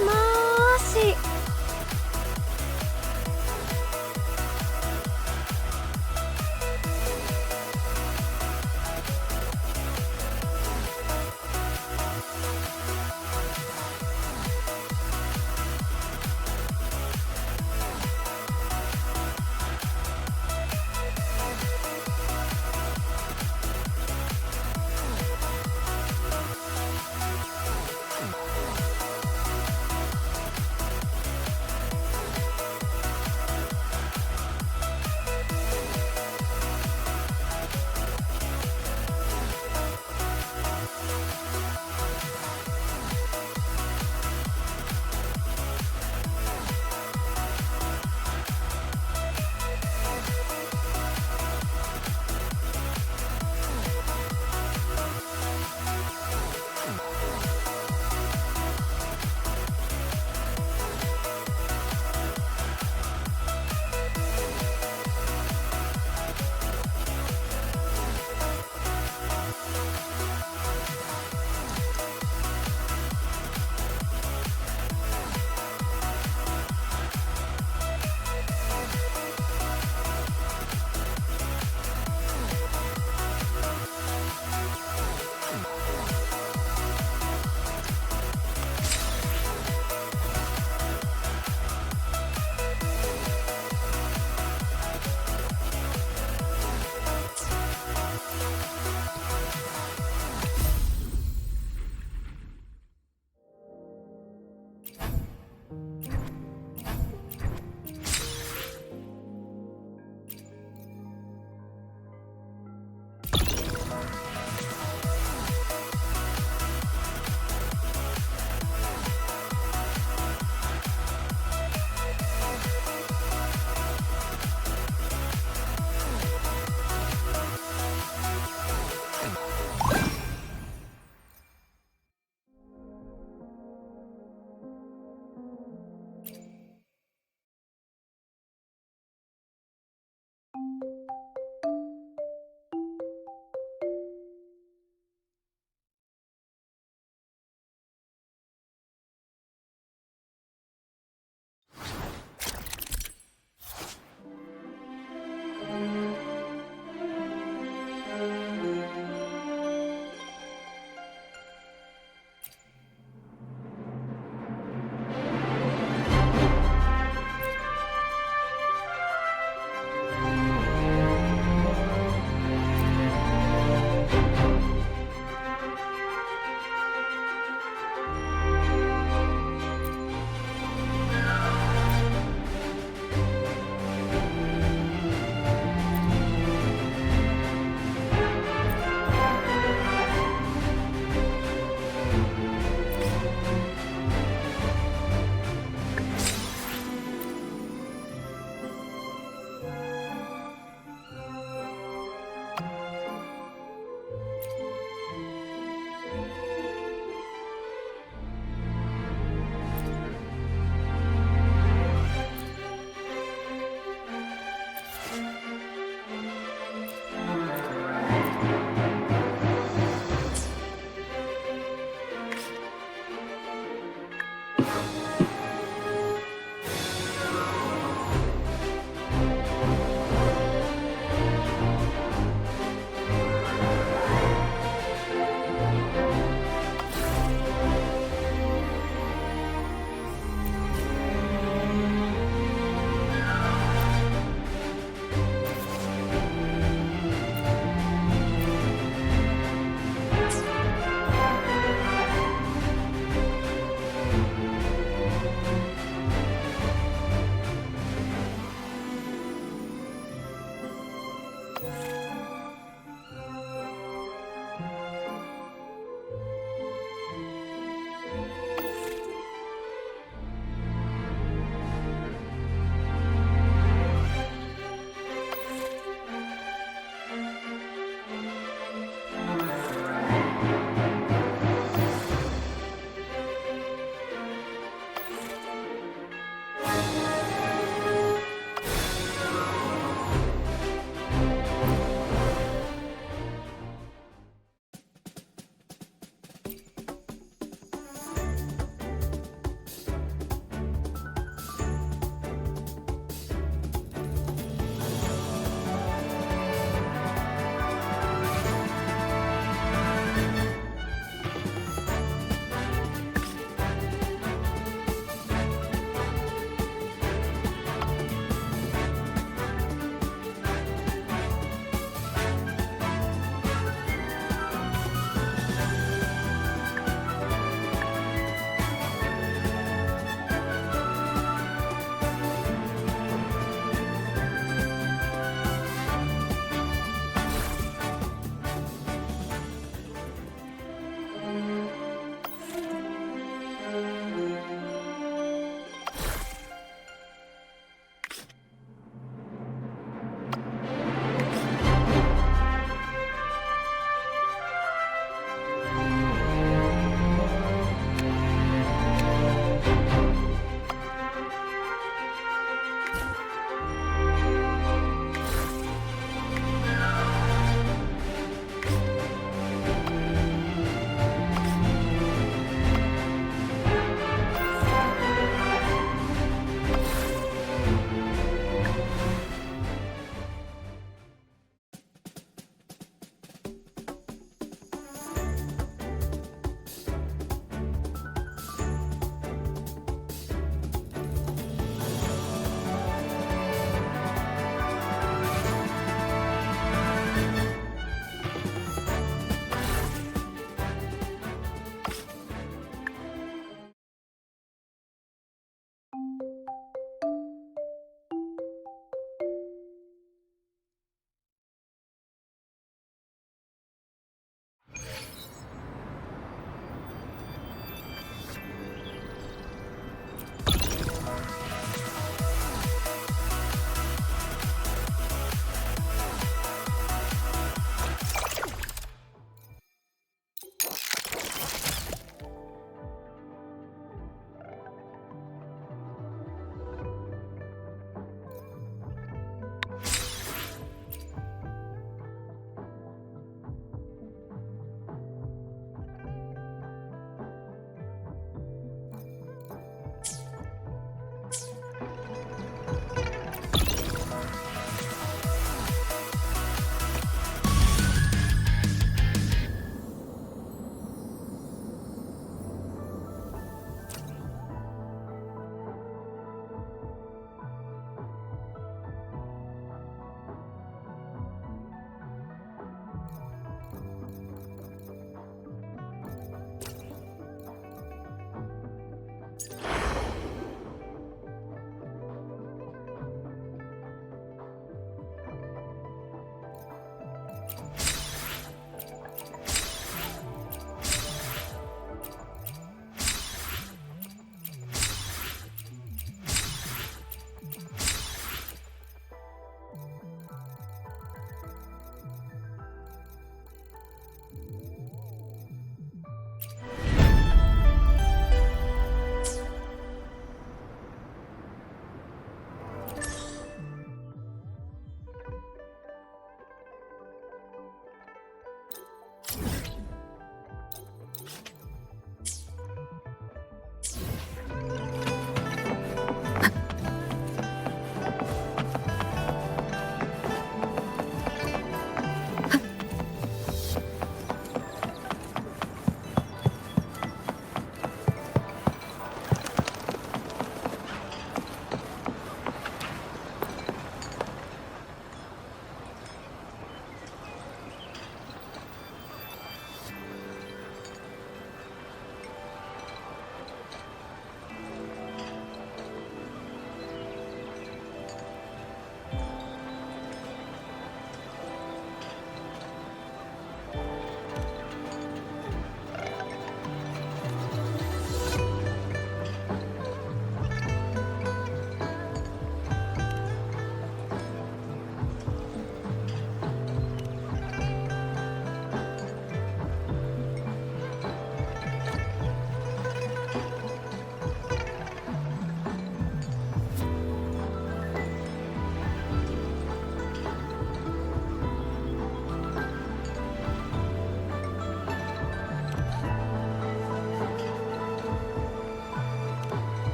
もーし。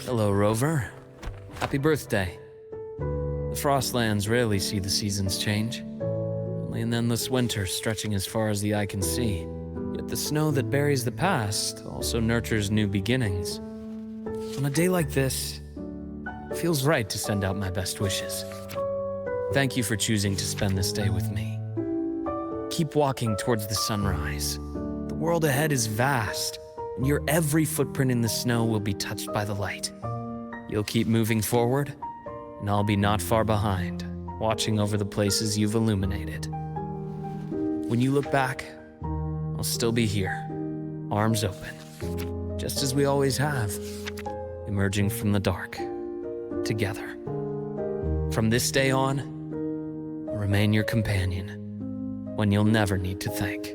Hello, Rover. Happy birthday. The Frostlands rarely see the seasons change. Only an endless winter stretching as far as the eye can see. Yet the snow that buries the past also nurtures new beginnings. On a day like this, it feels right to send out my best wishes. Thank you for choosing to spend this day with me. Keep walking towards the sunrise. The world ahead is vast, and your every footprint in the snow will be touched by the light. You'll keep moving forward, and I'll be not far behind, watching over the places you've illuminated. When you look back, I'll still be here, arms open, just as we always have, emerging from the dark, together. From this day on, I'll remain your companion, when you'll never need to thank.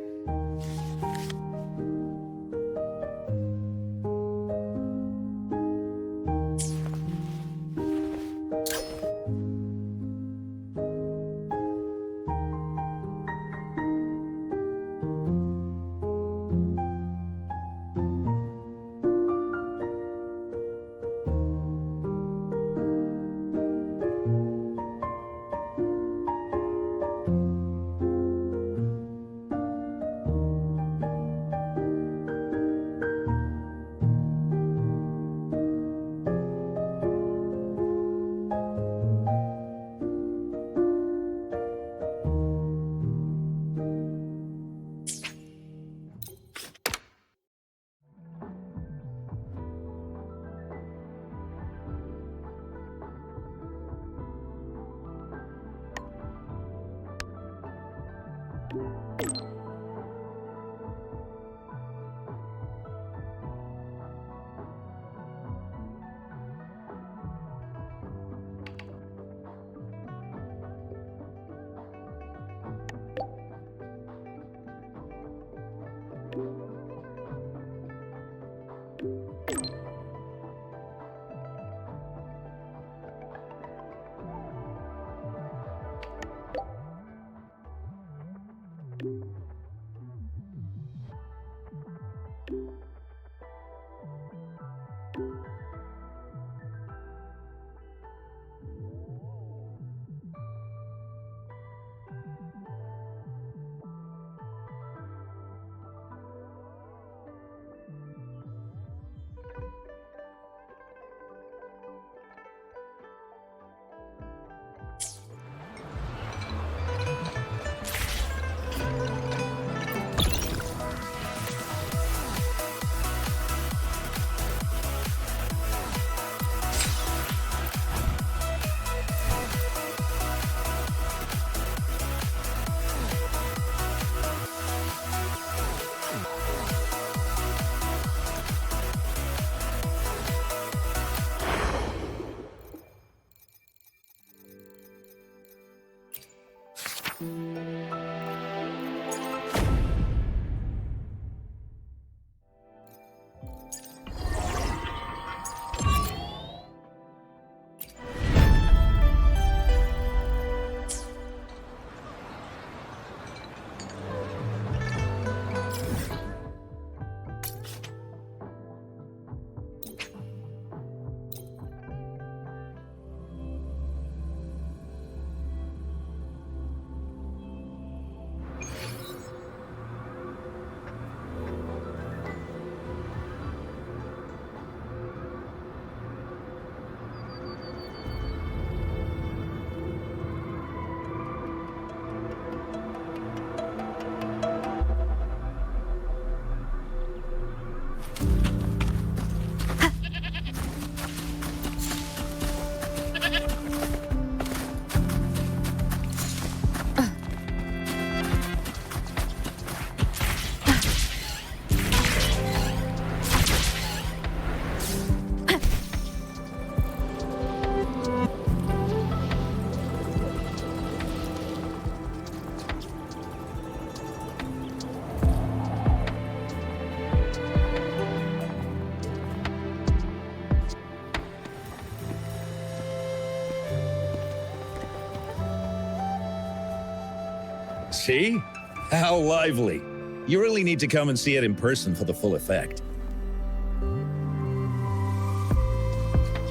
See? How lively. You really need to come and see it in person for the full effect.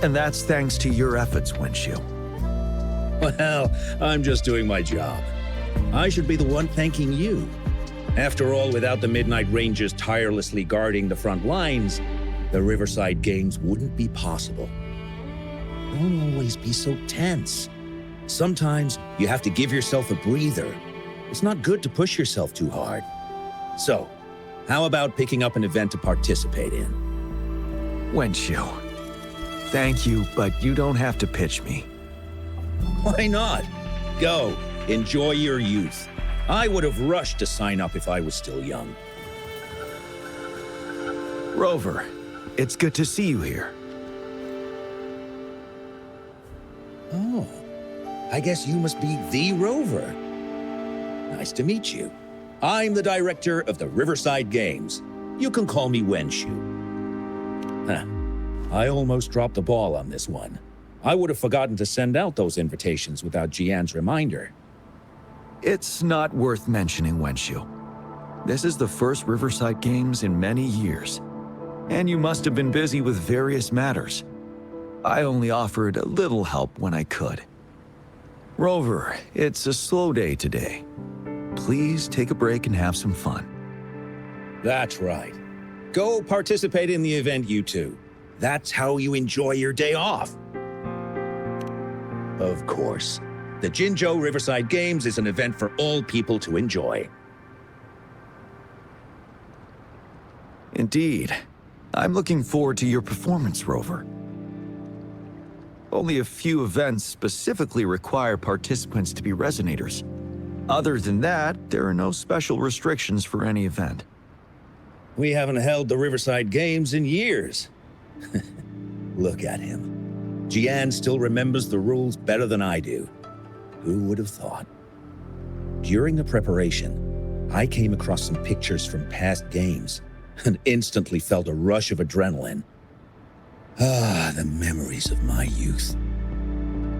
And that's thanks to your efforts, Wenshu. Well, I'm just doing my job. I should be the one thanking you. After all, without the Midnight Rangers tirelessly guarding the front lines, the Riverside Games wouldn't be possible. Don't always be so tense. Sometimes you have to give yourself a breather. It's not good to push yourself too hard. So, how about picking up an event to participate in? Wenshu, thank you, but you don't have to pitch me. Why not? Go, enjoy your youth. I would have rushed to sign up if I was still young. Rover, it's good to see you here. Oh, I guess you must be the Rover. Nice to meet you. I'm the director of the Riverside Games. You can call me Wenshu. Huh. I almost dropped the ball on this one. I would have forgotten to send out those invitations without Jian's reminder. It's not worth mentioning, Wenshu. This is the first Riverside Games in many years, and you must have been busy with various matters. I only offered a little help when I could. Rover, it's a slow day today. Please take a break and have some fun. That's right. Go participate in the event, you two. That's how you enjoy your day off. Of course. The Jinzhou Riverside Games is an event for all people to enjoy. Indeed. I'm looking forward to your performance, Rover. Only a few events specifically require participants to be resonators. Other than that, there are no special restrictions for any event. We haven't held the Riverside Games in years. Look at him. Jian still remembers the rules better than I do. Who would have thought? During the preparation, I came across some pictures from past games and instantly felt a rush of adrenaline. Ah, the memories of my youth.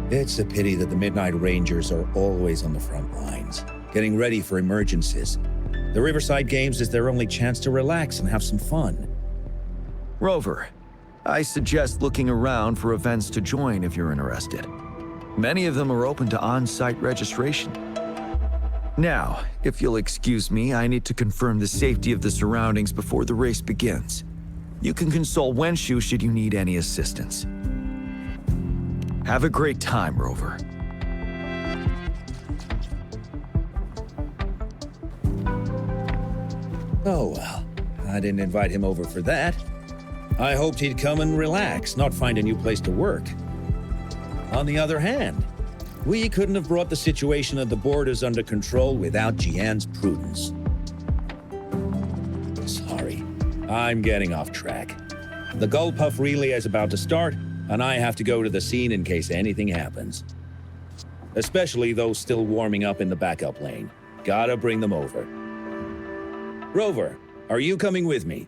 It's a pity that the Midnight Rangers are always on the front lines, getting ready for emergencies. The Riverside Games is their only chance to relax and have some fun. Rover, I suggest looking around for events to join if you're interested. Many of them are open to on-site registration. Now, if you'll excuse me, I need to confirm the safety of the surroundings before the race begins. You can consult Wenshu should you need any assistance. Have a great time, Rover. Oh well, I didn't invite him over for that. I hoped he'd come and relax, not find a new place to work. On the other hand, we couldn't have brought the situation at the borders under control without Jian's prudence. Sorry, I'm getting off track. The Gull Puff relay is about to start, and I have to go to the scene in case anything happens. Especially those still warming up in the backup lane. Gotta bring them over. Rover, are you coming with me?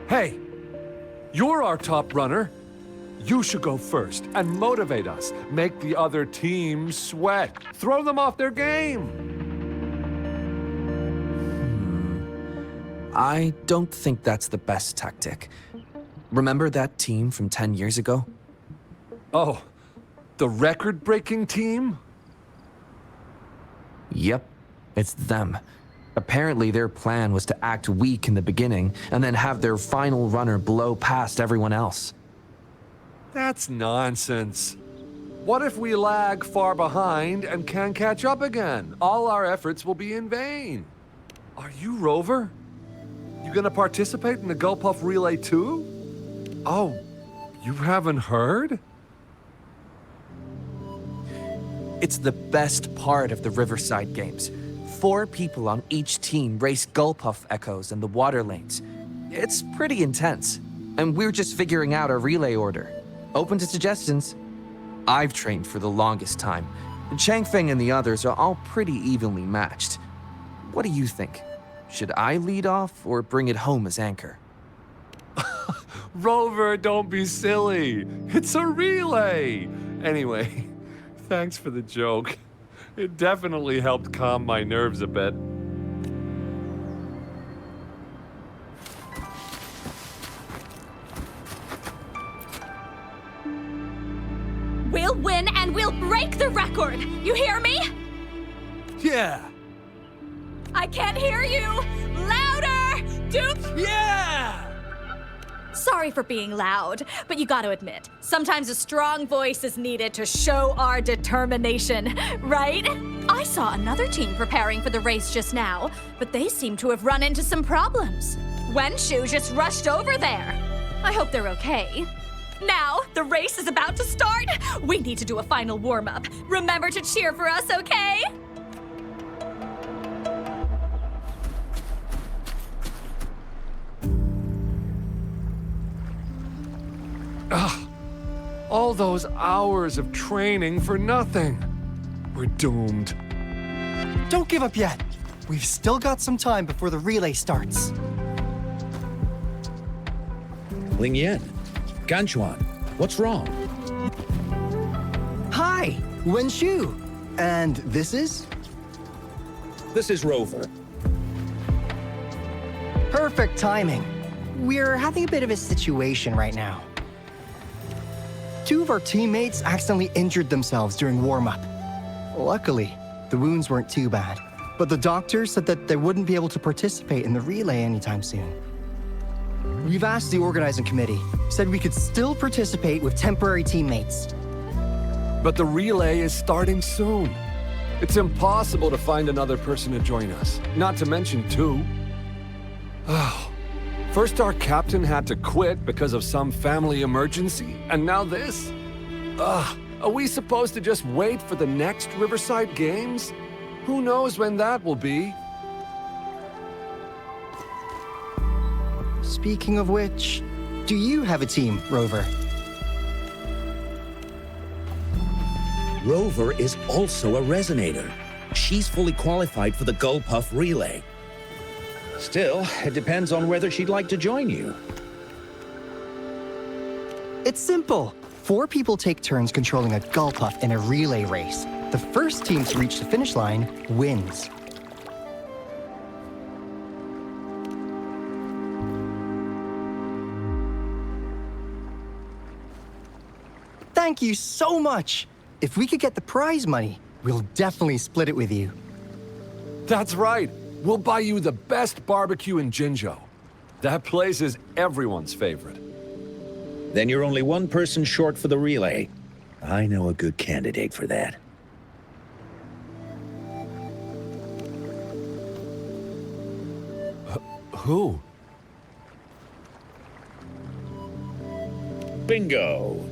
Hey, you're our top runner. You should go first and motivate us. Make the other team sweat. Throw them off their game. I don't think that's the best tactic. Remember that team from 10 years ago? Oh, the record-breaking team? Yep, it's them. Apparently their plan was to act weak in the beginning and then have their final runner blow past everyone else. That's nonsense. What if we lag far behind and can't catch up again? All our efforts will be in vain. Are you Rover? You gonna participate in the Gull Puff Relay too? Oh, you haven't heard? It's the best part of the Riverside Games. 4 people on each team race Gulpuff echoes in the water lanes. It's pretty intense, and we're just figuring out our relay order. Open to suggestions. I've trained for the longest time. Changfeng and the others are all pretty evenly matched. What do you think? Should I lead off or bring it home as anchor? Rover, don't be silly. It's a relay. Anyway, thanks for the joke. It definitely helped calm my nerves a bit. We'll win and we'll break the record! You hear me? Yeah! I can't hear you! Louder! Yeah! Sorry for being loud, but you gotta admit, sometimes a strong voice is needed to show our determination, right? I saw another team preparing for the race just now, but they seem to have run into some problems. Wenshu just rushed over there. I hope they're okay. Now, the race is about to start. We need to do a final warm-up. Remember to cheer for us, okay? All those hours of training for nothing. We're doomed. Don't give up yet. We've still got some time before the relay starts. Ling Yan, Ganchuan, what's wrong? Hi, Wenshu. And this is? This is Rover. Perfect timing. We're having a bit of a situation right now. 2 of our teammates accidentally injured themselves during warm-up. Luckily, the wounds weren't too bad, but the doctor said that they wouldn't be able to participate in the relay anytime soon. We've asked the organizing committee, said we could still participate with temporary teammates. But the relay is starting soon. It's impossible to find another person to join us, not to mention 2. Oh. First our captain had to quit because of some family emergency, and now this? Ugh, are we supposed to just wait for the next Riverside Games? Who knows when that will be? Speaking of which, do you have a team, Rover? Rover is also a resonator. She's fully qualified for the Gulpuff relay. Still, it depends on whether she'd like to join you. It's simple. 4 people take turns controlling a Gulpuff in a relay race. The first team to reach the finish line wins. Thank you so much. If we could get the prize money, we'll definitely split it with you. That's right. We'll buy you the best barbecue in Jinzhou. That place is everyone's favorite. Then you're only 1 person short for the relay. I know a good candidate for that. Who? Bingo!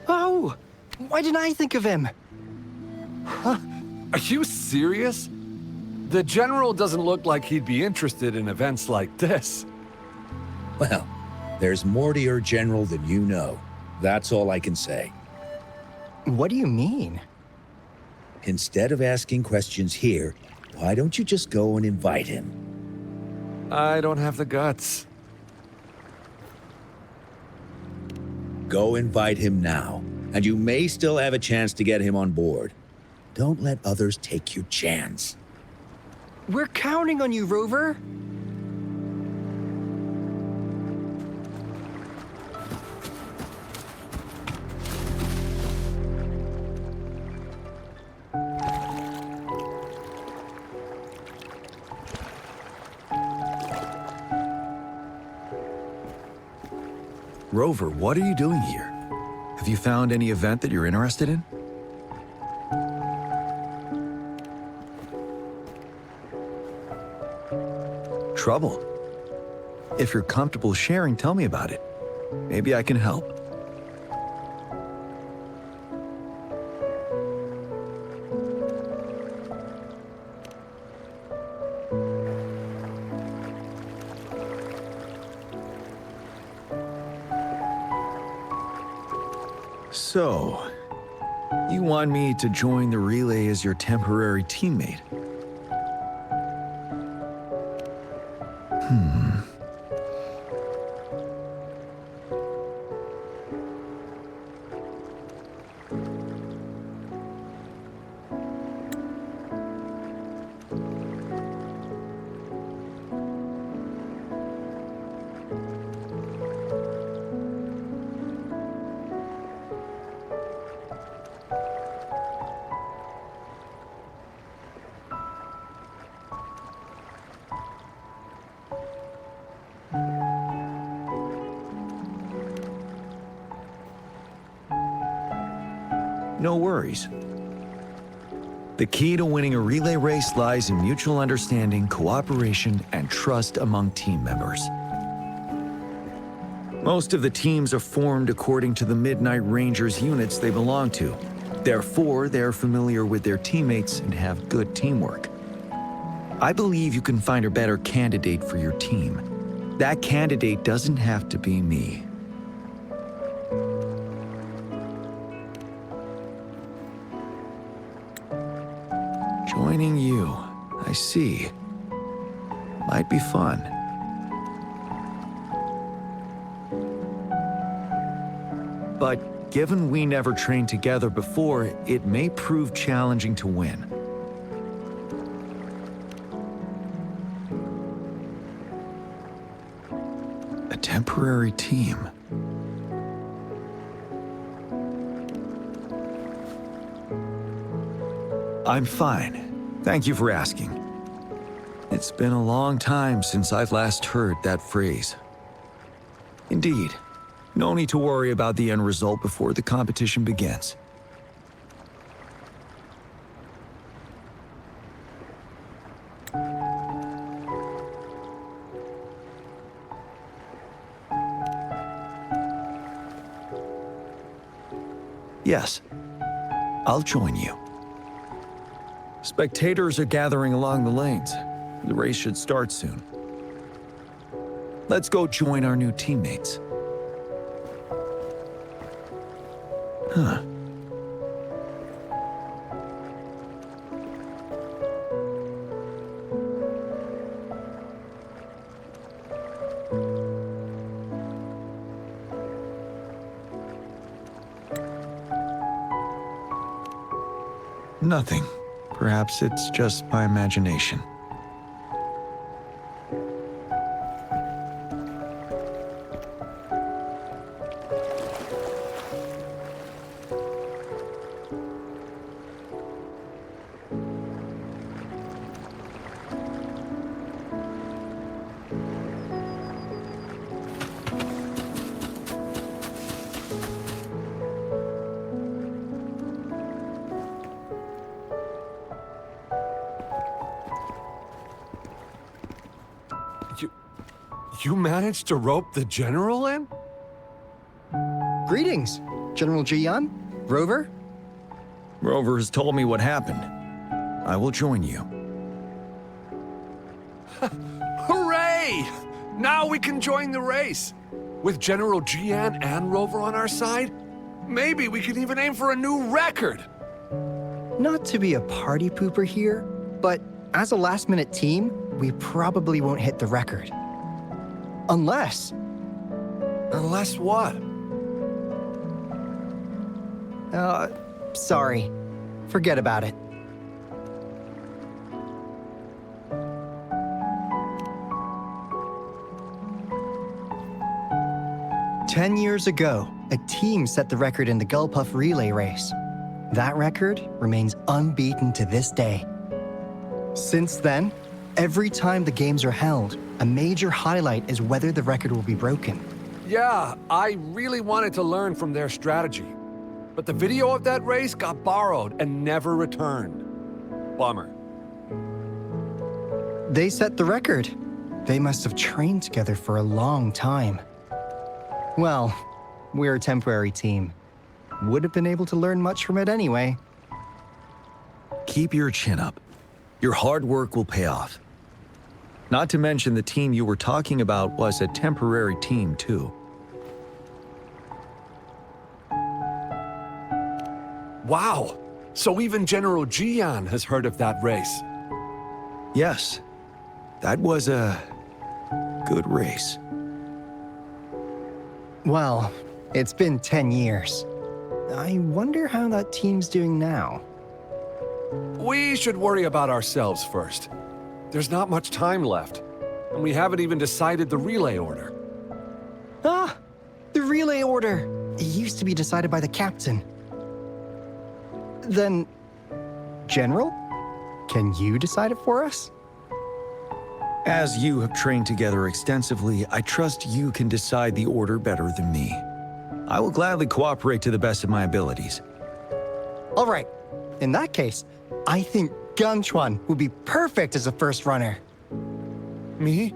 Oh, why didn't I think of him? Are you serious? The General doesn't look like he'd be interested in events like this. Well, there's more to your general than you know. That's all I can say. What do you mean? Instead of asking questions here, why don't you just go and invite him? I don't have the guts. Go invite him now, and you may still have a chance to get him on board. Don't let others take your chance. We're counting on you, Rover. Rover, what are you doing here? Have you found any event that you're interested in? Trouble? If you're comfortable sharing, tell me about it. Maybe I can help. So, you want me to join the relay as your temporary teammate? No worries. The key to winning a relay race lies in mutual understanding, cooperation, and trust among team members. Most of the teams are formed according to the Midnight Rangers units they belong to. Therefore, they're familiar with their teammates and have good teamwork. I believe you can find a better candidate for your team. That candidate doesn't have to be me. Joining you, I see. Might be fun. But given we never trained together before, it may prove challenging to win. A temporary team. I'm fine. Thank you for asking. It's been a long time since I've last heard that phrase. Indeed, no need to worry about the end result before the competition begins. Yes, I'll join you. Spectators are gathering along the lanes. The race should start soon. Let's go join our new teammates. Huh. Nothing. Perhaps it's just my imagination. You managed to rope the general in? Greetings, General Jian, Rover. Rover has told me what happened. I will join you. Hooray! Now we can join the race. With General Jian and Rover on our side, maybe we can even aim for a new record. Not to be a party pooper here, but as a last-minute team, we probably won't hit the record. Unless... Unless what? Sorry. Forget about it. "10 years ago, a team set the record in the Gulpuff relay race. That record remains unbeaten to this day. Since then, every time the games are held, a major highlight is whether the record will be broken. Yeah, I really wanted to learn from their strategy. But the video of that race got borrowed and never returned. Bummer. They set the record. They must have trained together for a long time. Well, we're a temporary team. Would have been able to learn much from it anyway. Keep your chin up. Your hard work will pay off. Not to mention the team you were talking about was a temporary team, too. Wow! So even General Jian has heard of that race. Yes, that was a good race. Well, it's been 10 years. I wonder how that team's doing now. We should worry about ourselves first. There's not much time left, and we haven't even decided the relay order. Ah, the relay order. It used to be decided by the captain. Then, General, can you decide it for us? As you have trained together extensively, I trust you can decide the order better than me. I will gladly cooperate to the best of my abilities. All right. In that case, I think Gangchuan would be perfect as a first runner. Me?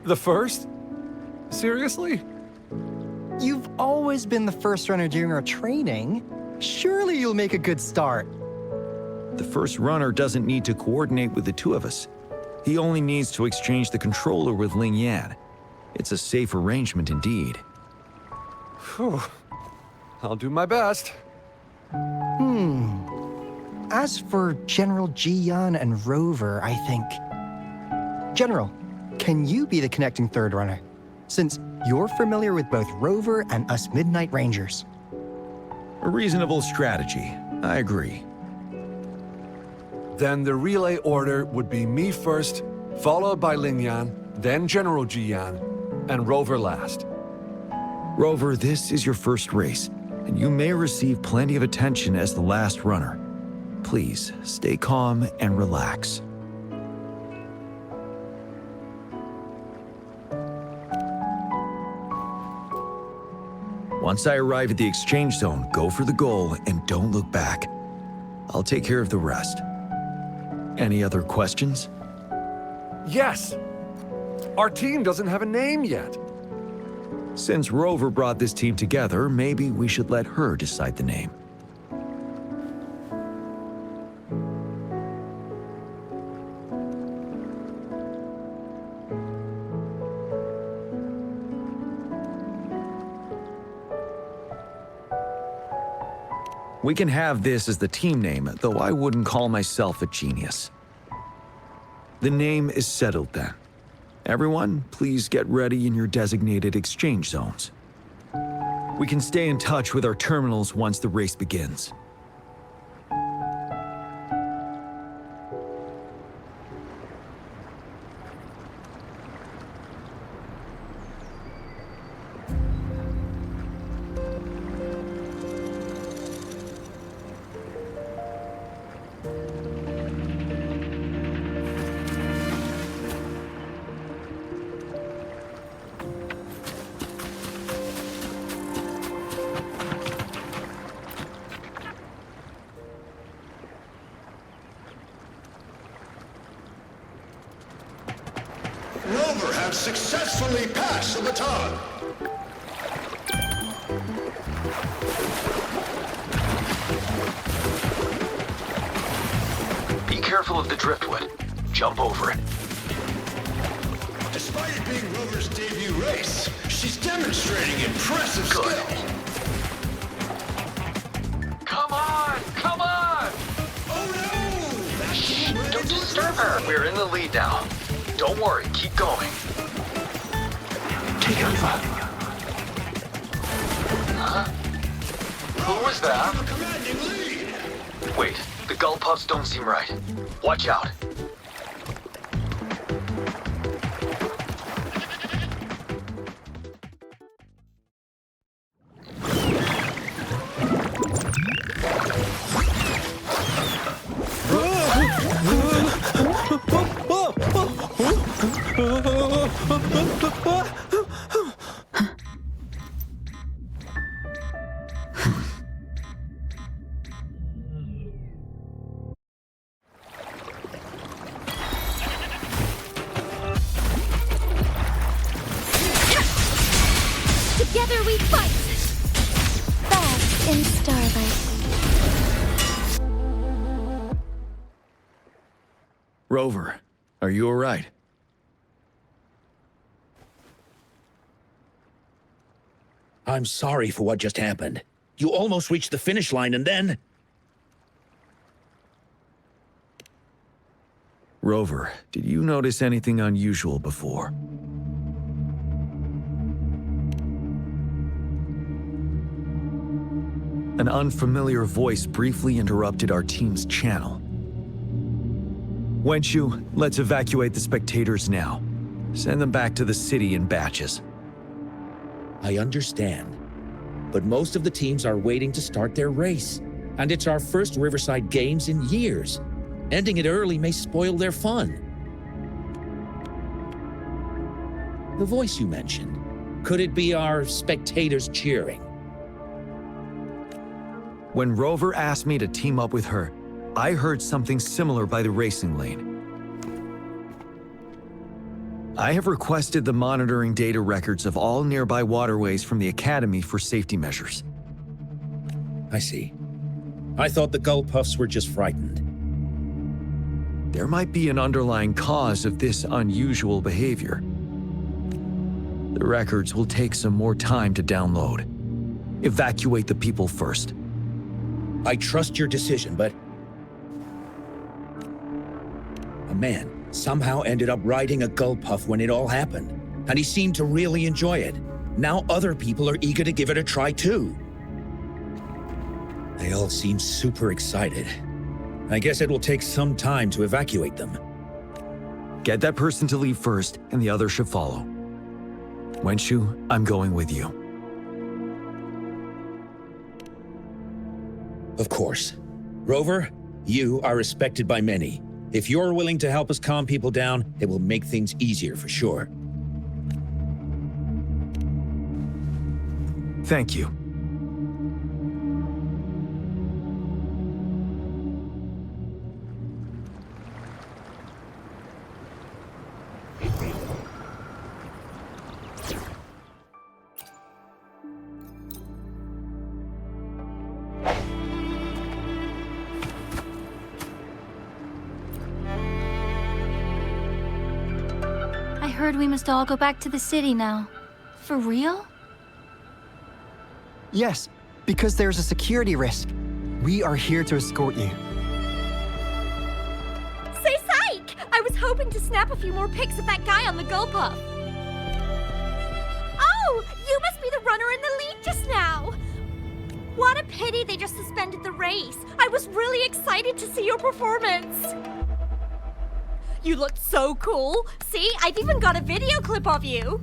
The first? Seriously? You've always been the first runner during our training. Surely you'll make a good start. The first runner doesn't need to coordinate with the two of us. He only needs to exchange the controller with Ling Yan. It's a safe arrangement indeed. Whew. I'll do my best. As for General Jian and Rover, I think... General, can you be the connecting third runner? Since you're familiar with both Rover and us Midnight Rangers. A reasonable strategy. I agree. Then the relay order would be me first, followed by Ling Yan, then General Jian, and Rover last. Rover, this is your first race, and you may receive plenty of attention as the last runner. Please, stay calm and relax. Once I arrive at the exchange zone, go for the goal and don't look back. I'll take care of the rest. Any other questions? Yes! Our team doesn't have a name yet. Since Rover brought this team together, maybe we should let her decide the name. We can have this as the team name, though I wouldn't call myself a genius. The name is settled then. Everyone, please get ready in your designated exchange zones. We can stay in touch with our terminals once the race begins. Rover have successfully passed the baton. Be careful of the driftwood. Jump over it. Despite it being Rover's debut race, she's demonstrating impressive skill. Come on! Come on! Oh no! That's Don't disturb her! We're in the lead now. Don't worry, keep going. Take over. Huh? Who was that? a commanding lead. Wait, the gull puffs don't seem right. Watch out. Together we fight! Bask in starlight. Rover, are you all right? I'm sorry for what just happened. You almost reached the finish line and then... Rover, did you notice anything unusual before? An unfamiliar voice briefly interrupted our team's channel. Wenchu, let's evacuate the spectators now. Send them back to the city in batches. I understand. But most of the teams are waiting to start their race. And it's our first Riverside Games in years. Ending it early may spoil their fun. The voice you mentioned, could it be our spectators cheering? When Rover asked me to team up with her, I heard something similar by the racing lane. I have requested the monitoring data records of all nearby waterways from the Academy for safety measures. I see. I thought the Gullpuffs were just frightened. There might be an underlying cause of this unusual behavior. The records will take some more time to download. Evacuate the people first. I trust your decision, but... A man somehow ended up riding a Gullpuff when it all happened, and he seemed to really enjoy it. Now other people are eager to give it a try too. They all seem super excited. I guess it will take some time to evacuate them. Get that person to leave first, and the others should follow. Wenchu, I'm going with you. Of course. Rover, you are respected by many. If you're willing to help us calm people down, it will make things easier for sure. Thank you. I heard we must all go back to the city now. For real? Yes, because there's a security risk. We are here to escort you. Say psych! I was hoping to snap a few more pics of that guy on the Gullpuff. Oh, you must be the runner in the lead just now. What a pity they just suspended the race. I was really excited to see your performance. You looked so cool. See, I've even got a video clip of you.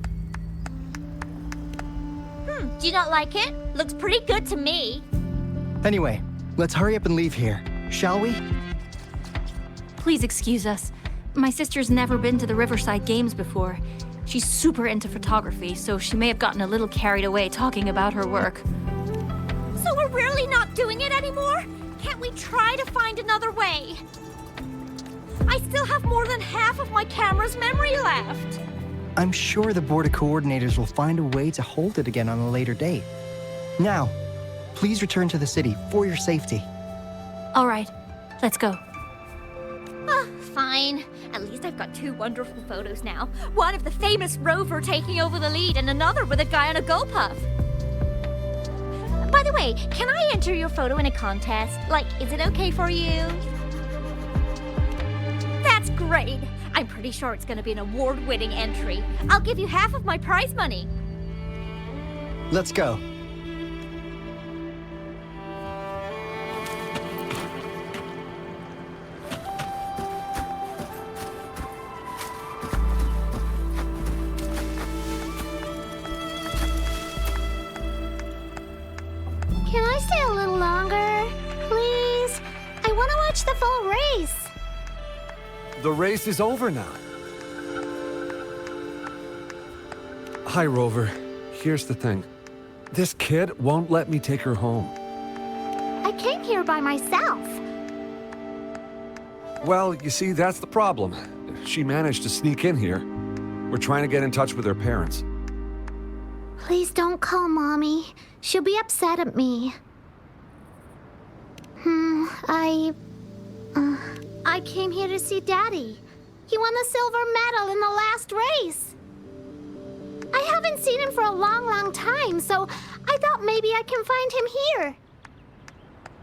Do you not like it? Looks pretty good to me. Anyway, let's hurry up and leave here, shall we? Please excuse us. My sister's never been to the Riverside Games before. She's super into photography, so she may have gotten a little carried away talking about her work. So we're really not doing it anymore? Can't we try to find another way? I still have more than half of my camera's memory left. I'm sure the board of coordinators will find a way to hold it again on a later date. Now, please return to the city for your safety. All right, let's go. Fine. At least I've got two wonderful photos now. One of the famous Rover taking over the lead and another with a guy on a Gullpuff. By the way, can I enter your photo in a contest? Like, is it okay for you? That's great. I'm pretty sure it's gonna be an award-winning entry. I'll give you half of my prize money. Let's go. Can I stay a little longer? Please? I want to watch the full race. The race is over now. Hi, Rover. Here's the thing. This kid won't let me take her home. I came here by myself. Well, you see, that's the problem. She managed to sneak in here. We're trying to get in touch with her parents. Please don't call Mommy. She'll be upset at me. I came here to see Daddy. He won the silver medal in the last race. I haven't seen him for a long, long time, so I thought maybe I can find him here.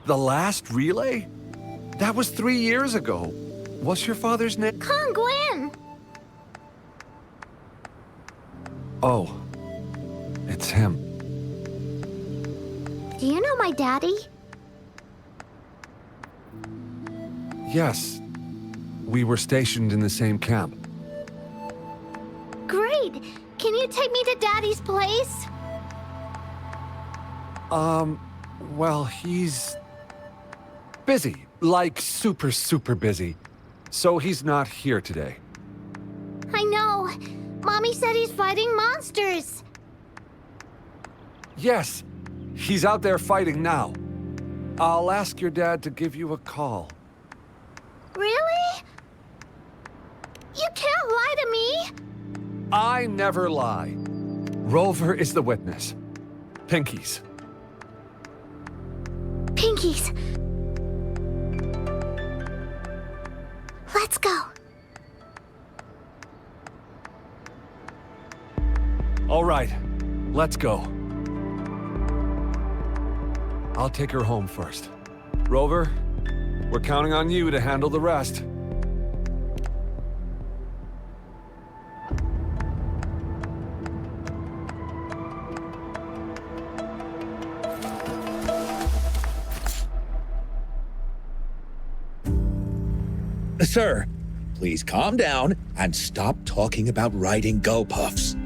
The last relay? That was 3 years ago. What's your father's name? Kong Gwen! Oh, it's him. Do you know my daddy? Yes. We were stationed in the same camp. Great! Can you take me to Daddy's place? Well, he's busy. Like super, super busy. So he's not here today. I know. Mommy said he's fighting monsters. Yes, he's out there fighting now. I'll ask your dad to give you a call. Really? You can't lie to me! I never lie. Rover is the witness. Pinkies. Pinkies. Let's go. All right, let's go. I'll take her home first. Rover, we're counting on you to handle the rest. Sir, please calm down and stop talking about riding gull puffs.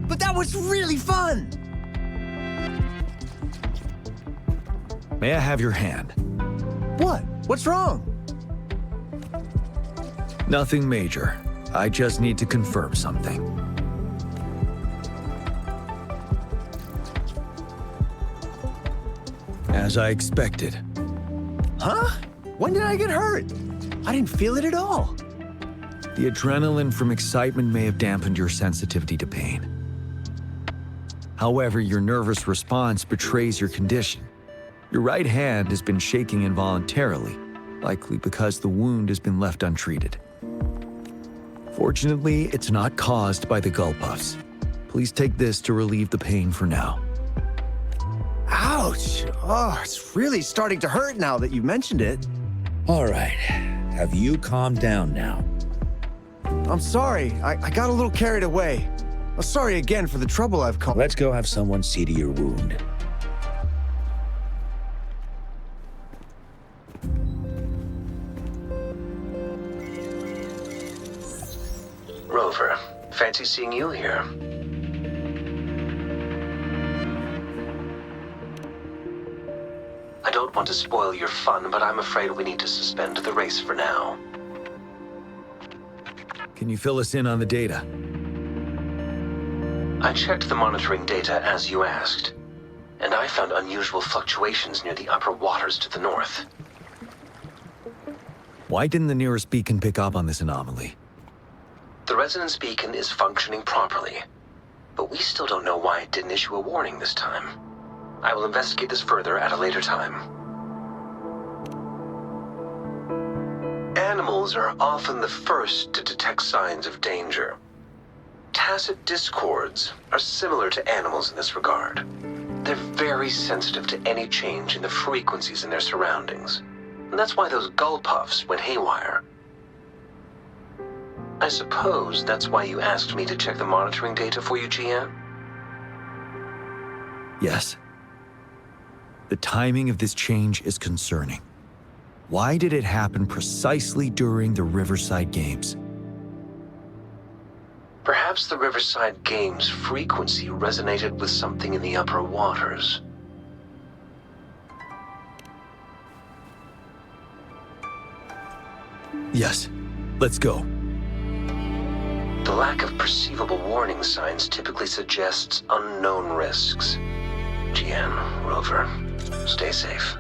But that was really fun! May I have your hand? What? What's wrong? Nothing major. I just need to confirm something. As I expected. Huh? When did I get hurt? I didn't feel it at all. The adrenaline from excitement may have dampened your sensitivity to pain. However, your nervous response betrays your condition. Your right hand has been shaking involuntarily, likely because the wound has been left untreated. Fortunately, it's not caused by the gull puffs. Please take this to relieve the pain for now. Ouch! Oh, it's really starting to hurt now that you mentioned it. All right, have you calmed down now? I'm sorry. I got a little carried away. I'm sorry again for the trouble I've caused. Let's go have someone see to your wound. Rover, fancy seeing you here. I don't want to spoil your fun, but I'm afraid we need to suspend the race for now. Can you fill us in on the data? I checked the monitoring data as you asked, and I found unusual fluctuations near the upper waters to the north. Why didn't the nearest beacon pick up on this anomaly? The resonance beacon is functioning properly, but we still don't know why it didn't issue a warning this time. I will investigate this further at a later time. Animals are often the first to detect signs of danger. Tacit discords are similar to animals in this regard. They're very sensitive to any change in the frequencies in their surroundings. And that's why those gull puffs went haywire. I suppose that's why you asked me to check the monitoring data for you, GM? Yes. The timing of this change is concerning. Why did it happen precisely during the Riverside Games? Perhaps the Riverside Games' frequency resonated with something in the upper waters. Yes. Let's go. The lack of perceivable warning signs typically suggests unknown risks. GM, Rover, stay safe.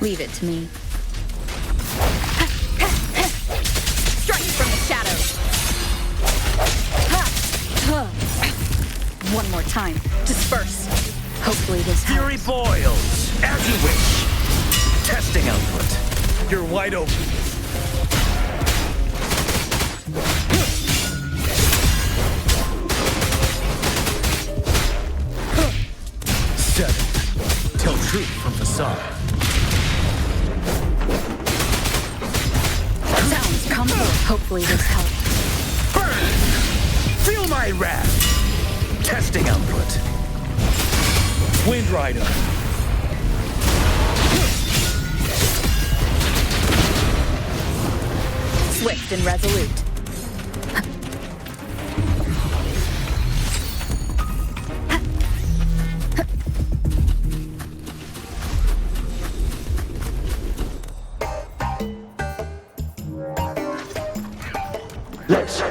Leave it to me. Strike from the shadows. One more time. Disperse. Hopefully this Fury helps. boils, as you wish. Testing output. You're wide open. Seven. Tell truth from facade. Sounds come forth. Hopefully this helps. Burn! Feel my wrath. Testing output. Wind Rider. Swift and resolute. Let's.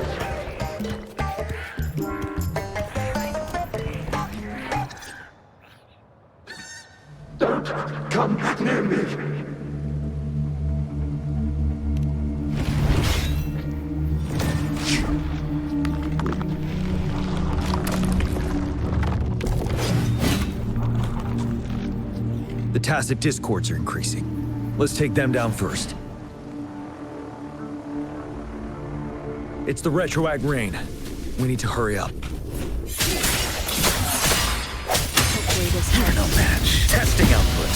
Don't come near me. The tacit discords are increasing. Let's take them down first. It's the retroact rain. We need to hurry up. Hopefully this You're helps. no match. Testing output.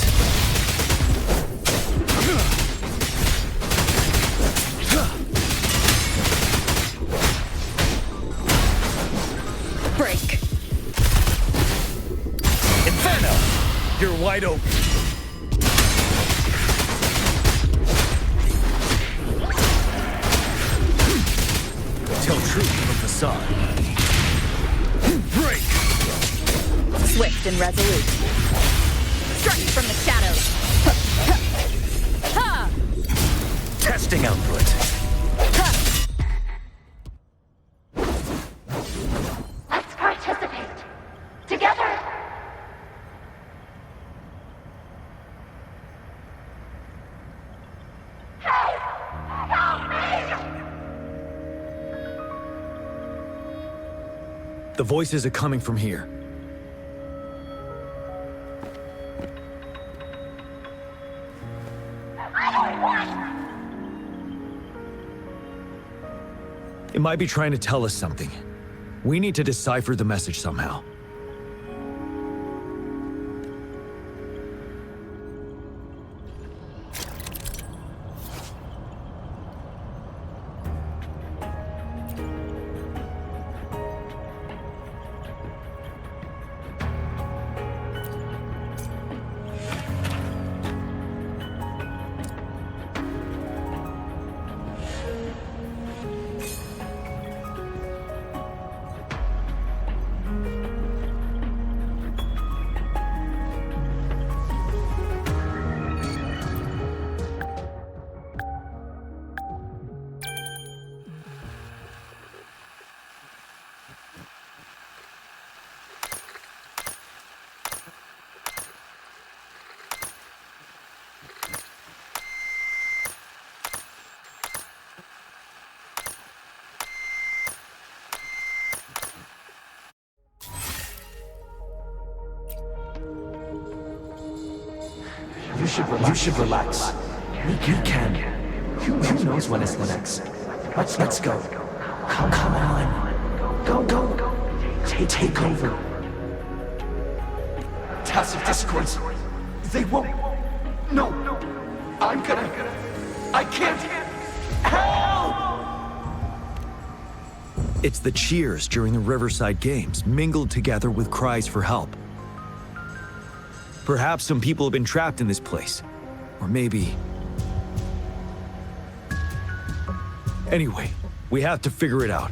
Break. Inferno! You're wide open. Tell truth from facade. Break! Swift and resolute. Strike from the shadows. Ha! Testing output. Let's participate. Together. Hey! Help me! The voices are coming from here. It might be trying to tell us something. We need to decipher the message somehow. You should relax. We can. Who knows when it's next? Let's go. Come on. Go. Take over. Tacit discords. They won't. No. I can't. Help! It's the cheers during the Riverside Games, mingled together with cries for help. Perhaps some people have been trapped in this place. Or maybe... Anyway, we have to figure it out.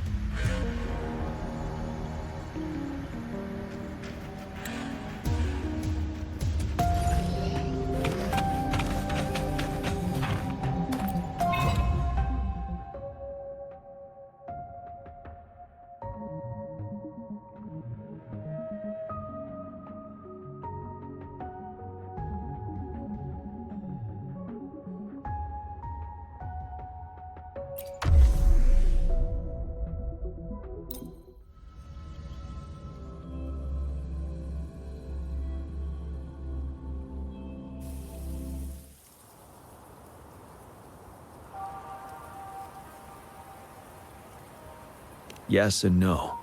Yes and no.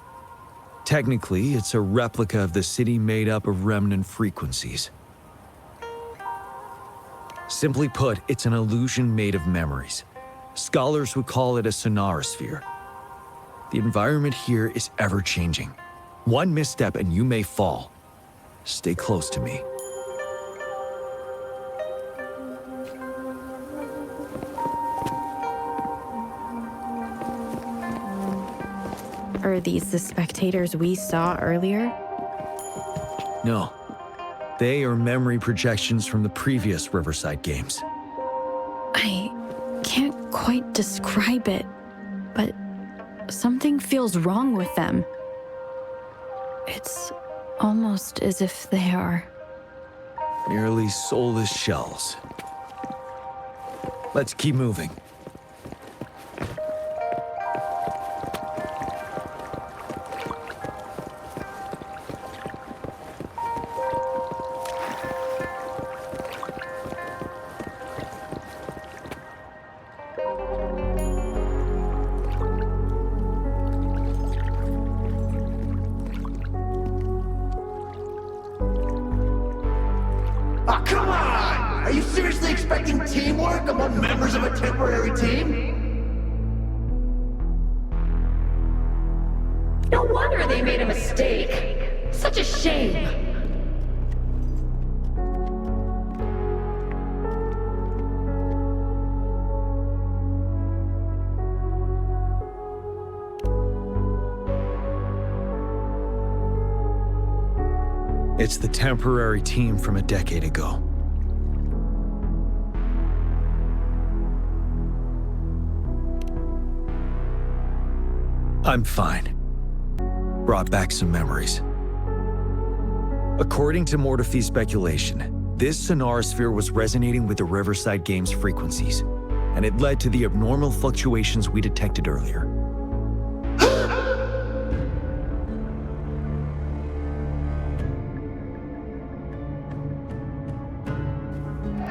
Technically, it's a replica of the city made up of remnant frequencies. Simply put, it's an illusion made of memories. Scholars would call it a sonorosphere. The environment here is ever-changing. One misstep and you may fall. Stay close to me. Are these the spectators we saw earlier? No. They are memory projections from the previous Riverside games. I can't quite describe it, but something feels wrong with them. It's almost as if they are... Nearly soulless shells. Let's keep moving. Oh, come on! Are you seriously expecting teamwork among members of a temporary team? No wonder they made a mistake. Such a shame. It's the temporary team from a decade ago. I'm fine. Brought back some memories. According to Mortefi's speculation, this sonorosphere was resonating with the Riverside Games frequencies, and it led to the abnormal fluctuations we detected earlier.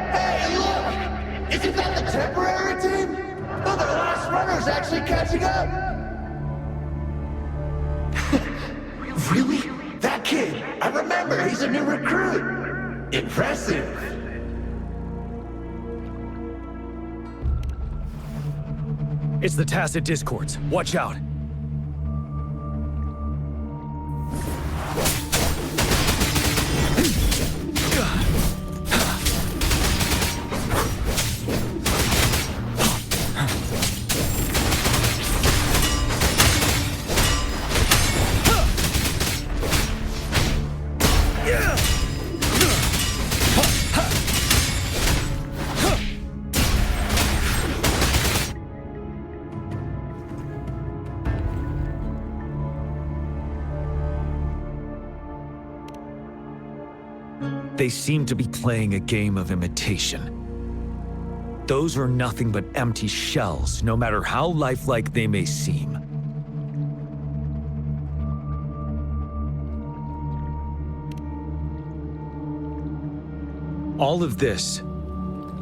Hey, look! Isn't that the temporary team? Oh, the last runner's actually catching up! Really? That kid! I remember, he's a new recruit! Impressive! It's the Tacit Discords. Watch out! They seem to be playing a game of imitation. Those are nothing but empty shells, no matter how lifelike they may seem. All of this,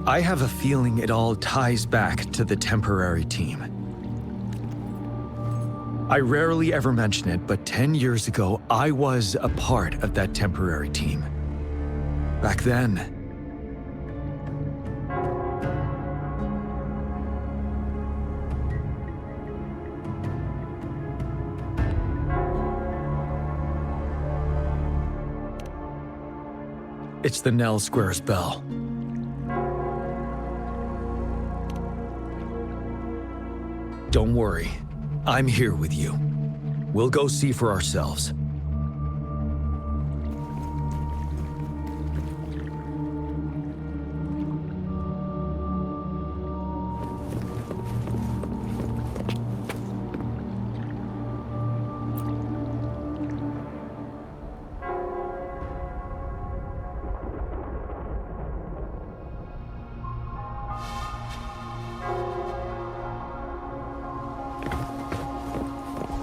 I have a feeling it all ties back to the temporary team. I rarely ever mention it, but 10 years ago, I was a part of that temporary team. Back then, it's the Nell Squares bell. Don't worry, I'm here with you. We'll go see for ourselves.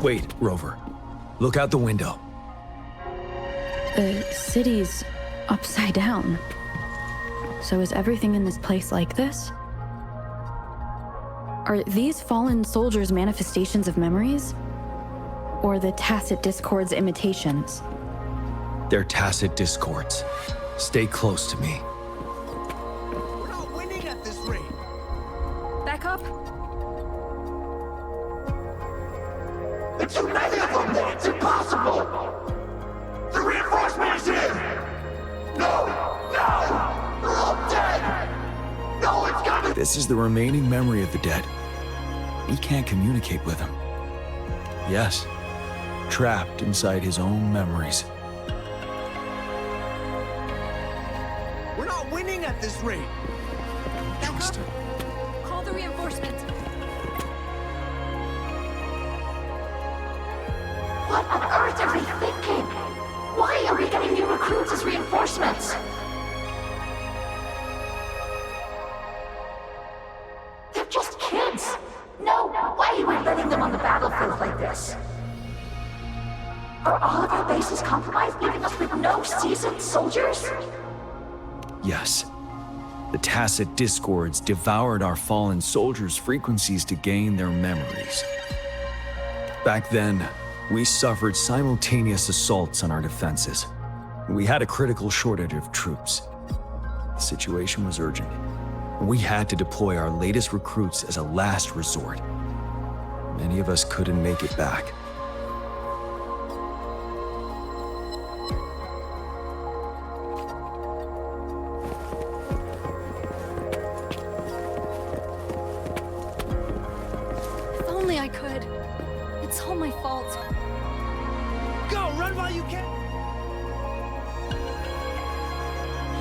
Wait, Rover. Look out the window. The city's upside down. So is everything in this place like this? Are these fallen soldiers manifestations of memories? or the tacit discords imitations? They're tacit discords. Stay close to me. We're not winning at this rate. Back up. It's too many of them! It's impossible! The reinforcement is here! No! No! They're all dead! No one's coming! This is the remaining memory of the dead. He can't communicate with them. Yes, trapped inside his own memories. We're not winning at this rate! Back up. Call the reinforcements. What on earth are we thinking? Why are we getting new recruits as reinforcements? They're just kids. No way we're letting them on the battlefield like this. Are all of our bases compromised, leaving us with no seasoned soldiers? Yes. The tacit discords devoured our fallen soldiers' frequencies to gain their memories. Back then, we suffered simultaneous assaults on our defenses. We had a critical shortage of troops. The situation was urgent. We had to deploy our latest recruits as a last resort. Many of us couldn't make it back. If only I could. It's all my fault. Go! Run while you can!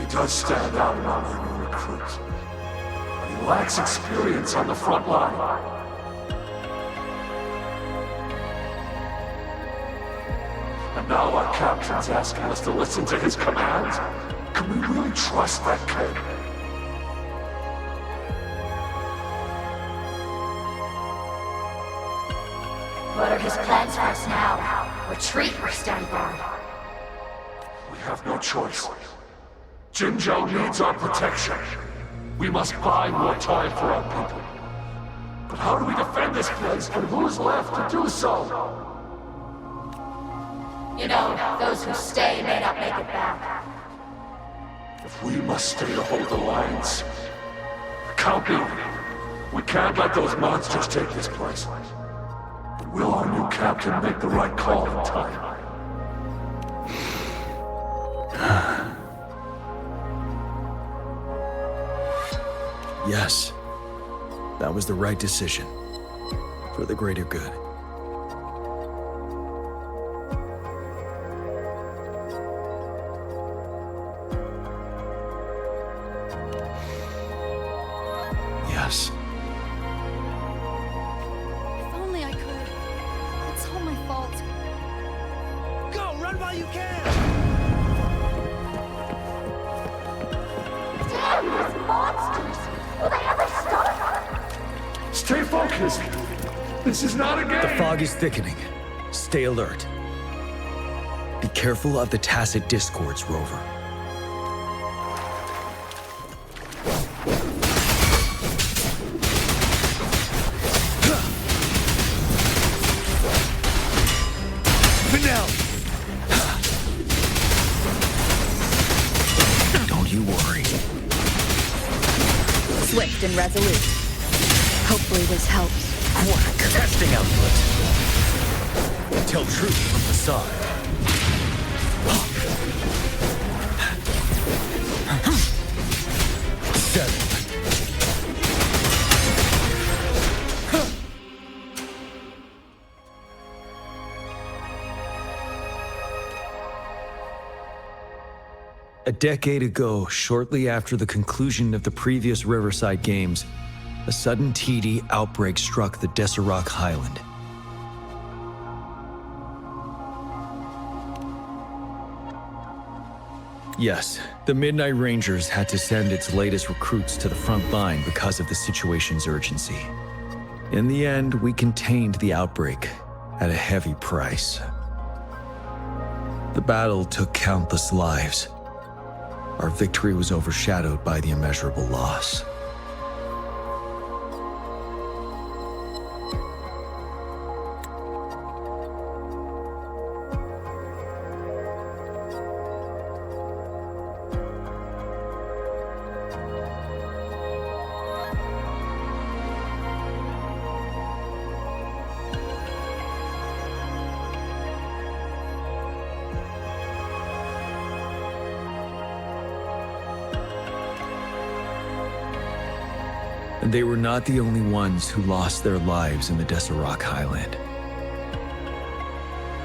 He does stand out among the new recruits. But he lacks experience on the front line. And now our captain's asking us to listen to his commands? Can we really trust that kid? What are his plans for us now? Retreat or stand guard? We have no choice. Jinzhou needs our protection. We must buy more time for our people. But how do we defend this place, and who's left to do so? You know, those who stay may not make it back. If we must stay to hold the lines, count me. We can't let those monsters take this place. But will our new captain make the right call in time? Yes, that was the right decision. For the greater good. Yes. If only I could. It's all my fault. Go! Run while you can! Damn these monsters! Will they ever stop? Stay focused! This is not a game! The fog is thickening. Stay alert. Be careful of the tacit discords, Rover. Don't you worry. Swift and resolute. Hopefully this helps. Quack. Testing output. Tell truth from facade. Settle. A decade ago, shortly after the conclusion of the previous Riverside Games, a sudden TD outbreak struck the Deserac Highland. Yes, the Midnight Rangers had to send its latest recruits to the front line because of the situation's urgency. In the end, we contained the outbreak at a heavy price. The battle took countless lives. Our victory was overshadowed by the immeasurable loss. And they were not the only ones who lost their lives in the Desert Highland.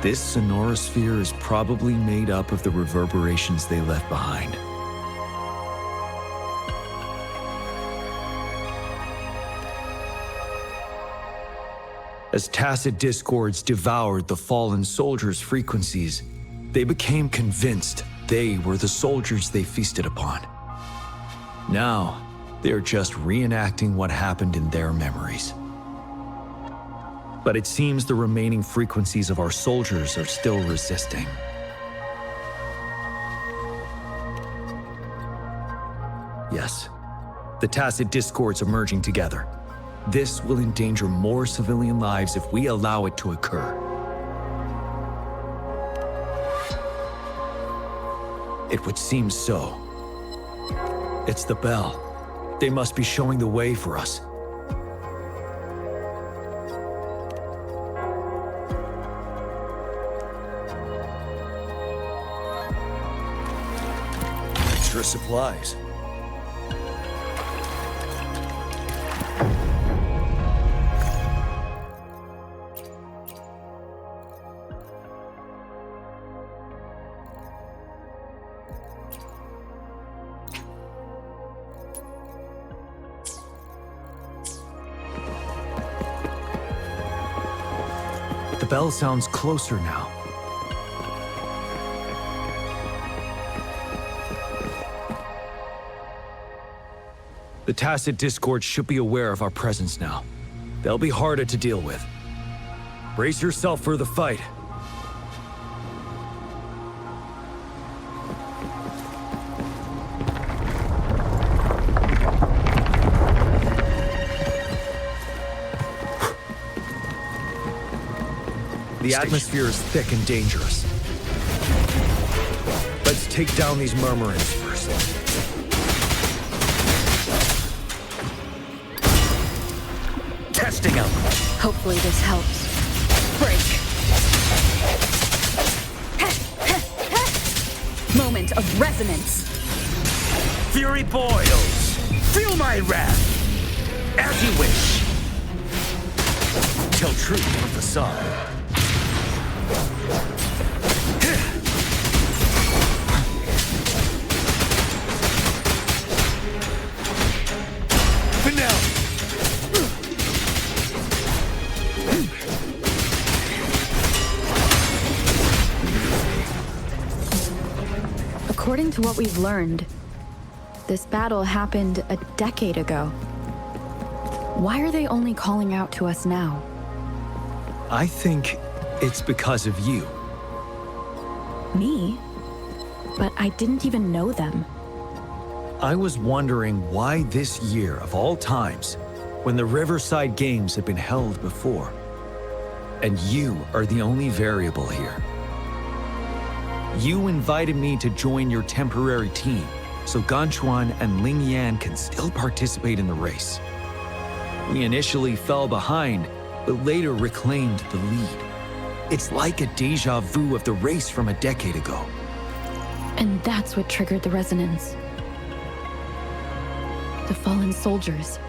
This sonorosphere is probably made up of the reverberations they left behind. As tacit discords devoured the fallen soldiers' frequencies, they became convinced they were the soldiers they feasted upon. Now, they're just reenacting what happened in their memories. But it seems the remaining frequencies of our soldiers are still resisting. Yes, the tacit discords are merging together. This will endanger more civilian lives if we allow it to occur. It would seem so. It's the bell. They must be showing the way for us. Extra supplies. The bell sounds closer now. The tacit discord should be aware of our presence now. They'll be harder to deal with. Brace yourself for the fight. The atmosphere is thick and dangerous. Let's take down these murmurings first. Testing out. Hopefully this helps. Break. Moment of resonance. Fury boils. Feel my wrath. As you wish. Tell truth from facade. According to what we've learned, this battle happened a decade ago. Why are they only calling out to us now? I think it's because of you. Me? But I didn't even know them. I was wondering why this year, of all times, when the Riverside Games had been held before, and you are the only variable here. You invited me to join your temporary team, so Ganchuan and Ling Yan can still participate in the race. We initially fell behind, but later reclaimed the lead. It's like a déjà vu of the race from a decade ago. And that's what triggered the resonance. The fallen soldiers.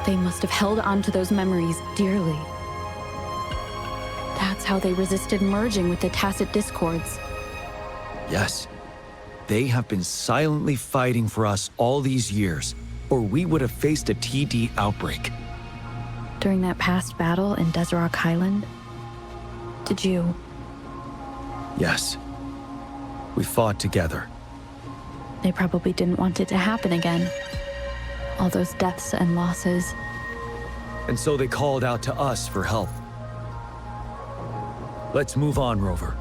They must have held on to those memories dearly. That's how they resisted merging with the tacit discords. Yes. They have been silently fighting for us all these years, or we would have faced a TD outbreak. During that past battle in Desert Highland, did you? Yes. We fought together. They probably didn't want it to happen again. All those deaths and losses. And so they called out to us for help. Let's move on, Rover.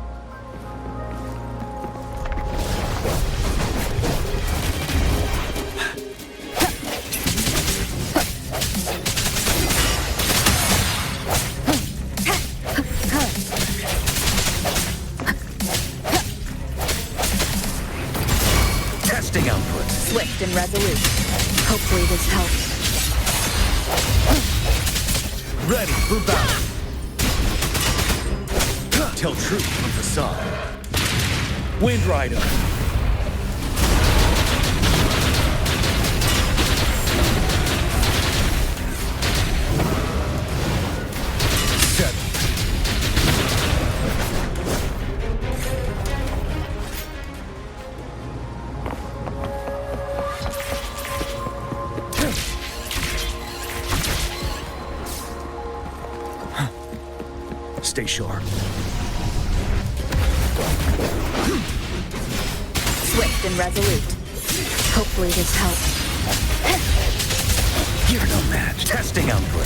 Testing output. Swift and resolute. Hopefully this helps. Ready for battle. Tell truth from facade. Wind Rider. Stay sharp. Swift and resolute. Hopefully this helps. You're no match. Testing output.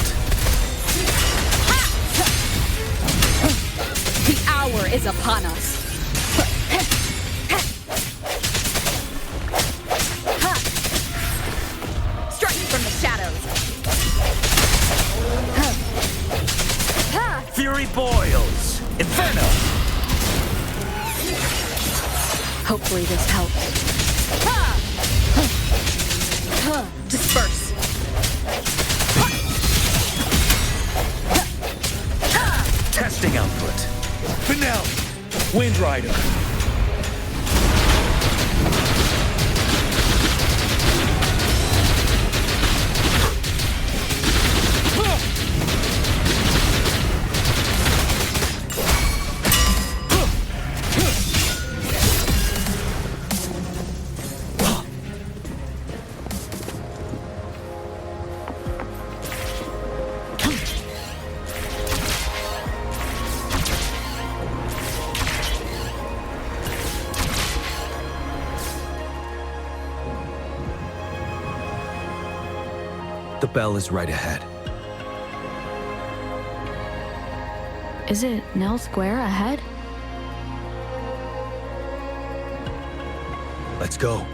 The hour is upon us. Strike from the shadows. Fury boils. Inferno. Hopefully this helps. Disperse. Testing output. Finale. Wind Rider. The bell is right ahead. Is it Nell Square ahead? Let's go.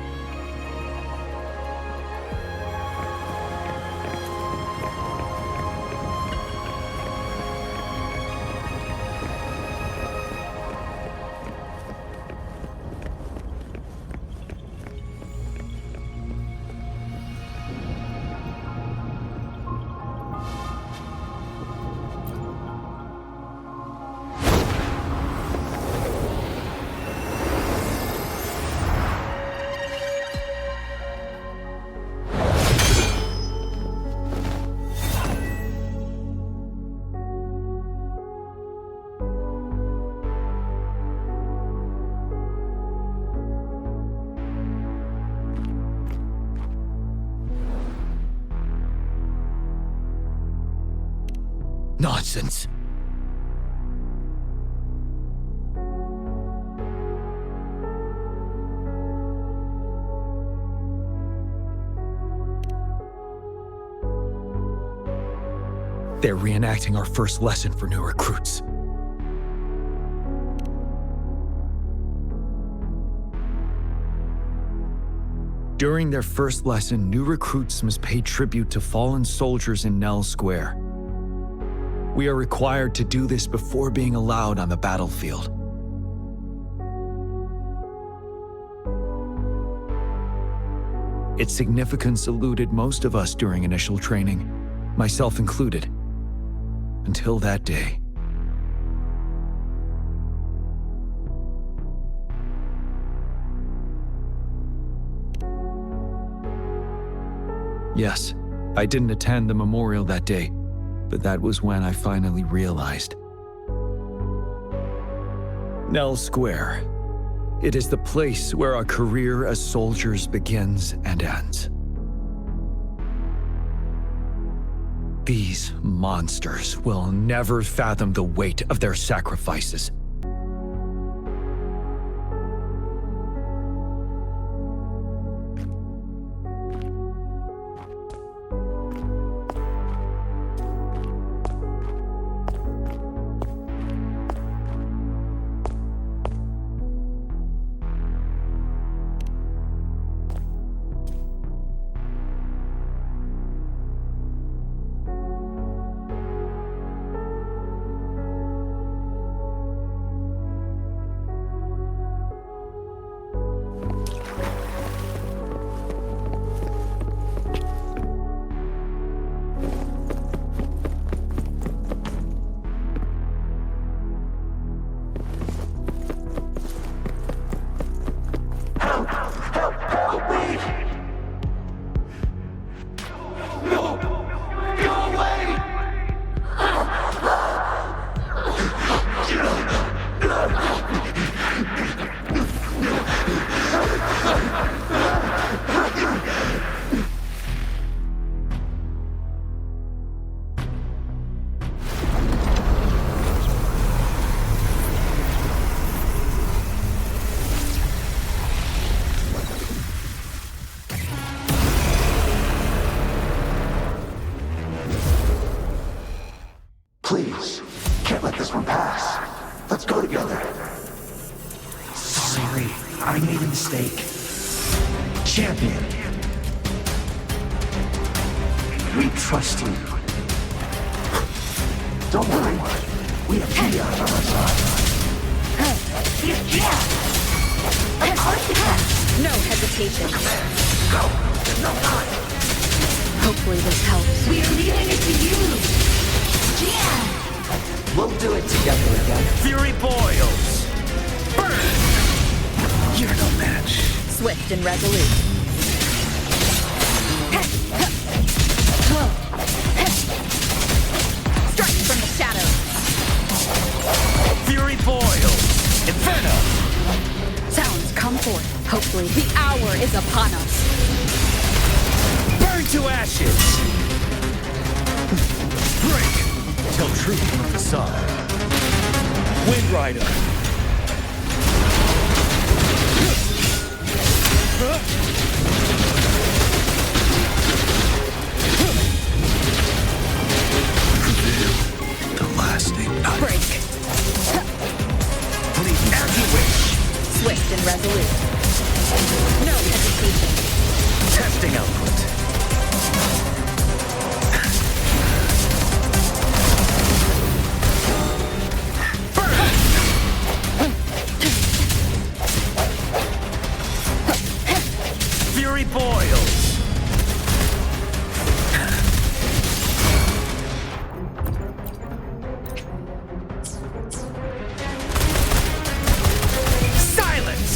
Nonsense. They're reenacting our first lesson for new recruits. During their first lesson, new recruits must pay tribute to fallen soldiers in Nell Square. We are required to do this before being allowed on the battlefield. Its significance eluded most of us during initial training, myself included, until that day. Yes, I didn't attend the memorial that day, but that was when I finally realized. Nell Square. It is the place where our career as soldiers begins and ends. These monsters will never fathom the weight of their sacrifices. together. Sorry, I made a mistake. Champion. We trust you. Don't worry. We have Kia on our side. We have Kia! Of course we can! No hesitation. Go! There's no time! Hopefully this helps. We are leaving it to you! Kia! We'll do it together again. Fury boils! Burn! You're no match. Swift and resolute. Strike from the shadows. Fury boils! Inferno! Sounds come forth. Hopefully the hour is upon us. Burn to ashes! Break! Till truth from the sun. Wind Rider! The lasting night. Break. Please, as you wish. Swift and resolute. No hesitation. Testing output. Fury boils. Silence!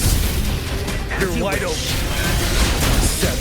You're wide open. 7.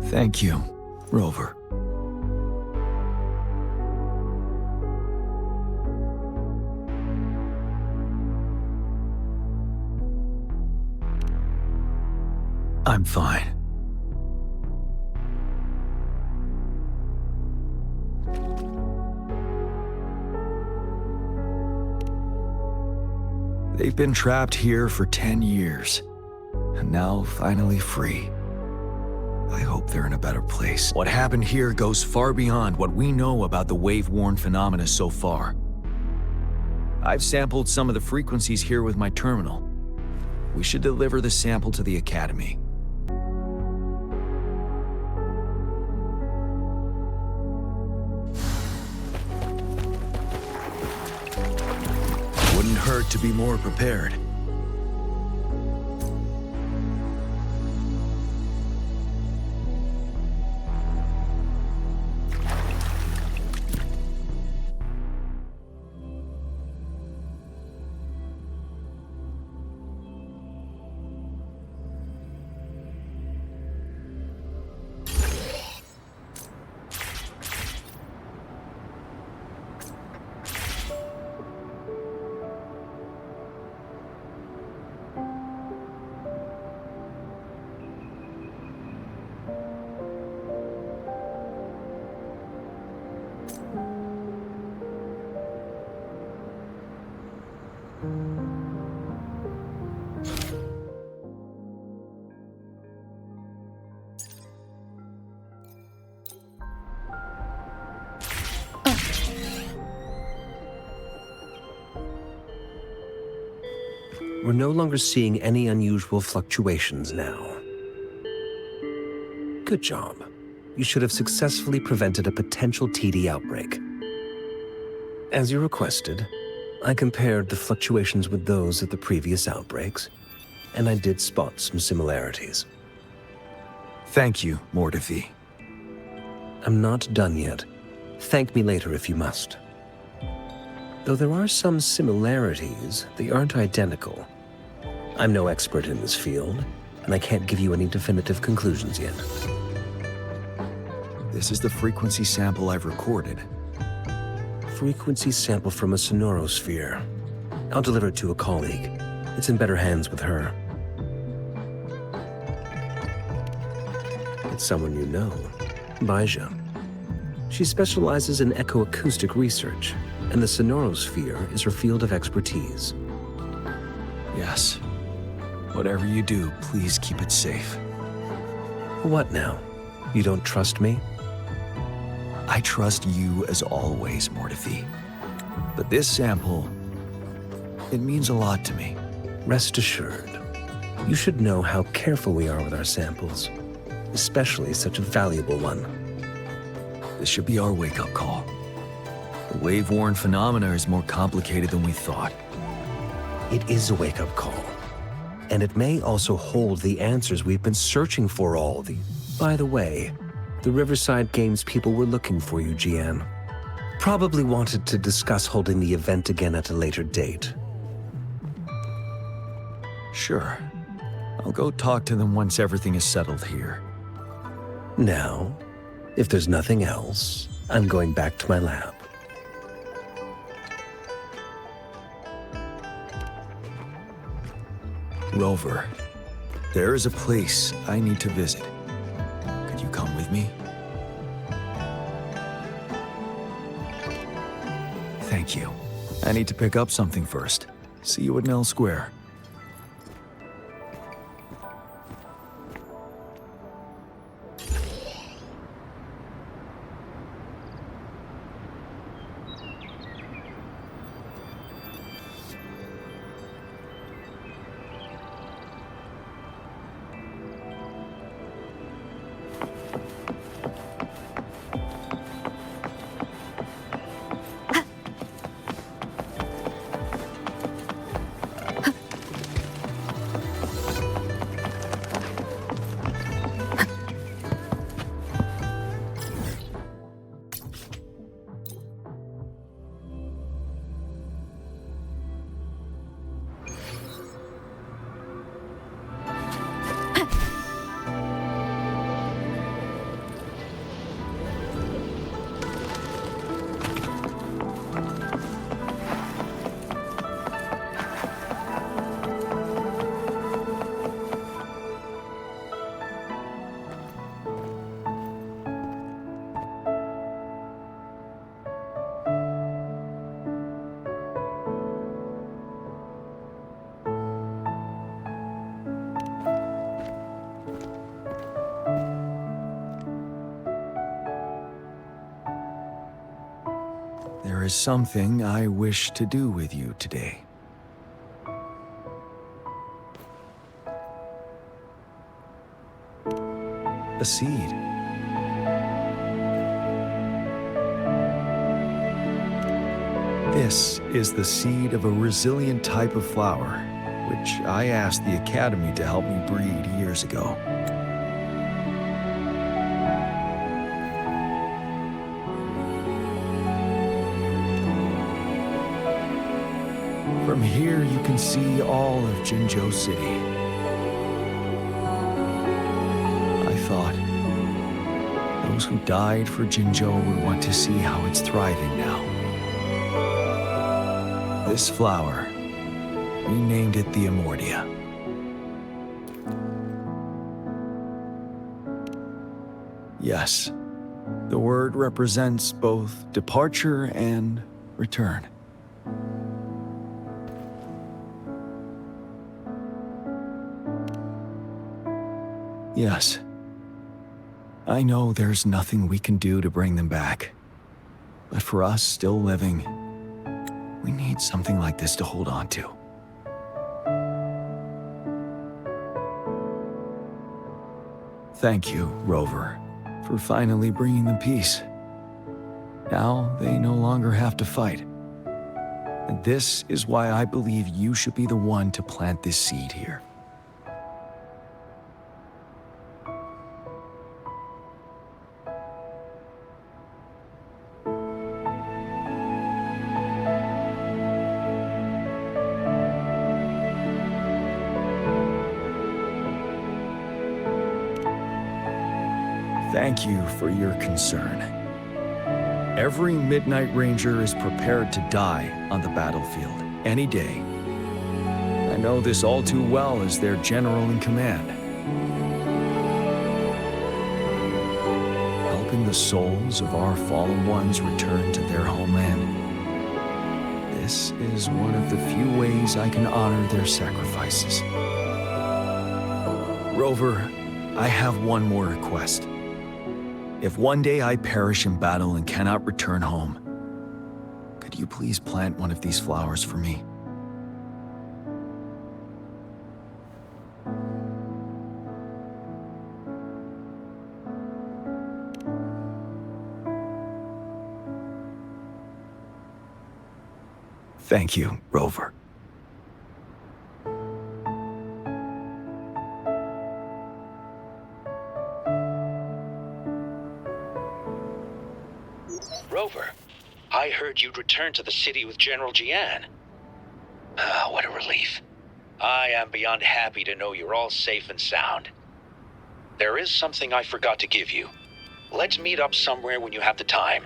Thank you, Rover. I'm fine. They've been trapped here for 10 years, and now finally free. I hope they're in a better place. What happened here goes far beyond what we know about the wave-worn phenomena so far. I've sampled some of the frequencies here with my terminal. We should deliver the sample to the Academy. Wouldn't hurt to be more prepared. we're no longer seeing any unusual fluctuations now. Good job. You should have successfully prevented a potential TD outbreak. As you requested, I compared the fluctuations with those of the previous outbreaks, and I did spot some similarities. Thank you, Mordevi. I'm not done yet. Thank me later if you must. Though there are some similarities, they aren't identical. I'm no expert in this field, and I can't give you any definitive conclusions yet. This is the frequency sample I've recorded. Frequency sample from a sonorosphere. I'll deliver it to a colleague. It's in better hands with her. It's someone you know, Baija. She specializes in echoacoustic research, and the sonorosphere is her field of expertise. Yes. Whatever you do, please keep it safe. What now? You don't trust me? I trust you as always, Mordevi. But this sample, it means a lot to me. Rest assured, you should know how careful we are with our samples, especially such a valuable one. This should be our wake-up call. The wave-worn phenomena is more complicated than we thought. It is a wake-up call, and it may also hold the answers we've been searching for all the... By the way, the Riverside Games people were looking for you, Jian. Probably wanted to discuss holding the event again at a later date. Sure. I'll go talk to them once everything is settled here. Now, if there's nothing else, I'm going back to my lab. Rover, there is a place I need to visit. Could you come with me? Thank you. I need to pick up something first. See you at Nell Square. There is something I wish to do with you today. A seed. This is the seed of a resilient type of flower, which I asked the Academy to help me breed years ago. From here, you can see all of Jinzhou City. I thought those who died for Jinzhou would want to see how it's thriving now. This flower, we named it the Amordia. Yes, the word represents both departure and return. Yes. I know there's nothing we can do to bring them back. But for us still living, we need something like this to hold on to. Thank you, Rover, for finally bringing them peace. Now they no longer have to fight. And this is why I believe you should be the one to plant this seed here. Thank you for your concern. Every Midnight Ranger is prepared to die on the battlefield any day. I know this all too well as their general in command. Helping the souls of our fallen ones return to their homeland. This is one of the few ways I can honor their sacrifices. Rover, I have one more request. If one day I perish in battle and cannot return home, could you please plant one of these flowers for me? Thank you, Rover. Rover, I heard you'd returned to the city with General Jian. Ah, what a relief. I am beyond happy to know you're all safe and sound. There is something I forgot to give you. Let's meet up somewhere when you have the time.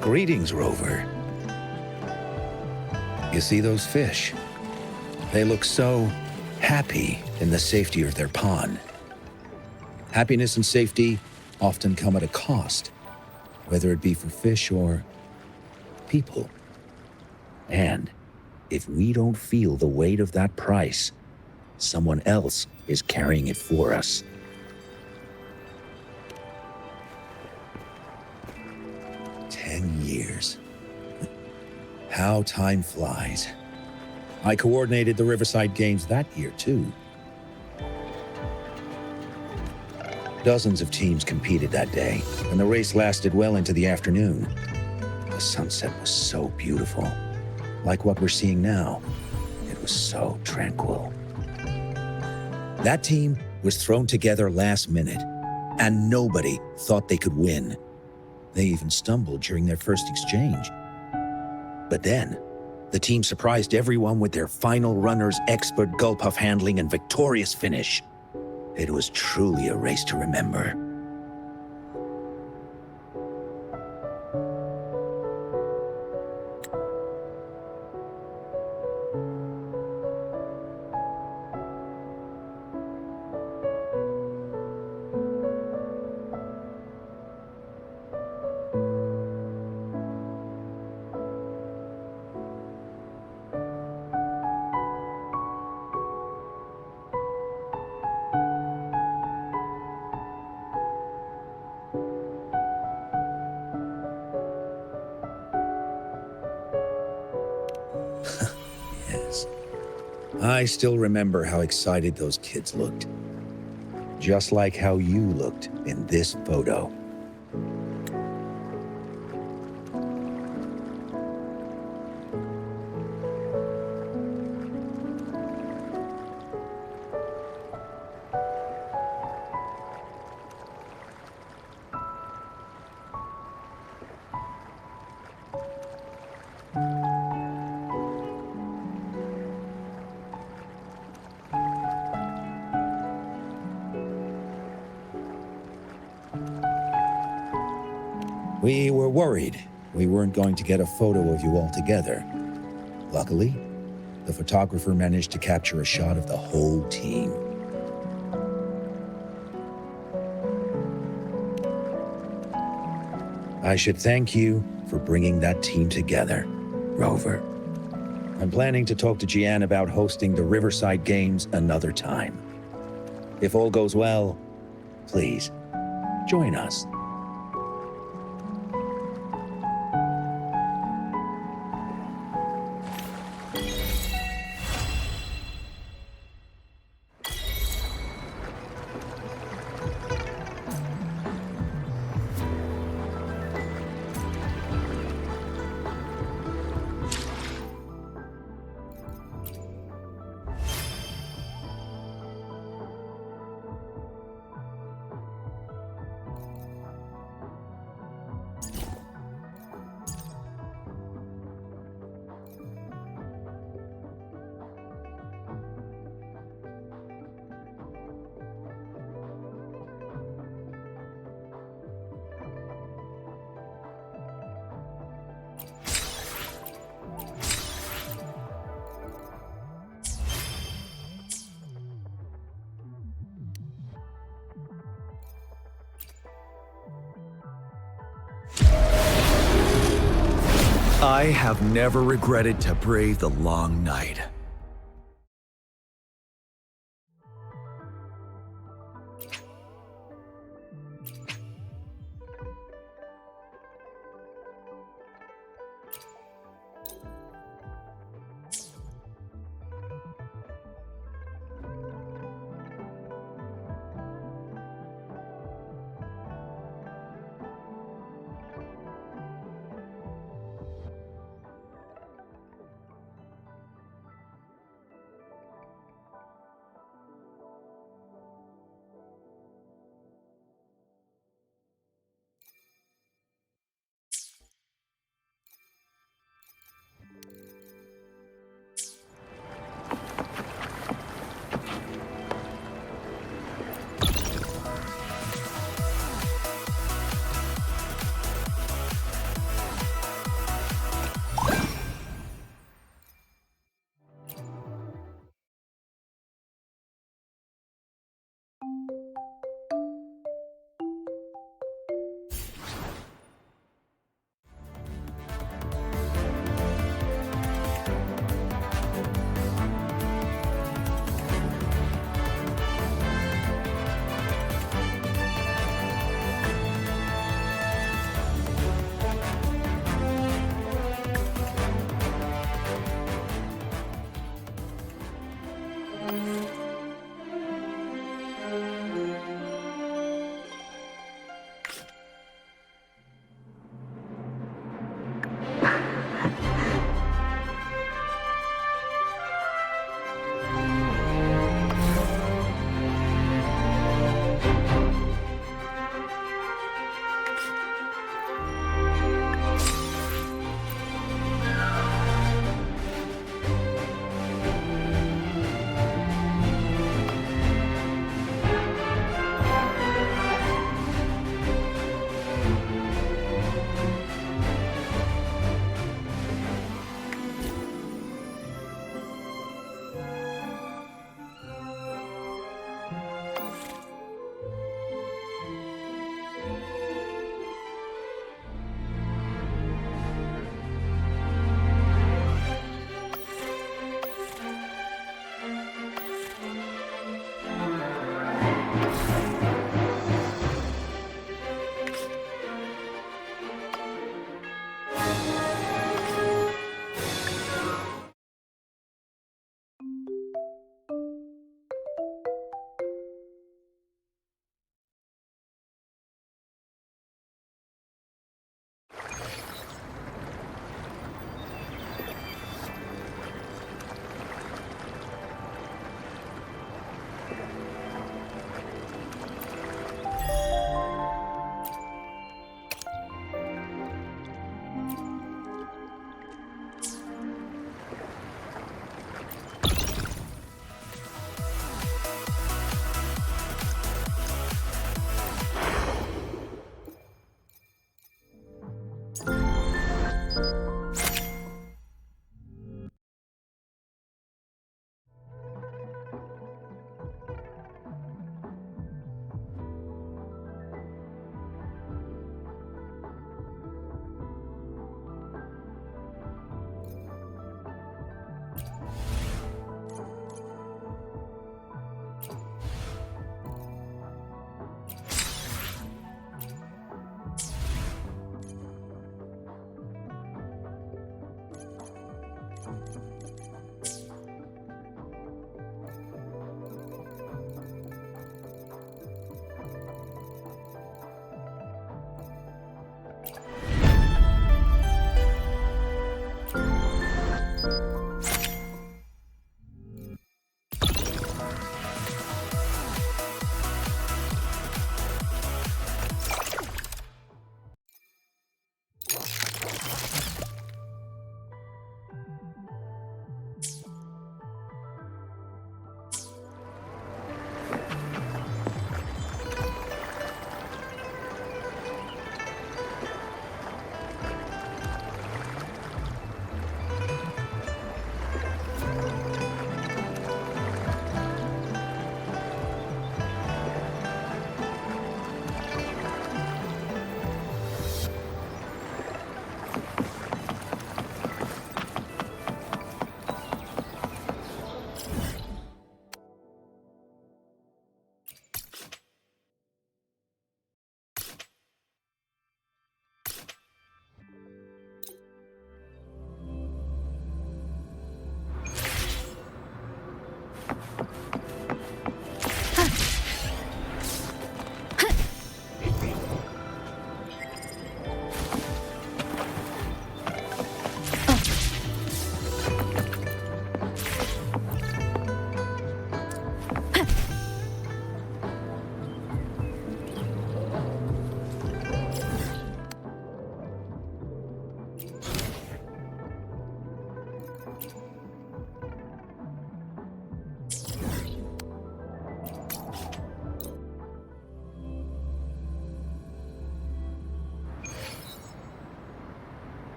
Greetings, Rover. You see those fish? They look so happy in the safety of their pond. Happiness and safety often come at a cost, whether it be for fish or people. And if we don't feel the weight of that price, someone else is carrying it for us. Years. How time flies. I coordinated the Riverside Games that year, too. Dozens of teams competed that day, and the race lasted well into the afternoon. The sunset was so beautiful. Like what we're seeing now, it was so tranquil. That team was thrown together last minute, and nobody thought they could win. They even stumbled during their first exchange. But then, the team surprised everyone with their final runner's expert gulpuff handling and victorious finish. It was truly a race to remember. I still remember how excited those kids looked. Just like how you looked in this photo. We were worried we weren't going to get a photo of you all together. Luckily, the photographer managed to capture a shot of the whole team. I should thank you for bringing that team together, Rover. I'm planning to talk to Jian about hosting the Riverside Games another time. If all goes well, please, join us. I have never regretted to brave the long night.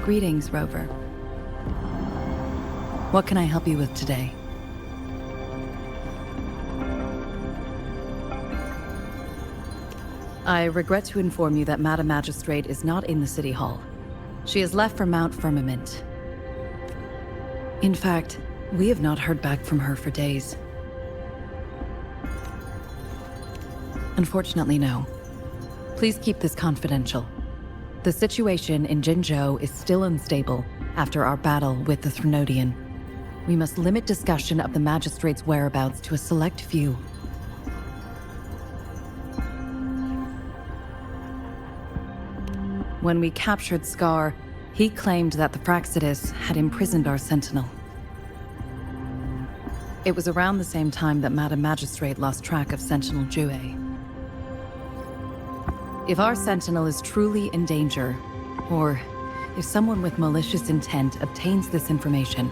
Greetings, Rover. What can I help you with today? I regret to inform you that Madam Magistrate is not in the City Hall. She has left for Mount Firmament. In fact, we have not heard back from her for days. Unfortunately, no. Please keep this confidential. The situation in Jinzhou is still unstable after our battle with the Threnodian. We must limit discussion of the Magistrate's whereabouts to a select few. When we captured Scar, he claimed that the Praxidus had imprisoned our Sentinel. It was around the same time that Madam Magistrate lost track of Sentinel Jue. If our Sentinel is truly in danger, or if someone with malicious intent obtains this information,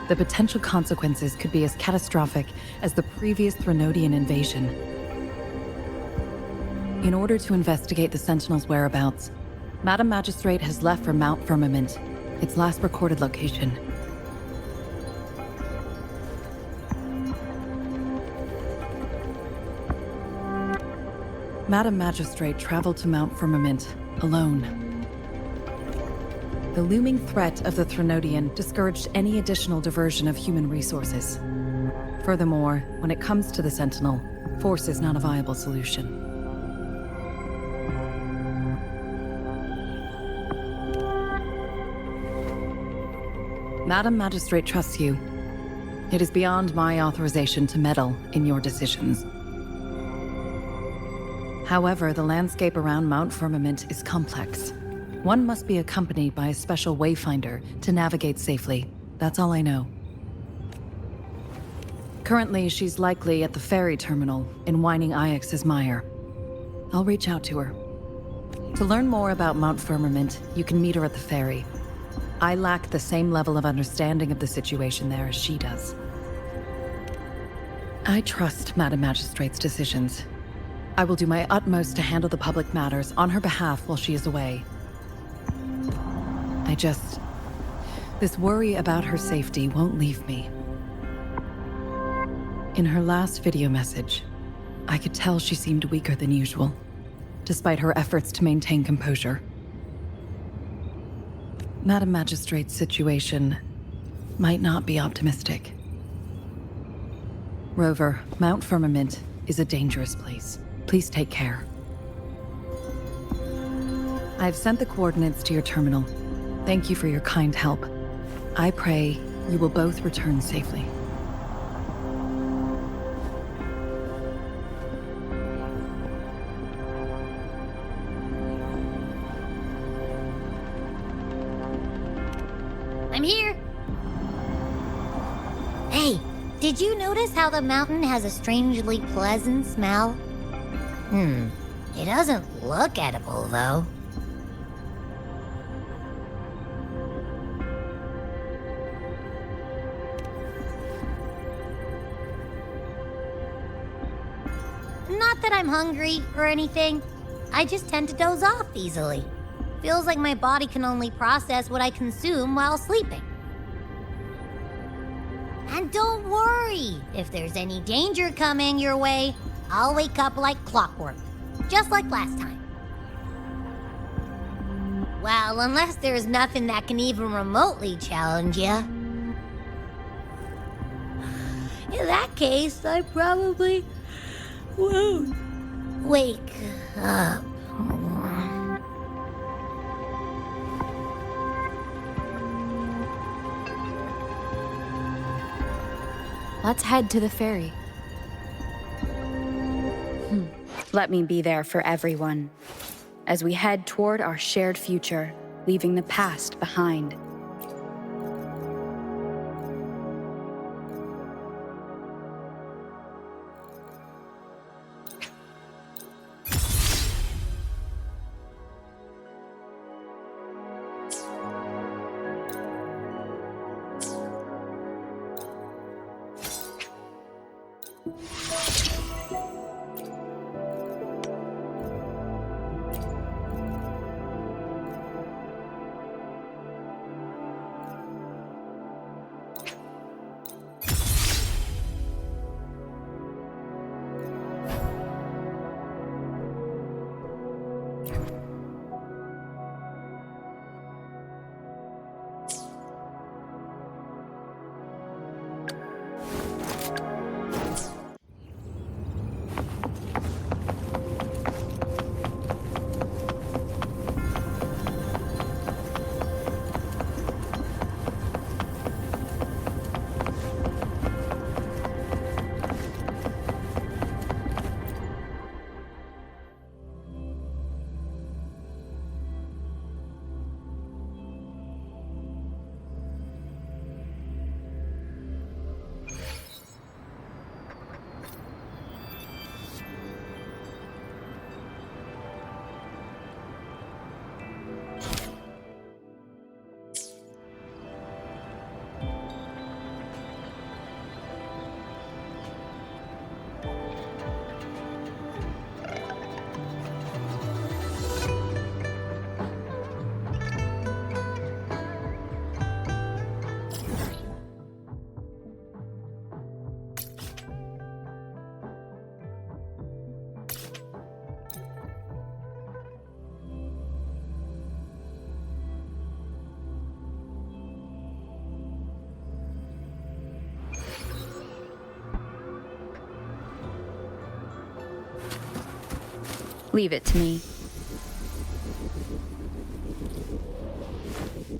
the potential consequences could be as catastrophic as the previous Threnodian invasion. In order to investigate the Sentinel's whereabouts, Madam Magistrate has left for Mount Firmament, its last recorded location. Madam Magistrate traveled to Mount Firmament alone. The looming threat of the Threnodian discouraged any additional diversion of human resources. Furthermore, when it comes to the Sentinel, force is not a viable solution. Madam Magistrate trusts you. It is beyond my authorization to meddle in your decisions. However, the landscape around Mount Firmament is complex. One must be accompanied by a special wayfinder to navigate safely. That's all I know. Currently, she's likely at the ferry terminal in Whining Ix's Mire. I'll reach out to her. To learn more about Mount Firmament, you can meet her at the ferry. I lack the same level of understanding of the situation there as she does. I trust Madam Magistrate's decisions. I will do my utmost to handle the public matters on her behalf while she is away. This worry about her safety won't leave me. In her last video message, I could tell she seemed weaker than usual, despite her efforts to maintain composure. Madam Magistrate's situation might not be optimistic. Rover, Mount Firmament is a dangerous place. Please take care. I've sent the coordinates to your terminal. Thank you for your kind help. I pray you will both return safely. I'm here. Hey, did you notice how the mountain has a strangely pleasant smell? It doesn't look edible, though. Not that I'm hungry or anything. I just tend to doze off easily. Feels like my body can only process what I consume while sleeping. And don't worry, if there's any danger coming your way, I'll wake up like clockwork, just like last time. Well, unless there's nothing that can even remotely challenge you. In that case, I probably won't wake up. Let's head to the ferry. Let me be there for everyone, as we head toward our shared future, leaving the past behind. Leave it to me.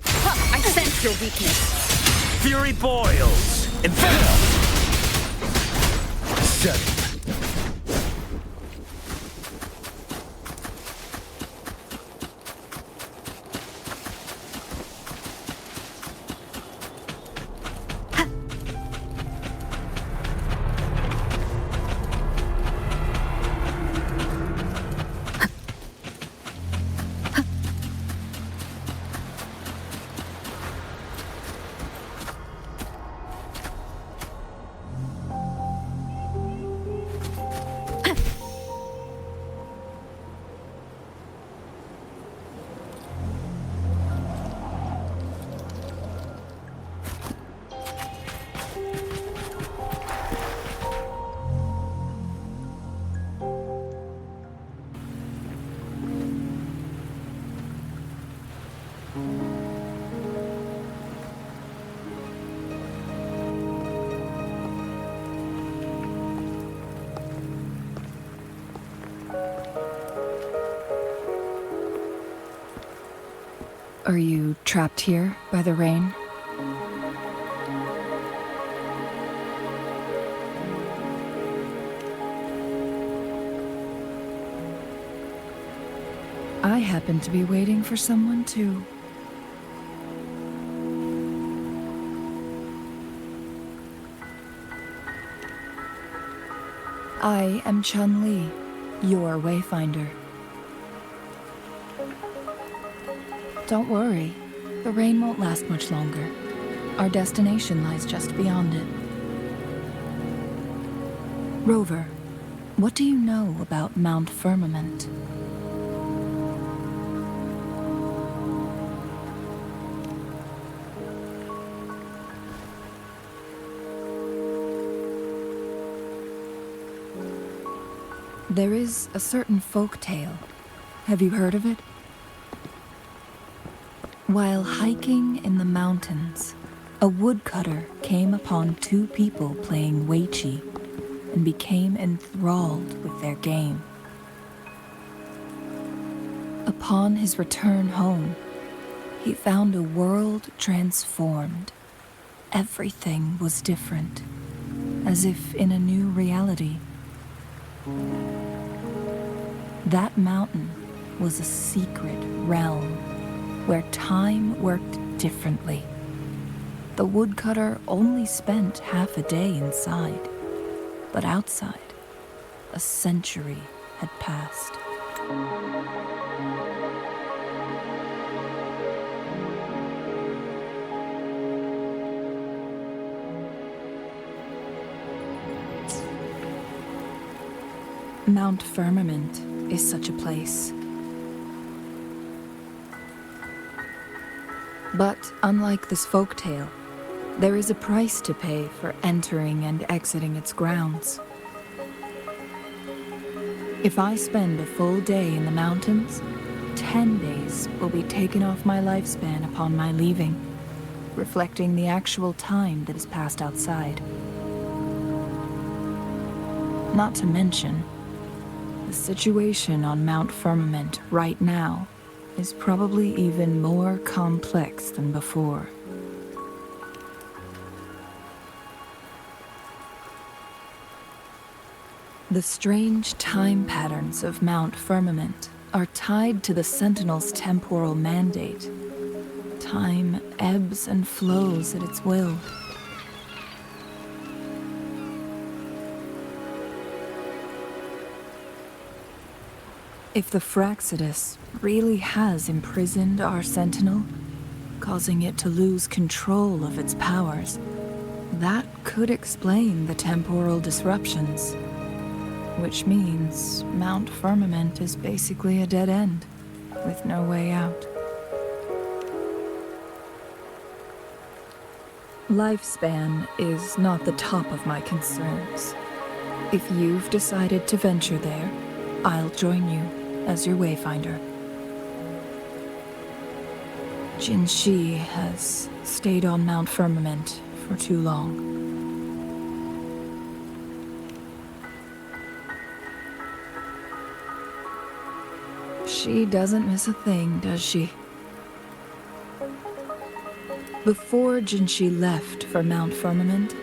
I sense your weakness. Fury boils! Envenom! Settle. Are you trapped here by the rain? I happen to be waiting for someone too. I am Chun-Li, your Wayfinder. Don't worry, the rain won't last much longer. Our destination lies just beyond it. Rover, what do you know about Mount Firmament? There is a certain folk tale. Have you heard of it? While hiking in the mountains, a woodcutter came upon two people playing Weiqi and became enthralled with their game. Upon his return home, he found a world transformed. Everything was different, as if in a new reality. That mountain was a secret realm where time worked differently. The woodcutter only spent half a day inside, but outside, a century had passed. Mount Firmament is such a place. But unlike this folktale, there is a price to pay for entering and exiting its grounds. If I spend a full day in the mountains, 10 days will be taken off my lifespan upon my leaving, reflecting the actual time that is passed outside. Not to mention, the situation on Mount Firmament right now is probably even more complex than before. The strange time patterns of Mount Firmament are tied to the Sentinel's temporal mandate. Time ebbs and flows at its will. If the Fraxidus really has imprisoned our Sentinel, causing it to lose control of its powers, that could explain the temporal disruptions. Which means Mount Firmament is basically a dead end, with no way out. Lifespan is not the top of my concerns. If you've decided to venture there, I'll join you as your Wayfinder. Jinzhou has stayed on Mount Firmament for too long. She doesn't miss a thing, does she? Before Jinzhou left for Mount Firmament,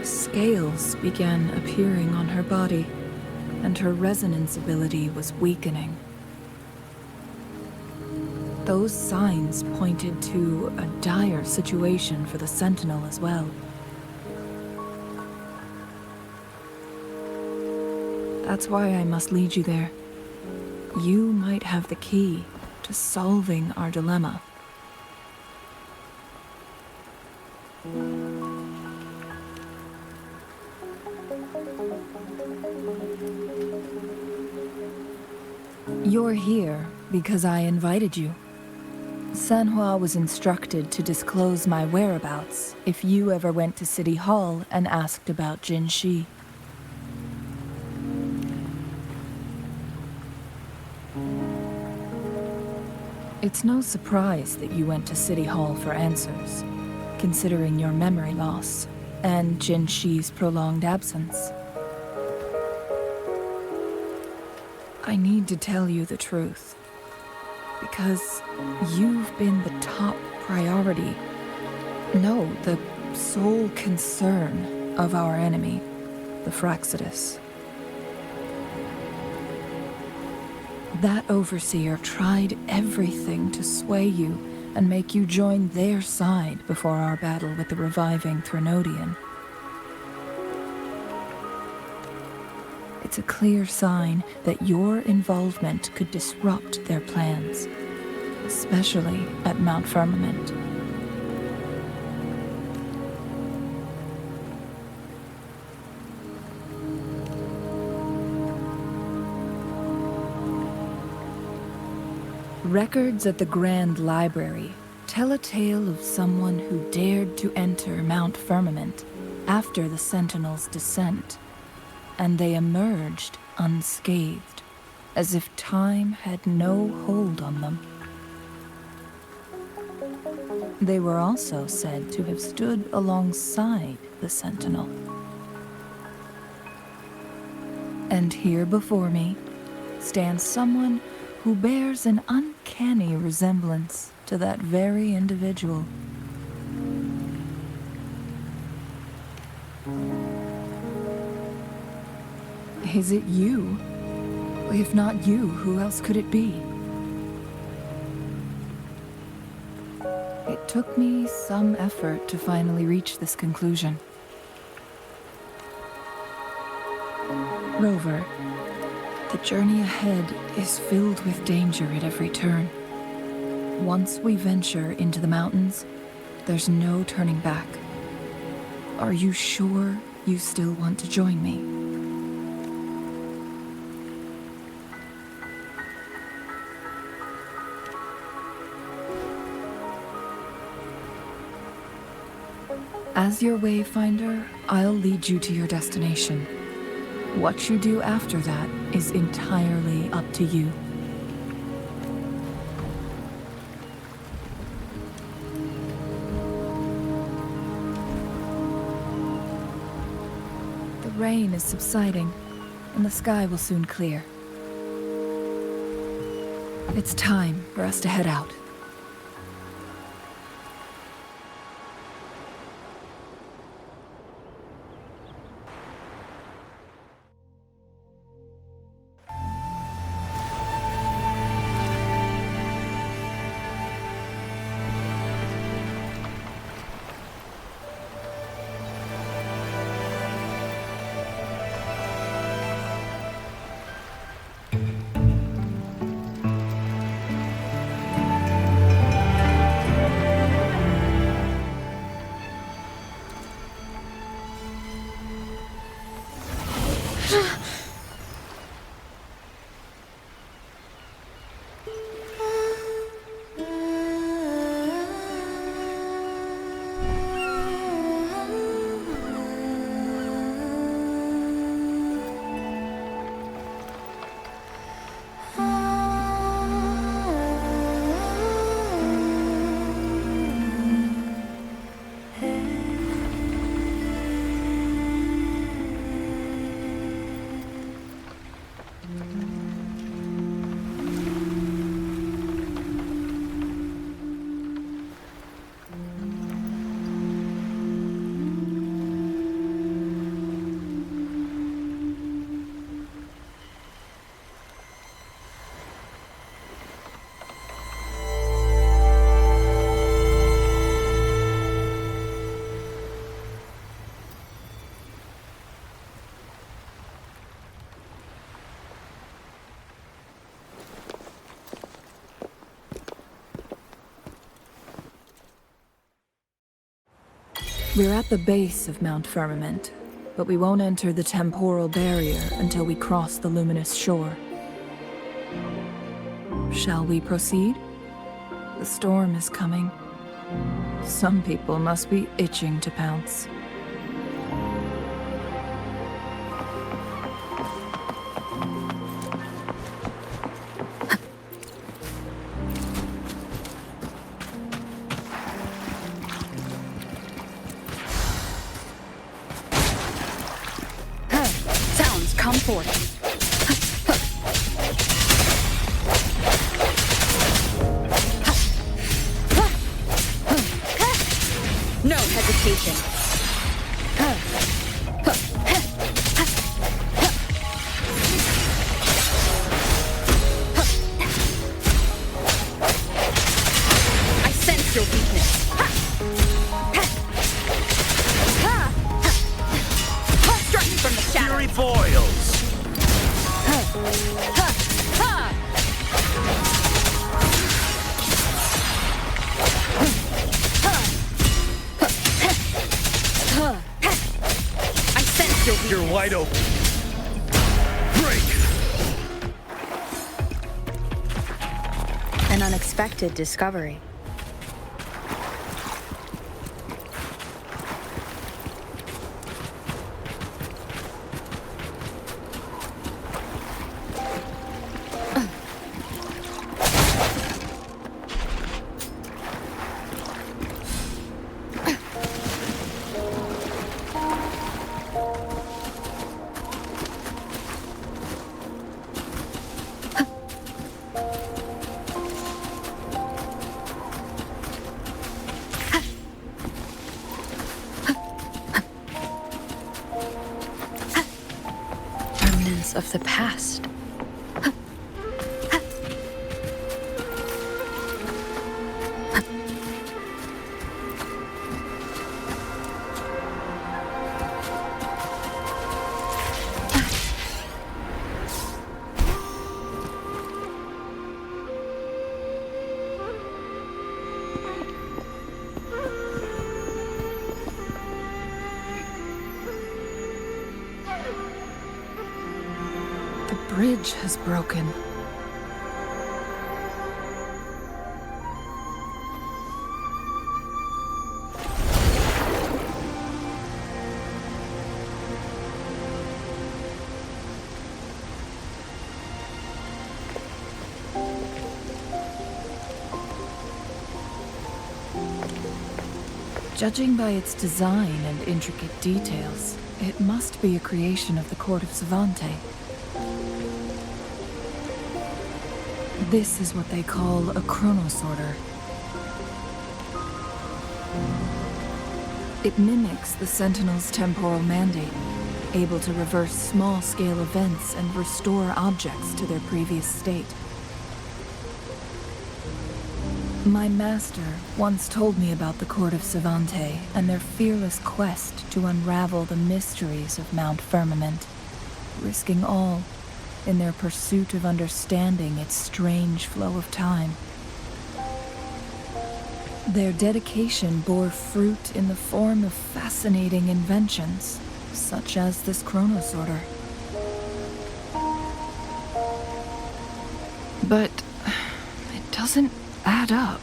scales began appearing on her body, and her resonance ability was weakening. Those signs pointed to a dire situation for the Sentinel as well. That's why I must lead you there. You might have the key to solving our dilemma. You're here because I invited you. Sanhua was instructed to disclose my whereabouts if you ever went to City Hall and asked about Jinzhou. It's no surprise that you went to City Hall for answers, considering your memory loss and Jinzhi's prolonged absence. I need to tell you the truth, because you've been the top priority. No, the sole concern of our enemy, the Fraxidus. That overseer tried everything to sway you and make you join their side before our battle with the reviving Threnodian. It's a clear sign that your involvement could disrupt their plans, especially at Mount Firmament. Records at the Grand Library tell a tale of someone who dared to enter Mount Firmament after the Sentinel's descent, and they emerged unscathed, as if time had no hold on them. They were also said to have stood alongside the Sentinel. And here before me stands someone who bears an uncanny resemblance to that very individual. Is it you? If not you, who else could it be? It took me some effort to finally reach this conclusion. Rover, the journey ahead is filled with danger at every turn. Once we venture into the mountains, there's no turning back. Are you sure you still want to join me? As your wayfinder, I'll lead you to your destination. What you do after that is entirely up to you. The rain is subsiding, and the sky will soon clear. It's time for us to head out. We're at the base of Mount Firmament, but we won't enter the temporal barrier until we cross the luminous shore. Shall we proceed? The storm is coming. Some people must be itching to pounce. Sounds, come forth. No hesitation. I sense your weakness. Strike from the shadows. Fury boils. I sense your weakness. You're wide open. Break. An unexpected discovery. Remnants of the past. The bridge has broken. Judging by its design and intricate details, it must be a creation of the court of Savante. This is what they call a chronosorter. It mimics the Sentinel's temporal mandate, able to reverse small-scale events and restore objects to their previous state. My master once told me about the court of Savante and their fearless quest to unravel the mysteries of Mount Firmament, risking all in their pursuit of understanding its strange flow of time. Their dedication bore fruit in the form of fascinating inventions, such as this chronosorter. But it doesn't add up.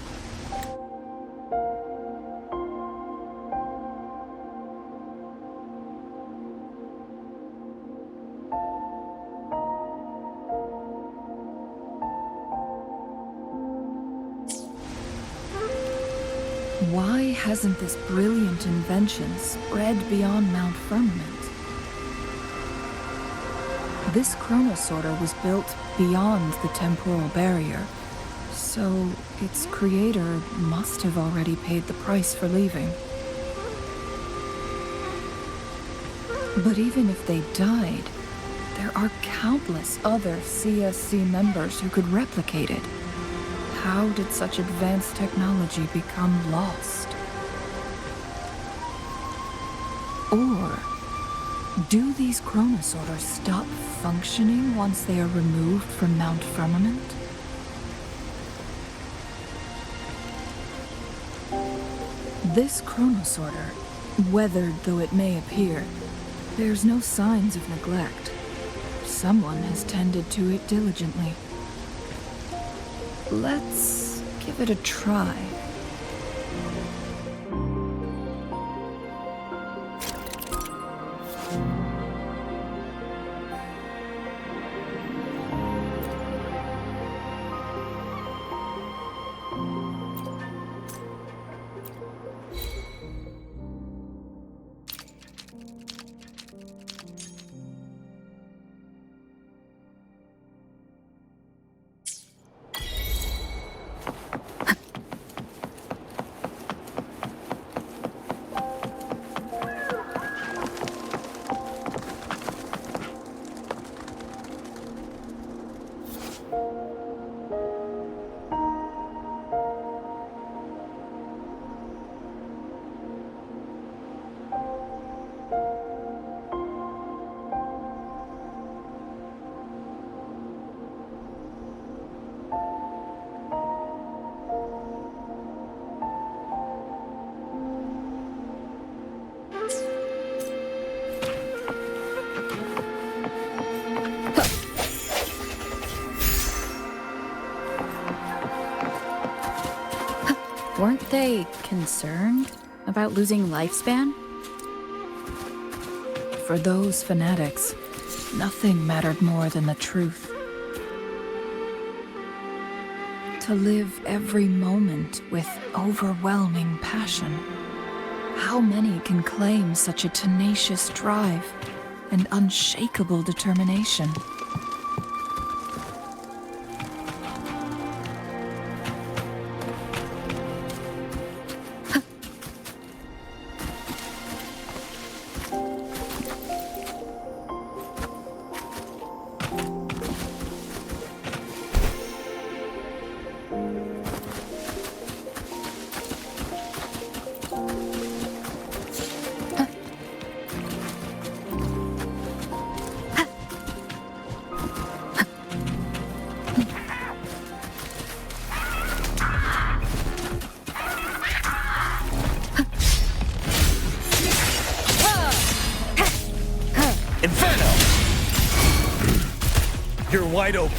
Why hasn't this brilliant invention spread beyond Mount Firmament? This chronosorter was built beyond the temporal barrier, so its creator must have already paid the price for leaving. But even if they died, there are countless other CSC members who could replicate it. How did such advanced technology become lost? Or do these chronosorters stop functioning once they are removed from Mount Firmament? This chronosorter Weathered though it may appear, there's no signs of neglect. Someone has tended to it diligently. Let's give it a try. Weren't they concerned about losing lifespan? For those fanatics, nothing mattered more than the truth. To live every moment with overwhelming passion. How many can claim such a tenacious drive and unshakable determination? You're wide open.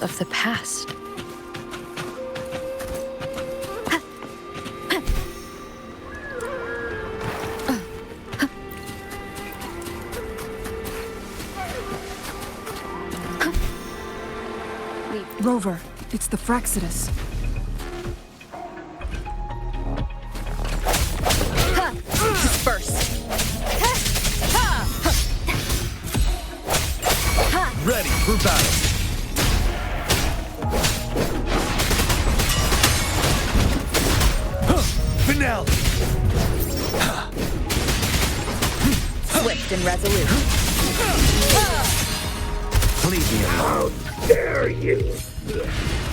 Of the past. Rover, it's the Fraxidus. Disperse. Ready for battle. Finale! Swift and resolute. Leave me alone. How dare you!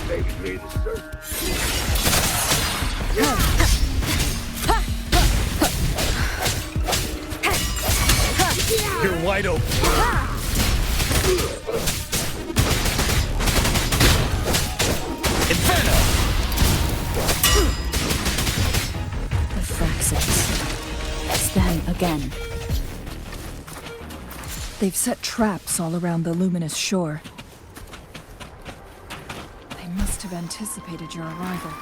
Make me the servant. You're wide open. Inferno! The Fraxes. It's them again. They've set traps all around the luminous shore. They must have anticipated your arrival.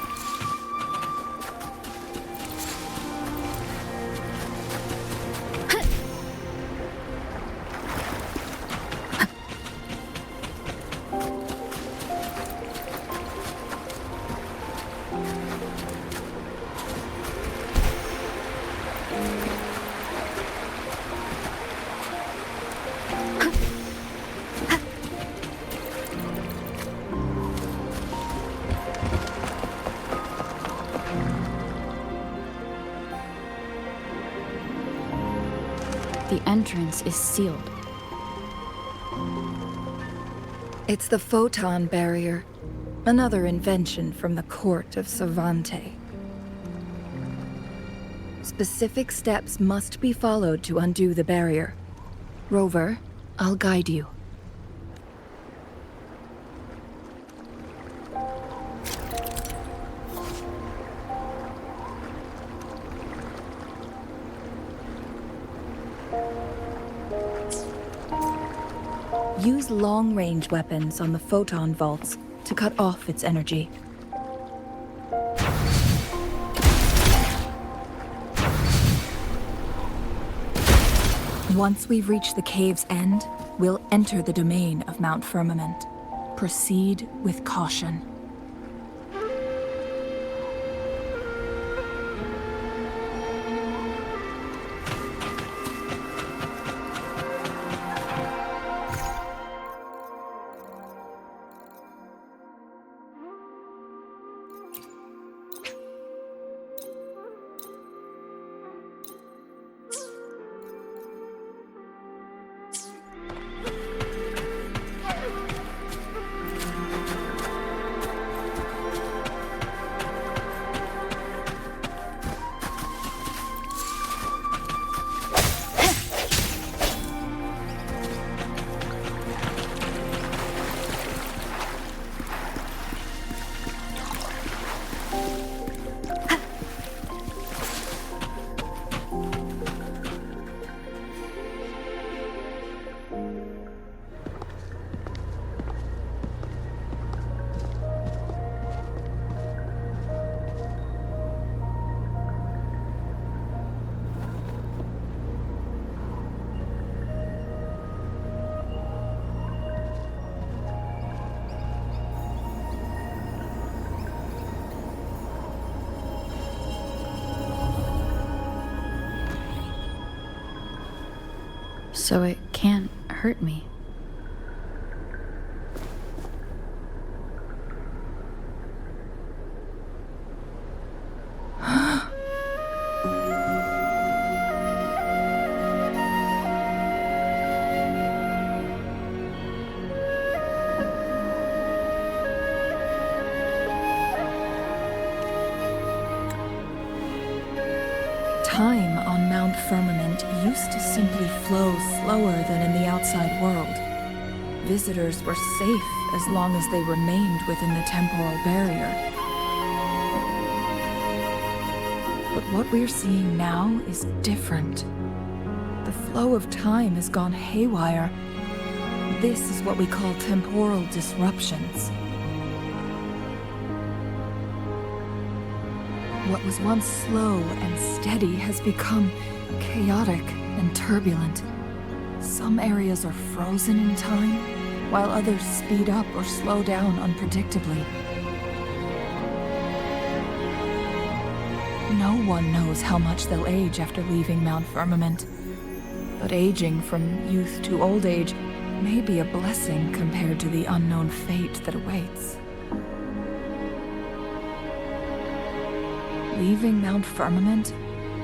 The entrance is sealed. It's the photon barrier, another invention from the court of Savante. Specific steps must be followed to undo the barrier. Rover, I'll guide you. Use long-range weapons on the photon vaults to cut off its energy. Once we've reached the cave's end, we'll enter the domain of Mount Firmament. Proceed with caution. So it can't hurt me. Time on Mount Firmament used to simply flow slower than in the outside world. Visitors were safe as long as they remained within the temporal barrier. But what we're seeing now is different. The flow of time has gone haywire. This is what we call temporal disruptions. What was once slow and steady has become chaotic and turbulent. Some areas are frozen in time, while others speed up or slow down unpredictably. No one knows how much they'll age after leaving Mount Firmament. But aging from youth to old age may be a blessing compared to the unknown fate that awaits. Leaving Mount Firmament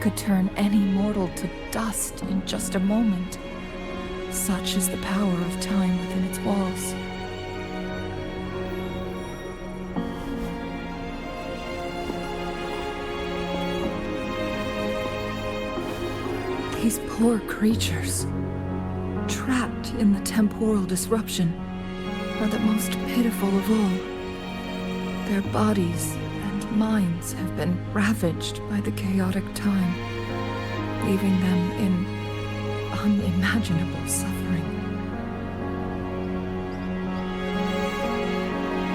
could turn any mortal to dust in just a moment. Such is the power of time within its walls. These poor creatures. trapped in the temporal disruption, are the most pitiful of all. Their bodies and minds have been ravaged by the chaotic time, leaving them in unimaginable suffering.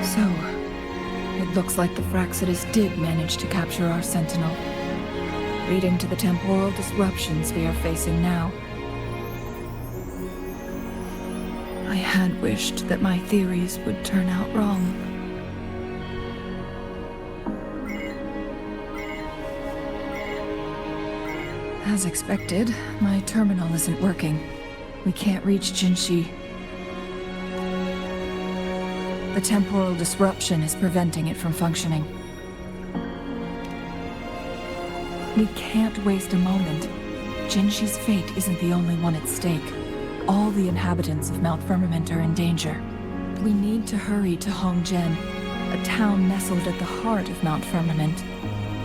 So, it looks like the Fraxidus did manage to capture our Sentinel, leading to the temporal disruptions we are facing now. I had wished that my theories would turn out wrong. As expected, my terminal isn't working. We can't reach Jinzhou. The temporal disruption is preventing it from functioning. We can't waste a moment. Jinzhou's fate isn't the only one at stake. All the inhabitants of Mount Firmament are in danger. We need to hurry to Hongzhen, a town nestled at the heart of Mount Firmament.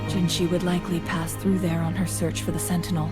Jinzhou would likely pass through there on her search for the Sentinel.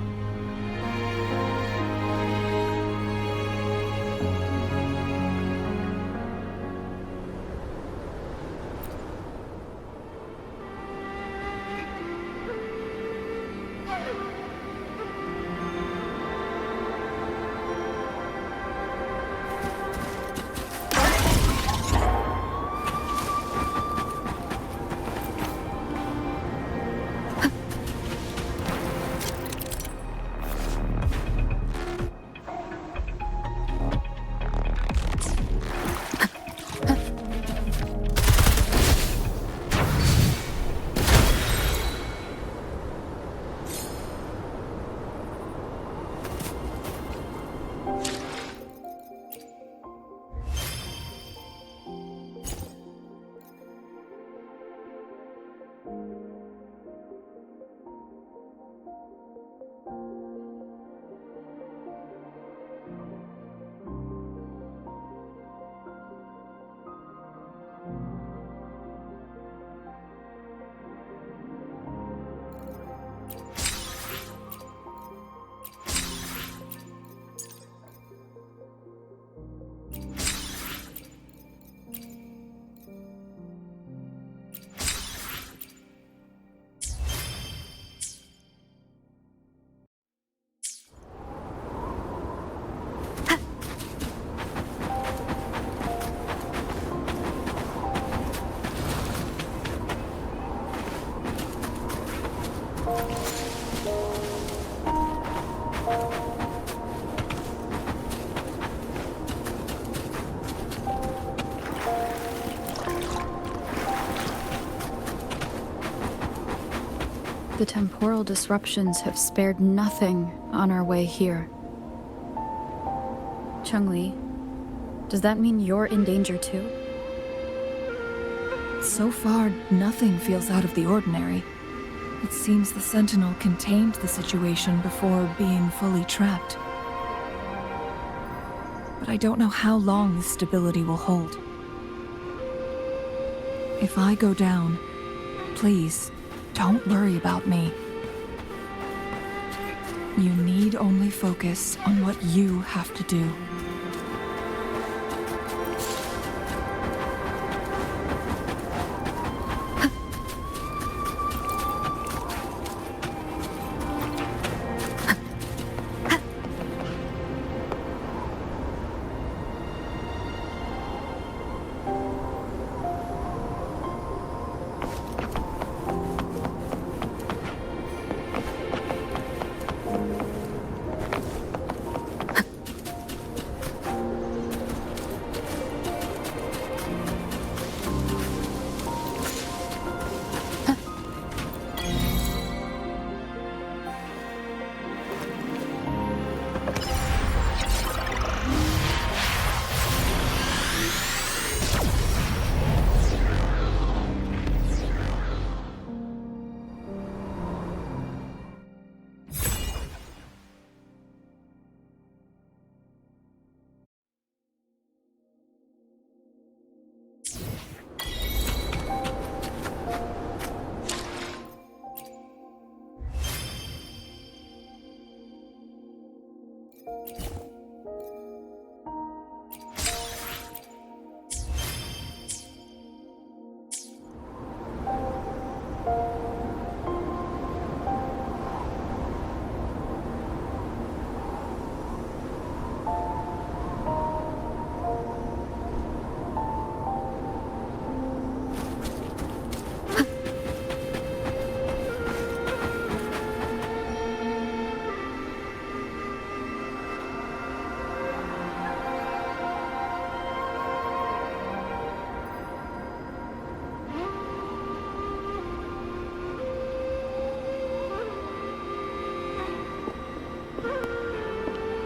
The temporal disruptions have spared nothing on our way here. Changli, does that mean you're in danger too? So far, nothing feels out of the ordinary. It seems the Sentinel contained the situation before being fully trapped. But I don't know how long this stability will hold. If I go down, please, don't worry about me. You need only focus on what you have to do.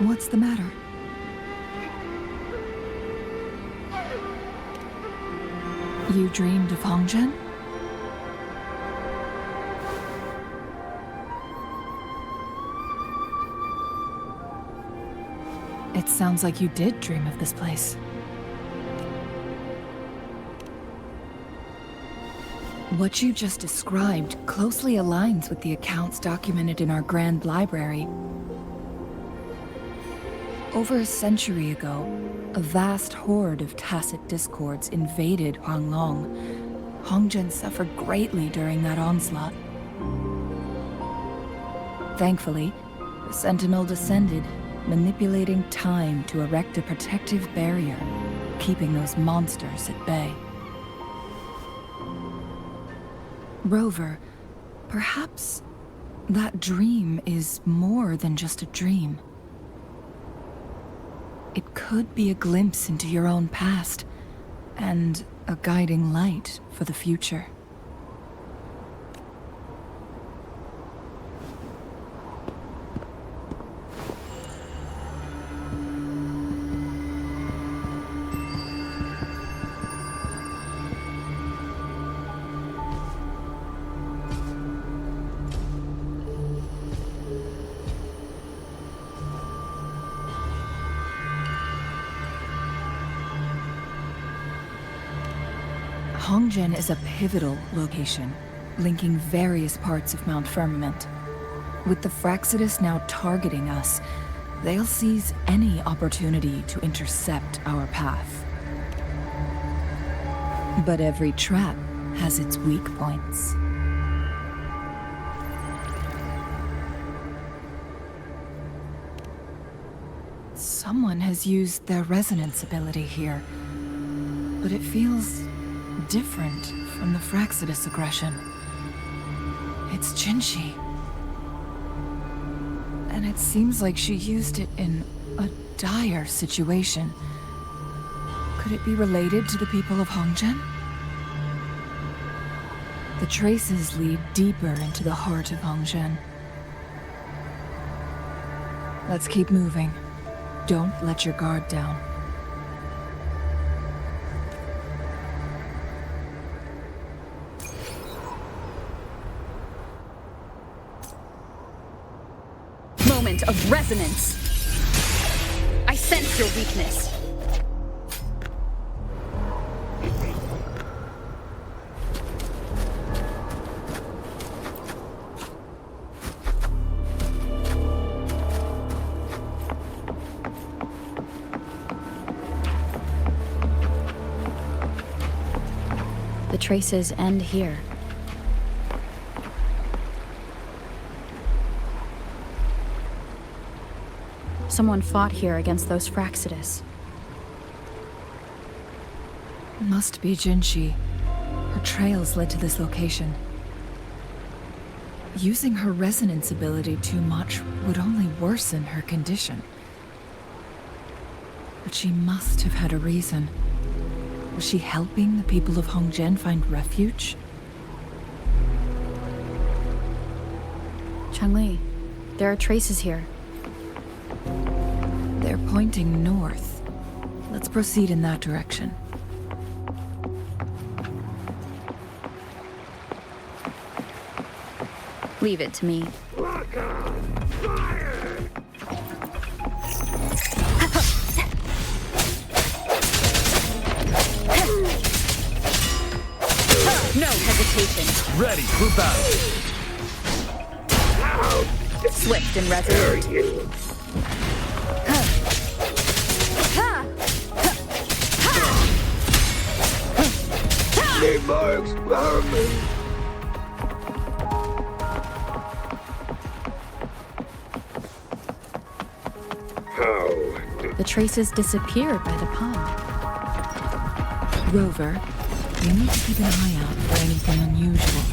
What's the matter? You dreamed of Hongzhen? It sounds like you did dream of this place. What you just described closely aligns with the accounts documented in our Grand Library. Over a century ago, a vast horde of tacit discords invaded Huanglong. Hongzhen suffered greatly during that onslaught. Thankfully, the Sentinel descended, manipulating time to erect a protective barrier, keeping those monsters at bay. Rover, perhaps that dream is more than just a dream. It could be a glimpse into your own past, and a guiding light for the future. Hongzhen is a pivotal location, linking various parts of Mount Firmament. With the Fraxidus now targeting us, they'll seize any opportunity to intercept our path. But every trap has its weak points. Someone has used their resonance ability here, but it feels different from the Fraxidus aggression. It's Jinzhou. And it seems like she used it in a dire situation. Could it be related to the people of Hongzhen? The traces lead deeper into the heart of Hongzhen. Let's keep moving. Don't let your guard down. Moment of resonance. I sense your weakness. The traces end here. Someone fought here against those Fraxidus. Must be Jinzhou. Her trails led to this location. Using her resonance ability too much would only worsen her condition. But she must have had a reason. Was she helping the people of Hongzhen find refuge? Changli, there are traces here. They're pointing north. Let's proceed in that direction. Leave it to me. No hesitation. Ready, group out. Swift and resolute. Need more experiment. The traces disappeared by the pond. Rover, we need to keep an eye out for anything unusual.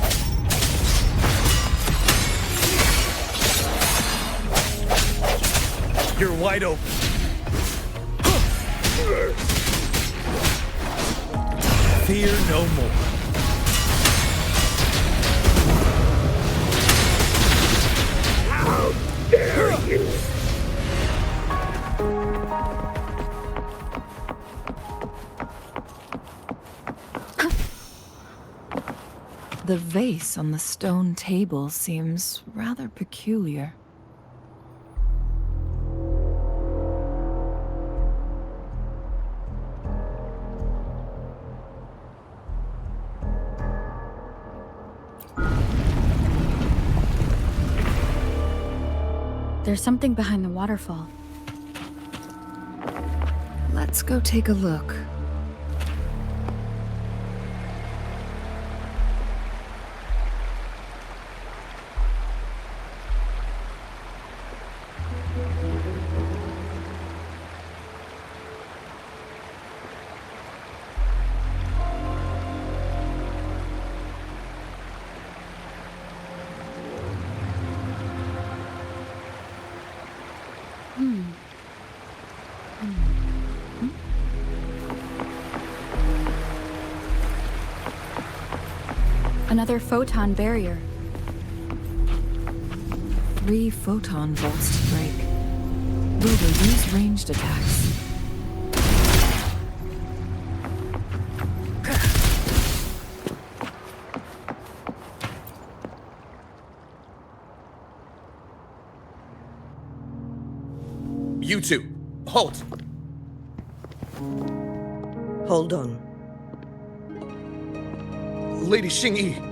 You're wide open. Fear no more. How dare you! The vase on the stone table seems rather peculiar. There's something behind the waterfall. Let's go take a look. Another photon barrier. 3 photon bolts to break. Will they use ranged attacks? You two, halt! Hold on. Lady Xingyi.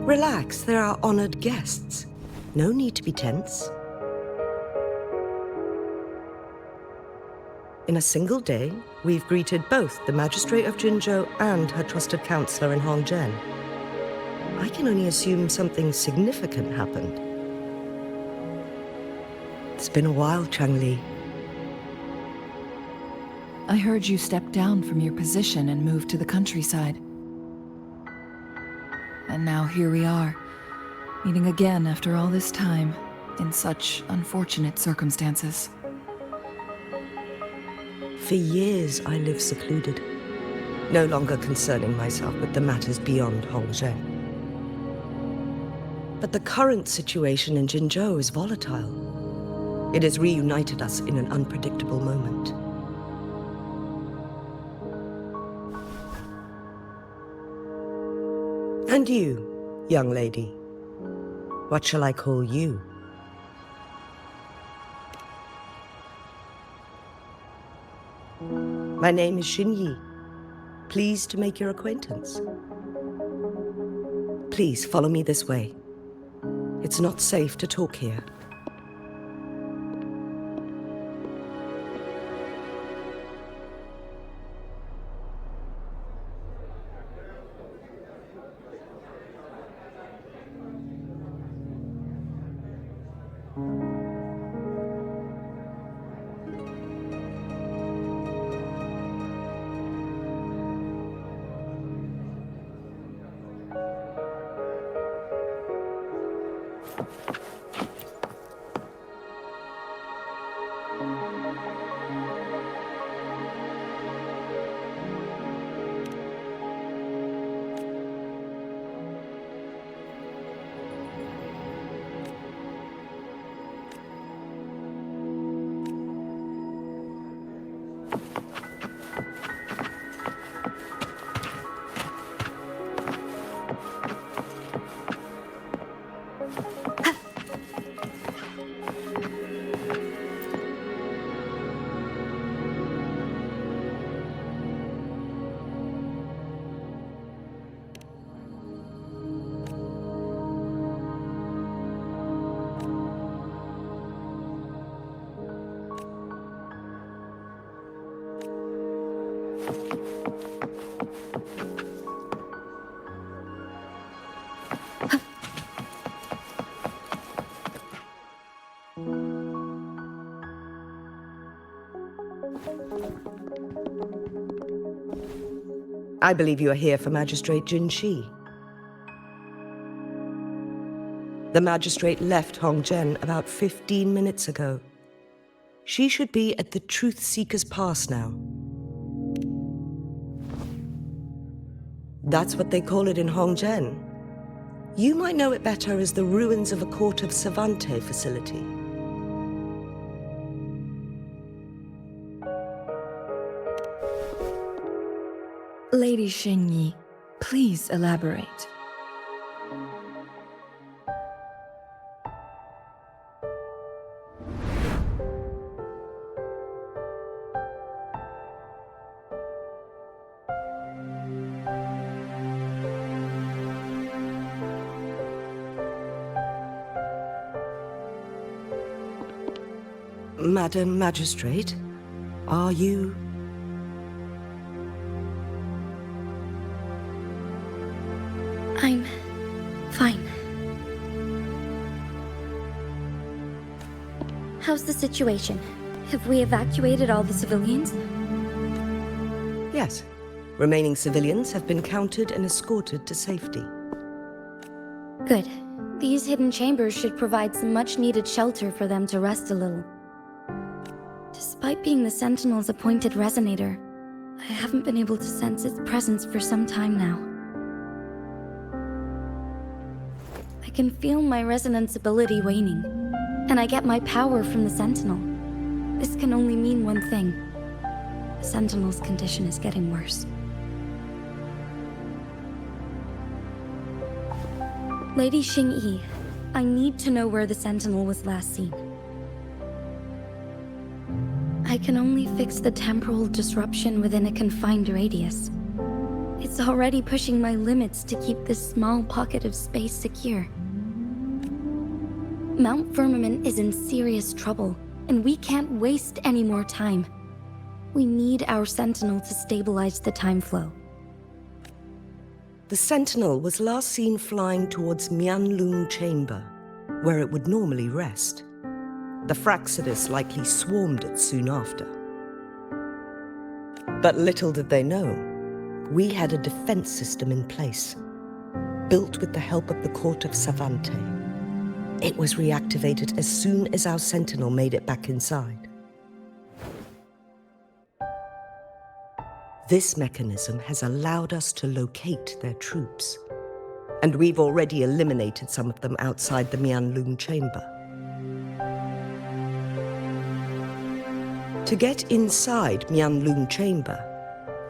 Relax, they're our honored guests. No need to be tense. In a single day, we've greeted both the Magistrate of Jinzhou and her trusted counselor in Hongzhen. I can only assume something significant happened. It's been a while, Changli. I heard you stepped down from your position and moved to the countryside. And now here we are, meeting again after all this time, in such unfortunate circumstances. For years, I lived secluded, no longer concerning myself with the matters beyond Hongzhen. But the current situation in Jinzhou is volatile. It has reunited us in an unpredictable moment. And you, young lady, what shall I call you? My name is Xinyi. Pleased to make your acquaintance. Please follow me this way. It's not safe to talk here. I believe you are here for Magistrate Jinshi. The Magistrate left Hongzhen about 15 minutes ago. She should be at the Truth Seeker's Pass now. That's what they call it in Hongzhen. You might know it better as the ruins of a Court of Savante facility. Lady Xingyi, Please elaborate. Madam Magistrate, are you... I'm fine. How's the situation? Have we evacuated all the civilians? Yes. Remaining civilians have been counted and escorted to safety. Good. These hidden chambers should provide some much-needed shelter for them to rest a little. Despite being the Sentinel's appointed resonator, I haven't been able to sense its presence for some time now. I can feel my resonance ability waning, and I get my power from the Sentinel. This can only mean one thing. The Sentinel's condition is getting worse. Lady Xingyi, I need to know where the Sentinel was last seen. I can only fix the temporal disruption within a confined radius. It's already pushing my limits to keep this small pocket of space secure. Mount Firmament is in serious trouble, and we can't waste any more time. We need our Sentinel to stabilize the time flow. The Sentinel was last seen flying towards Mianlung Chamber, where it would normally rest. The Fraxidus likely swarmed it soon after. But little did they know, we had a defense system in place, built with the help of the court of Savante. It was reactivated as soon as our Sentinel made it back inside. This mechanism has allowed us to locate their troops, and we've already eliminated some of them outside the Mianlung Chamber. To get inside Mianlung Chamber,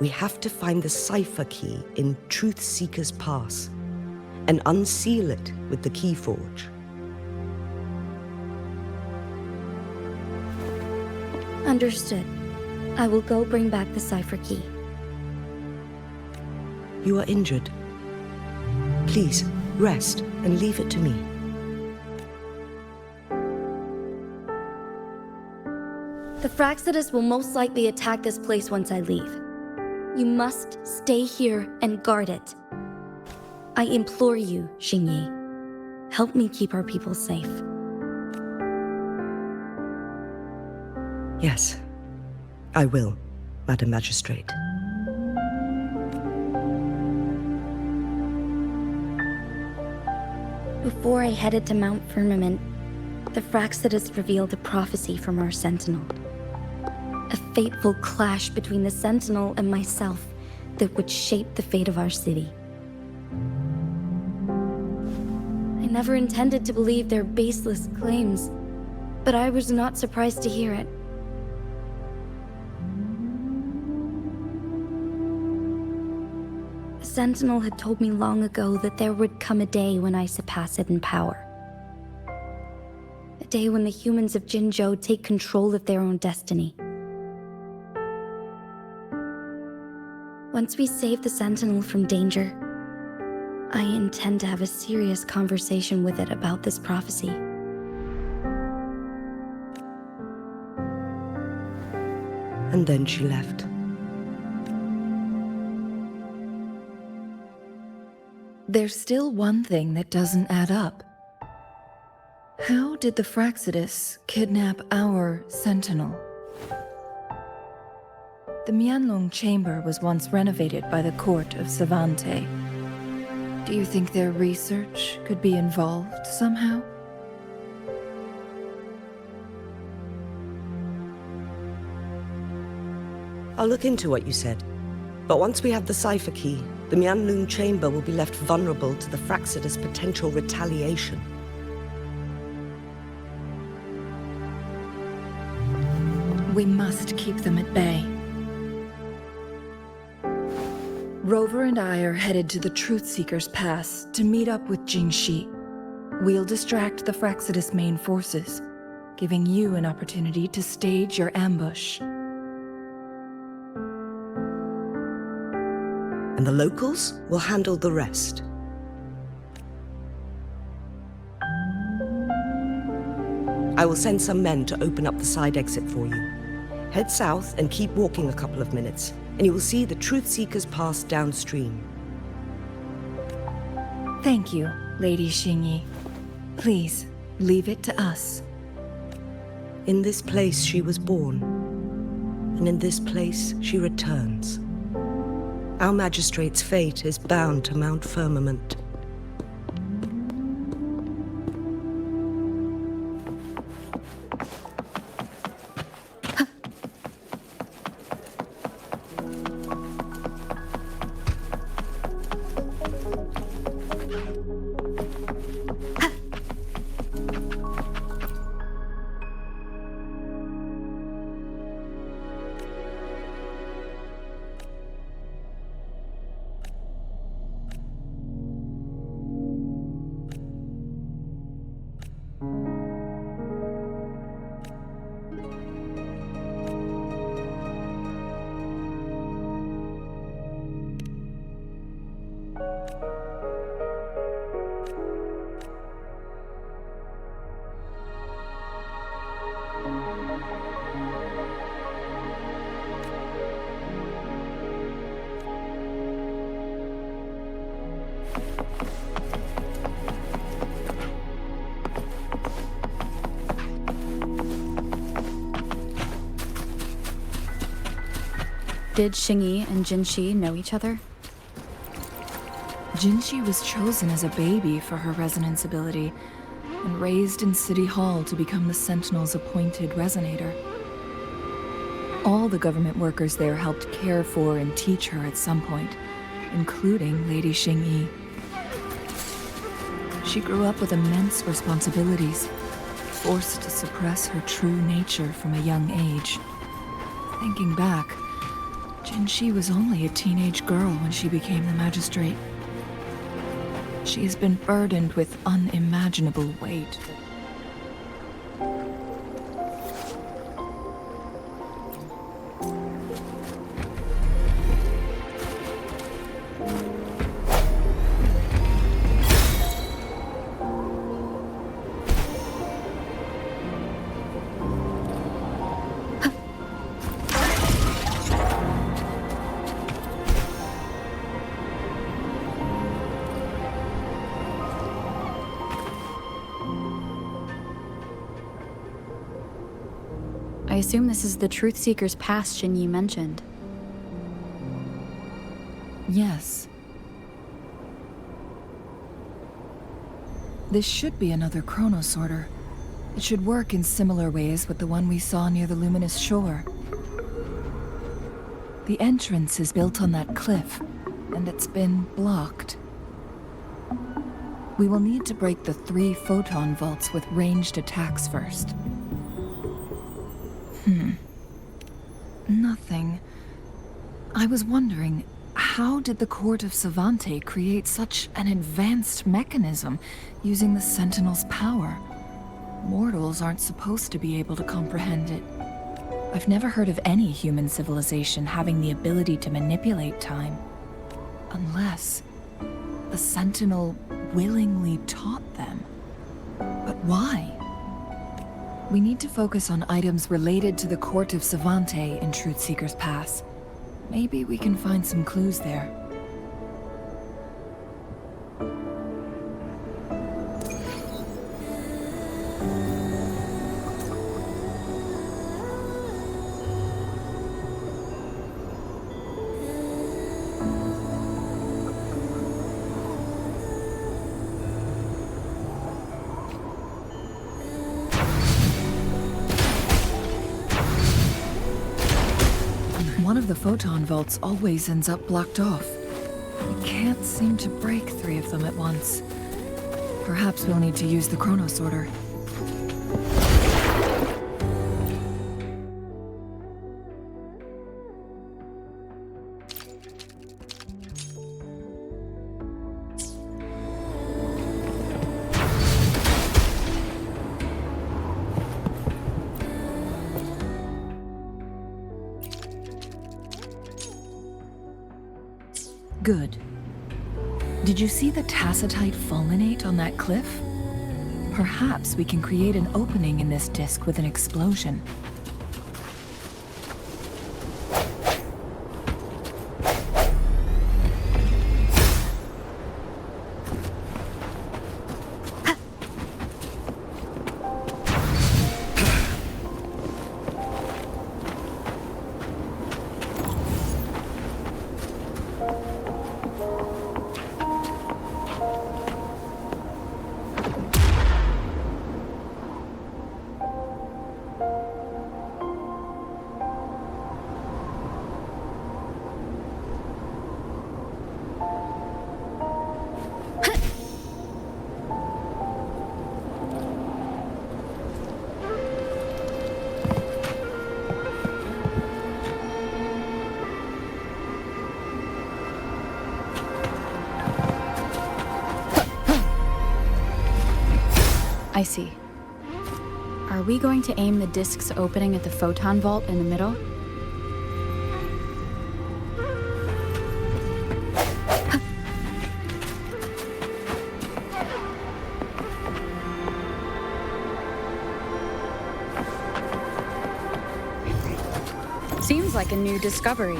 we have to find the cipher key in Truth Seeker's Pass and unseal it with the Keyforge. Understood. I will go bring back the cipher key. You are injured. Please, rest and leave it to me. The Fraxidus will most likely attack this place once I leave. You must stay here and guard it. I implore you, Xingyi. Help me keep our people safe. Yes, I will, Madam Magistrate. Before I headed to Mount Firmament, the Fraxidus revealed a prophecy from our Sentinel. A fateful clash between the Sentinel and myself that would shape the fate of our city. I never intended to believe their baseless claims, but I was not surprised to hear it. The Sentinel had told me long ago that there would come a day when I surpass it in power. A day when the humans of Jinzhou take control of their own destiny. Once we save the Sentinel from danger, I intend to have a serious conversation with it about this prophecy. And then she left. There's still one thing that doesn't add up. How did the Fraxidus kidnap our Sentinel? The Mianlung Chamber was once renovated by the court of Savante. Do you think their research could be involved somehow? I'll look into what you said. But once we have the cipher key, the Mianlung Chamber will be left vulnerable to the Fraxidus' potential retaliation. We must keep them at bay. Rover and I are headed to the Truth Seeker's Pass to meet up with Jinzhou. We'll distract the Fraxidus main forces, giving you an opportunity to stage your ambush. And the locals will handle the rest. I will send some men to open up the side exit for you. Head south and keep walking a couple of minutes, and you will see the Truth Seekers Pass downstream. Thank you, Lady Xingyi. Please, leave it to us. In this place she was born, and in this place she returns. Our magistrate's fate is bound to Mount Firmament. Did Xingyi and Jinzhou know each other? Jinzhou was chosen as a baby for her resonance ability and raised in City Hall to become the Sentinel's appointed resonator. All the government workers there helped care for and teach her at some point, including Lady Xingyi. She grew up with immense responsibilities, forced to suppress her true nature from a young age. Thinking back, Jinzhou was only a teenage girl when she became the magistrate. She has been burdened with unimaginable weight. I assume this is the Truth Seeker's Pass Xingyi mentioned. Yes. This should be another chronosorter. It should work in similar ways with the one we saw near the luminous shore. The entrance is built on that cliff, and it's been blocked. We will need to break the 3 photon vaults with ranged attacks first. Nothing. I was wondering, how did the Court of Savante create such an advanced mechanism using the Sentinel's power? Mortals aren't supposed to be able to comprehend it. I've never heard of any human civilization having the ability to manipulate time. Unless the Sentinel willingly taught them. But why? We need to focus on items related to the Court of Savante in Truth Seeker's Pass. Maybe we can find some clues there. One of the photon vaults always ends up blocked off. We can't seem to break 3 of them at once. Perhaps we'll need to use the chronosorter. Good. Did you see the tacitite fulminate on that cliff? Perhaps we can create an opening in this disk with an explosion. I see. Are we going to aim the disk's opening at the photon vault in the middle? Seems like a new discovery.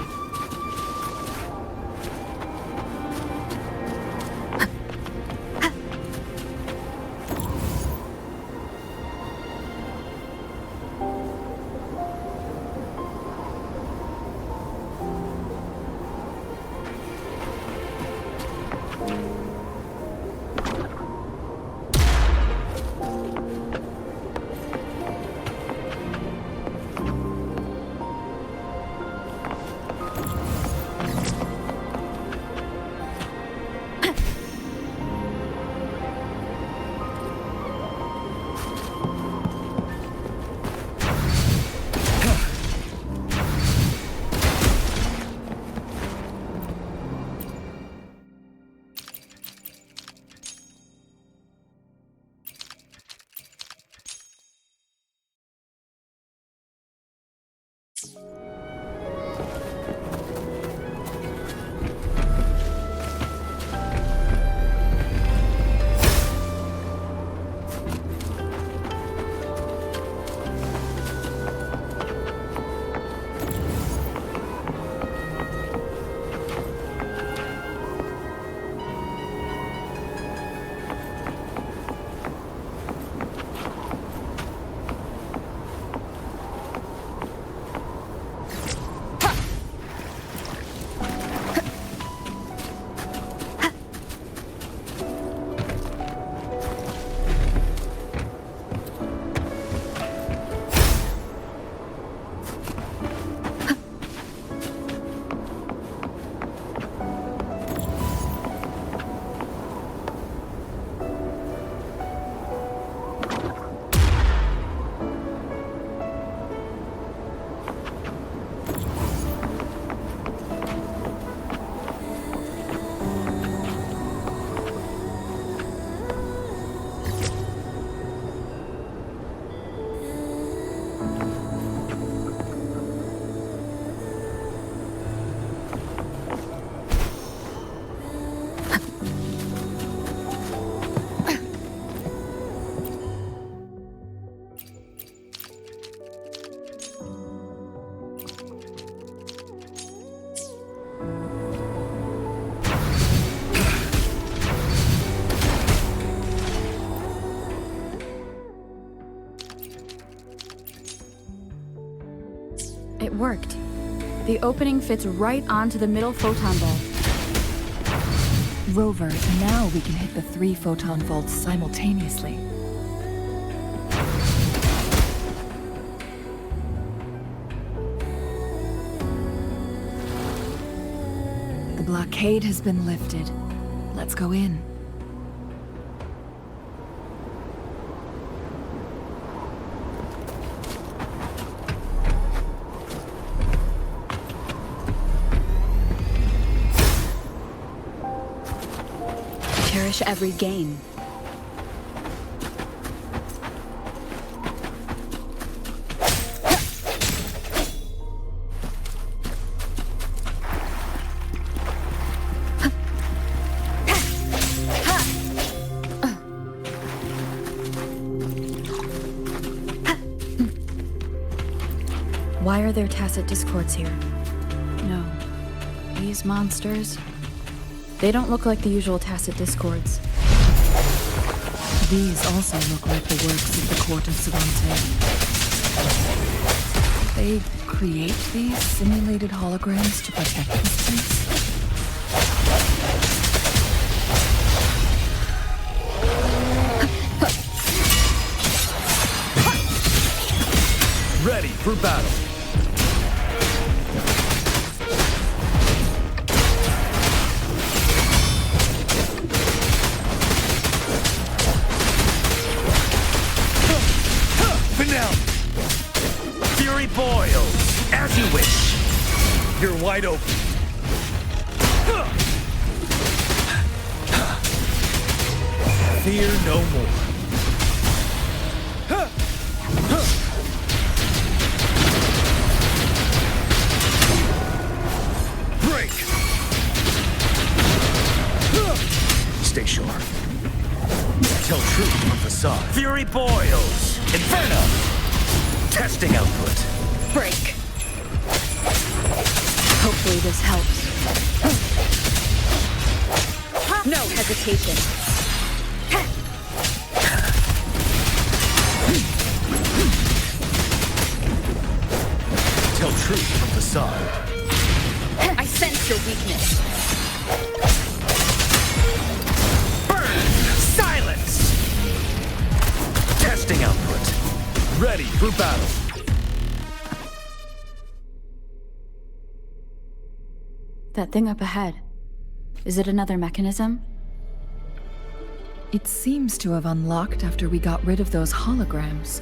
It worked. The opening fits right onto the middle photon vault. Rover, now we can hit the 3 photon vaults simultaneously. The blockade has been lifted. Let's go in. Cherish every gain. Why are there tacit discords here? No. These monsters... They don't look like the usual tacit discords. These also look like the works of the court of Savante. They create these simulated holograms to protect this place? Ready for battle. Fury boils, as you wish. You're wide open. Fear no more. Break! Stay sure. Tell truth from facade. Fury boils. Inferno. Testing output. Break. Hopefully this helps. No hesitation. Tell truth from facade. I sense your weakness. Burn! Silence! Testing output. Ready for battle. That thing up ahead. Is it another mechanism? It seems to have unlocked after we got rid of those holograms.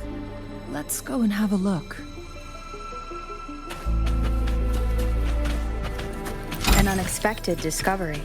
Let's go and have a look. An unexpected discovery.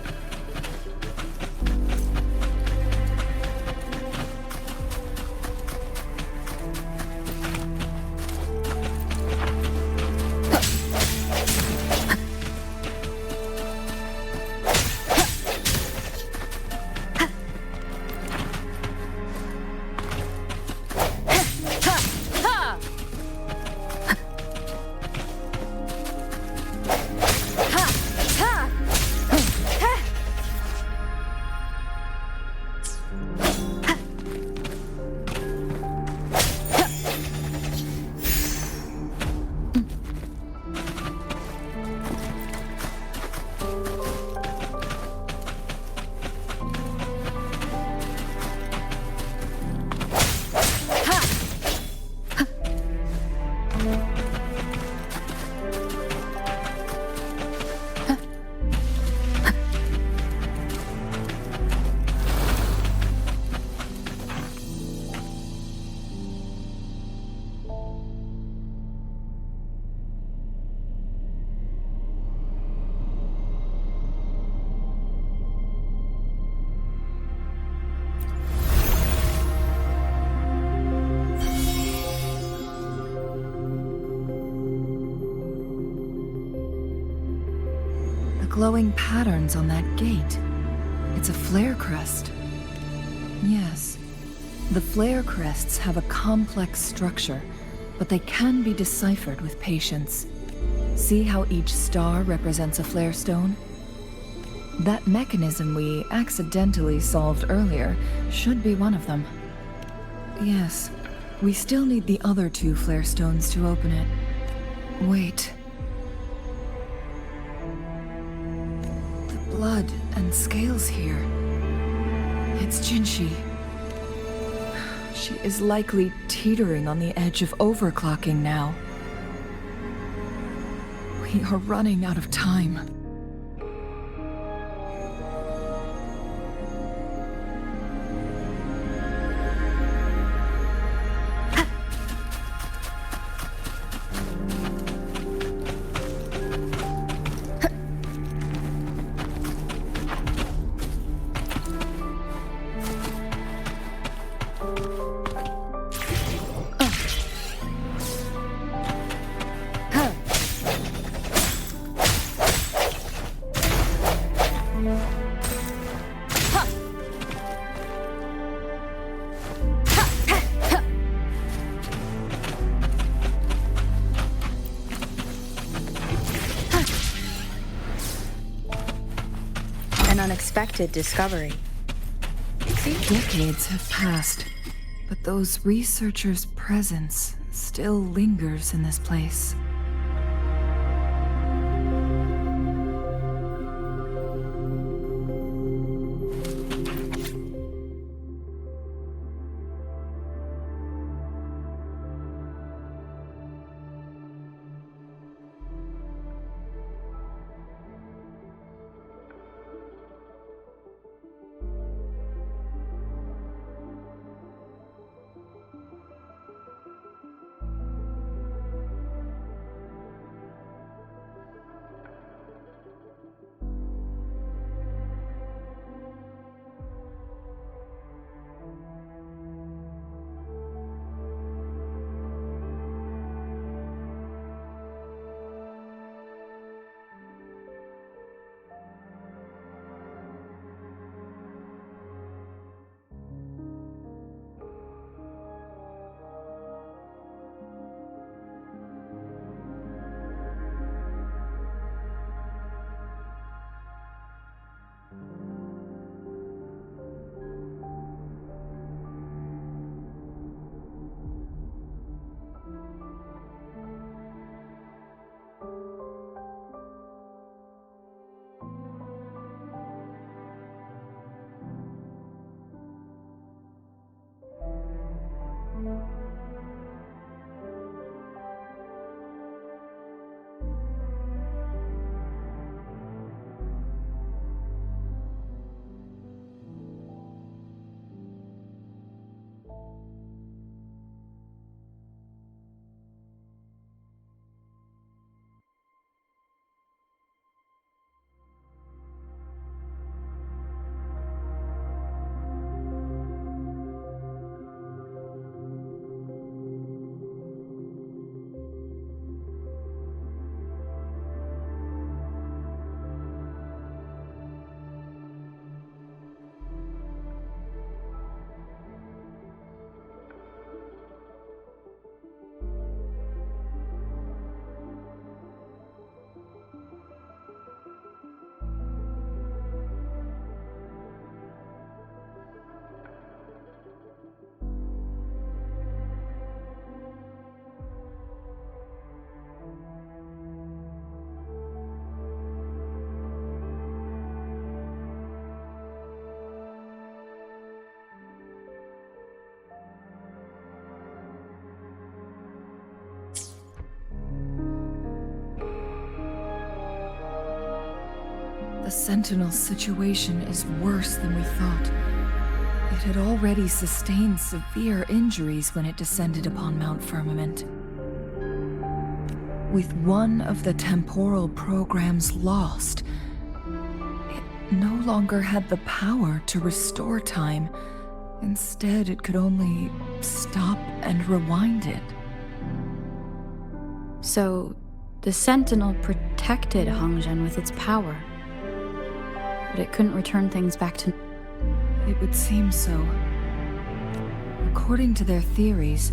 Glowing patterns on that gate. It's a flare crest. Yes. The flare crests have a complex structure, but they can be deciphered with patience. See how each star represents a flare stone? That mechanism we accidentally solved earlier should be one of them. Yes. We still need the other 2 flare stones to open it. Wait. Blood and scales here. It's Jinzhou. She is likely teetering on the edge of overclocking now. We are running out of time. unexpected discovery. Decades have passed, but those researchers' presence still lingers in this place. The Sentinel's situation is worse than we thought. It had already sustained severe injuries when it descended upon Mount Firmament. With one of the temporal programs lost, it no longer had the power to restore time. Instead, it could only stop and rewind it. So, the Sentinel protected Hongzhen with its power. But it couldn't return things back to... It would seem so. According to their theories,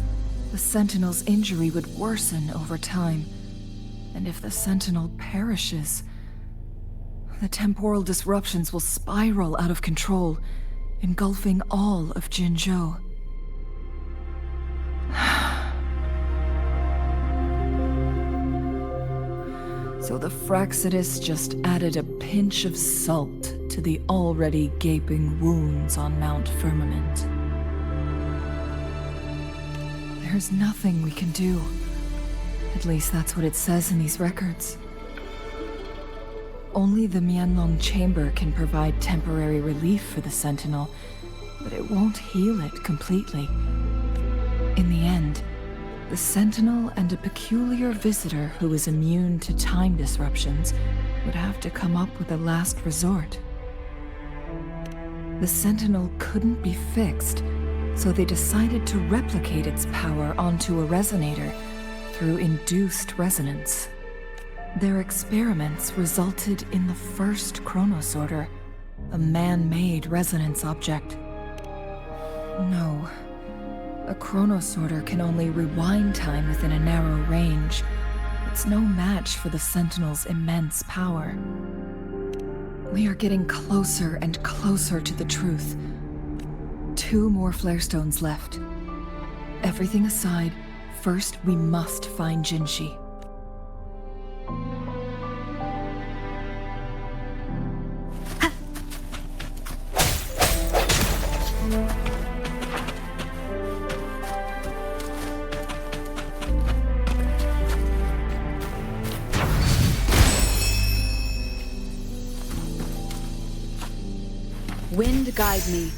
the Sentinel's injury would worsen over time. And if the Sentinel perishes, the temporal disruptions will spiral out of control, engulfing all of Jinzhou. So the Fraxidus just added a pinch of salt to the already gaping wounds on Mount Firmament. There's nothing we can do. At least that's what it says in these records. Only the Mianlong Chamber can provide temporary relief for the Sentinel, but it won't heal it completely. In the end, the Sentinel and a peculiar visitor who is immune to time disruptions would have to come up with a last resort. The Sentinel couldn't be fixed, so they decided to replicate its power onto a resonator through induced resonance. Their experiments resulted in the first chronosorter, a man-made resonance object. No. A chronosorter can only rewind time within a narrow range. It's no match for the Sentinel's immense power. We are getting closer and closer to the truth. 2 more flare stones left. Everything aside, first we must find Jinzhou. Wind guide me.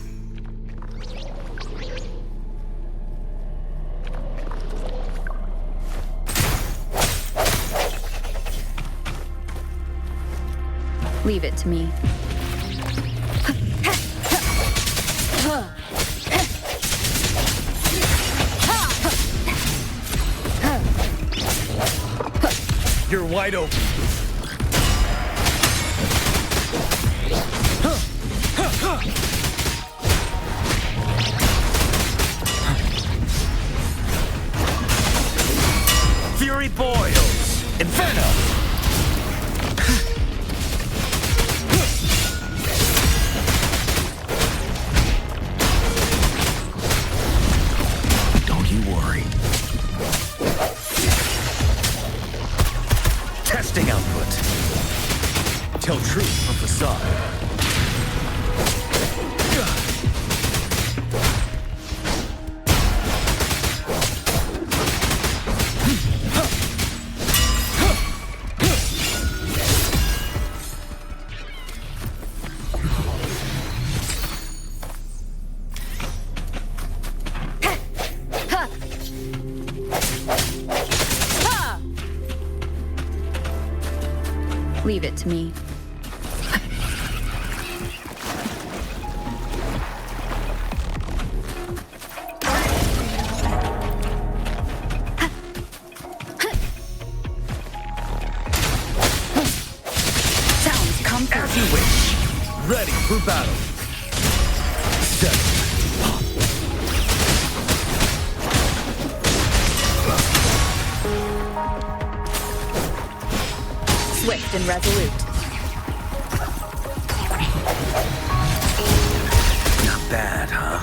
Leave it to me. You're wide open. Fury boils. Inferno. Don't you worry. Testing output. Tell truth from facade. Leave it to me. Sounds comfy. As you wish. Ready for battle. Swift and resolute. Not bad, huh?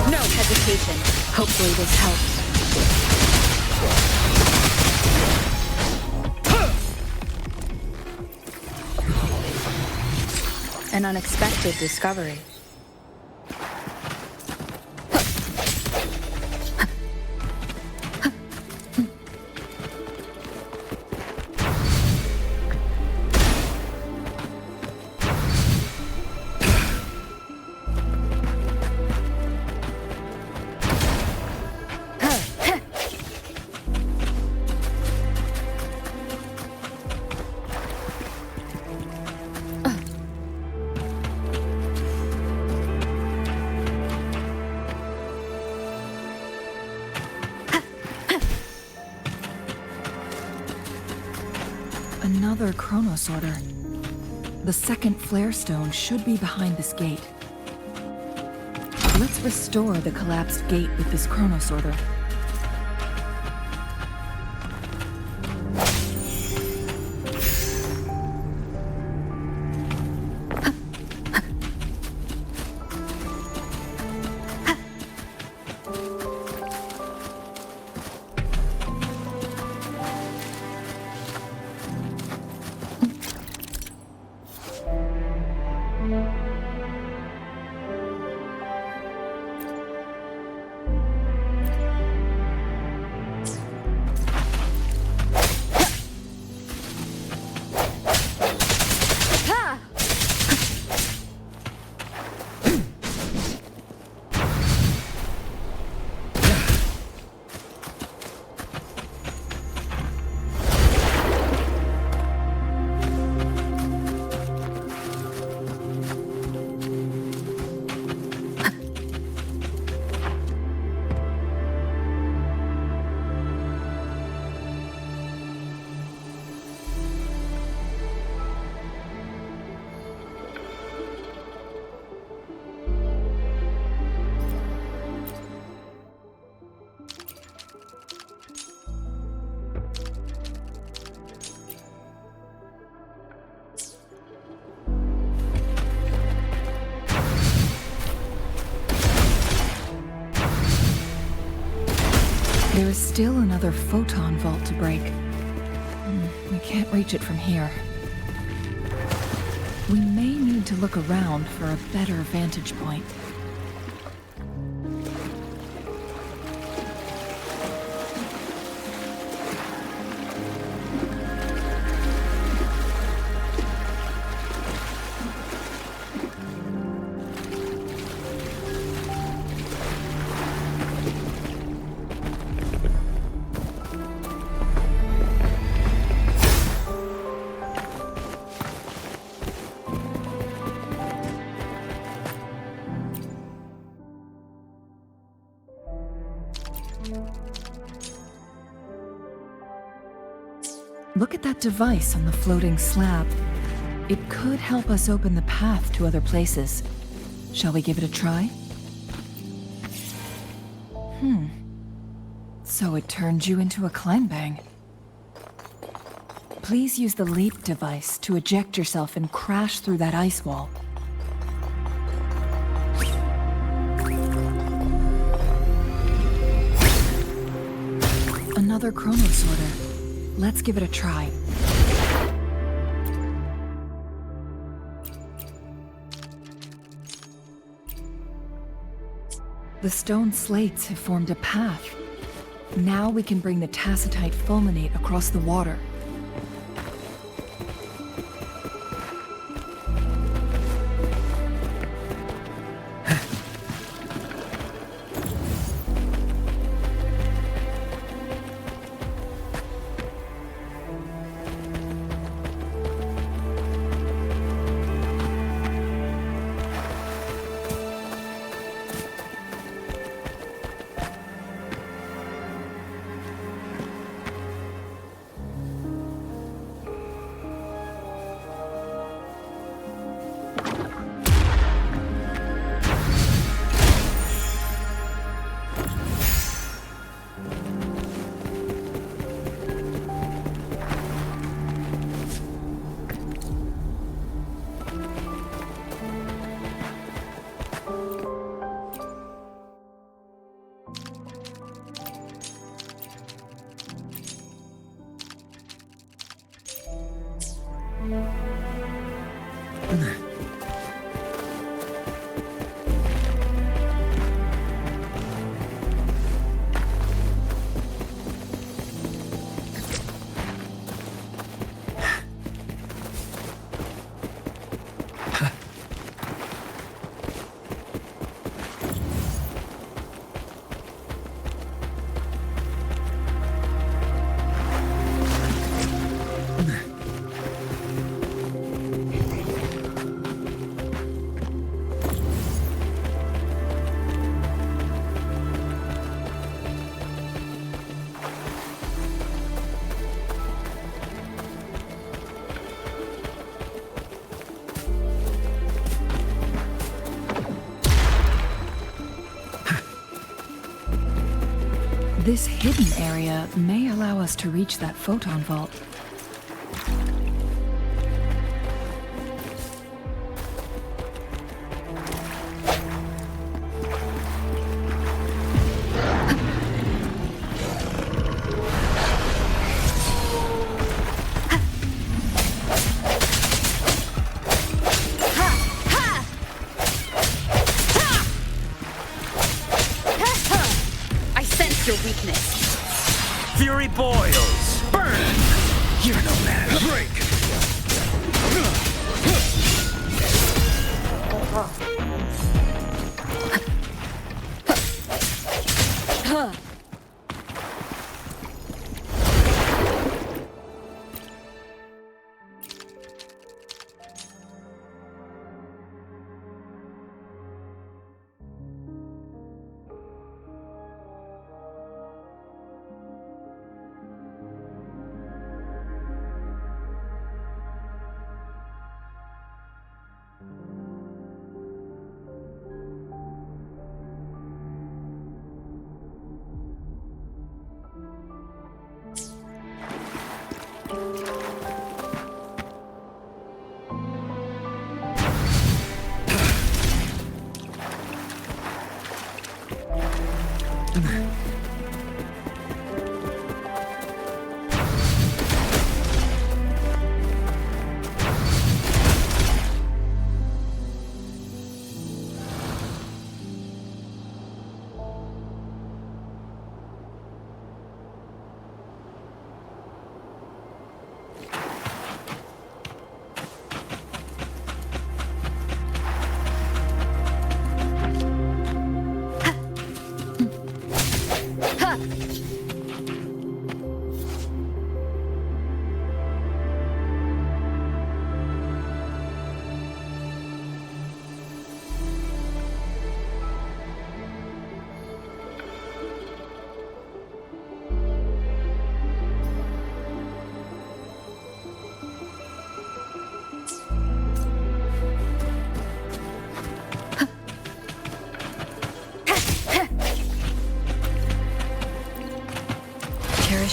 No hesitation. Hopefully this helps. An unexpected discovery. Another chronosorter. The second flare stone should be behind this gate. Let's restore the collapsed gate with this chronosorter. is still another photon vault to break. We can't reach it from here. We may need to look around for a better vantage point. Look at that device on the floating slab. It could help us open the path to other places. Shall we give it a try? So it turned you into a Kleinbang. Please use the leap device to eject yourself and crash through that ice wall. Another chrono sorter. Let's give it a try. The stone slates have formed a path. Now we can bring the tacitite fulminate across the water. This hidden area may allow us to reach that photon vault. Fury boils! Burn! You're no match! Break!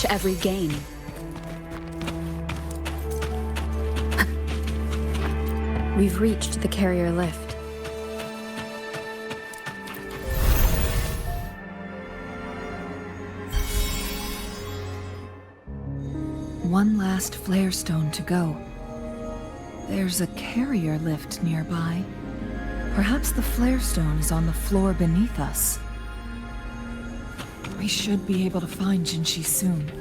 to every gain. We've reached the carrier lift. One last flare stone to go. There's a carrier lift nearby. Perhaps the flare stone is on the floor beneath us. We should be able to find Jinzhou soon.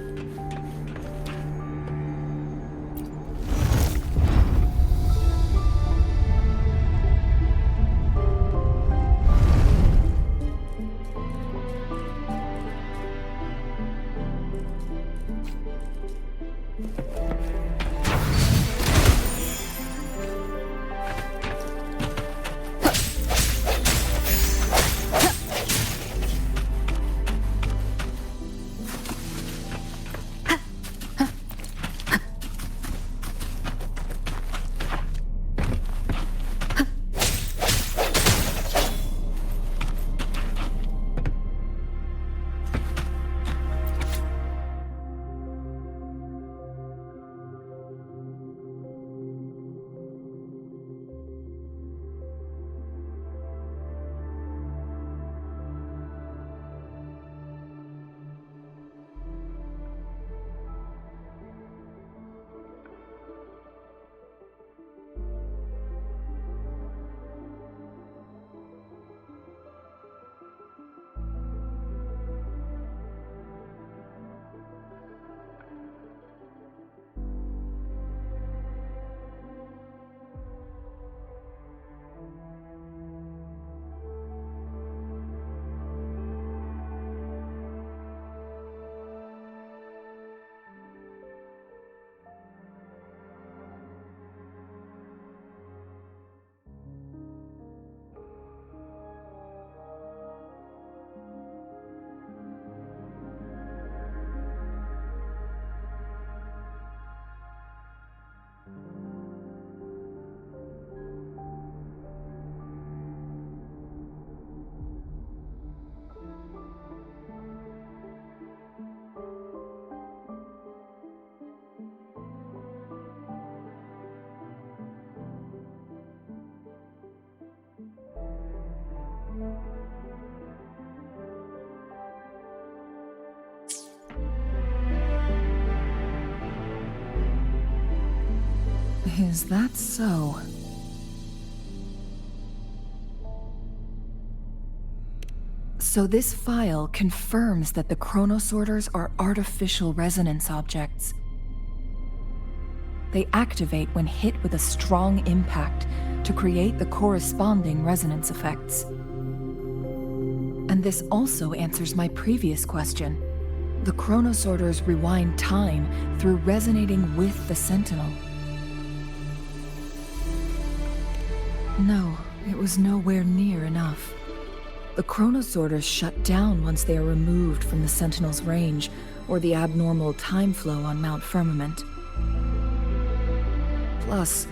Is that so? So this file confirms that the chronosorters are artificial resonance objects. They activate when hit with a strong impact to create the corresponding resonance effects. And this also answers my previous question. The chronosorters rewind time through resonating with the Sentinel. No, it was nowhere near enough. The chronosorters shut down once they are removed from the Sentinel's range, or the abnormal time flow on Mount Firmament. Plus,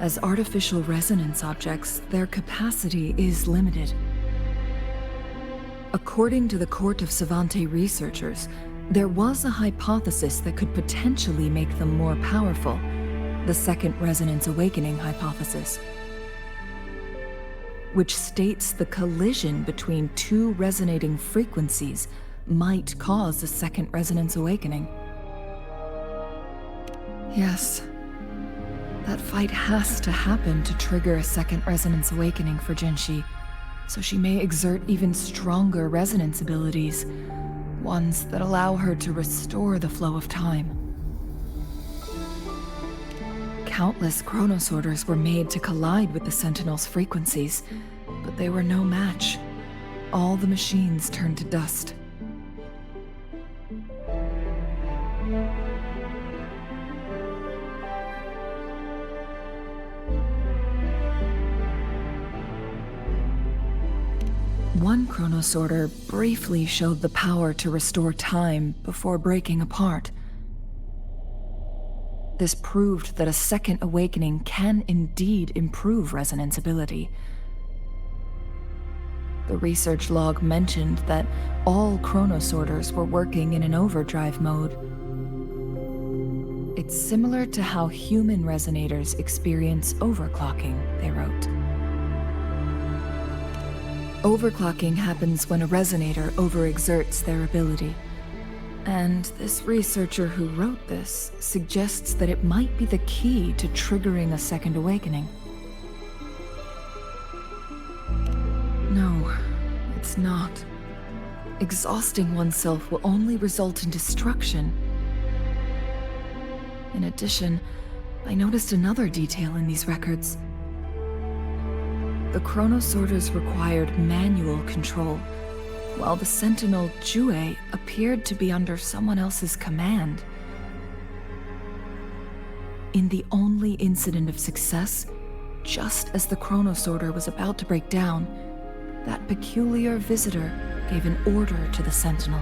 as artificial resonance objects, their capacity is limited. According to the Court of Savante researchers, there was a hypothesis that could potentially make them more powerful, the Second Resonance Awakening hypothesis, which states the collision between two resonating frequencies might cause a second resonance awakening. Yes, that fight has to happen to trigger a second resonance awakening for Jinzhou, so she may exert even stronger resonance abilities, ones that allow her to restore the flow of time. Countless chronosorters were made to collide with the Sentinel's frequencies, but they were no match. All the machines turned to dust. One chronosorter briefly showed the power to restore time before breaking apart. This proved that a second awakening can indeed improve resonance ability. The research log mentioned that all chronosorters were working in an overdrive mode. It's similar to how human resonators experience overclocking, they wrote. Overclocking happens when a resonator overexerts their ability. And this researcher who wrote this suggests that it might be the key to triggering a second awakening. No, it's not. Exhausting oneself will only result in destruction. In addition, I noticed another detail in these records. The chronosorters required manual control, while the sentinel Jue appeared to be under someone else's command. In the only incident of success, just as the chronosorter was about to break down, that peculiar visitor gave an order to the sentinel.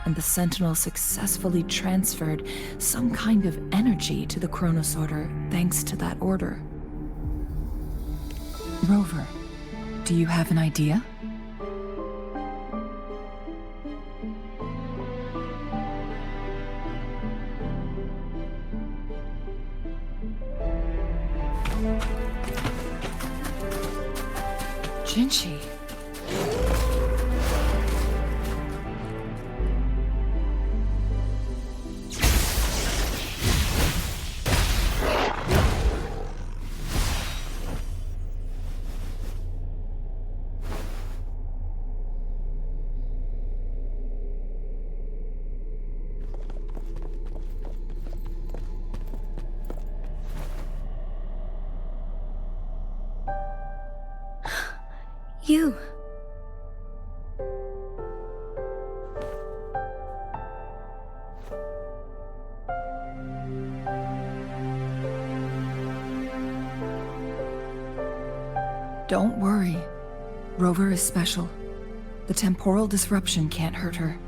And the sentinel successfully transferred some kind of energy to the chronosorter thanks to that order. Rover, do you have an idea? Jinzhou. You. Don't worry. Rover is special. The temporal disruption can't hurt her.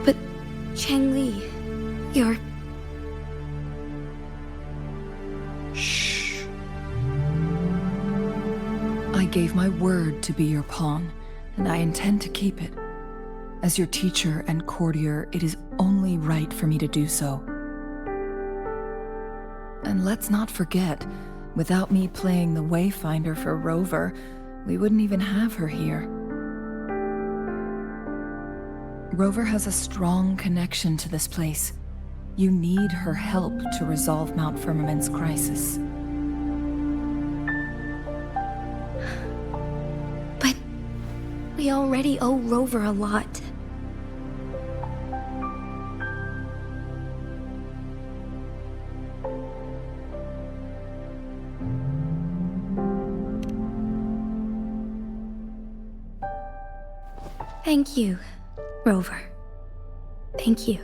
But Changli, you're... Shh. I gave my word to be your pawn, and I intend to keep it. As your teacher and courtier, it is only right for me to do so. And let's not forget, without me playing the Wayfinder for Rover, we wouldn't even have her here. Rover has a strong connection to this place. You need her help to resolve Mount Firmament's crisis. But we already owe Rover a lot. Thank you, Rover. Thank you.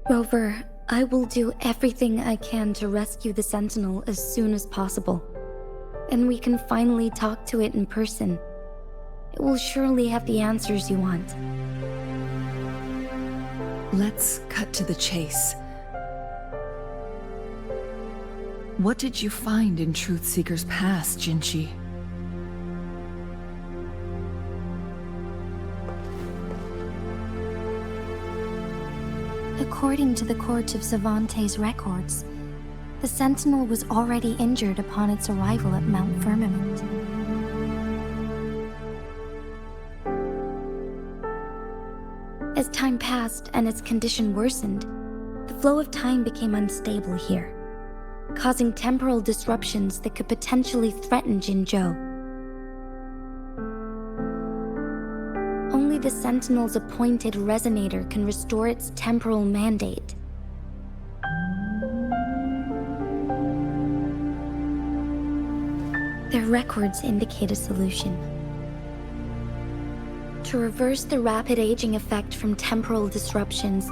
Rover, I will do everything I can to rescue the Sentinel as soon as possible. And we can finally talk to it in person. It will surely have the answers you want. Let's cut to the chase. What did you find in Truthseeker's past, Jinzhou? According to the Court of Savante's records, the Sentinel was already injured upon its arrival at Mount Firmament. As time passed and its condition worsened, the flow of time became unstable here, causing temporal disruptions that could potentially threaten Jinzhou. Only the Sentinel's appointed resonator can restore its temporal mandate. Their records indicate a solution. To reverse the rapid aging effect from temporal disruptions,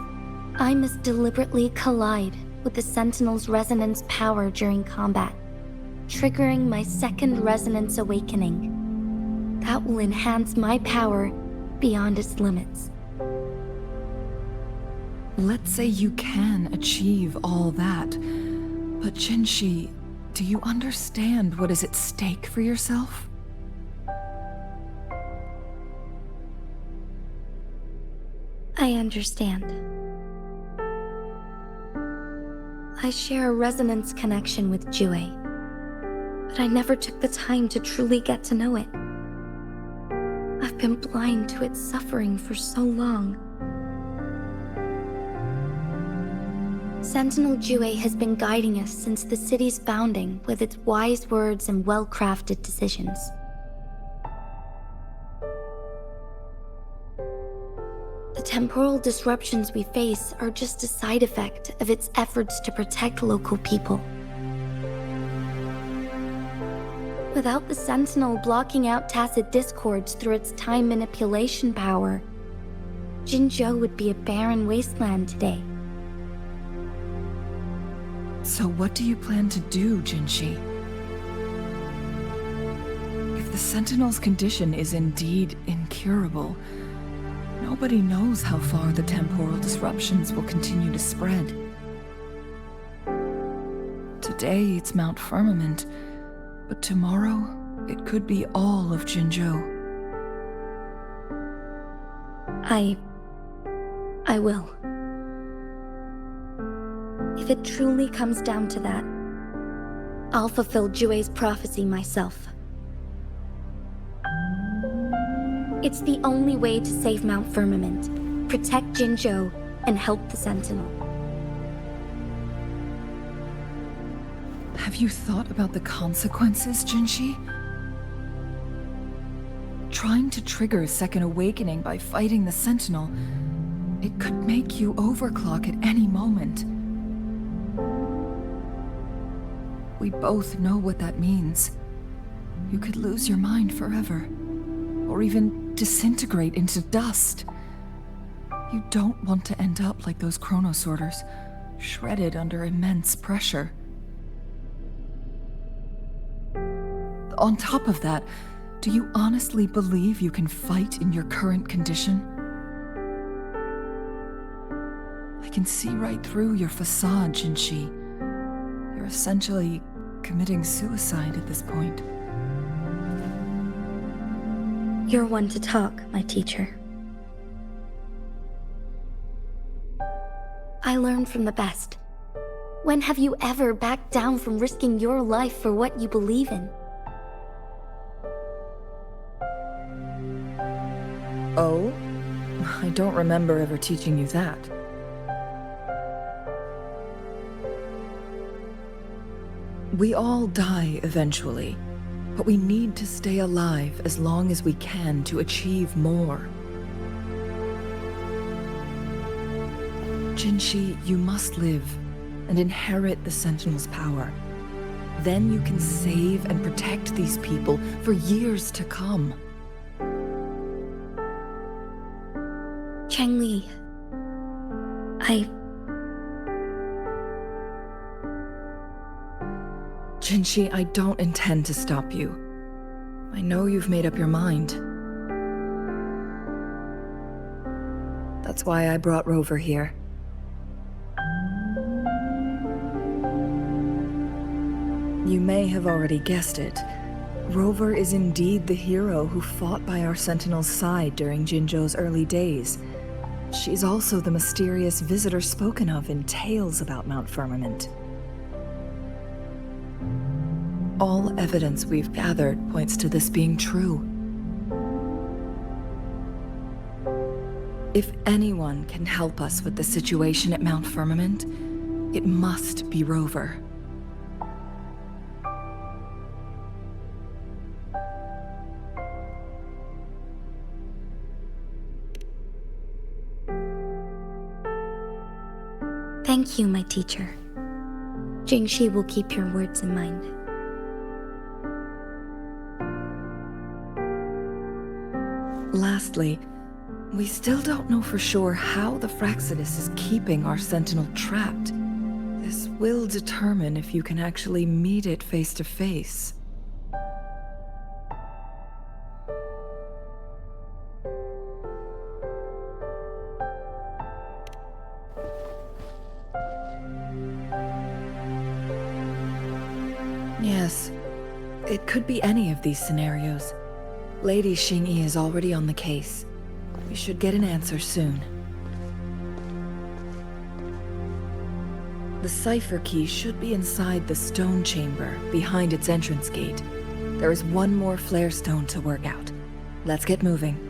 I must deliberately collide with the Sentinel's resonance power during combat, triggering my second resonance awakening. That will enhance my power beyond its limits. Let's say you can achieve all that. But Jinzhou, do you understand what is at stake for yourself? I understand. I share a resonance connection with Jue, but I never took the time to truly get to know it. I've been blind to its suffering for so long. Sentinel Jue has been guiding us since the city's founding with its wise words and well-crafted decisions. The temporal disruptions we face are just a side effect of its efforts to protect local people. Without the Sentinel blocking out tacit discords through its time manipulation power, Jinzhou would be a barren wasteland today. So what do you plan to do, Jinzhou? If the Sentinel's condition is indeed incurable, nobody knows how far the temporal disruptions will continue to spread. Today it's Mount Firmament, but tomorrow it could be all of Jinzhou. I will. If it truly comes down to that, I'll fulfill Jue's prophecy myself. It's the only way to save Mount Firmament, protect Jinzhou, and help the Sentinel. Have you thought about the consequences, Jinzhou? Trying to trigger a second awakening by fighting the Sentinel, it could make you overclock at any moment. We both know what that means. You could lose your mind forever, or even disintegrate into dust. You don't want to end up like those chronosorters, shredded under immense pressure. On top of that, do you honestly believe you can fight in your current condition? I can see right through your facade, Jinzhou. You're essentially committing suicide at this point. You're one to talk, my teacher. I learned from the best. When have you ever backed down from risking your life for what you believe in? Oh? I don't remember ever teaching you that. We all die eventually, but we need to stay alive as long as we can to achieve more. Jinzhou, you must live and inherit the Sentinel's power. Then you can save and protect these people for years to come. Changli, Jinzhou, I don't intend to stop you. I know you've made up your mind. That's why I brought Rover here. You may have already guessed it. Rover is indeed the hero who fought by our Sentinel's side during Jinzhou's early days. She's also the mysterious visitor spoken of in tales about Mount Firmament. All evidence we've gathered points to this being true. If anyone can help us with the situation at Mount Firmament, it must be Rover. thank you, my teacher. Jinzhou will keep your words in mind. Lastly, we still don't know for sure how the Fraxidus is keeping our Sentinel trapped. This will determine if you can actually meet it face to face. It could be any of these scenarios. Lady Xingyi is already on the case. We should get an answer soon. The cipher key should be inside the stone chamber, behind its entrance gate. There is one more flare stone to work out. Let's get moving.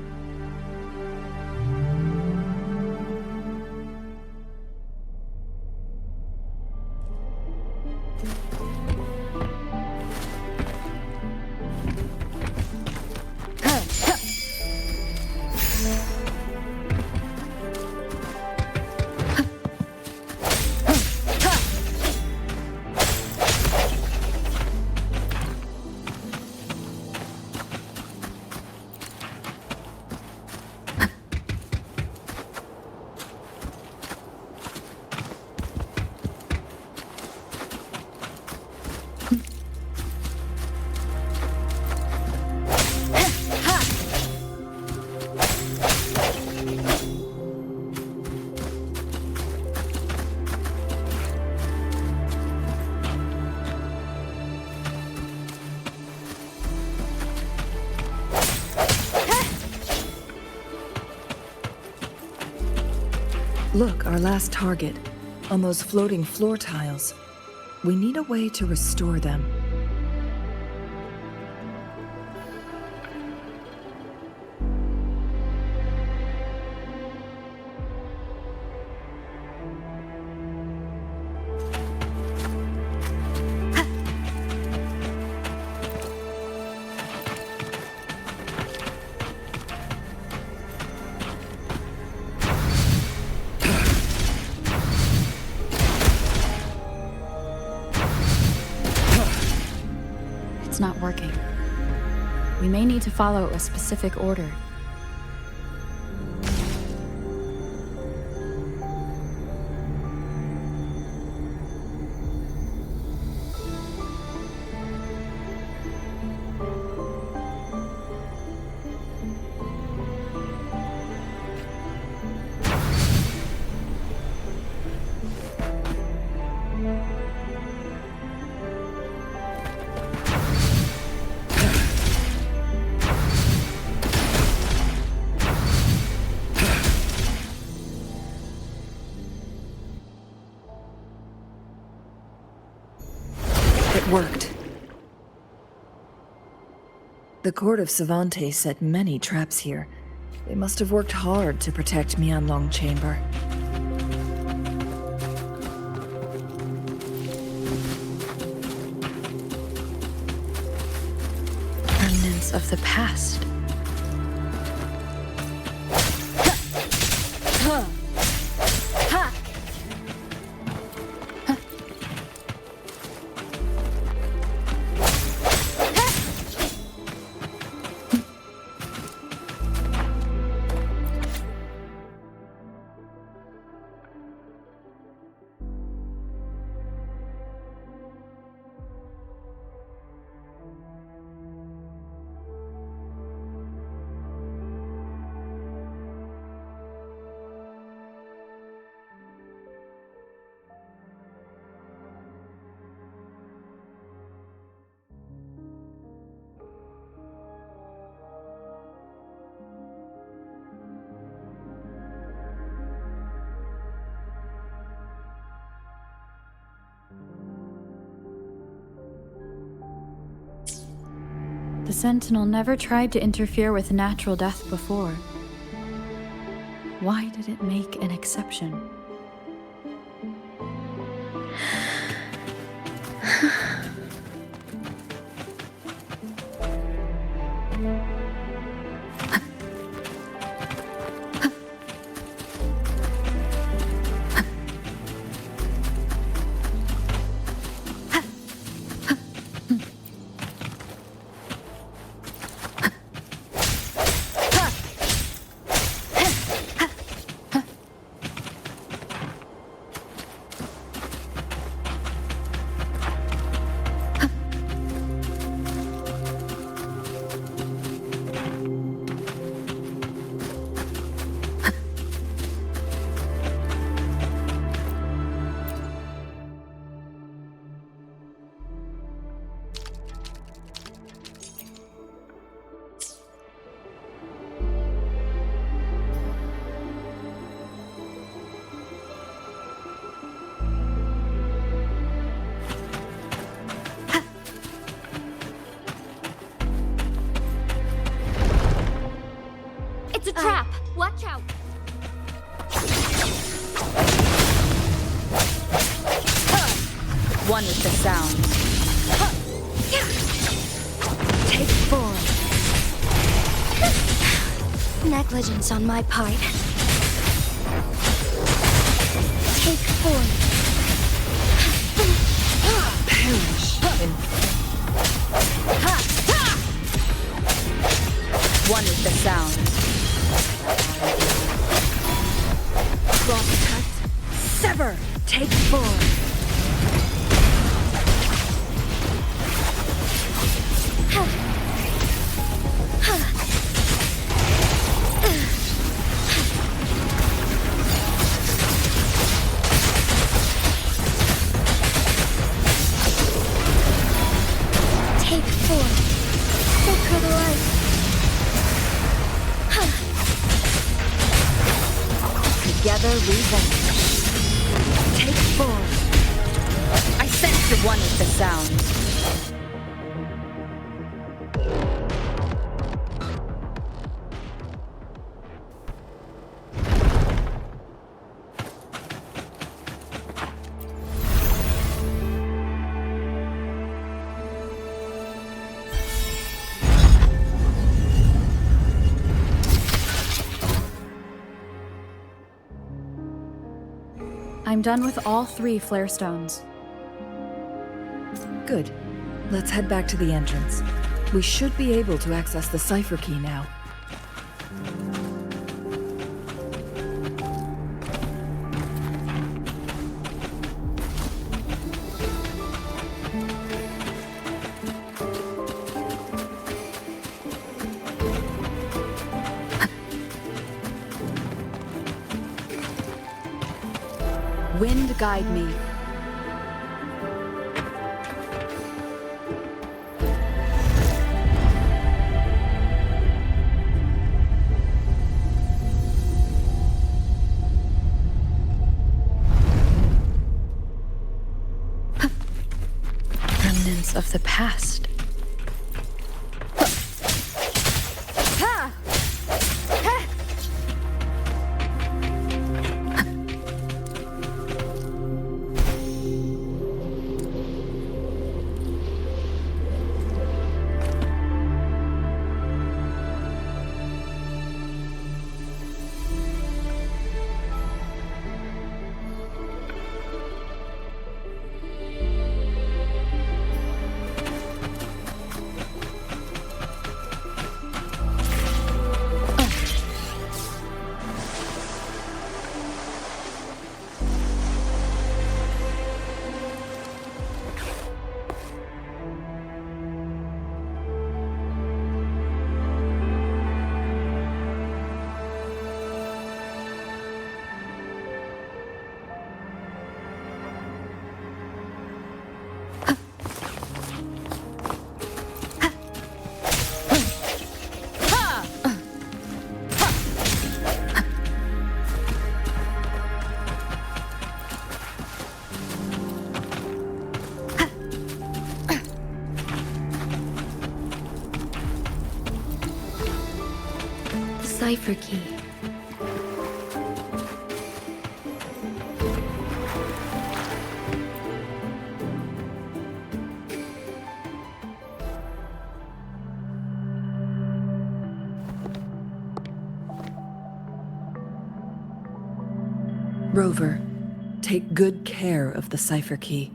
Look, our last target. On those floating floor tiles. We need a way to restore them. It's not working. We may need to follow a specific order. Worked. The court of Savante set many traps here. They must have worked hard to protect Mianlong Chamber. Remnants of the past. The Sentinel never tried to interfere with natural death before. Why did it make an exception? Trap! Watch out! One with the sound. Take 4. Negligence on my part. Take 4. Perish. One with the sound. Cross cut. Sever. Take 4. Take 4. Sacred life. Together revenge. Take 4. I sense the one with the sound. I'm done with all 3 flare stones. Good. Let's head back to the entrance. We should be able to access the cipher key now. Wind guide me. Remnants of the past. Cipher key. Rover, take good care of the cipher key.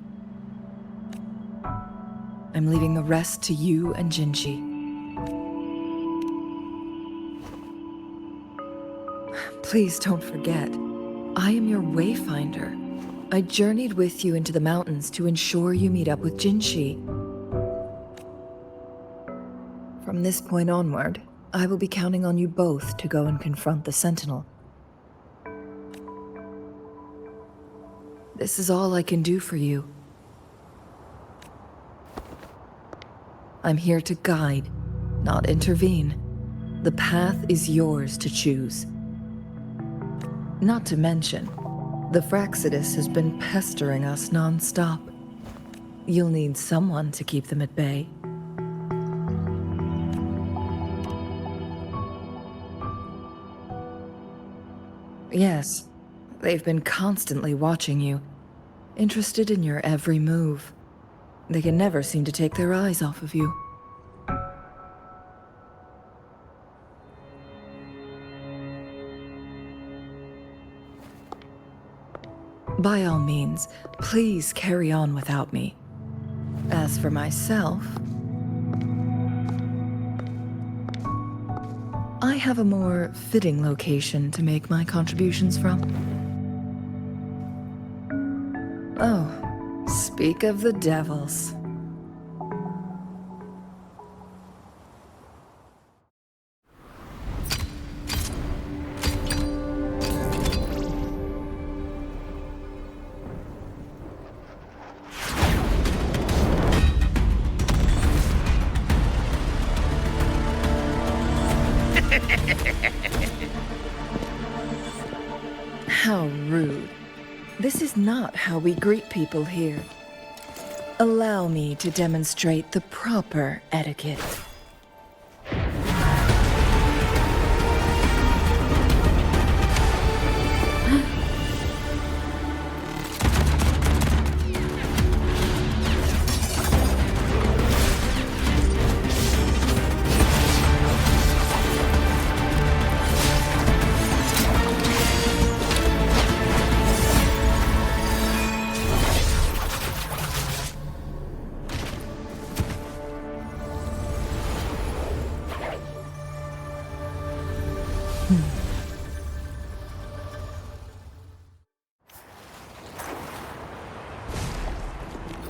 I'm leaving the rest to you and Jinzhou. Please don't forget, I am your wayfinder. I journeyed with you into the mountains to ensure you meet up with Jinzhou. From this point onward, I will be counting on you both to go and confront the Sentinel. This is all I can do for you. I'm here to guide, not intervene. The path is yours to choose. Not to mention, the Fraxidus has been pestering us non-stop. You'll need someone to keep them at bay. Yes. They've been constantly watching you, interested in your every move. They can never seem to take their eyes off of you. By all means, please carry on without me. As for myself, I have a more fitting location to make my contributions from. Oh, speak of the devils. How rude. This is not how we greet people here. Allow me to demonstrate the proper etiquette.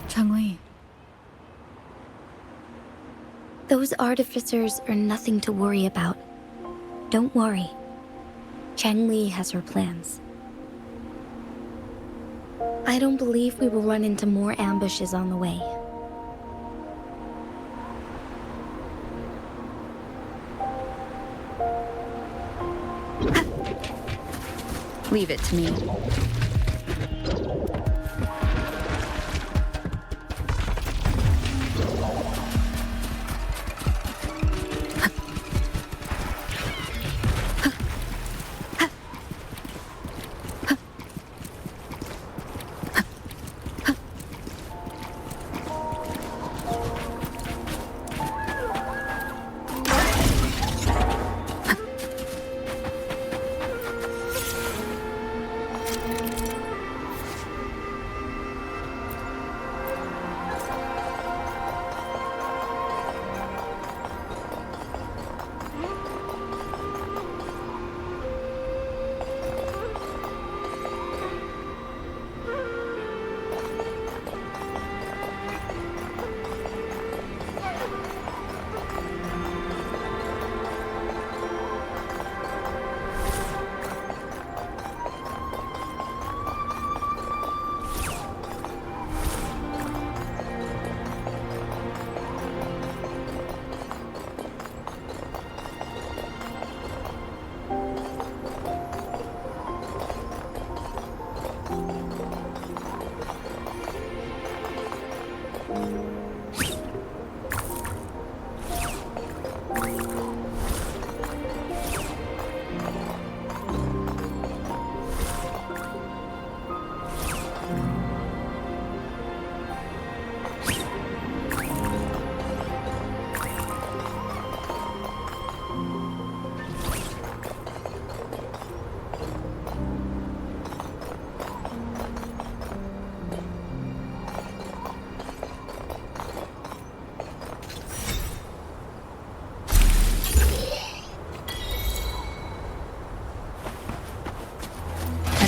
Changli. Those artificers are nothing to worry about. Don't worry. Changli has her plans. I don't believe we will run into more ambushes on the way. Leave it to me.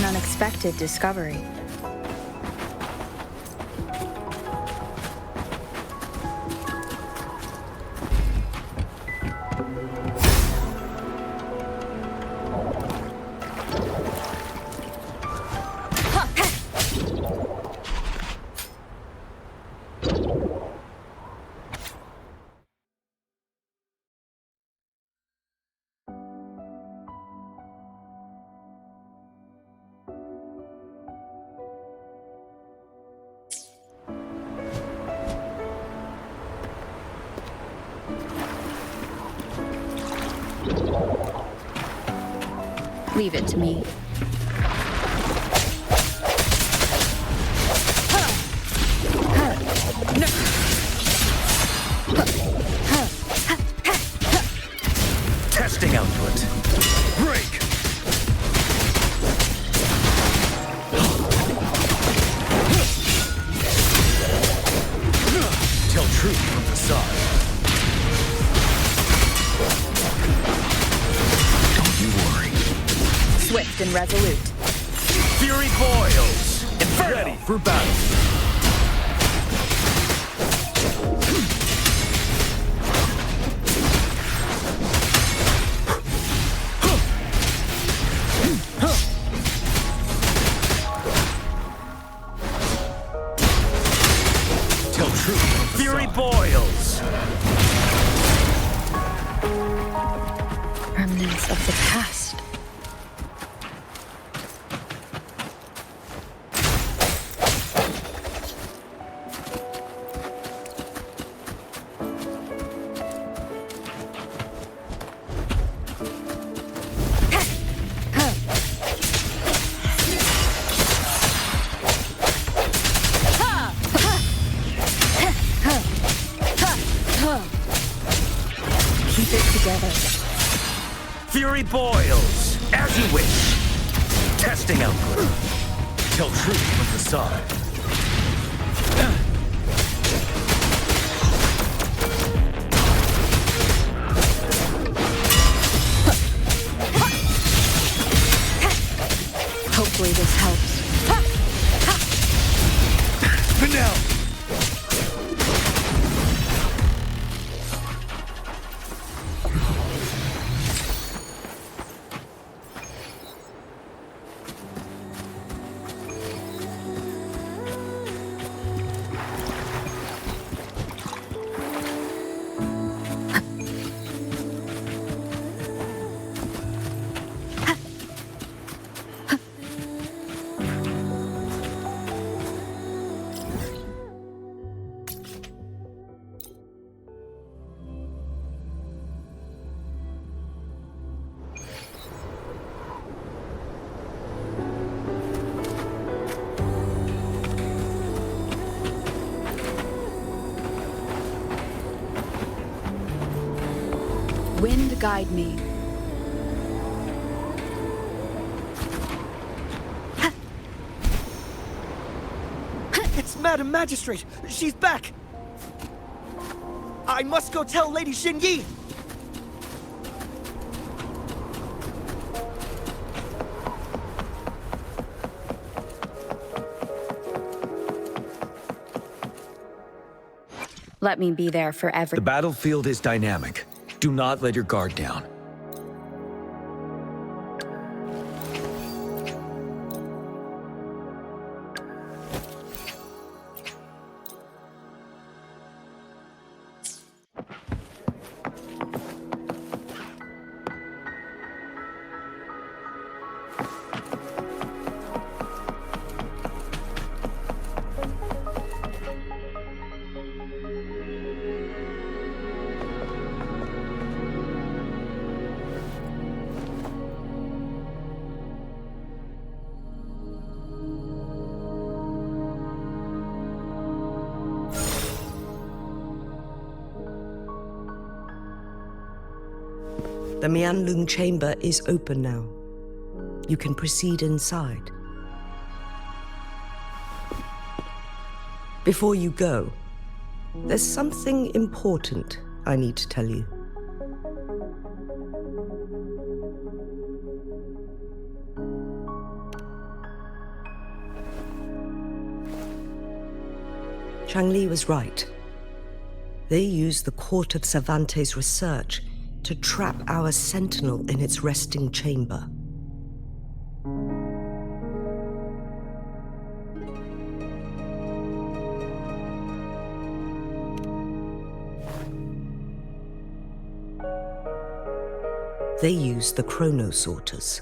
Unexpected discovery. Leave it to me. Testing output. Break! Tell truth from facade. Don't you worry. Swift and resolute. Fury boils! Inferno! Ready for battle. Tell truth. Fury boils! Remnants of the past. Keep it together. Fury boils! As you wish! Testing output. Tell truth from facade. Hopefully this helps. Vanel! Wind guide me. It's Madam Magistrate! She's back! I must go tell Lady Xinyi! Let me be there for every— The battlefield is dynamic. Do not let your guard down. The Mianlung chamber is open now. You can proceed inside. Before you go, there's something important I need to tell you. Changli was right. They used the Court of Cervantes' research to trap our sentinel in its resting chamber. They used the chronosorters.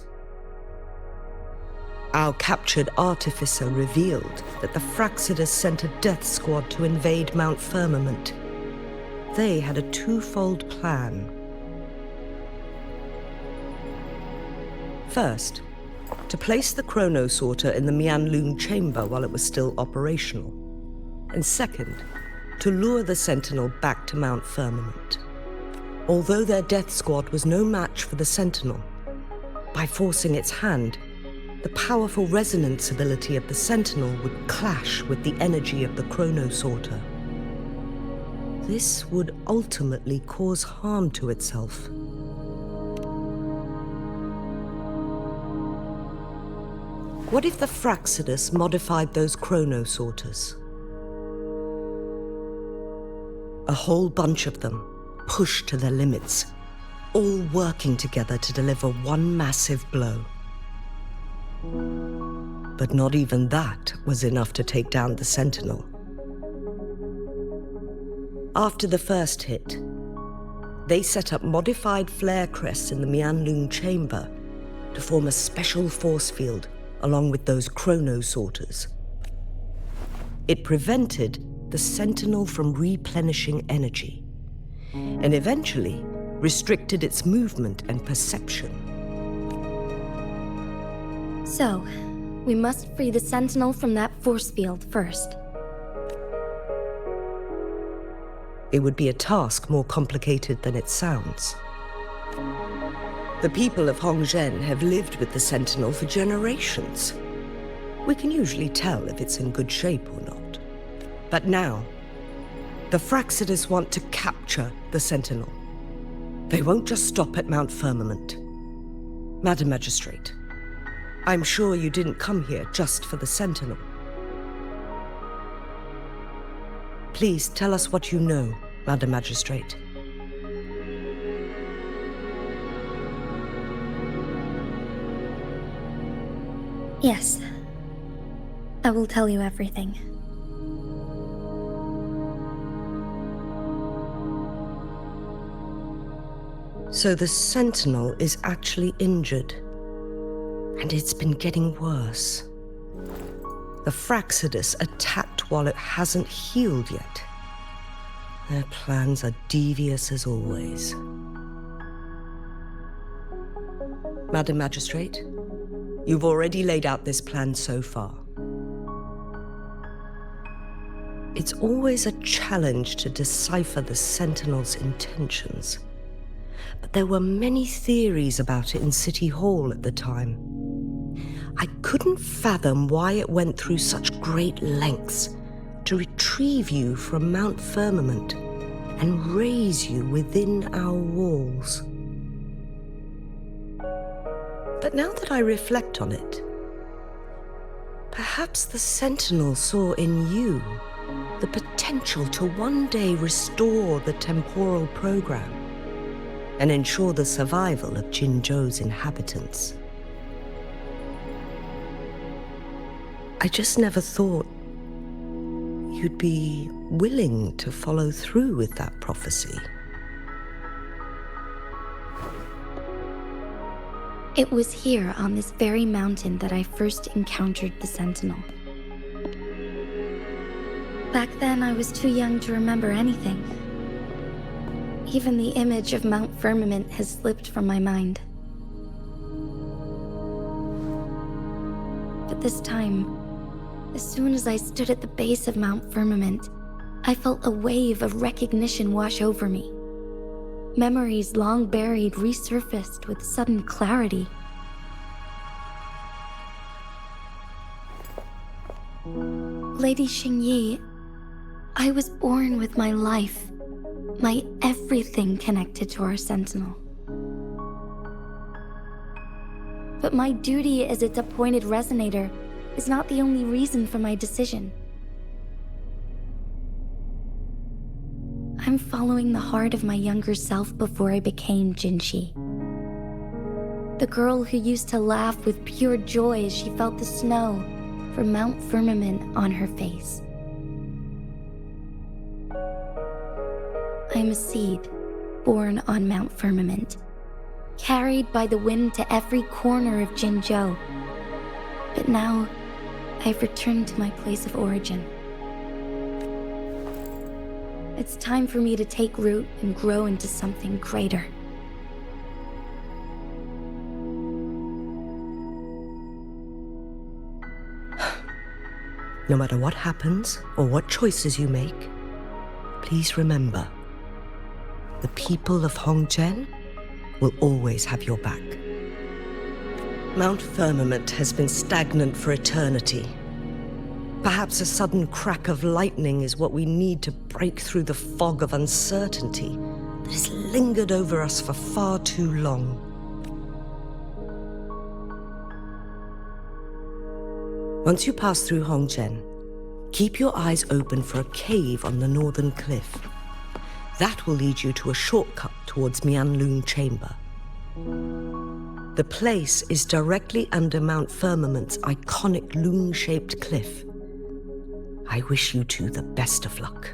Our captured artificer revealed that the Fraxidus sent a death squad to invade Mount Firmament. They had a twofold plan. First, to place the chrono sorter in the Mianlun chamber while it was still operational. And second, to lure the Sentinel back to Mount Firmament. Although their death squad was no match for the Sentinel, by forcing its hand, the powerful resonance ability of the Sentinel would clash with the energy of the chrono sorter. This would ultimately cause harm to itself. What if the Fraxidus modified those chrono sorters? A whole bunch of them, pushed to their limits, all working together to deliver one massive blow. But not even that was enough to take down the Sentinel. After the first hit, they set up modified flare crests in the Mianlun chamber to form a special force field along with those chrono sorters. It prevented the Sentinel from replenishing energy, and eventually restricted its movement and perception. So, we must free the Sentinel from that force field first. It would be a task more complicated than it sounds. The people of Hongzhen have lived with the Sentinel for generations. We can usually tell if it's in good shape or not. But now, the Fraxidus want to capture the Sentinel. They won't just stop at Mount Firmament. Madam Magistrate, I'm sure you didn't come here just for the Sentinel. Please tell us what you know, Madam Magistrate. Yes. I will tell you everything. So the Sentinel is actually injured. And it's been getting worse. The Fraxidus attacked while it hasn't healed yet. Their plans are devious as always. Madam Magistrate, you've already laid out this plan so far. It's always a challenge to decipher the Sentinel's intentions. But there were many theories about it in City Hall at the time. I couldn't fathom why it went through such great lengths to retrieve you from Mount Firmament and raise you within our walls. But now that I reflect on it, perhaps the Sentinel saw in you the potential to one day restore the temporal program and ensure the survival of Jinzhou's inhabitants. I just never thought you'd be willing to follow through with that prophecy. It was here on this very mountain that I first encountered the Sentinel. Back then, I was too young to remember anything. Even the image of Mount Firmament has slipped from my mind. But this time, as soon as I stood at the base of Mount Firmament, I felt a wave of recognition wash over me. Memories long buried resurfaced with sudden clarity. Lady Xingyi, I was born with my life, my everything connected to our Sentinel. But my duty as its appointed resonator is not the only reason for my decision. I'm following the heart of my younger self before I became Jinzhou. The girl who used to laugh with pure joy as she felt the snow from Mount Firmament on her face. I'm a seed born on Mount Firmament, carried by the wind to every corner of Jinzhou. But now, I've returned to my place of origin. It's time for me to take root and grow into something greater. No matter what happens or what choices you make, please remember, the people of Hongzhen will always have your back. Mount Firmament has been stagnant for eternity. Perhaps a sudden crack of lightning is what we need to break through the fog of uncertainty that has lingered over us for far too long. Once you pass through Hongzhen, keep your eyes open for a cave on the northern cliff. That will lead you to a shortcut towards Mianlun Chamber. The place is directly under Mount Firmament's iconic loon-shaped cliff. I wish you two the best of luck.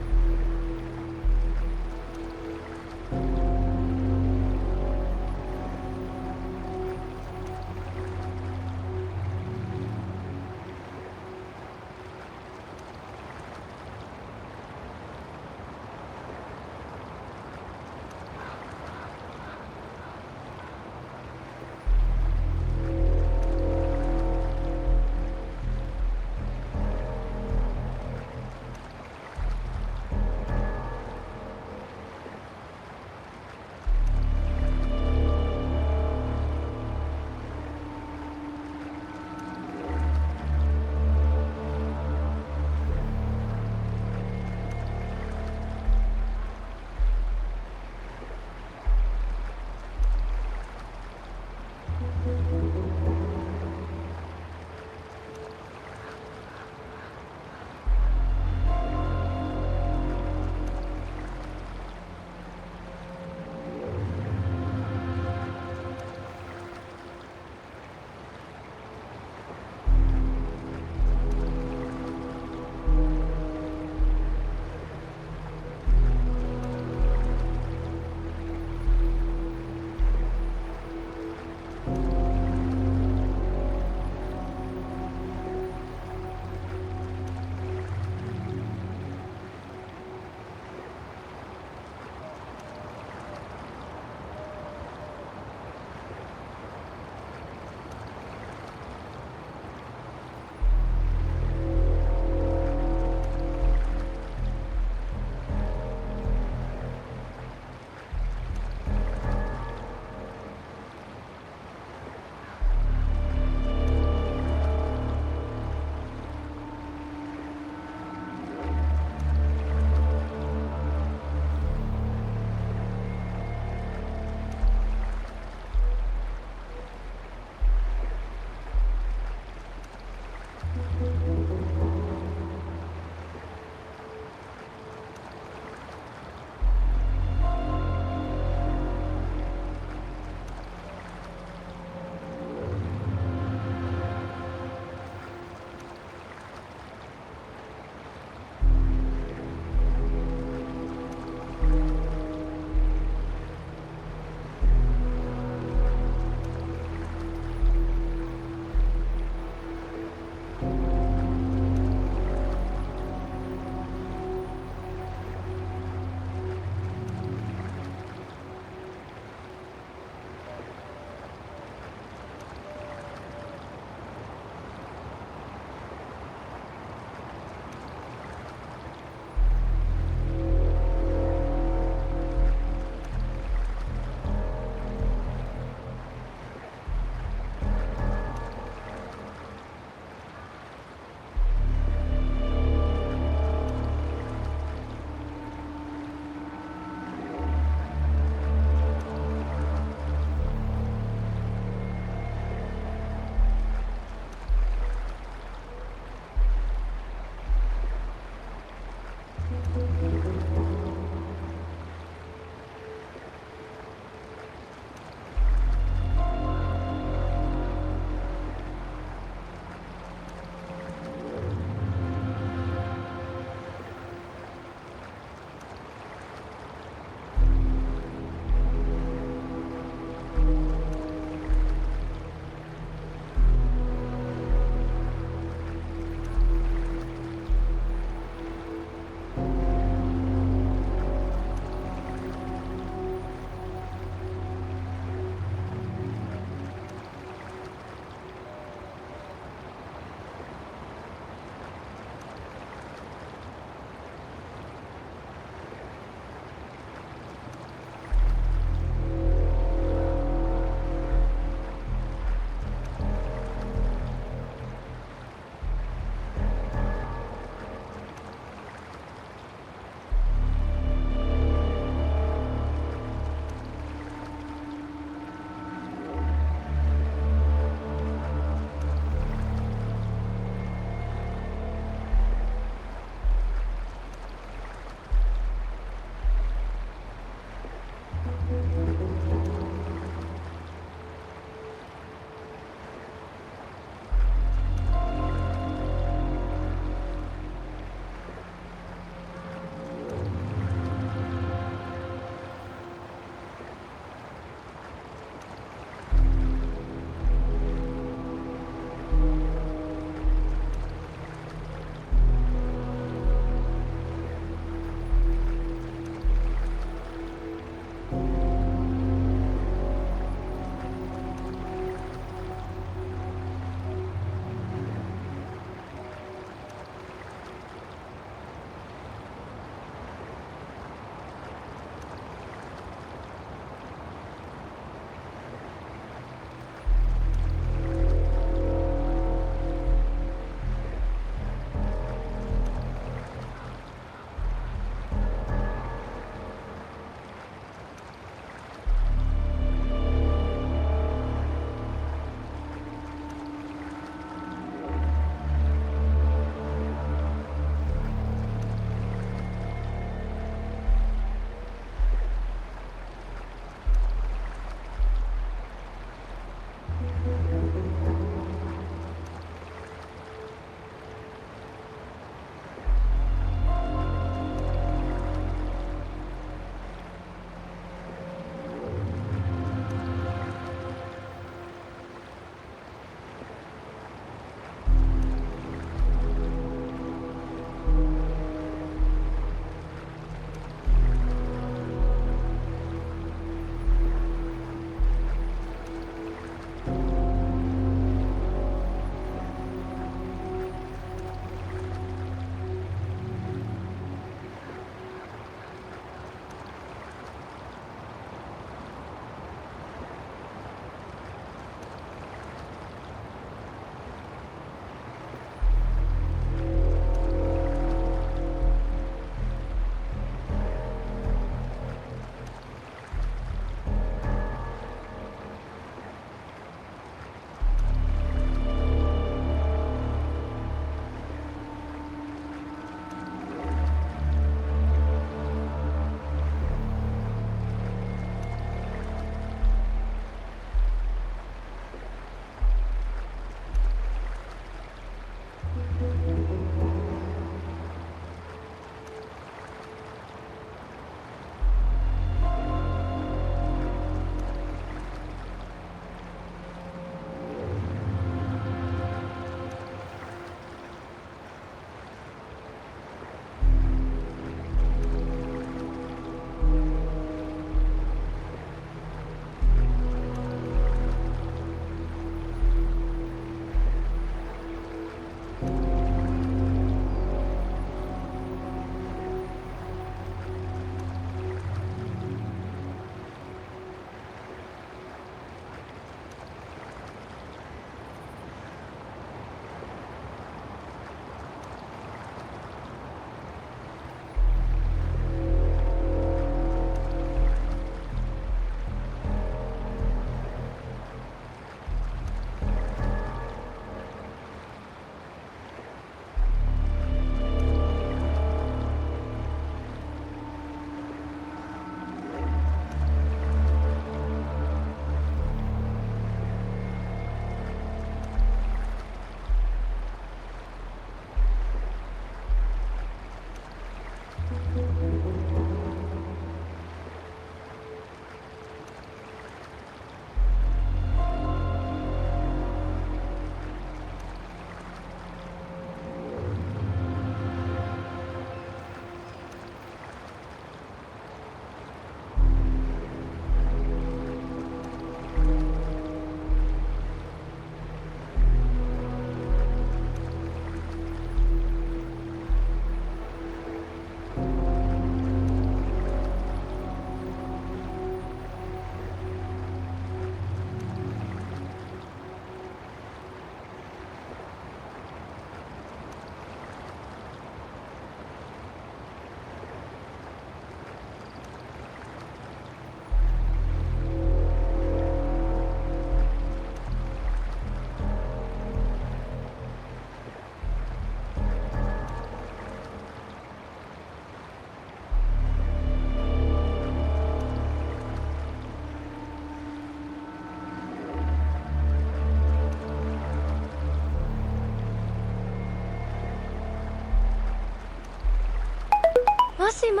もしも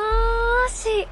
ーし。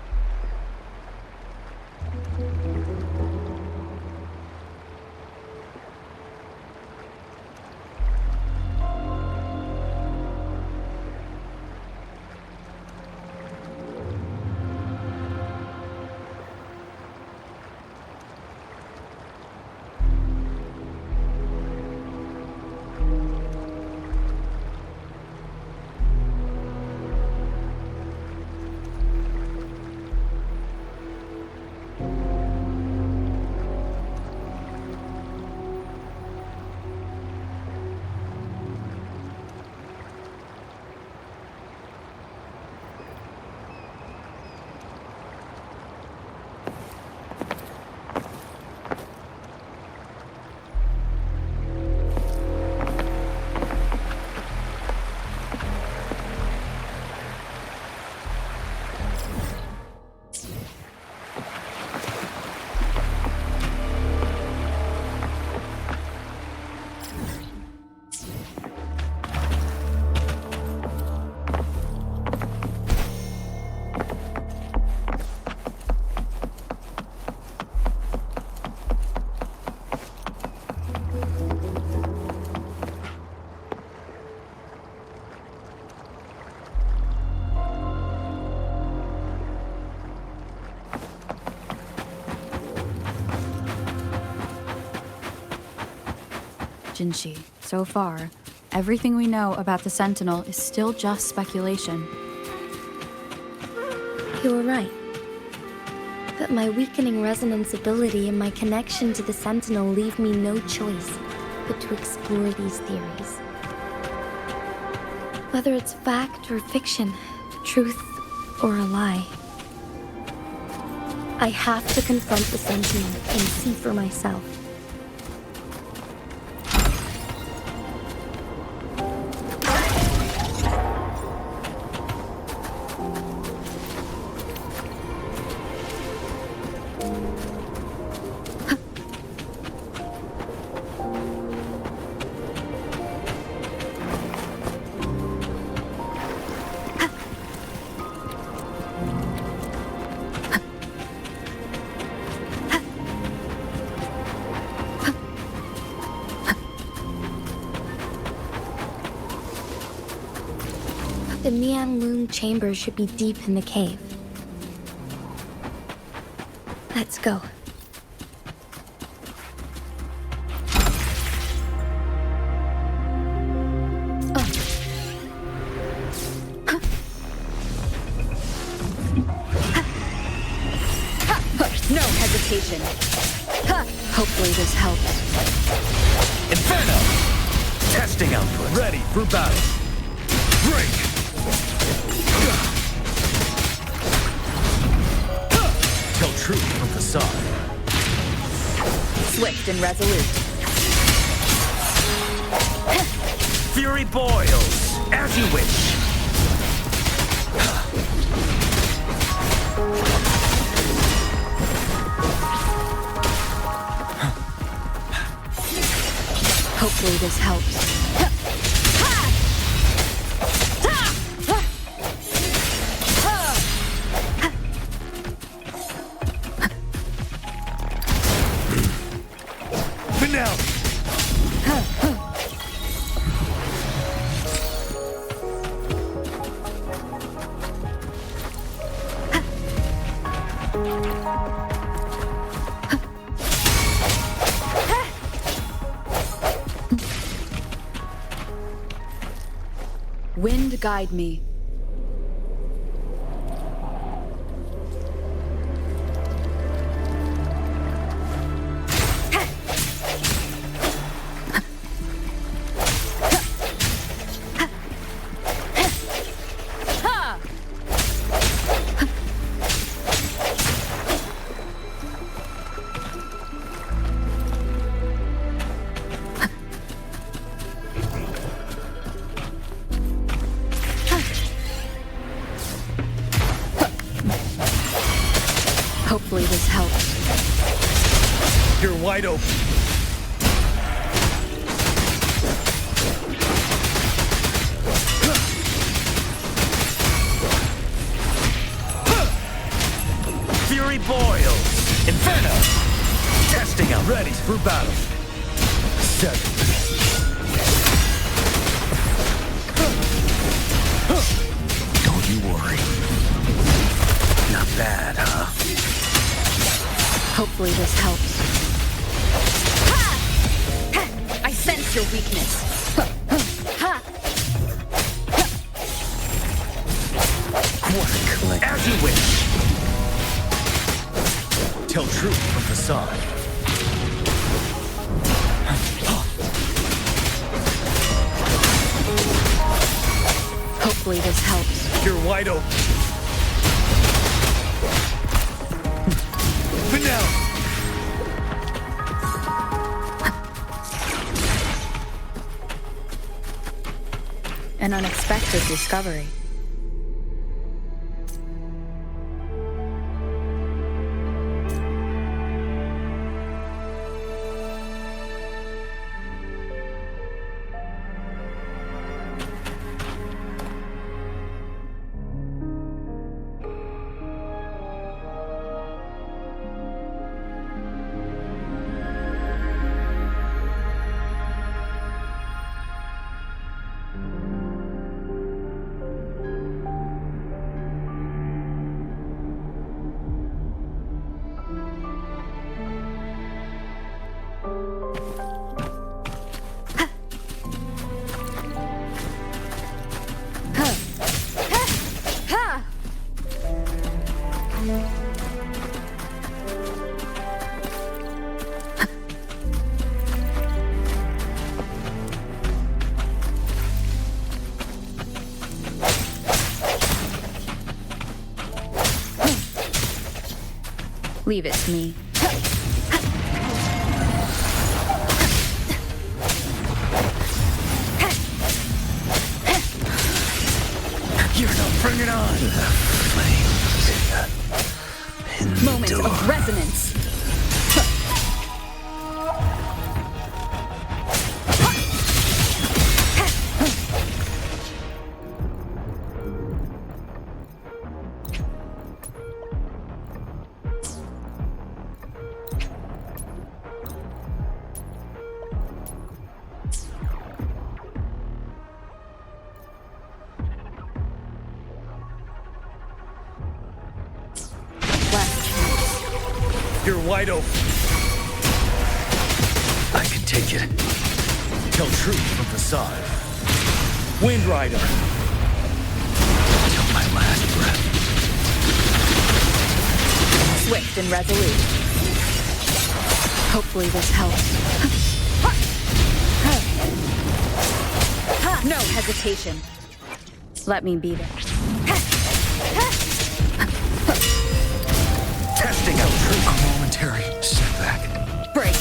Jinzhou, so far, everything we know about the Sentinel is still just speculation. You were right. But my weakening resonance ability and my connection to the Sentinel leave me no choice but to explore these theories. Whether it's fact or fiction, truth or a lie. I have to confront the Sentinel and see for myself. The Neon Loom chamber should be deep in the cave. Let's go. No hesitation. Hopefully this helps. Inferno! Testing output. Ready for battle. Break! Tell truth from facade. Swift and resolute. Fury boils, as you wish. Hopefully this helps. Wind guide me. for battle. 7. Don't you worry. Not bad, huh? Hopefully this helps. Ha! I sense your weakness. Ha! What a click. As you wish. Tell truth from facade. Hopefully this helps. You're wide open. Vanilla. An unexpected discovery. Leave it to me. You're not bringing on the flames. Moment of resonance. You're wide open. I can take it. Tell truth from facade. Wind Rider. Till my last breath. Swift and resolute. Hopefully this helps. No hesitation. Let me be there. Testing out truth. A momentary setback. Break.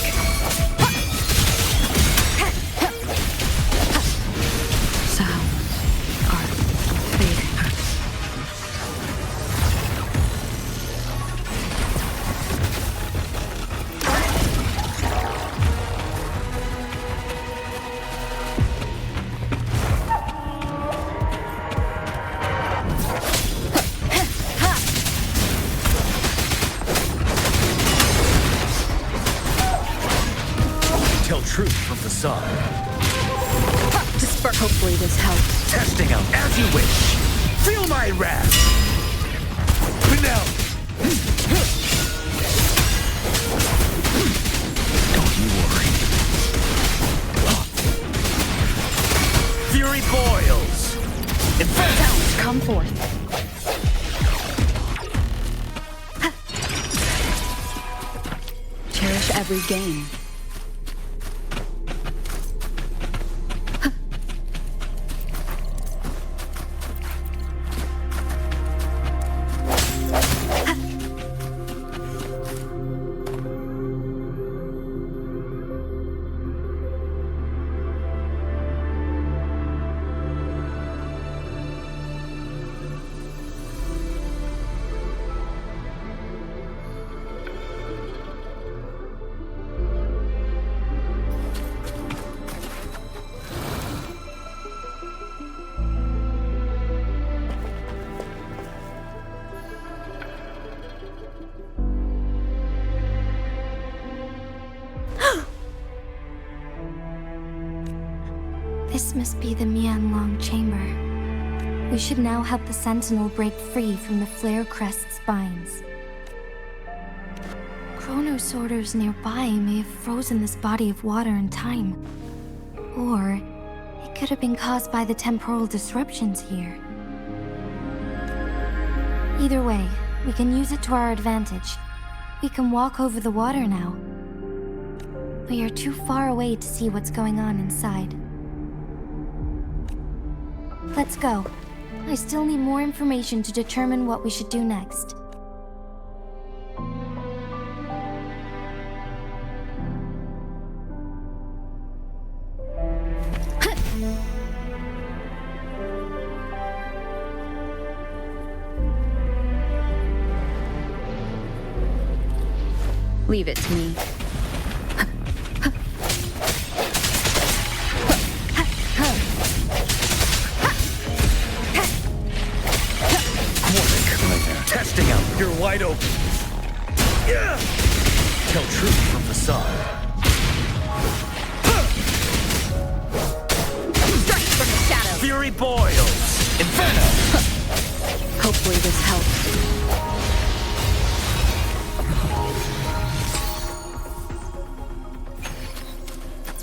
Sounds are fading. Tell truth from facade. Disperse. Hopefully this helps. Testing out as you wish. Feel my wrath. Vanilla. Don't you worry. Fury boils. Sounds come forth. Cherish every game. This must be the Mianlong chamber. We should now help the Sentinel break free from the flare crest's binds. Chronosorters nearby may have frozen this body of water in time. Or it could have been caused by the temporal disruptions here. Either way, we can use it to our advantage. We can walk over the water now. We are too far away to see what's going on inside. Let's go. I still need more information to determine what we should do next. Leave it to me. Testing out. You're wide open. Yeah. Tell truth from facade. Strike from the shadows. Fury boils. Inferno. Hopefully this helps.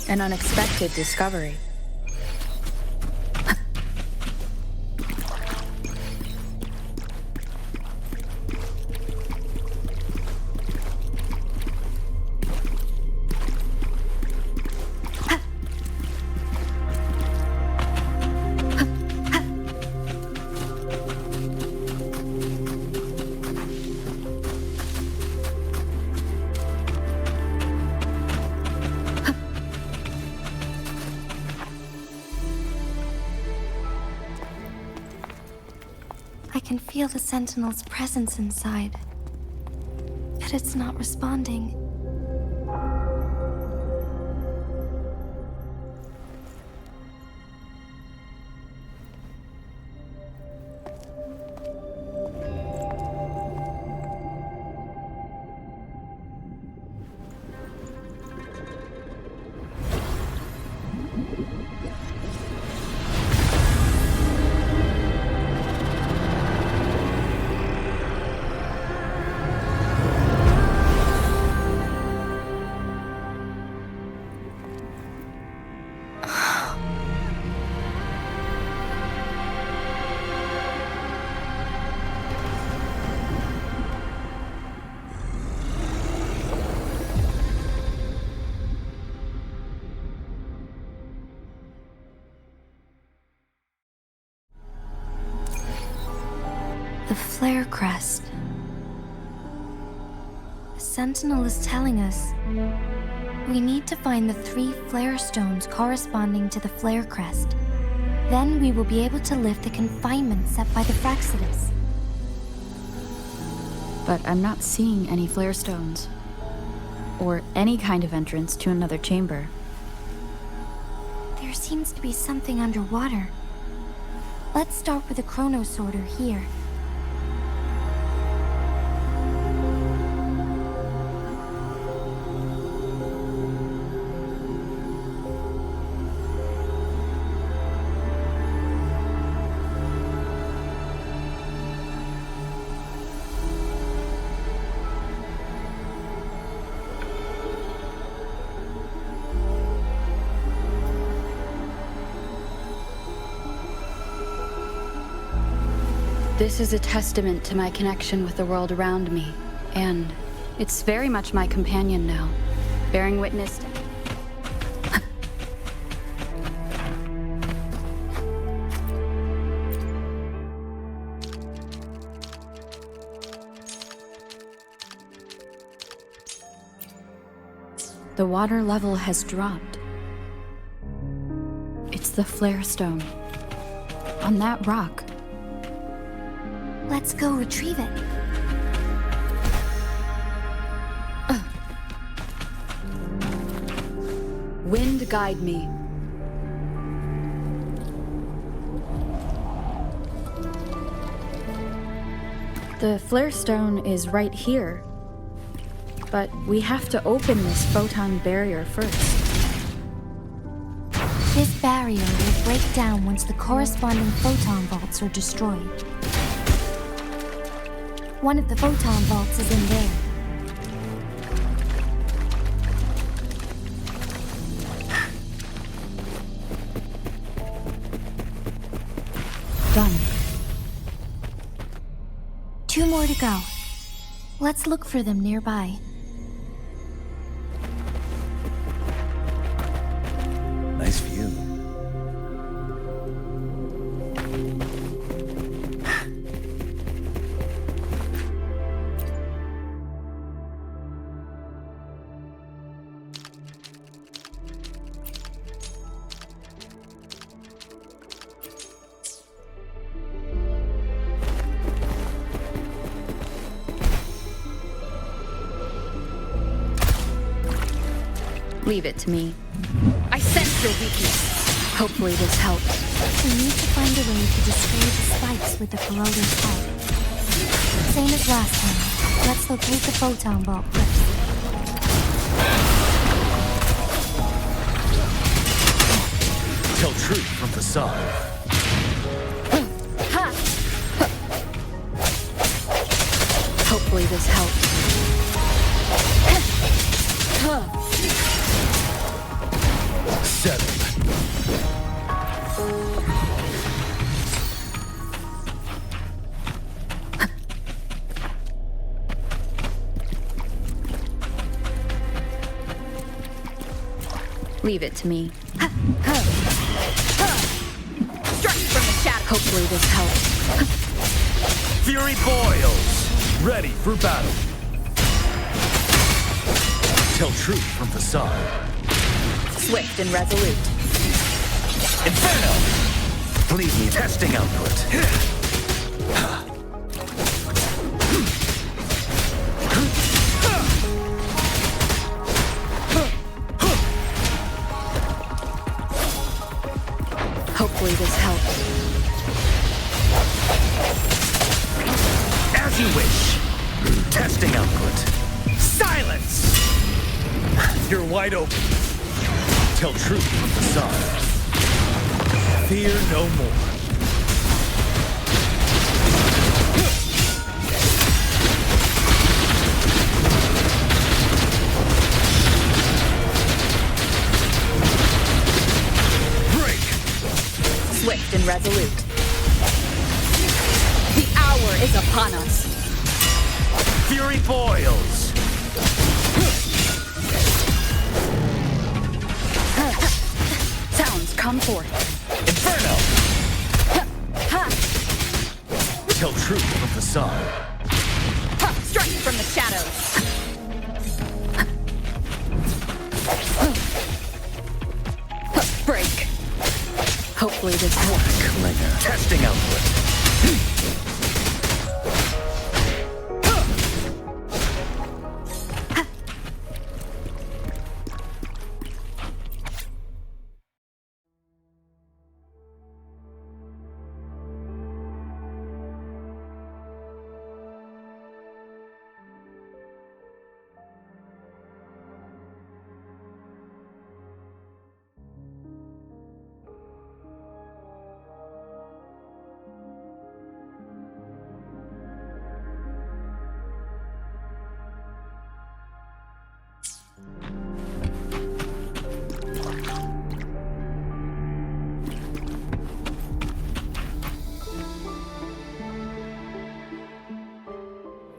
An unexpected discovery. I can feel the Sentinel's presence inside, but it's not responding. The flare crest. The Sentinel is telling us we need to find the 3 flare stones corresponding to the flare crest. Then we will be able to lift the confinement set by the Fraxidus. But I'm not seeing any flare stones. Or any kind of entrance to another chamber. There seems to be something underwater. Let's start with the Chronosorter here. This is a testament to my connection with the world around me, and it's very much my companion now, bearing witness to... The water level has dropped. It's the flare stone. On that rock. Let's go retrieve it. Wind guide me. The flare stone is right here. But we have to open this photon barrier first. This barrier will break down once the corresponding photon vaults are destroyed. One of the photon vaults is in there. Done. 2 more to go. Let's look for them nearby. Nice view. Leave it to me. I sense your weakness. Hopefully this helps. We need to find a way to destroy the spikes with the corroder's help. Same as last time. Let's locate the photon vault first. Tell truth from facade. Hopefully this helps. Settled. Leave it to me. Strike from the shadow. Hopefully this helps. Fury boils. Ready for battle. Tell truth from facade. Swift and resolute. Inferno! Leave me testing output. Hopefully this helps. As you wish. Testing output. Silence! You're wide open. Tell truth from facade. Fear no more. Break! Swift and resolute. The hour is upon us. Fury boils. Sounds come forth. Inferno! Tell truth from facade. Strike from the shadows. Break. Hopefully this helps. Testing output.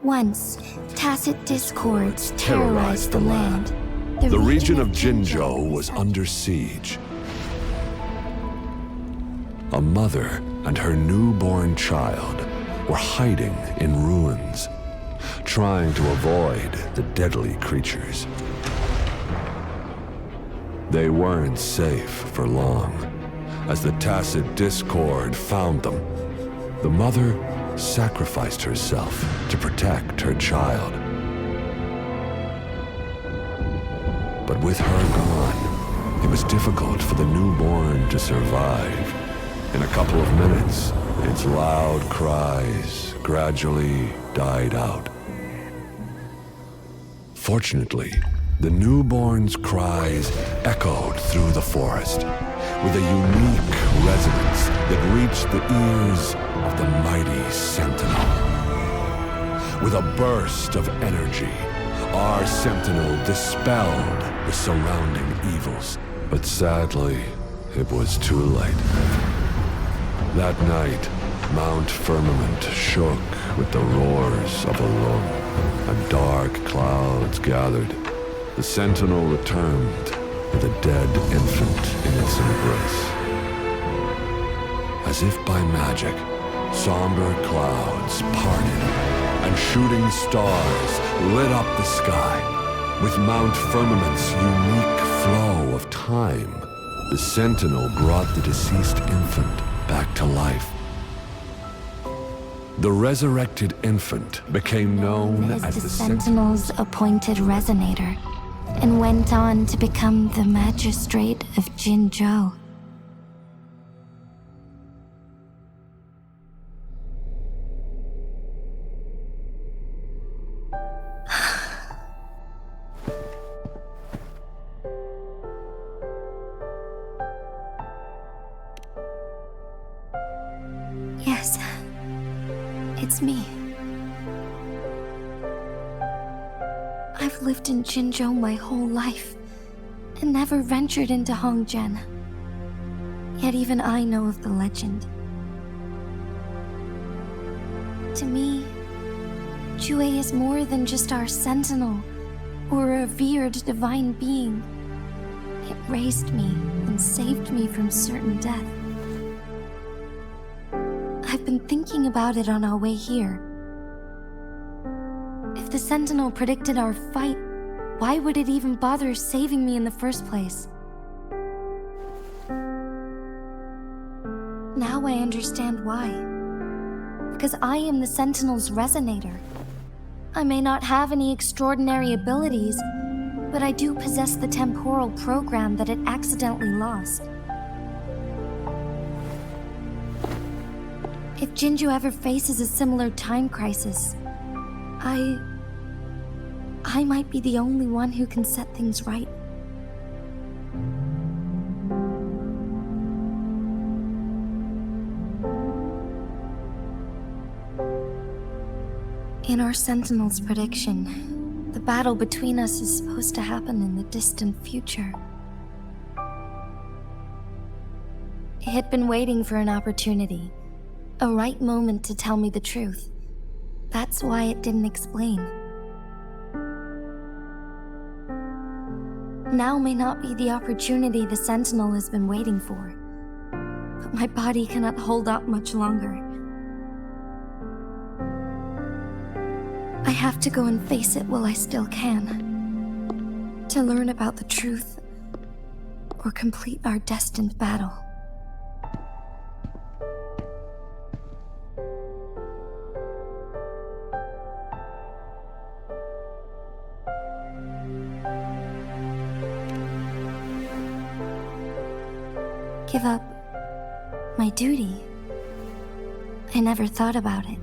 Once, tacit discords terrorized the land. The region of Jinzhou was under siege. A mother and her newborn child were hiding in ruins, trying to avoid the deadly creatures. They weren't safe for long, as the tacit discord found them. The mother sacrificed herself to protect her child. But with her gone, it was difficult for the newborn to survive. In a couple of minutes, its loud cries gradually died out. Fortunately, the newborn's cries echoed through the forest, with a unique resonance that reached the ears of the mighty Sentinel. With a burst of energy, our Sentinel dispelled the surrounding evils. But sadly, it was too late. That night, Mount Firmament shook with the roars of a Lung, and dark clouds gathered. The Sentinel returned with a dead infant in its embrace. As if by magic, somber clouds parted, and shooting stars lit up the sky. With Mount Firmament's unique flow of time, the Sentinel brought the deceased infant back to life. The resurrected infant became known as the Sentinel's appointed resonator, and went on to become the Magistrate of Jinzhou. Yes, it's me. I've lived in Jinzhou my whole life, and never ventured into Hongjian. Yet even I know of the legend. To me, Jue is more than just our sentinel, or a revered divine being. It raised me and saved me from certain death. I've been thinking about it on our way here. If the Sentinel predicted our fight, why would it even bother saving me in the first place? Now I understand why. Because I am the Sentinel's resonator. I may not have any extraordinary abilities, but I do possess the temporal program that it accidentally lost. If Jinzhou ever faces a similar time crisis, I might be the only one who can set things right. In our Sentinel's prediction, the battle between us is supposed to happen in the distant future. It had been waiting for an opportunity, a right moment to tell me the truth. That's why it didn't explain. Now may not be the opportunity the Sentinel has been waiting for, but my body cannot hold up much longer. I have to go and face it while I still can, to learn about the truth, or complete our destined battle. Give up my duty? I never thought about it.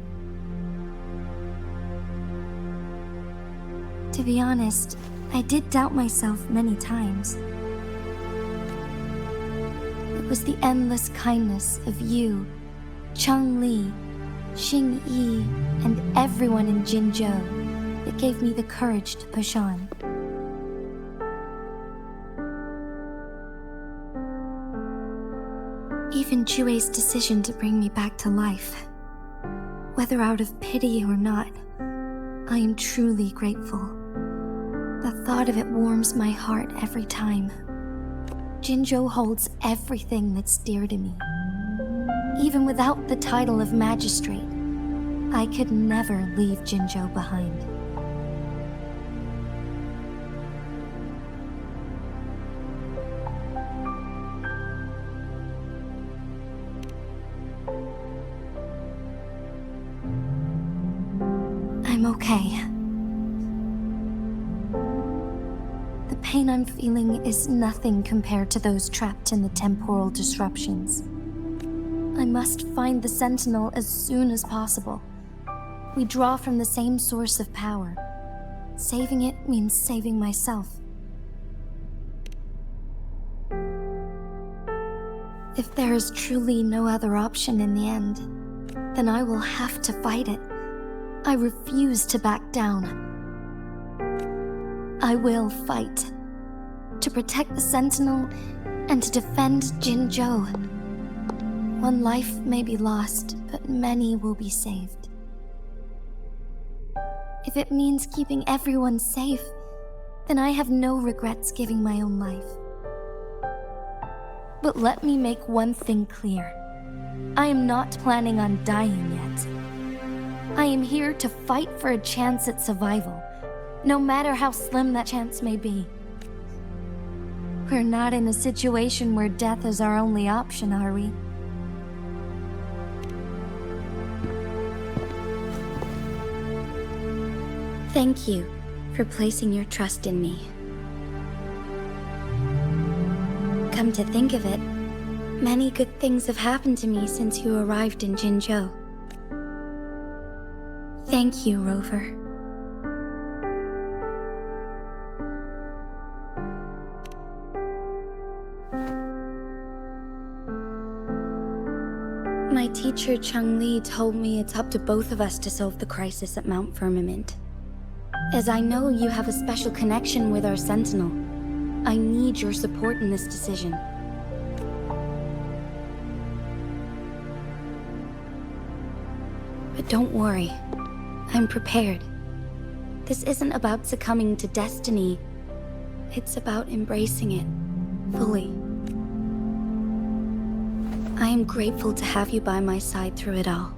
To be honest, I did doubt myself many times. It was the endless kindness of you, Cheng Li, Xing Yi, and everyone in Jinzhou that gave me the courage to push on. Even Jue's decision to bring me back to life, whether out of pity or not, I am truly grateful. The thought of it warms my heart every time. Jinzhou holds everything that's dear to me. Even without the title of magistrate, I could never leave Jinzhou behind. I'm okay. The pain I'm feeling is nothing compared to those trapped in the temporal disruptions. I must find the Sentinel as soon as possible. We draw from the same source of power. Saving it means saving myself. If there is truly no other option in the end, then I will have to fight it. I refuse to back down. I will fight. To protect the Sentinel and to defend Jinzhou. One life may be lost, but many will be saved. If it means keeping everyone safe, then I have no regrets giving my own life. But let me make one thing clear. I am not planning on dying yet. I am here to fight for a chance at survival, no matter how slim that chance may be. We're not in a situation where death is our only option, are we? Thank you for placing your trust in me. Come to think of it, many good things have happened to me since you arrived in Jinzhou. Thank you, Rover. My teacher Cheng-Li told me it's up to both of us to solve the crisis at Mount Firmament. As I know you have a special connection with our Sentinel, I need your support in this decision. But don't worry, I'm prepared. This isn't about succumbing to destiny, it's about embracing it fully. I am grateful to have you by my side through it all.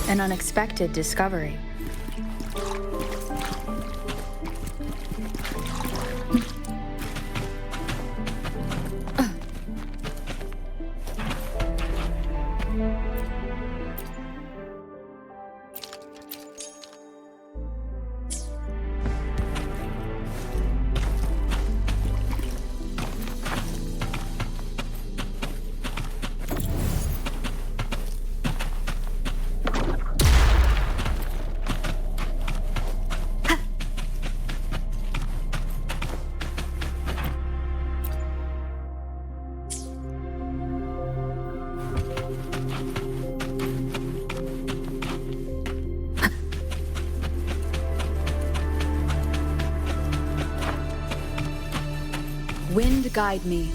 An unexpected discovery. Wind guide me.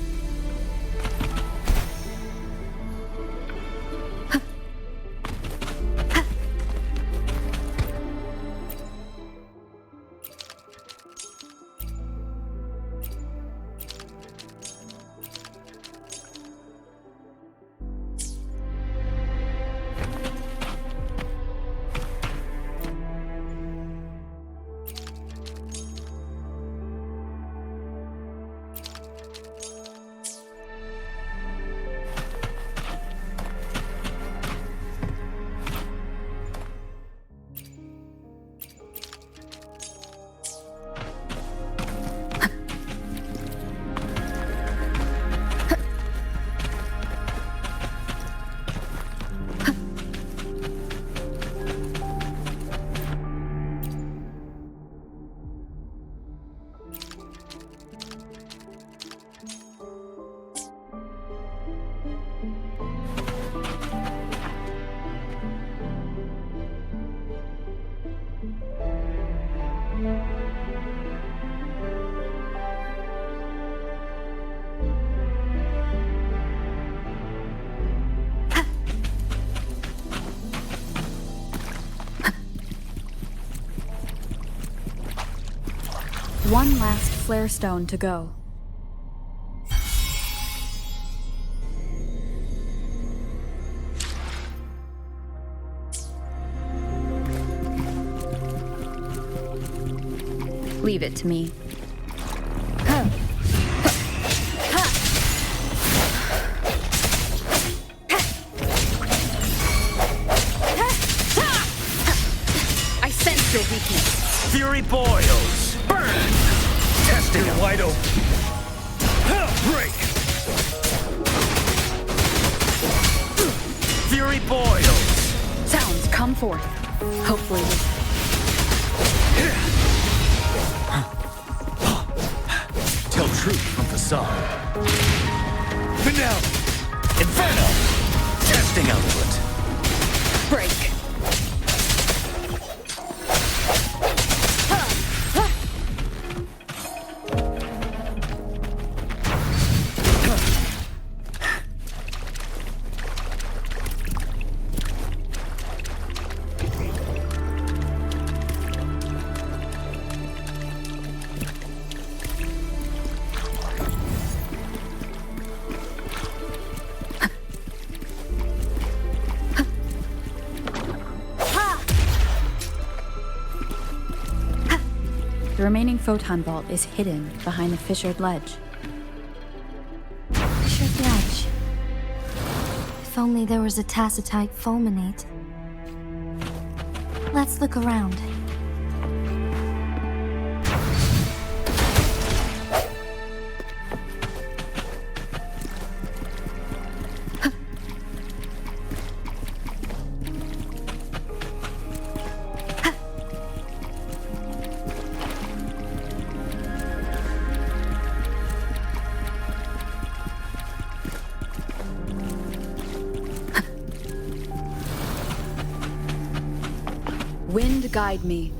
One last flare stone to go. Leave it to me. I sense your weakness. Fury boils. Burn! Testing it wide open. Break! Fury boils. Sounds, come forth. Hopefully Tell truth from facade. Finale! Inferno! Testing output. break. The remaining photon vault is hidden behind the fissured ledge. Fissured ledge. If only there was a tacitite fulminate. Let's look around. Wind guide me.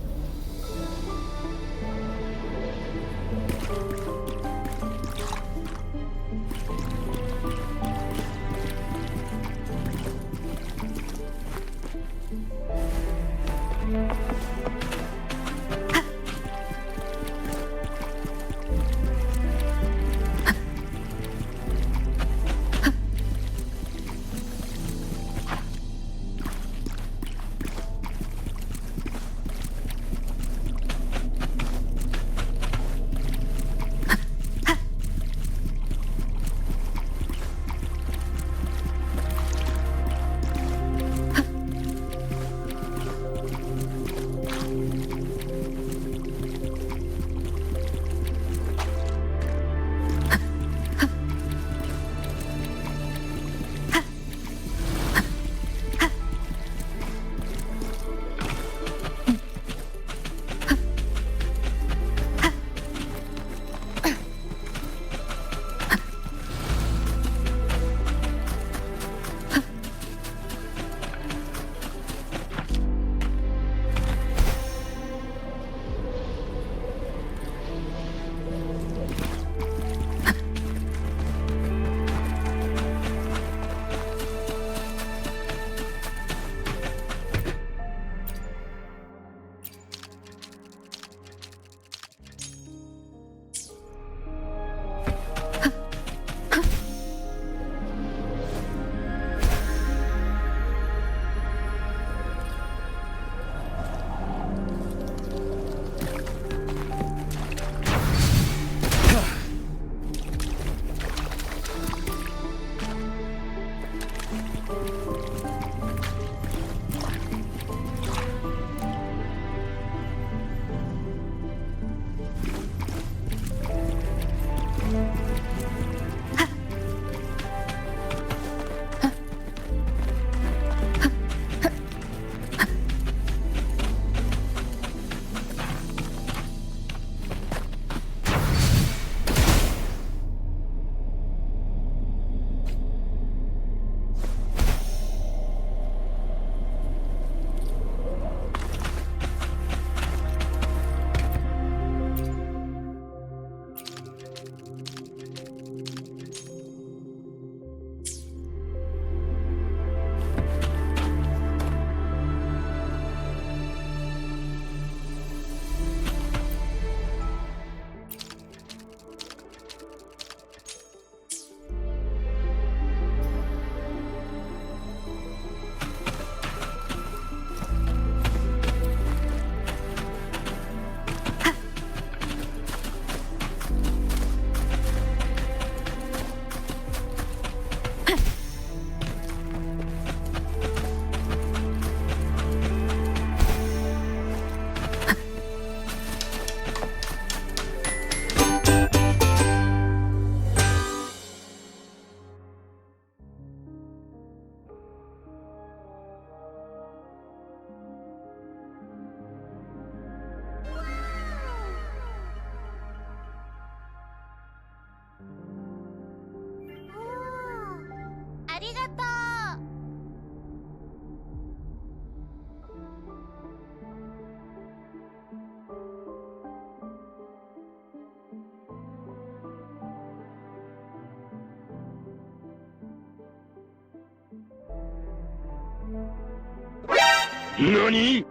NANI?!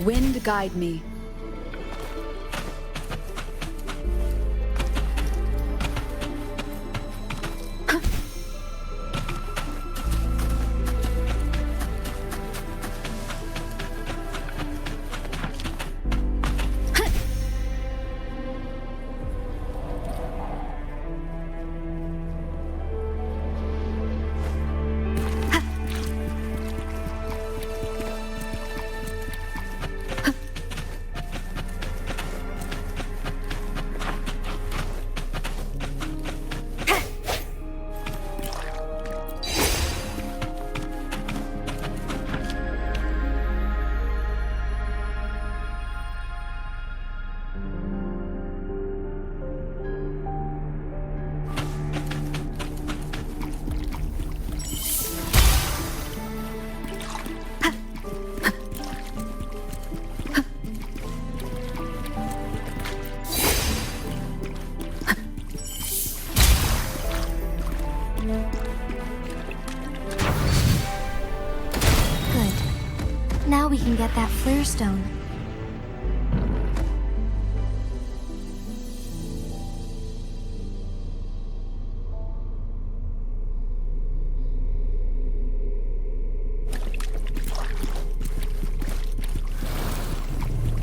Wind guide me. Now we can get that flare stone.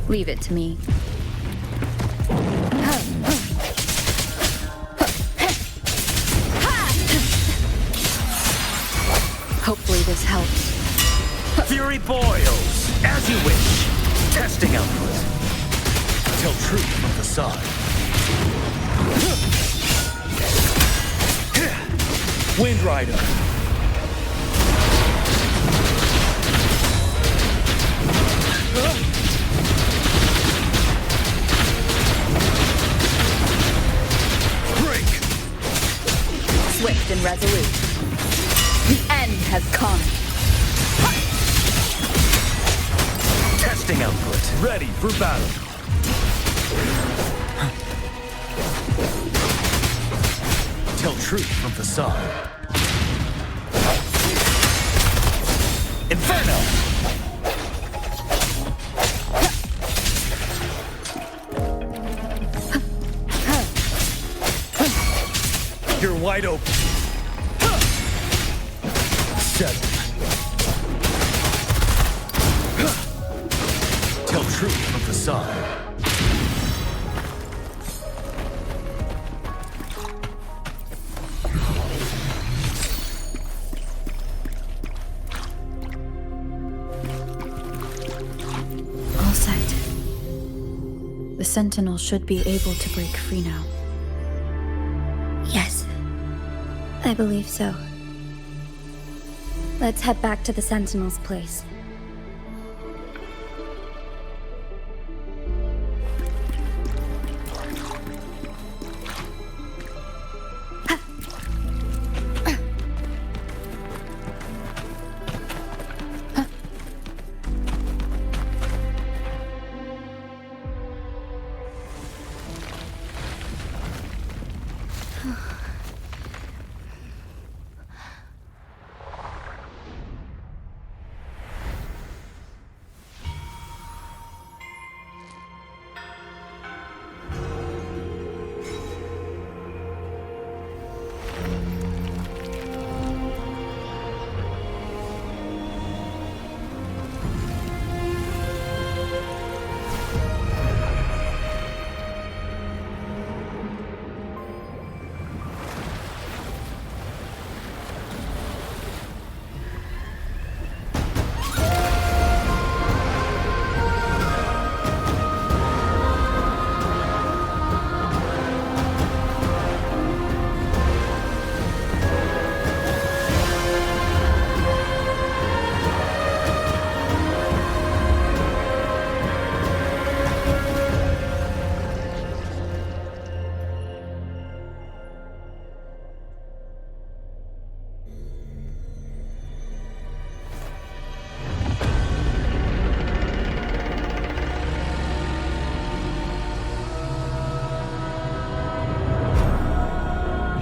Leave it to me. Hopefully this helps. Fury boils, as you wish. Testing output. Tell truth from the side. Wind Rider. Break. Swift and resolute. The end has come. Testing output. Ready for battle. Tell truth from facade. Inferno! You're wide open. Settle. Tell truth from facade. All set. The Sentinel should be able to break free now. Yes, I believe so. Let's head back to the Sentinel's place.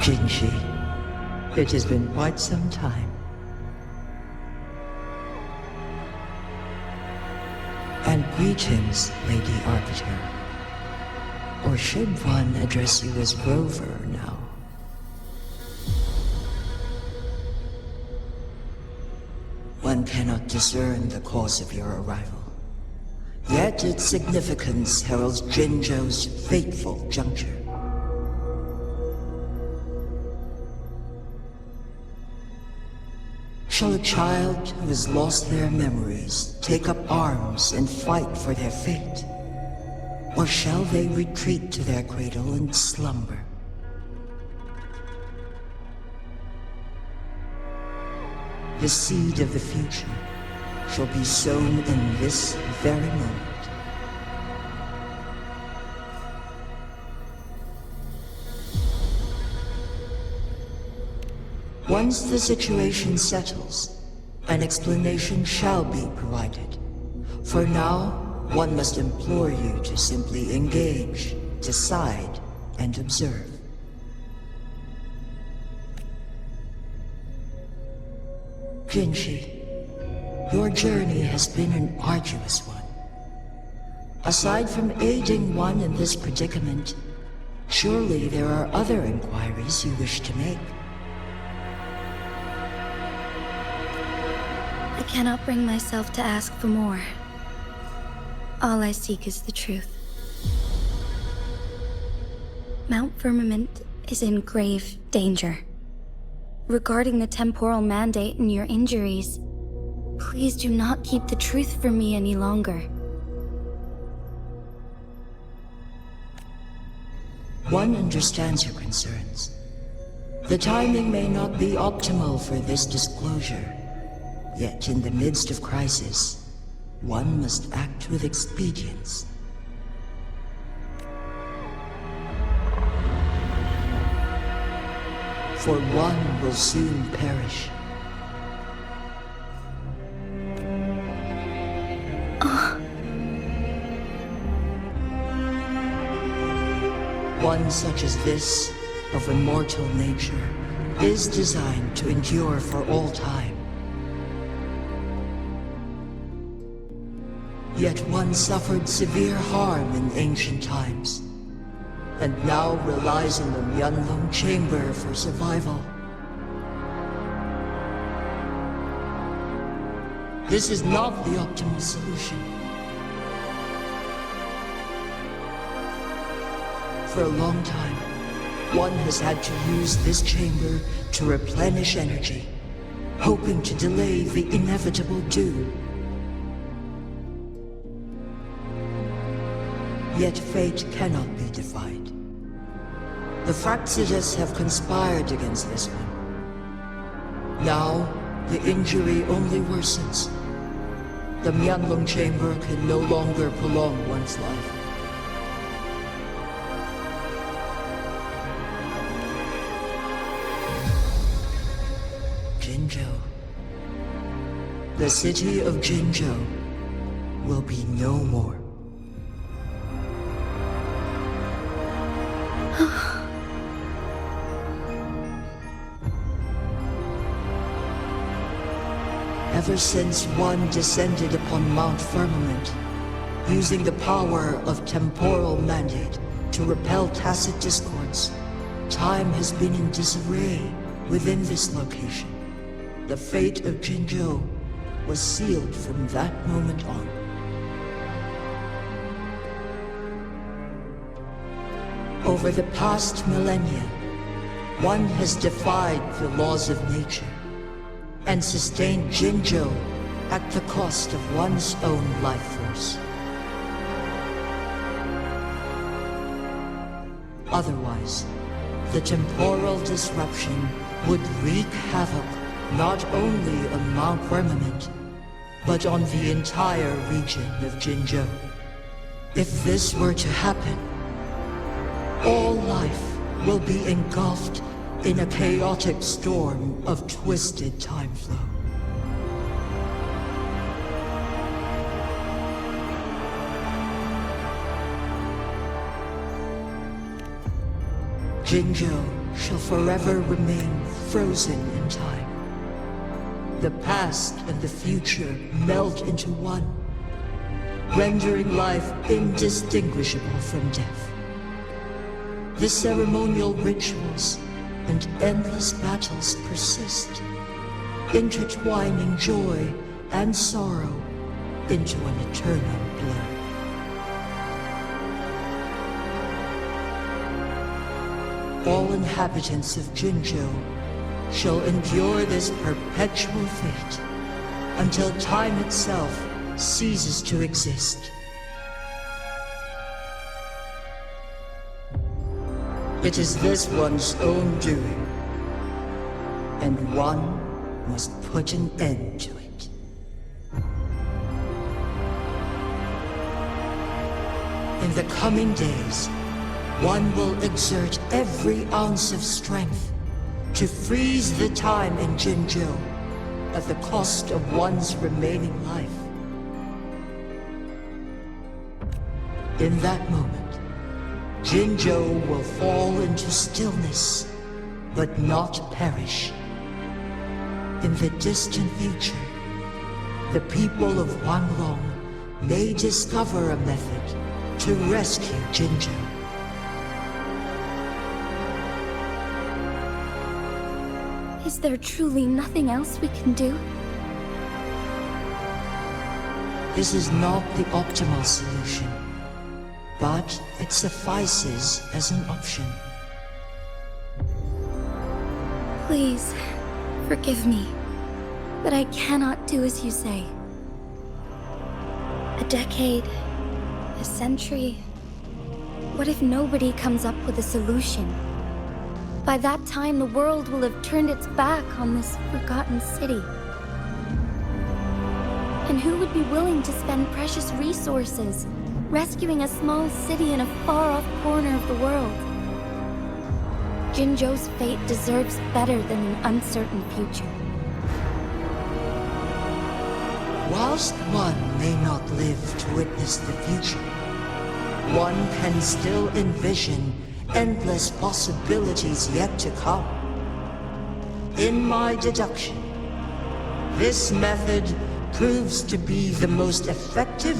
Jinzhou, it has been quite some time. And greetings, Lady Arbiter. Or should one address you as Rover now? One cannot discern the cause of your arrival. Yet its significance heralds Jinzhou's fateful juncture. Shall a child who has lost their memories take up arms and fight for their fate? Or shall they retreat to their cradle and slumber? The seed of the future shall be sown in this very moment. Once the situation settles, an explanation shall be provided. For now, one must implore you to simply engage, decide, and observe. Jinzhou, your journey has been an arduous one. Aside from aiding one in this predicament, surely there are other inquiries you wish to make. I cannot bring myself to ask for more. All I seek is the truth. Mount Firmament is in grave danger. Regarding the temporal mandate and your injuries, please do not keep the truth from me any longer. One understands your concerns. The timing may not be optimal for this disclosure. Yet in the midst of crisis, one must act with expedience. For one will soon perish. One such as this, of immortal nature, is designed to endure for all time. Yet one suffered severe harm in ancient times, and now relies on the Myeonlong Chamber for survival. This is not the optimal solution. For a long time, one has had to use this chamber to replenish energy, hoping to delay the inevitable doom. Yet fate cannot be defied. The Fraxidus have conspired against this one. Now, the injury only worsens. The Myeonlong Chamber can no longer prolong one's life. Jinzhou. The city of Jinzhou will be no more. Ever since one descended upon Mount Firmament, using the power of temporal mandate to repel tacit discords, time has been in disarray within this location. The fate of Jinzhou was sealed from that moment on. Over the past millennia, one has defied the laws of nature and sustained Jinzhou at the cost of one's own life force. Otherwise, the temporal disruption would wreak havoc not only on Mount Firmament, but on the entire region of Jinzhou. If this were to happen, all life will be engulfed in a chaotic storm of twisted time flow. Jinzhou shall forever remain frozen in time. The past and the future meld into one, rendering life indistinguishable from death. The ceremonial rituals and endless battles persist, intertwining joy and sorrow into an eternal blur. All inhabitants of Jinzhou shall endure this perpetual fate until time itself ceases to exist. It is this one's own doing, and one must put an end to it. In the coming days, one will exert every ounce of strength to freeze the time in Jinzhou at the cost of one's remaining life. In that moment, Jinzhou will fall into stillness, but not perish. In the distant future, the people of Wanglong may discover a method to rescue Jinzhou. Is there truly nothing else we can do? This is not the optimal solution, but it suffices as an option. Please, forgive me, but I cannot do as you say. A decade, a century. What if nobody comes up with a solution? By that time, the world will have turned its back on this forgotten city. And who would be willing to spend precious resources rescuing a small city in a far-off corner of the world? Jinzhou's fate deserves better than an uncertain future. Whilst one may not live to witness the future, one can still envision endless possibilities yet to come. In my deduction, this method proves to be the most effective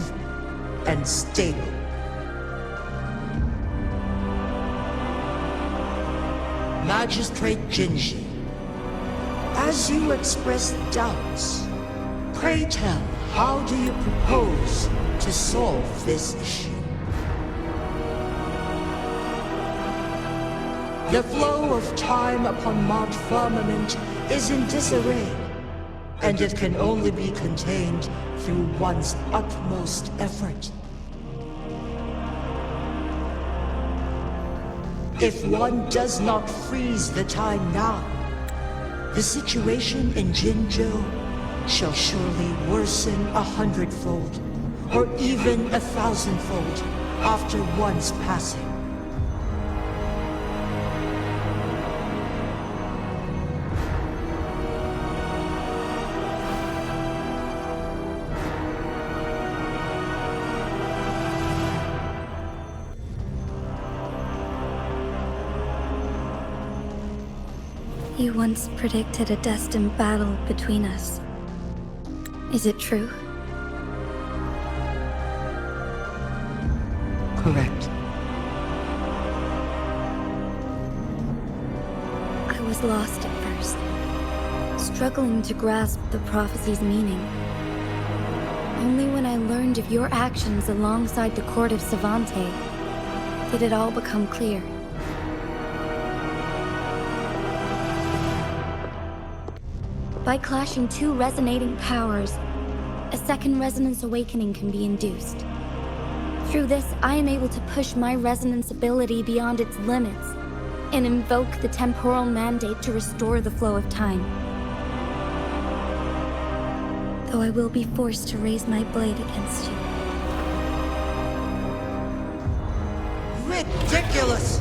and stable. Magistrate Jinzhou, as you express doubts, pray tell, how do you propose to solve this issue? The flow of time upon Mount Firmament is in disarray, and it can only be contained through one's utmost effort. If one does not freeze the time now, the situation in Jinzhou shall surely worsen 100-fold, or even 1,000-fold after one's passing. You once predicted a destined battle between us. Is it true? Correct. I was lost at first, struggling to grasp the prophecy's meaning. Only when I learned of your actions alongside the court of Savante did it all become clear. By clashing two resonating powers, a second resonance awakening can be induced. Through this, I am able to push my resonance ability beyond its limits and invoke the temporal mandate to restore the flow of time. Though I will be forced to raise my blade against you. Ridiculous!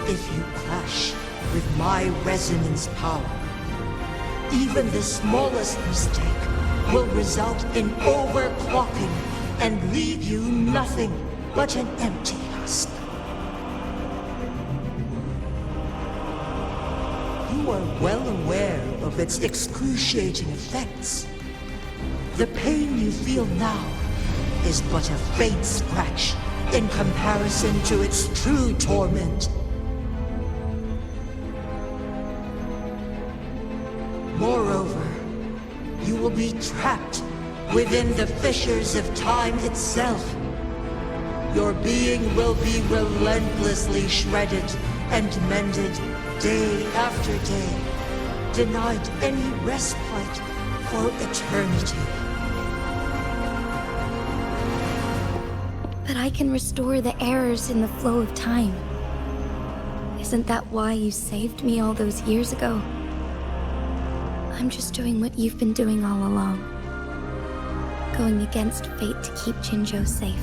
If you clash with my resonance power, even the smallest mistake will result in overclocking and leave you nothing but an empty husk. well aware of its excruciating effects. The pain you feel now is but a faint scratch in comparison to its true torment. Moreover, you will be trapped within the fissures of time itself. Your being will be relentlessly shredded and mended day after day, denied any respite for eternity. But I can restore the errors in the flow of time. Isn't that why you saved me all those years ago? I'm just doing what you've been doing all along. Going against fate to keep Jinzhou safe.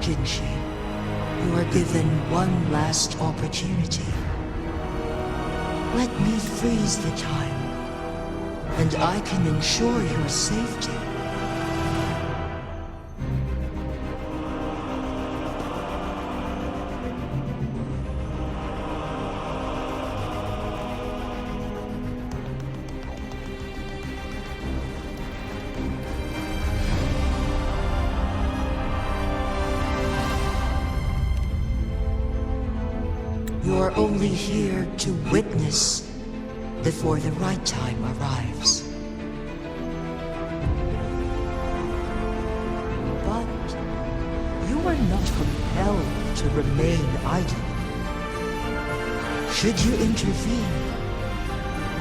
Jinzhou, you are given one last opportunity. Let me freeze the time, and I can ensure your safety. You're only here to witness before the right time arrives. But you are not compelled to remain idle. Should you intervene,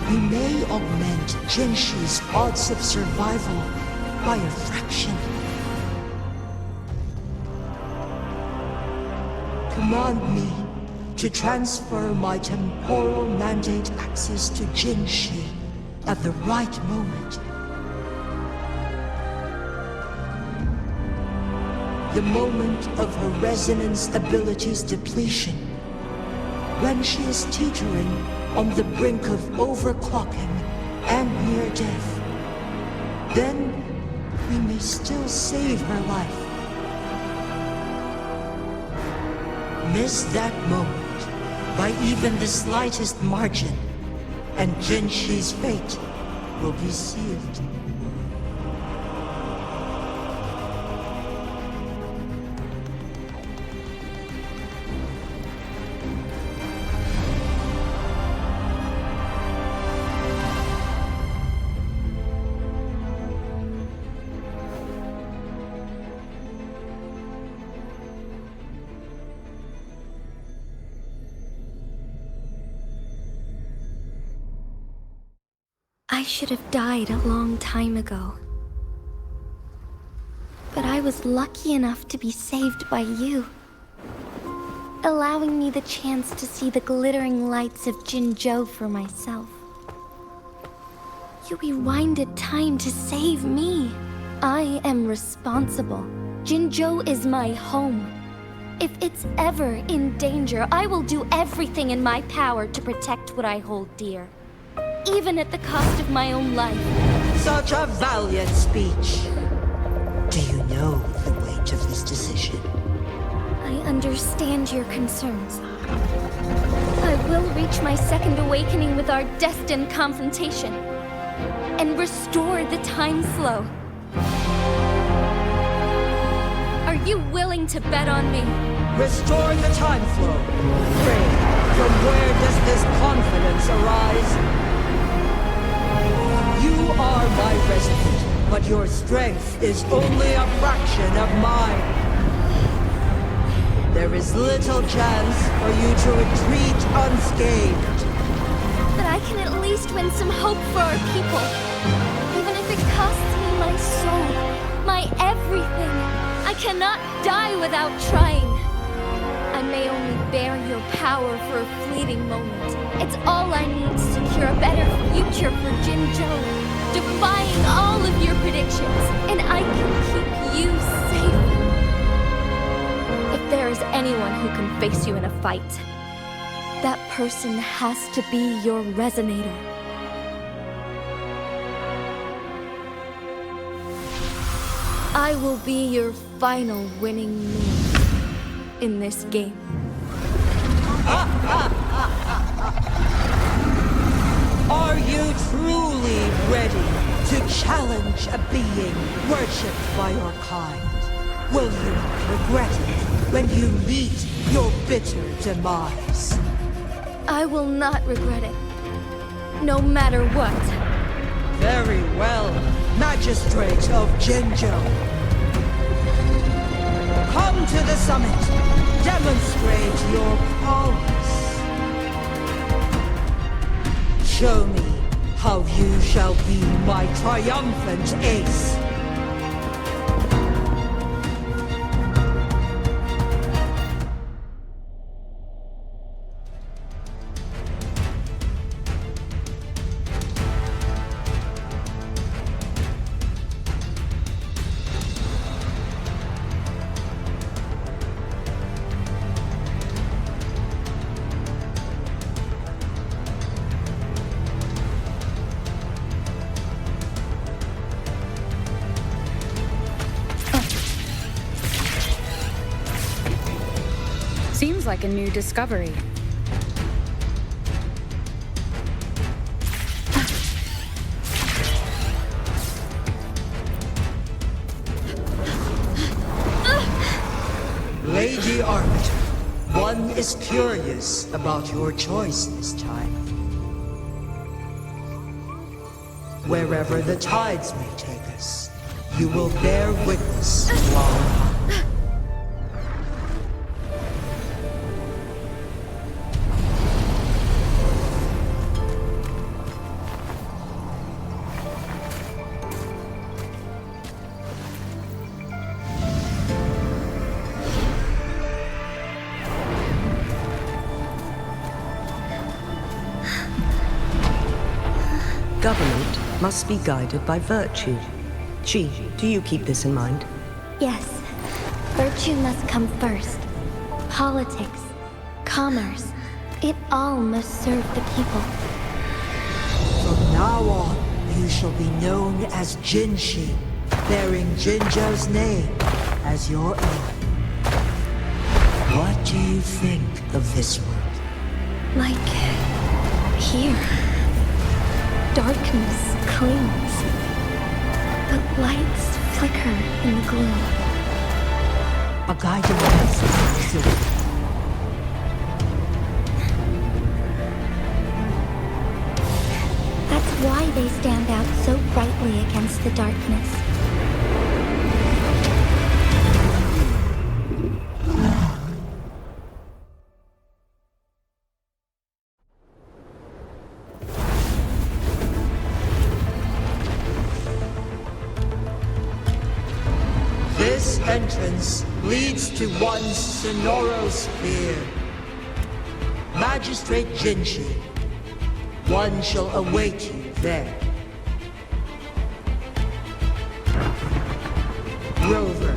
we may augment Jinzhou's odds of survival by a fraction. Command me to transfer my temporal mandate access to Jinzhou at the right moment. The moment of her resonance ability's depletion, when she is teetering on the brink of overclocking and near death. Then we may still save her life. Miss that moment by even the slightest margin, and Jinzhou's fate will be sealed. I should have died a long time ago. But I was lucky enough to be saved by you, allowing me the chance to see the glittering lights of Jinzhou for myself. You rewinded time to save me. I am responsible. Jinzhou is my home. If it's ever in danger, I will do everything in my power to protect what I hold dear. Even at the cost of my own life. Such a valiant speech. Do you know the weight of this decision? I understand your concerns. I will reach my second awakening with our destined confrontation and restore the time flow. Are you willing to bet on me? Restore the time flow. Pray, from where does this confidence arise? You are my resident, but your strength is only a fraction of mine. There is little chance for you to retreat unscathed. But I can at least win some hope for our people. Even if it costs me my soul, my everything. I cannot die without trying. I may only bear your power for a fleeting moment. It's all I need to secure a better future for Jinzhou, defying all of your predictions, and I can keep you safe. If there is anyone who can face you in a fight, that person has to be your resonator. I will be your final winning move in this game. Are you truly ready to challenge a being worshipped by your kind? Will you regret it when you meet your bitter demise? I will not regret it, no matter what. Very well, Magistrate of Jinzhou. Come to the summit. Demonstrate your prowess. Show me how you shall be my triumphant ace. Seems like a new discovery. Lady Arbiter, one is curious about your choice this time. Wherever the tides may take us, you will bear witness while Government must be guided by virtue. Chi, do you keep this in mind? Yes, virtue must come first. Politics, commerce, it all must serve the people. from now on, you shall be known as Jinshi, bearing Jinzhou's name as your own. What do you think of this world? Like here. Darkness clings, but lights flicker in the gloom. A guiding light. That's why they stand out so brightly against the darkness. This entrance leads to one Sonoro Sphere. Magistrate Jinshi, one shall await you there. Rover,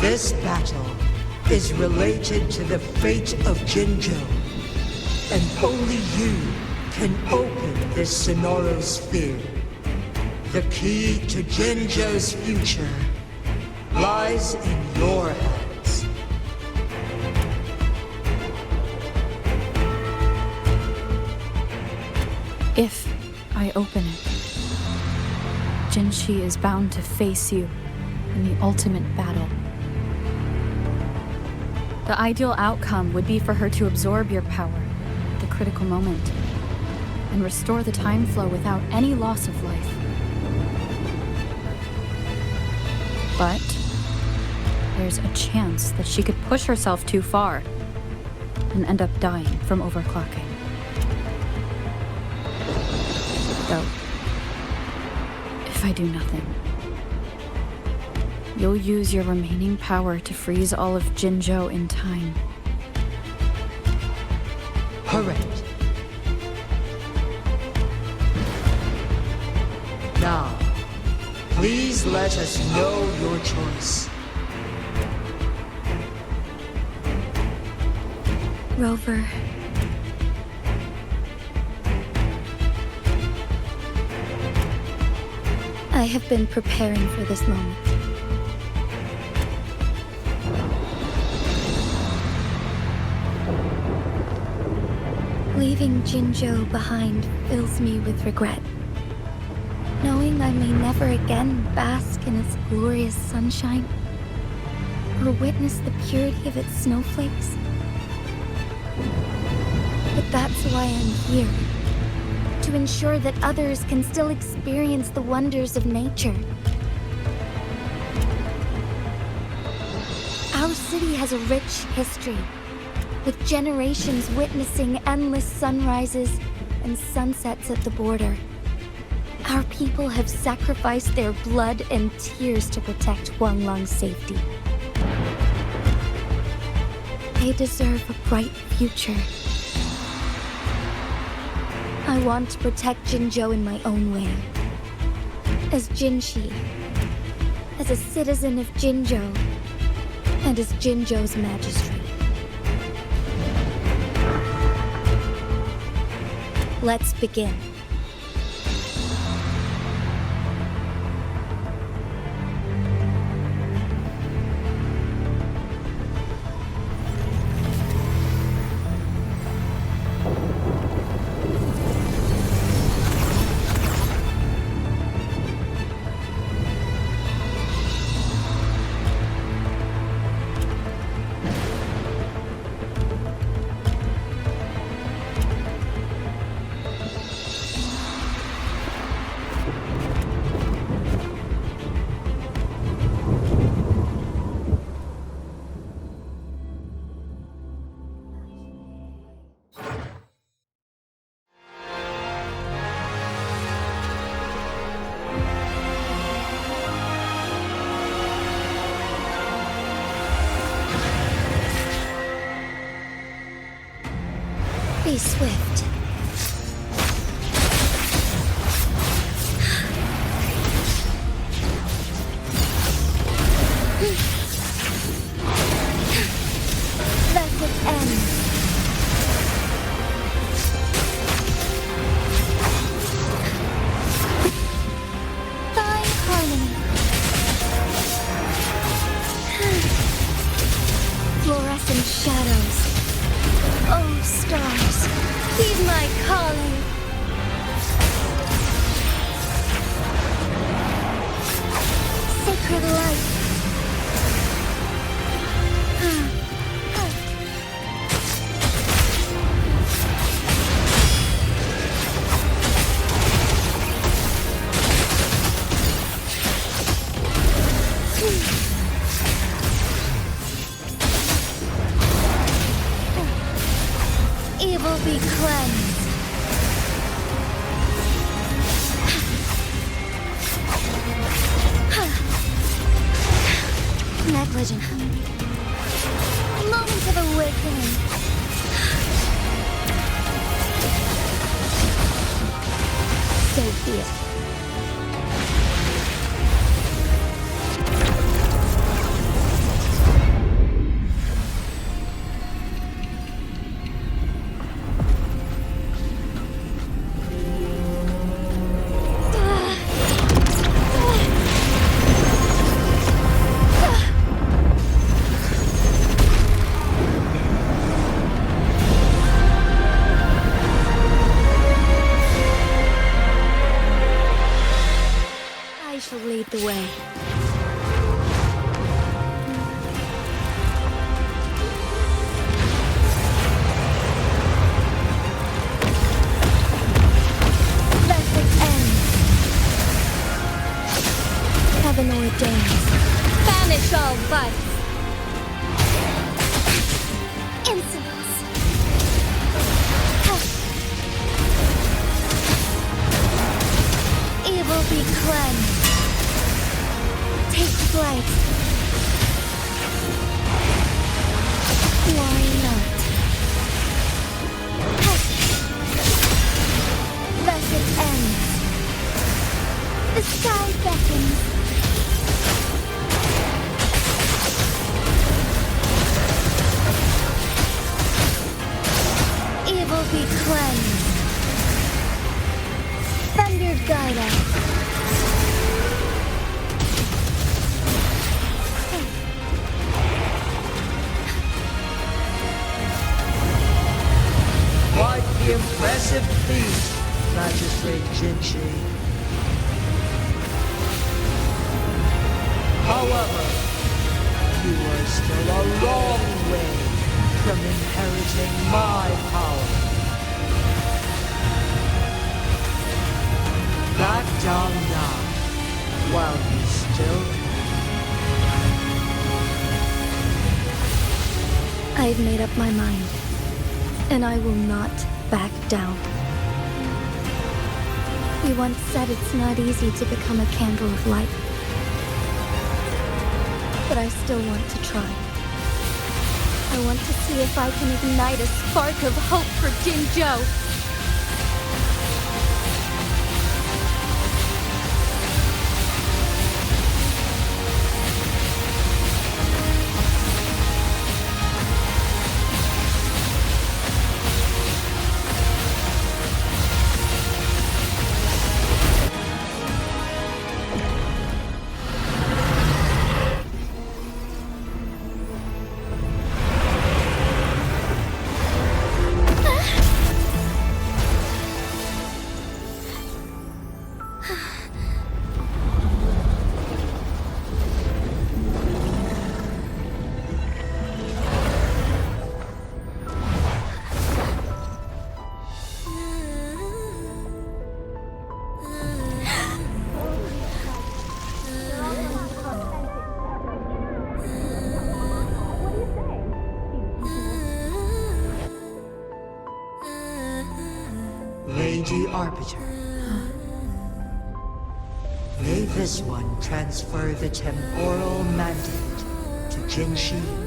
this battle is related to the fate of Jinzhou, and only you can open this Sonoro Sphere. The key to Jinzhou's future lies in your hands. If I open it, Jinshi is bound to face you in the ultimate battle. The ideal outcome would be for her to absorb your power at the critical moment and restore the time flow without any loss of life. But there's a chance that she could push herself too far and end up dying from overclocking. Though, if I do nothing, you'll use your remaining power to freeze all of Jinzhou in time. Correct. Now, please let us know your choice. Rover. I have been preparing for this moment. Leaving Jinzhou behind fills me with regret. Knowing I may never again bask in its glorious sunshine, or witness the purity of its snowflakes. But that's why I'm here. To ensure that others can still experience the wonders of nature. Our city has a rich history, with generations witnessing endless sunrises and sunsets at the border. Our people have sacrificed their blood and tears to protect Huanglang's safety. They deserve a bright future. I want to protect Jinzhou in my own way. As Jinshi, as a citizen of Jinzhou, and as Jinzhou's magistrate. Let's begin. Be swift. Let it end. Fine harmony. Fluorescent shadows. Oh, stars, heed my calling. Sacred light. Evil be cleansed. Negligent. Moment of awakening. So be it. Lead the way. Let it end. Heaven ordains. Banish all vice. Insolence. Evil be cleansed. Take flight. Why not? Let it end. The sky beckons. Evil be cleansed. Thunder guide us. Why very impressive feat, Magistrate Jinzhou. However, you are still a long way from inheriting my power. Back down now, while you still can. I've made up my mind, and I will not back down. You once said it's not easy to become a candle of light. But I still want to try. I want to see if I can ignite a spark of hope for Jinzhou. Lady Arbiter. May this one transfer the temporal mandate to Jinzhou.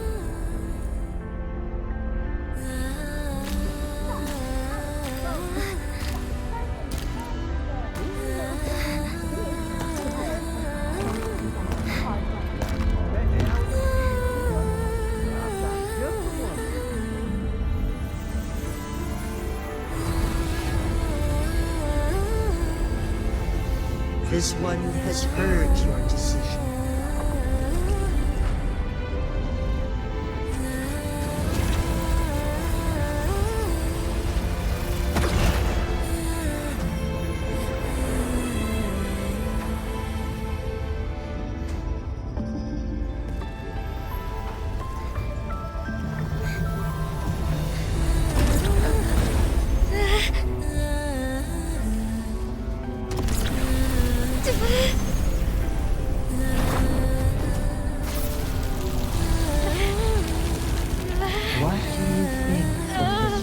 This one has heard your decision. What do you think of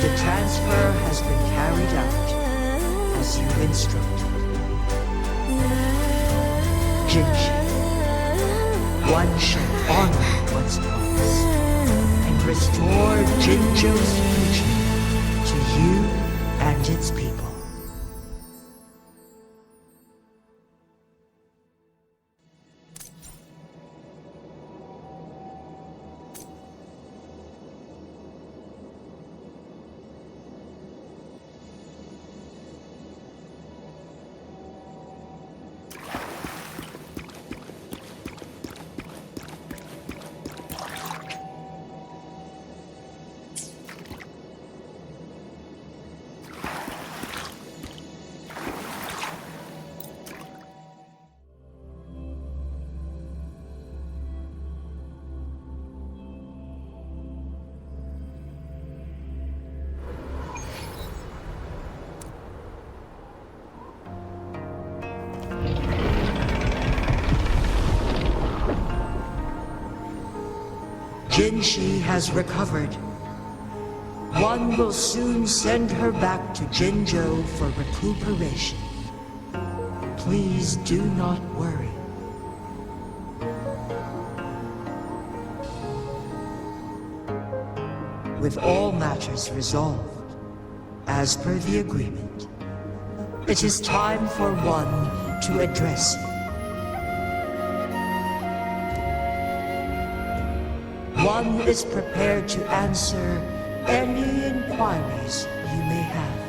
The transfer has been carried out as you instructed. Jinzhou, one shall honor one's promise and restore Jinzhou's future to you and its people. Jinzhou has recovered. One will soon send her back to Jinzhou for recuperation. Please do not worry. with all matters resolved, as per the agreement, it is time for one to address you. One is prepared to answer any inquiries you may have.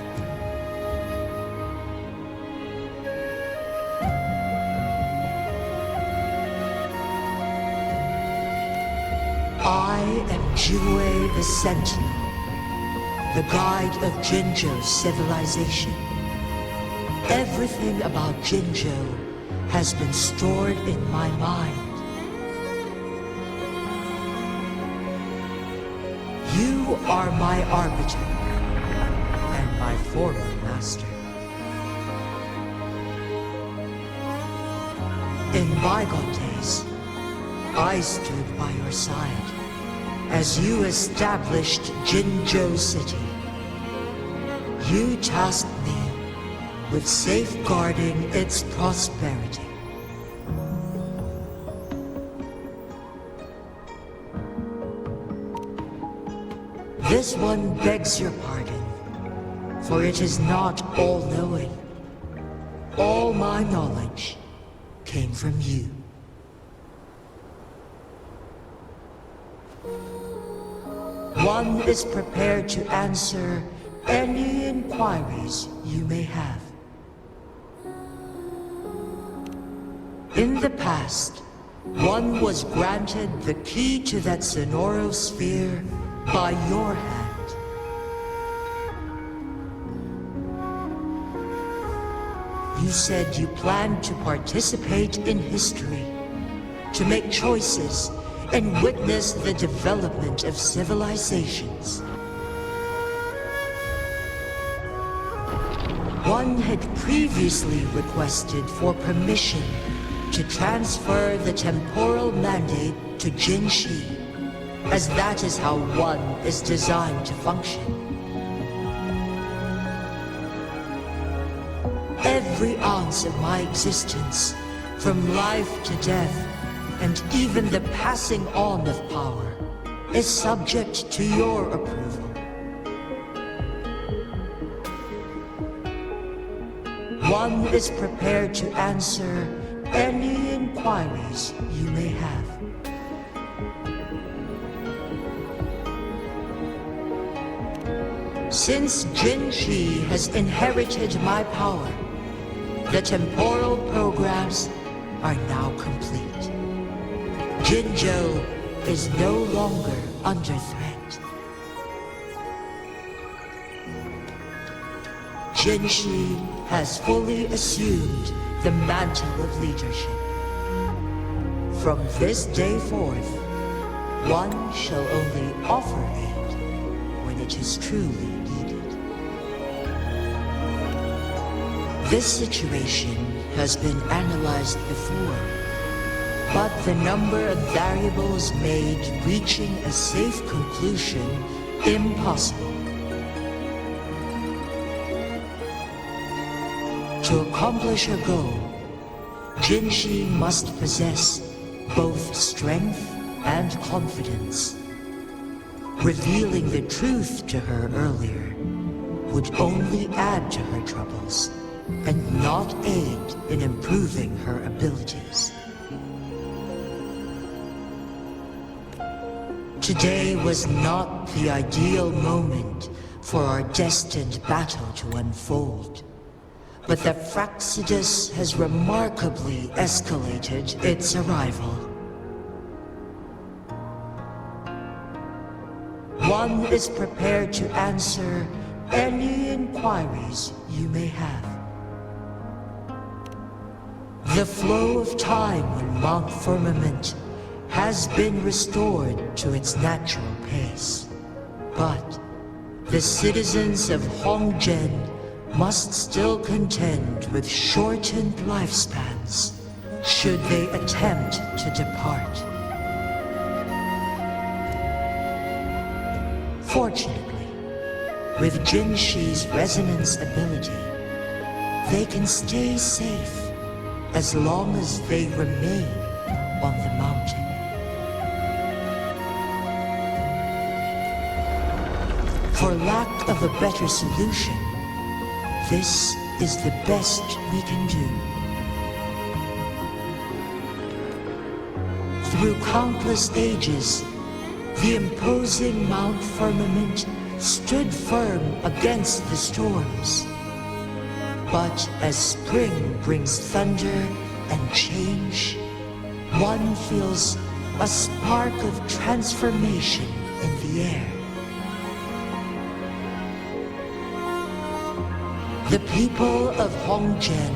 I am Jinzhou the Sentinel, the guide of Jinzhou's civilization. Everything about Jinzhou has been stored in my mind. You are my arbiter, and my former master. In bygone days, I stood by your side as you established Jinzhou City. You tasked me with safeguarding its prosperity. This one begs your pardon, for it is not all-knowing. All my knowledge came from you. One is prepared to answer any inquiries you may have. In the past, one was granted the key to that Sonoro sphere by your hand. You said you planned to participate in history, to make choices and witness the development of civilizations. One had previously requested for permission to transfer the temporal mandate to Jinzhou, as that is how one is designed to function. Every ounce of my existence, from life to death, and even the passing on of power, is subject to your approval. One is prepared to answer any inquiries you may have. Since Jinzhou has inherited my power, the temporal programs are now complete. Jinzhou is no longer under threat. Jinzhou has fully assumed the mantle of leadership. From this day forth, one shall only offer aid when it is truly needed. This situation has been analyzed before, but the number of variables made reaching a safe conclusion impossible. To accomplish her goal, Jinzhou must possess both strength and confidence. Revealing the truth to her earlier would only add to her troubles and not aid in improving her abilities. Today was not the ideal moment for our destined battle to unfold, but the Fraxidus has remarkably escalated its arrival. One is prepared to answer any inquiries you may have. The flow of time on Mount Firmament has been restored to its natural pace, but the citizens of Hongzhen must still contend with shortened lifespans should they attempt to depart. Fortunately, with Jinzhou's resonance ability, they can stay safe as long as they remain on the mountain. For lack of a better solution, this is the best we can do. Through countless ages, the imposing Mount Firmament stood firm against the storms. But as spring brings thunder and change, one feels a spark of transformation in the air. The people of Hongzhen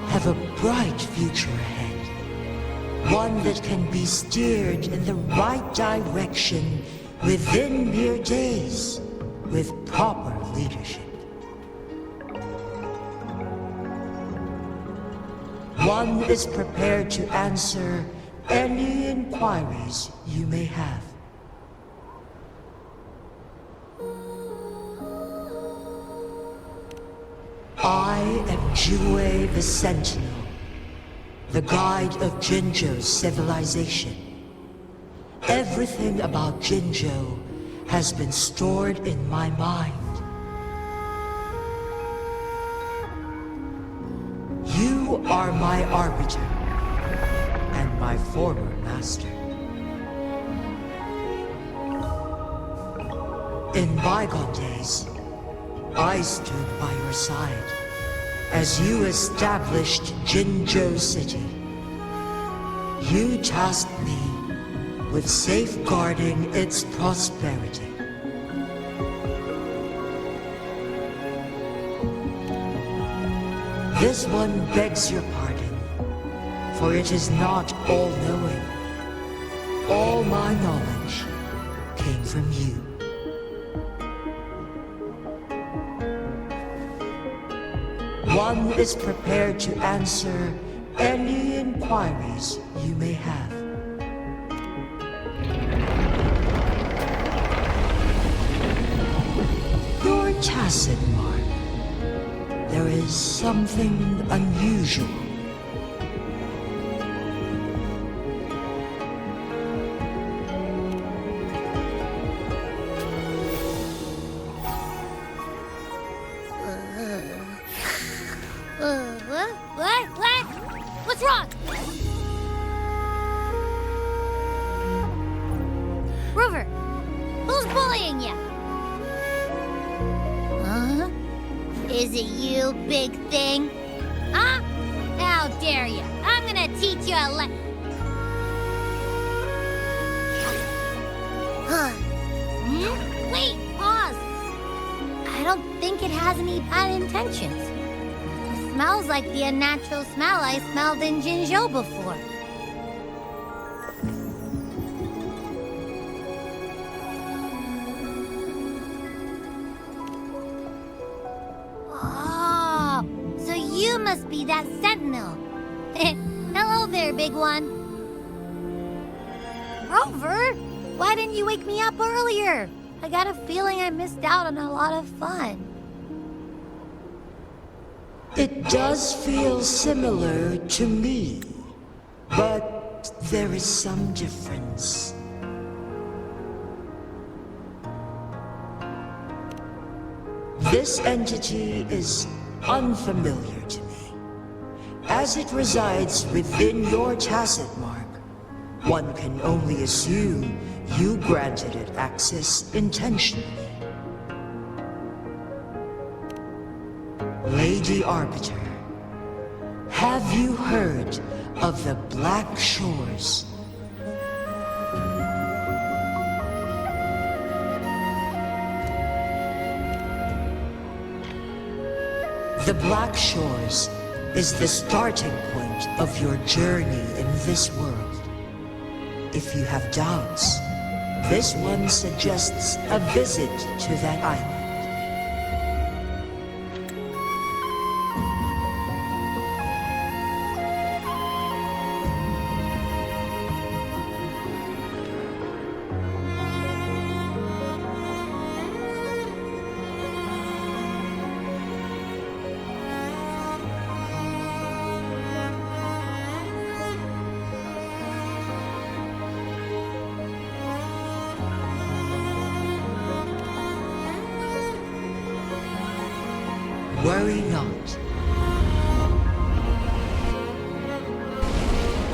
have a bright future ahead. One that can be steered in the right direction within mere days with proper leadership. One is prepared to answer any inquiries you may have. I am Jinzhou the Sentinel, the guide of Jinzhou's civilization. Everything about Jinzhou has been stored in my mind. You are my arbiter, and my former master. In bygone days, I stood by your side as you established Jinzhou City. You tasked me with safeguarding its prosperity. This one begs your pardon, for it is not all-knowing. All my knowledge came from you. One is prepared to answer any inquiries you may have. Your tacit mark. There is something unusual. What? What's wrong? Rover, who's bullying you? Huh? Is it you, big thing? Huh? How dare you? I'm gonna teach you a Wait, pause. I don't think it has any bad intentions. It smells like the unnatural smell I smelled in Jinzhou before. Oh, so you must be that sentinel. Hello there, big one. Rover, why didn't you wake me up earlier? I got a feeling I missed out on a lot of fun. It does feel similar to me, but there is some difference. This entity is unfamiliar to me, as it resides within your tacit mark. One can only assume you granted it access intentionally. Lady Arbiter, have you heard of the Black Shores? The Black Shores is the starting point of your journey in this world. If you have doubts, this one suggests a visit to that island. Worry not.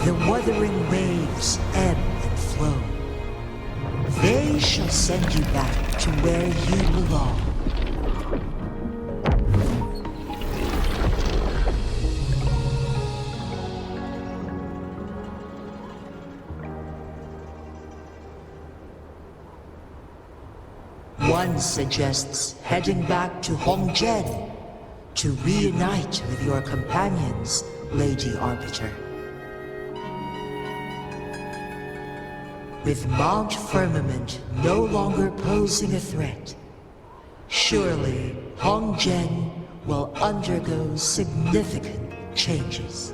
The wuthering waves ebb and flow. They shall send you back to where you belong. One suggests heading back to Hongzhen to reunite with your companions, Lady Arbiter. With Mount Firmament no longer posing a threat, surely Hongzhen will undergo significant changes.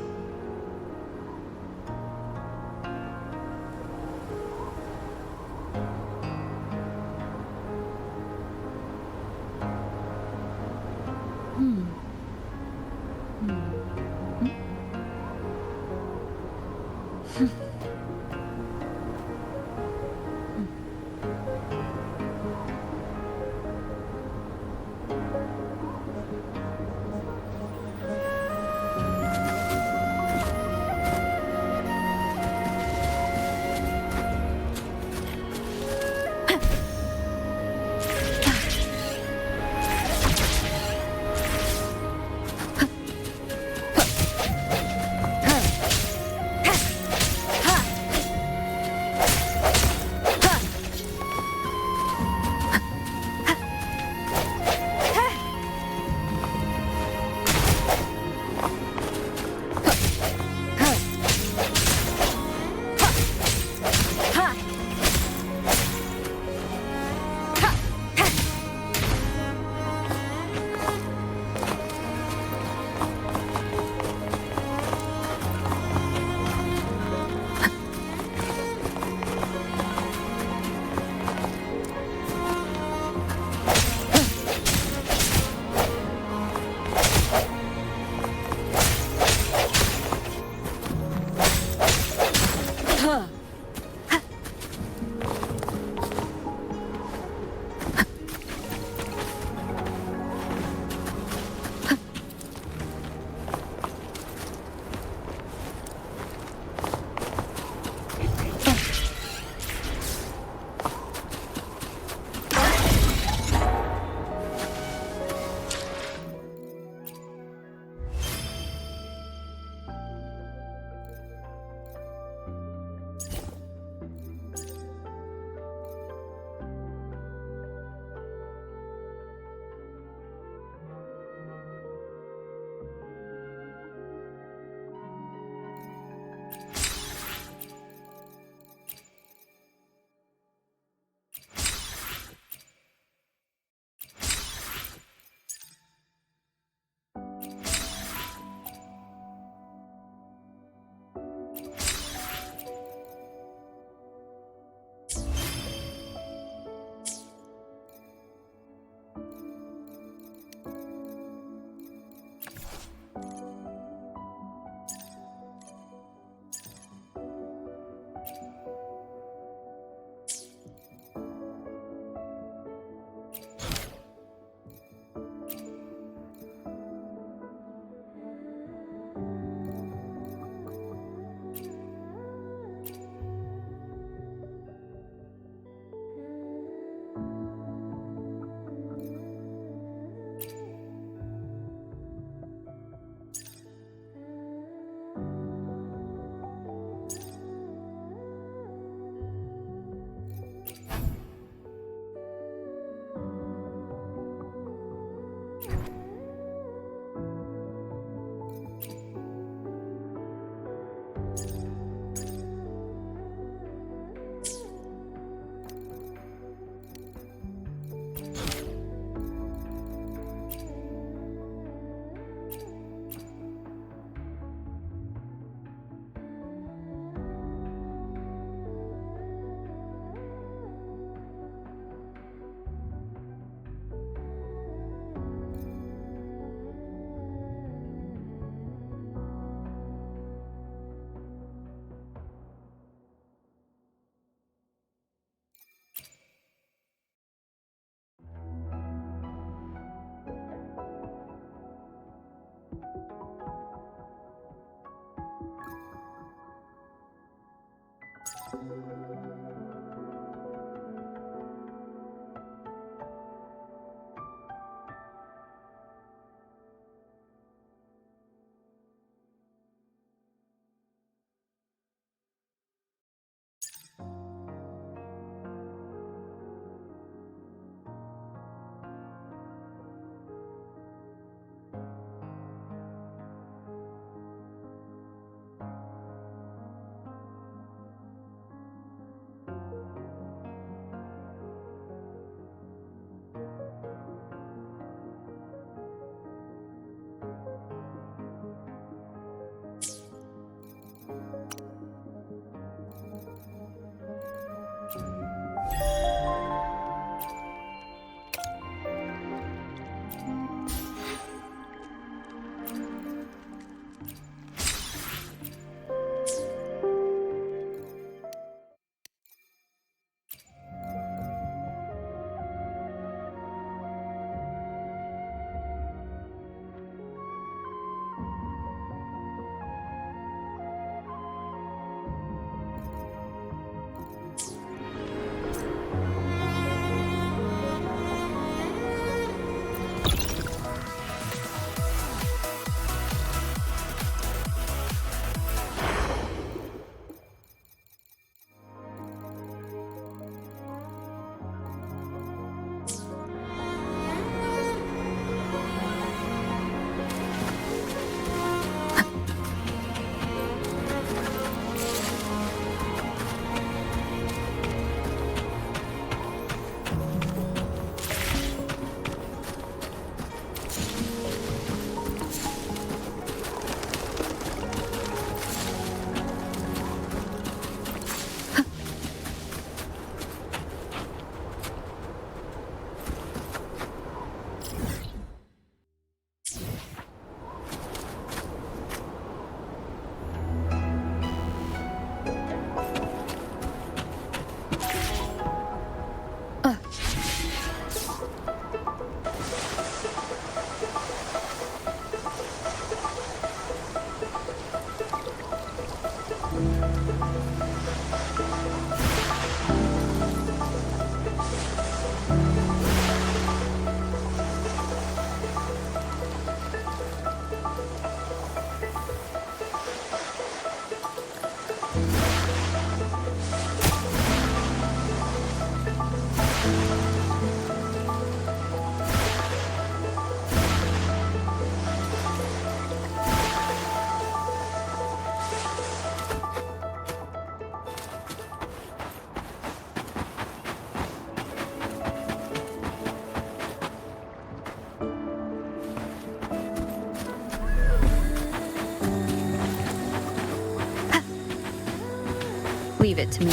Leave it to me.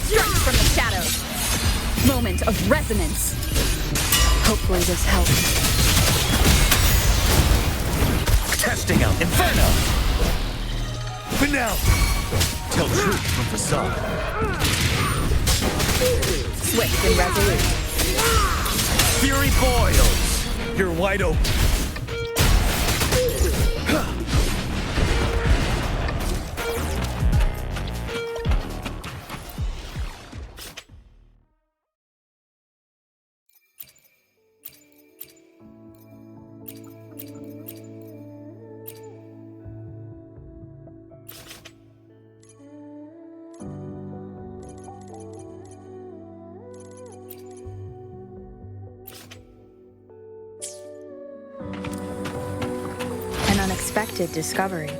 Strike from the shadows. Moment of resonance. Hopefully this helps. Testing out Inferno! Finale! Tell truth from facade. Swift and resolute. Fury boils! You're wide open. An unexpected discovery.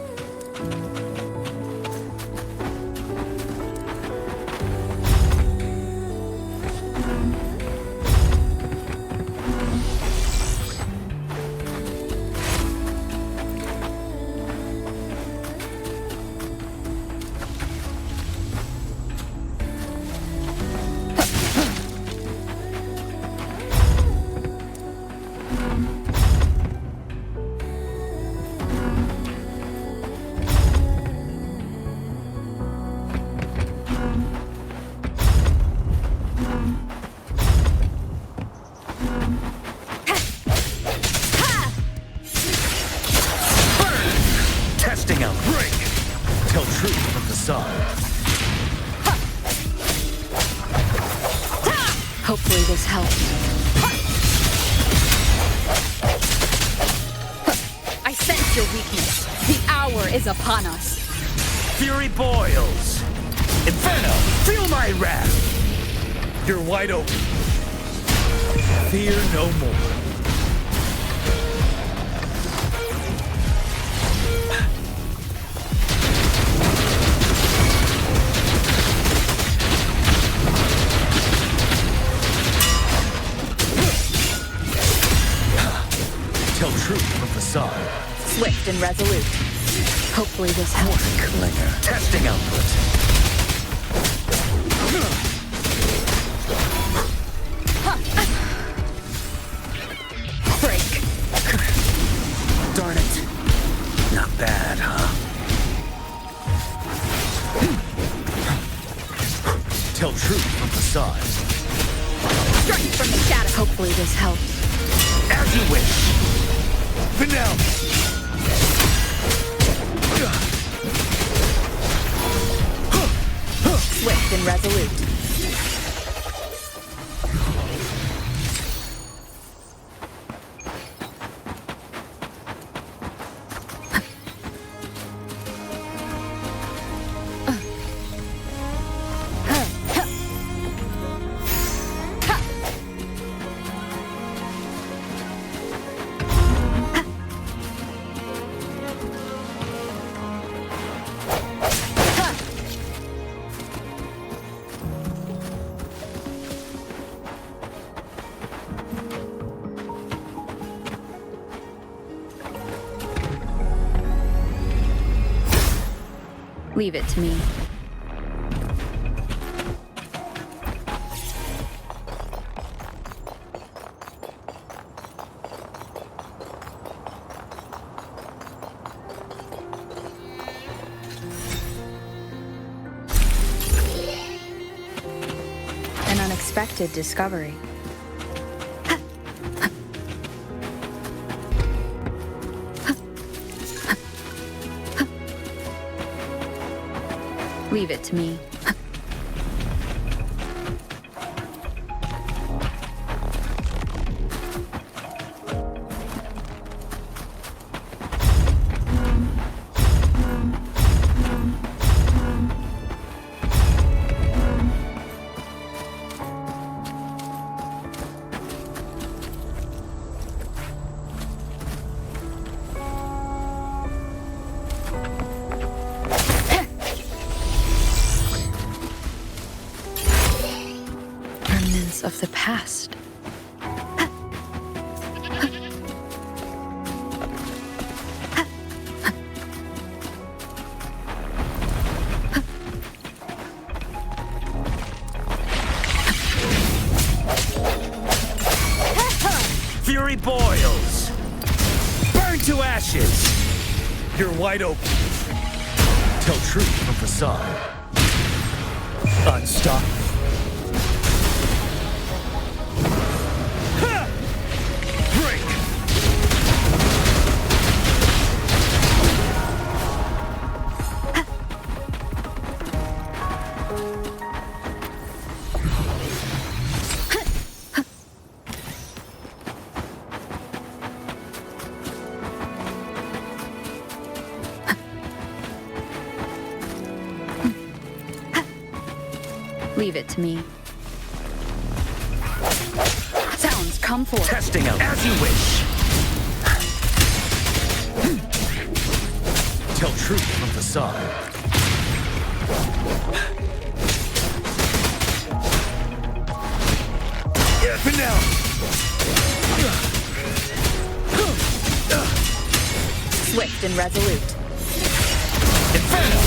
Tell truth from facade. Hopefully this helps. I sense your weakness. The hour is upon us. Fury boils. Inferno, feel my wrath. You're wide open. Fear no more. Tell truth from facade. Swift and resolute. Hopefully this helps. Klinger. Testing output. Break. Darn it. Not bad, huh? Tell truth from facade. Strike from the shadow. Hopefully this helps. As you wish. Vanille. Swift and resolute. Leave it to me. An unexpected discovery. Leave it to me. Of the past. Fury boils. Burn to ashes. You're wide open. Tell truth from facade. Unstoppable. Leave it to me. Sounds come forth. Testing out as you wish. Tell truth from facade. Vanilla. Swift and resolute. Inferno.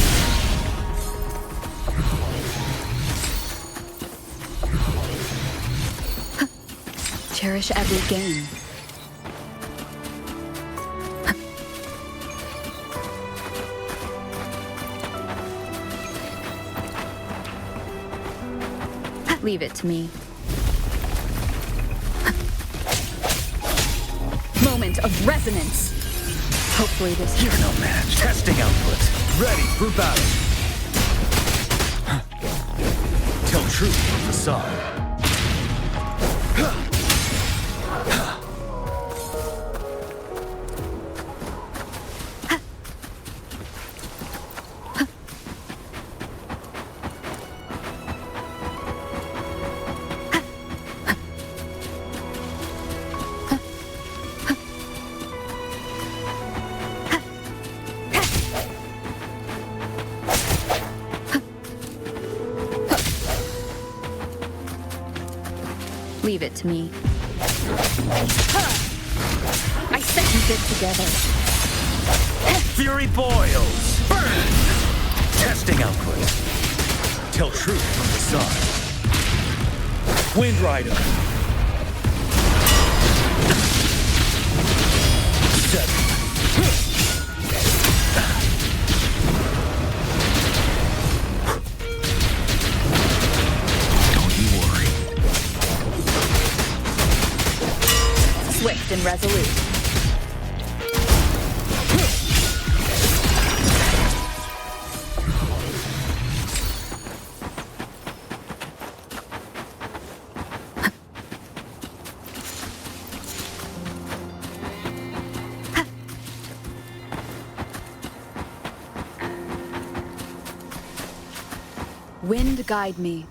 Cherish every gain. Leave it to me. Moment of resonance. Hopefully this... You're no match. Testing output. Ready for battle. Tell truth from facade. Leave it to me. I said keep it together. Fury boils! Burn! Testing output. Tell truth from facade. Wind Rider. 7. Swift and resolute. Wind guide me.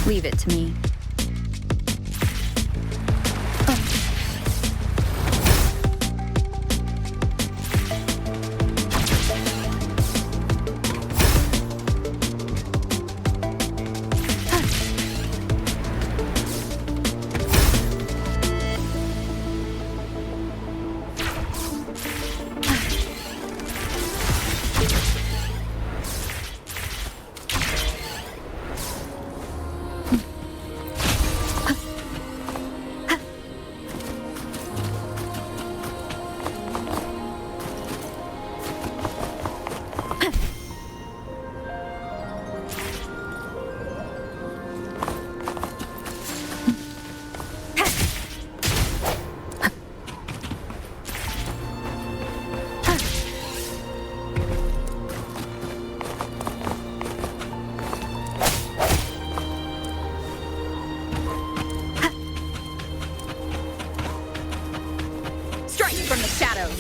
Leave it to me. From the shadows.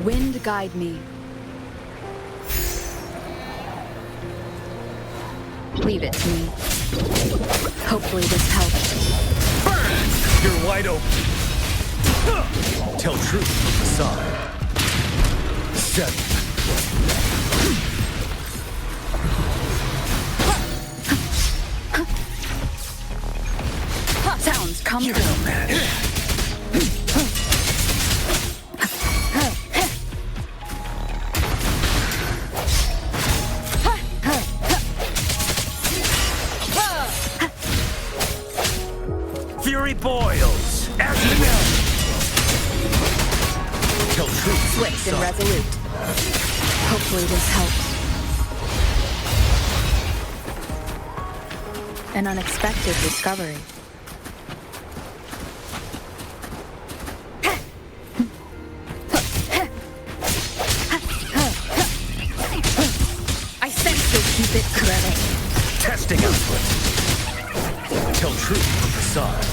Wind guide me. Leave it to me. Hopefully this helps. Burn! You're wide open. Tell truth from facade. 7. Sounds coming. boils! As you will! Till truth. Swift and resolute. Hopefully this helps. An unexpected discovery. I sense you'll keep it coming. Testing output. Till truth from facade.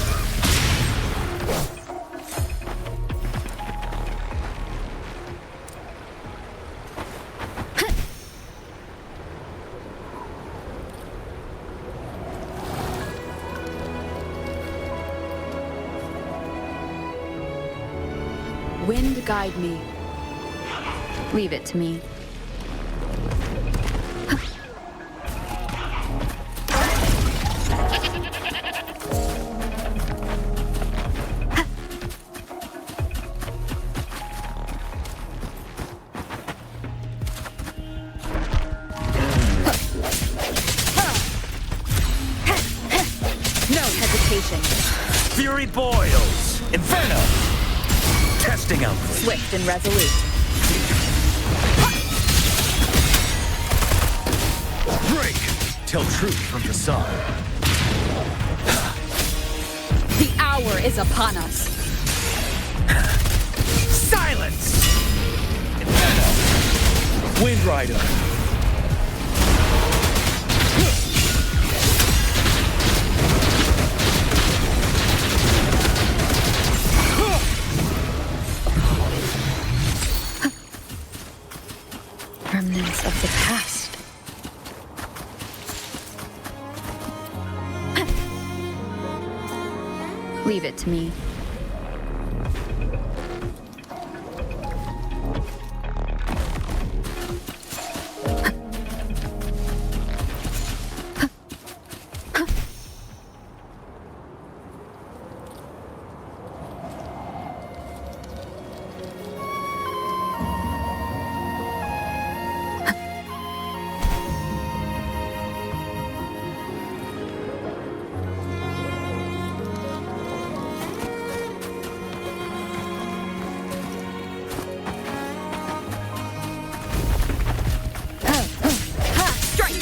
Wind guide me. Leave it to me. No hesitation. Fury boils! Inferno! Testing out. Swift and resolute. Break! Till truth from facade. The hour is upon us. Silence! Inferno! Wind Rider. Remnants of the past. Leave it to me.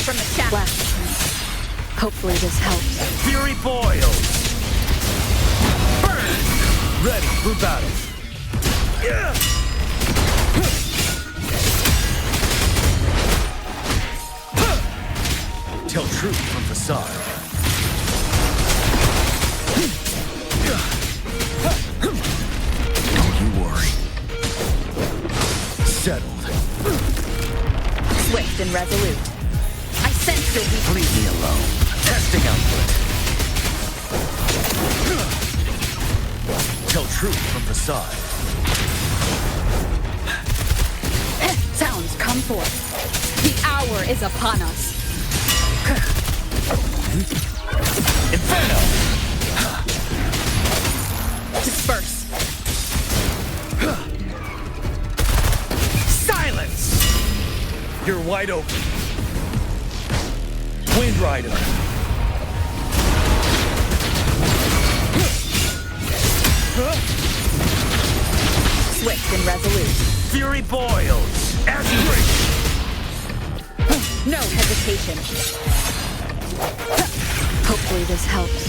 From the shadows. Hopefully this helps. Fury boils! Burn! Ready for battle. Till truth from facade. Don't you worry. Settled. Swift and resolute. I sense your weakness. Leave me alone. Testing output. Till truth from facade. Sounds come forth. The hour is upon us. Inferno! Disperse. Silence! You're wide open. Wind Rider. Swift and resolute. Fury boils. As you wish. No hesitation. Hopefully this helps.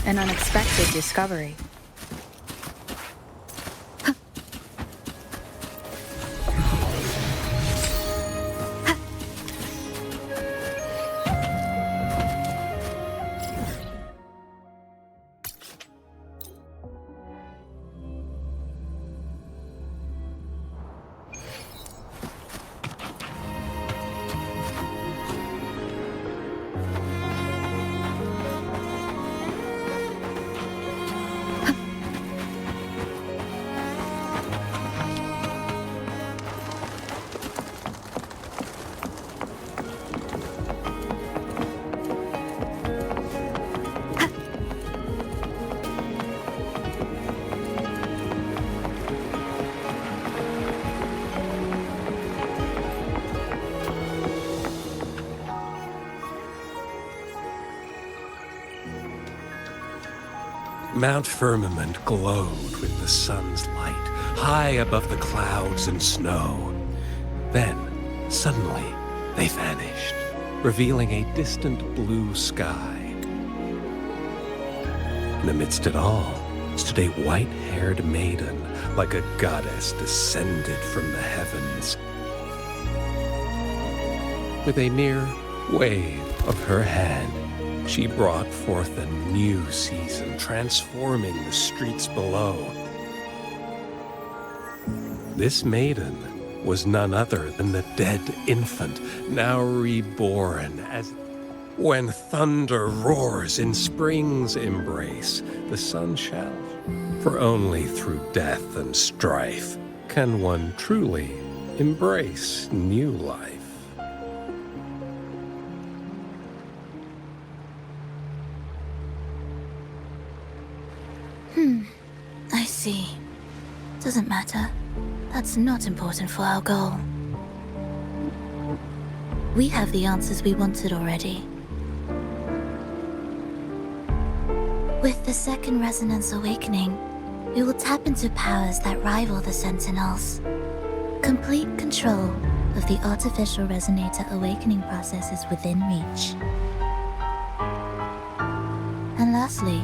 An unexpected discovery. Mount Firmament glowed with the sun's light, high above the clouds and snow. Then, suddenly, they vanished, revealing a distant blue sky. And amidst it all stood a white-haired maiden, like a goddess descended from the heavens. With a mere wave of her hand, she brought forth a new season, transforming the streets below. This maiden was none other than the dead infant, now reborn as when thunder roars in spring's embrace, the sun shall. For only through death and strife can one truly embrace new life. I see. Doesn't matter. That's not important for our goal. We have the answers we wanted already. With the second resonance awakening, we will tap into powers that rival the Sentinels. Complete control of the artificial resonator awakening process is within reach. And lastly,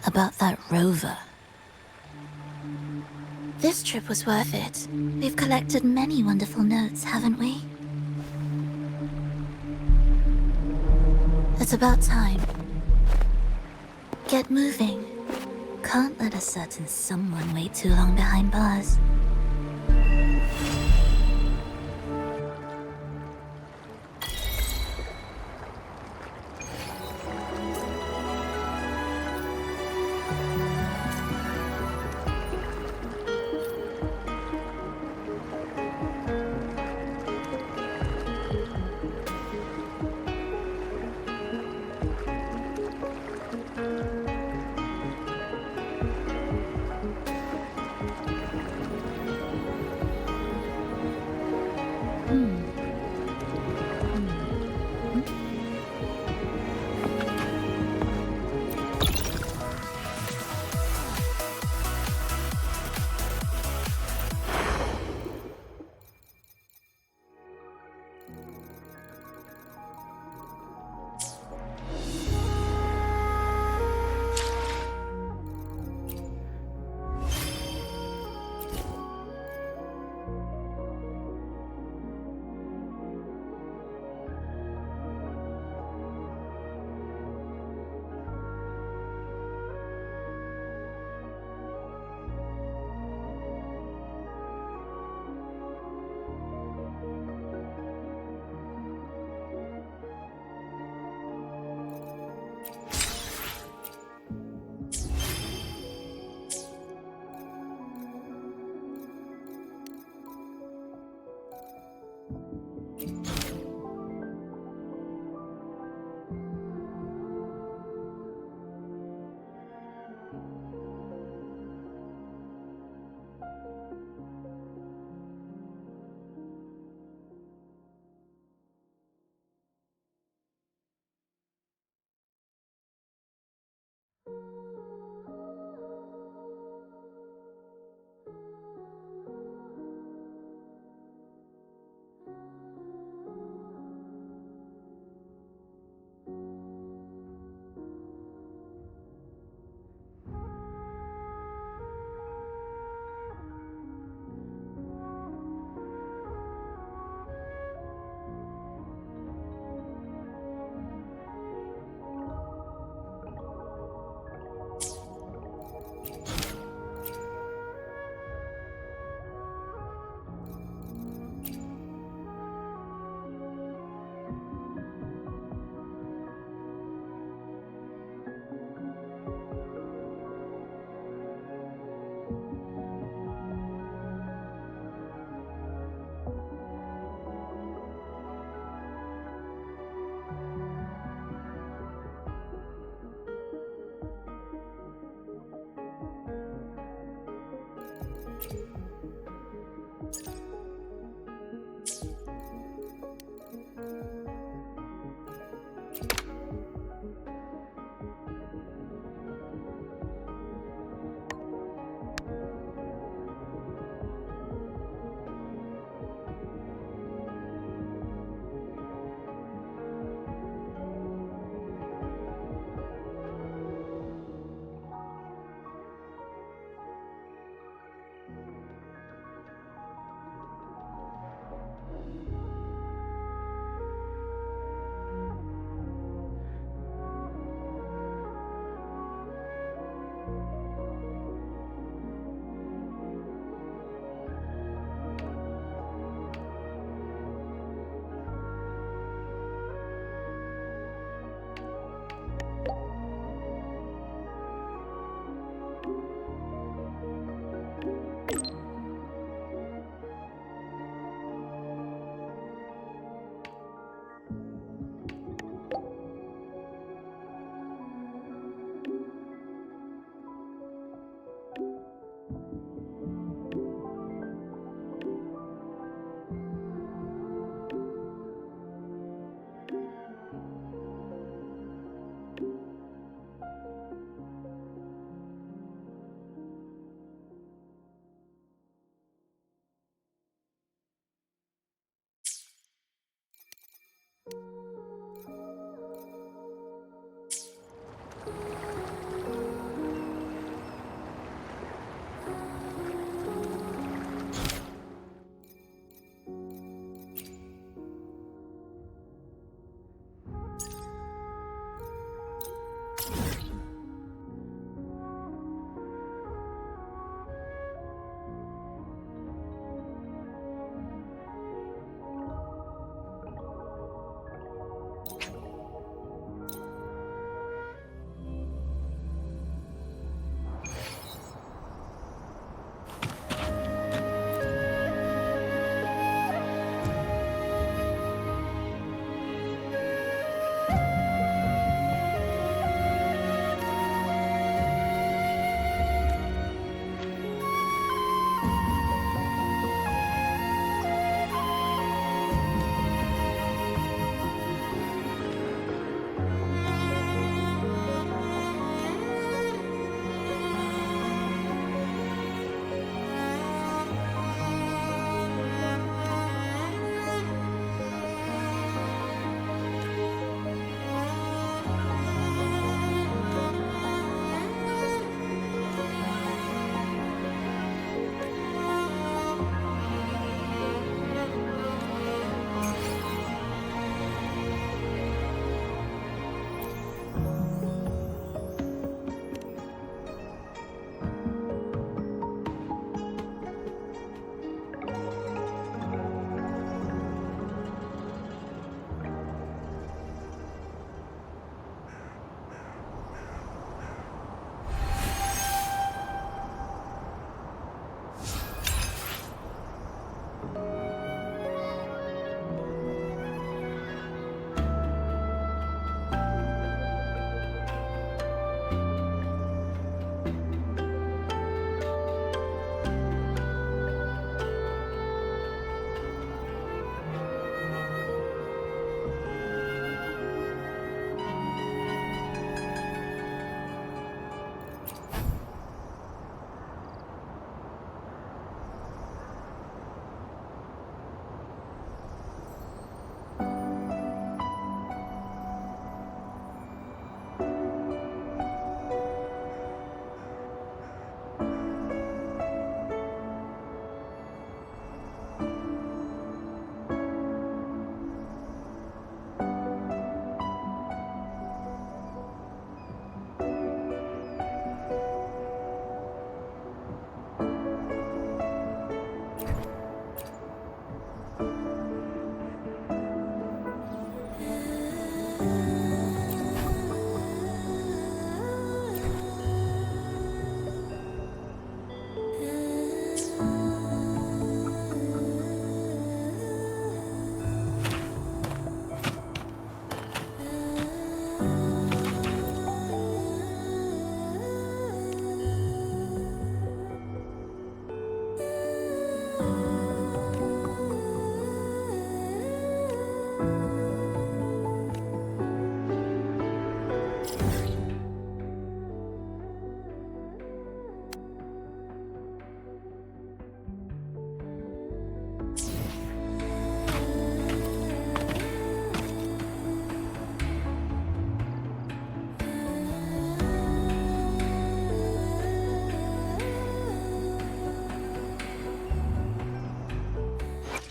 about that rover. This trip was worth it. We've collected many wonderful notes, haven't we? It's about time. Get moving. Can't let a certain someone wait too long behind bars.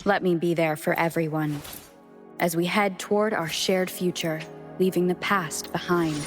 Let me be there for everyone, as we head toward our shared future, leaving the past behind.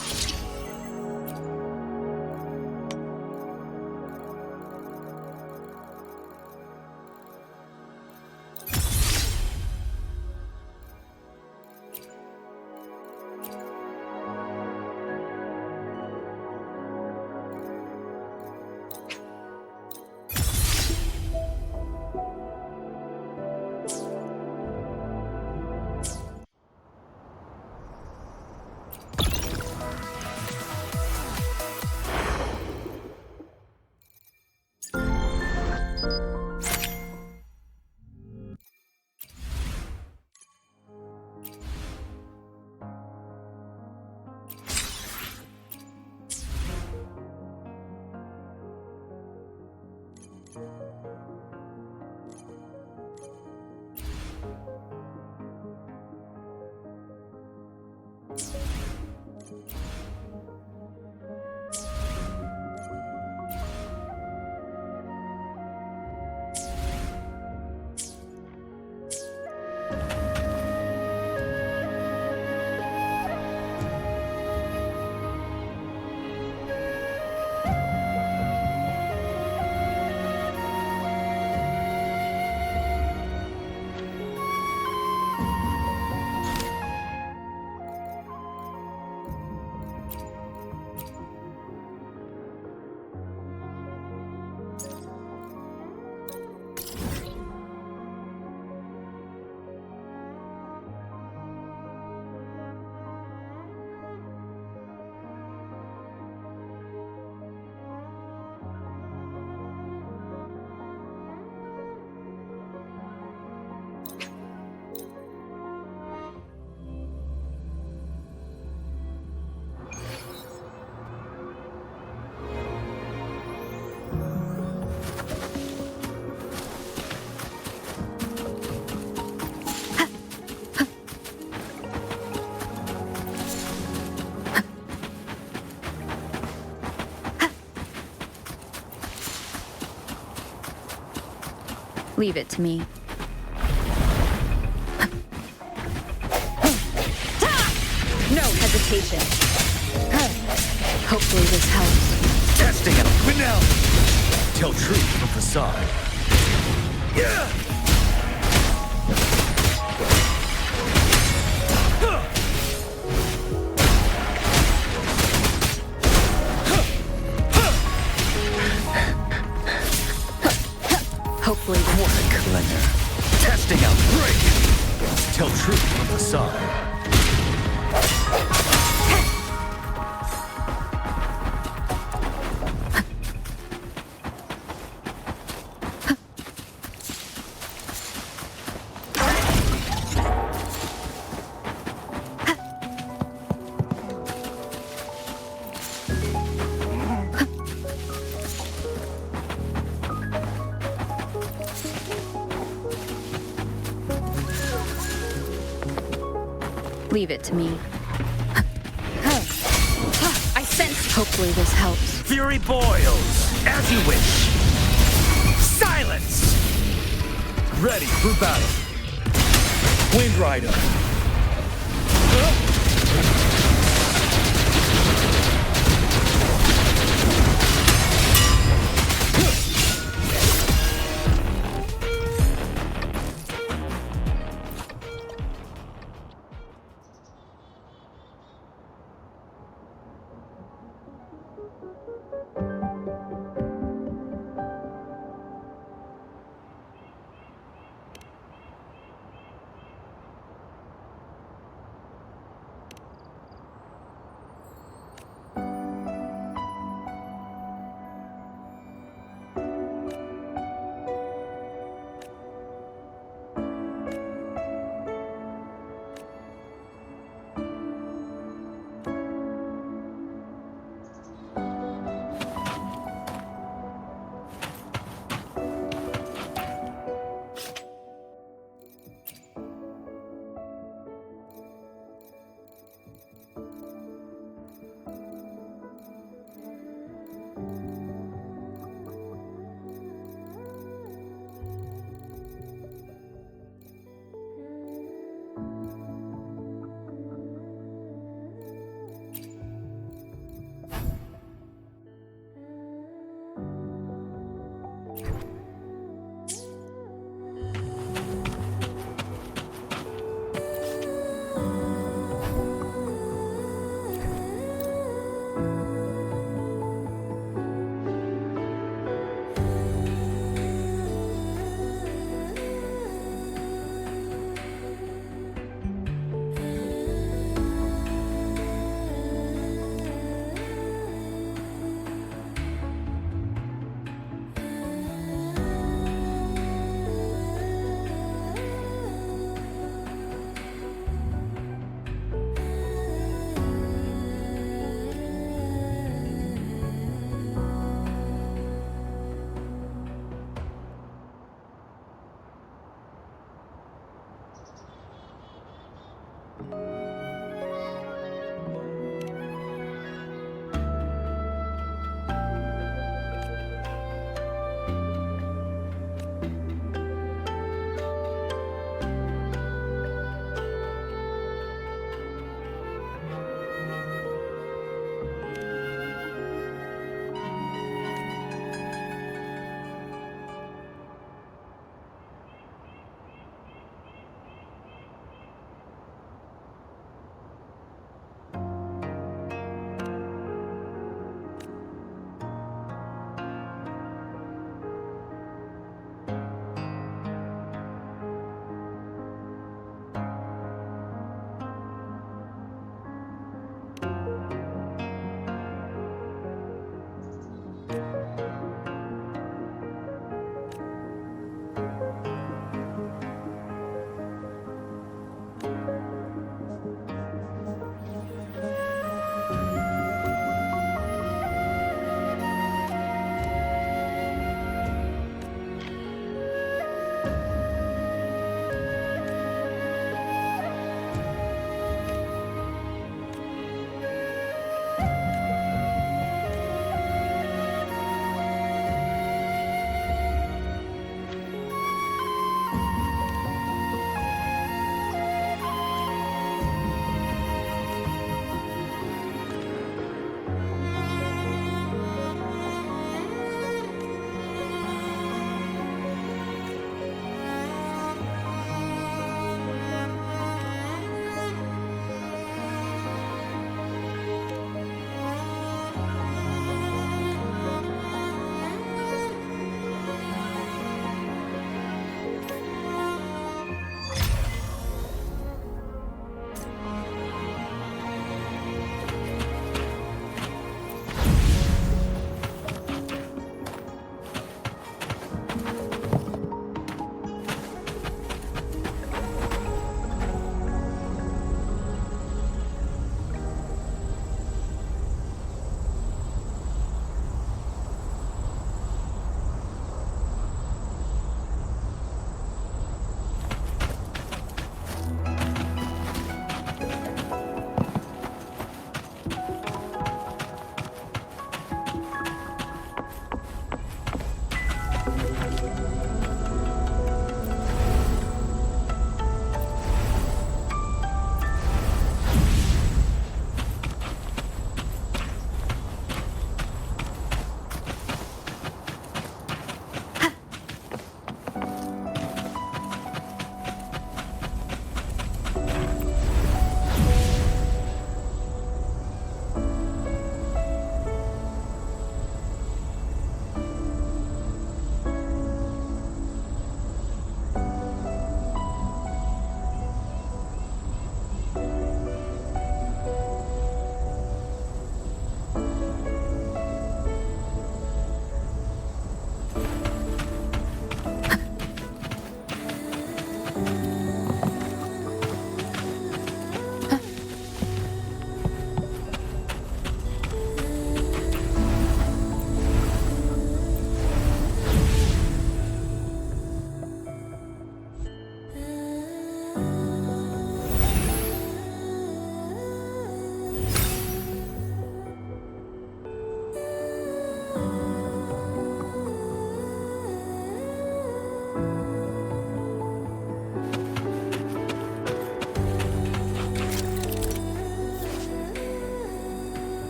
Leave it to me. No hesitation. Hopefully this helps. Testing it. But now, tell truth from facade. Yeah! Hopefully what a cleanser. Testing out break. Tell truth from facade. Leave it to me. I sense. Hopefully this helps. Fury boils, as you wish. Silence! Ready for battle. Wind Rider.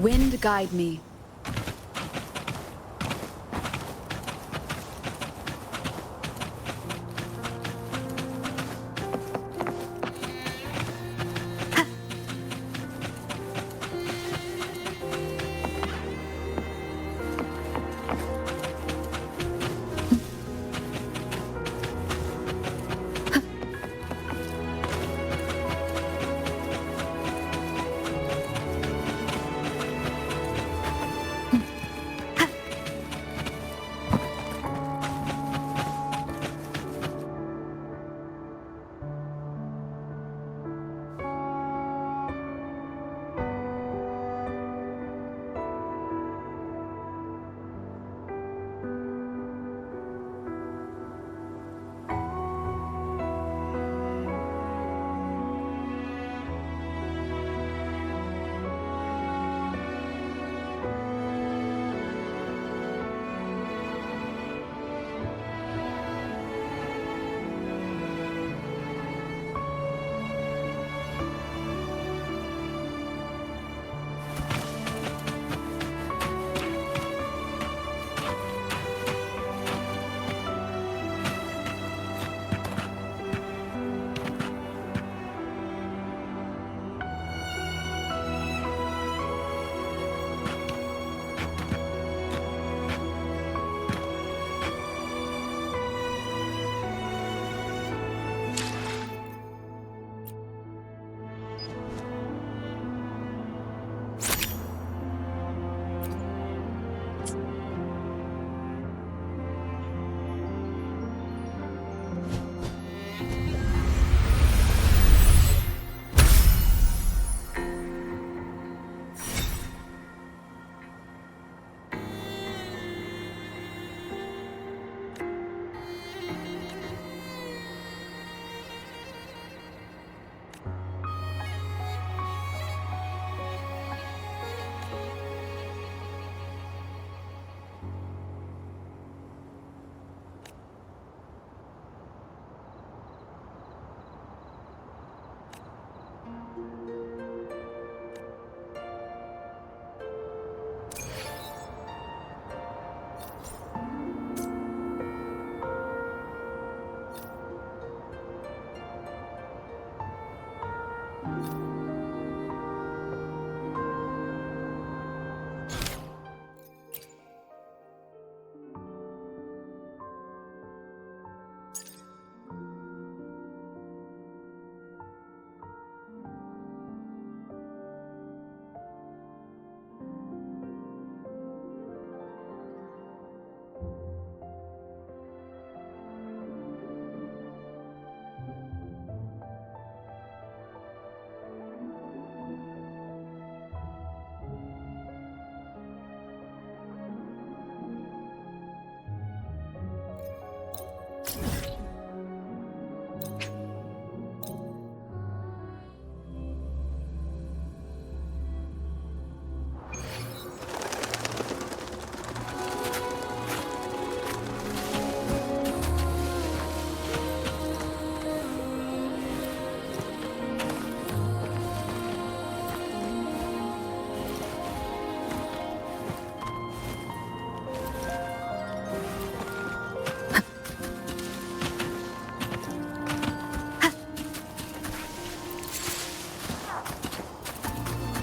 Wind guide me.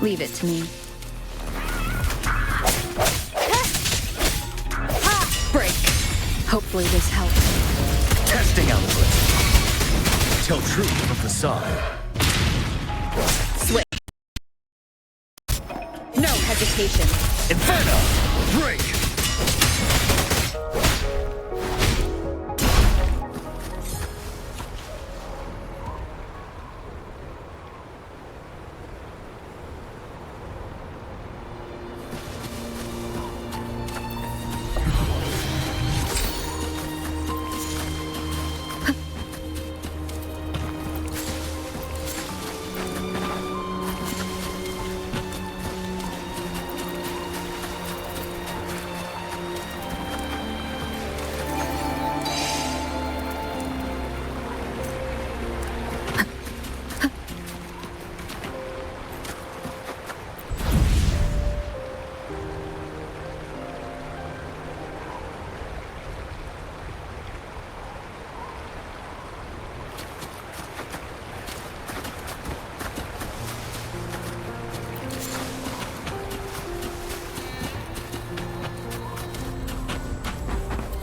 Leave it to me. Break. Hopefully this helps. Testing output. Tell truth from facade. Switch. No hesitation. Inferno! Break!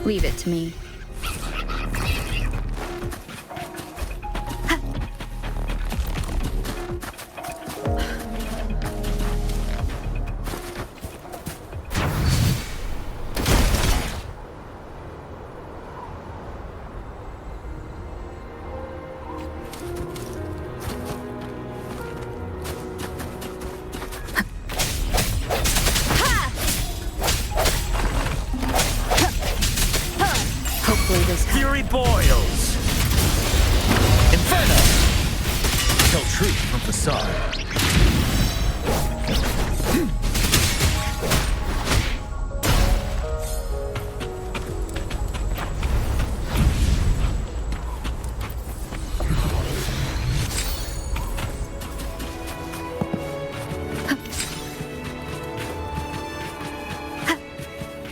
Leave it to me. Fury boils! Inferno! Tell truth from facade.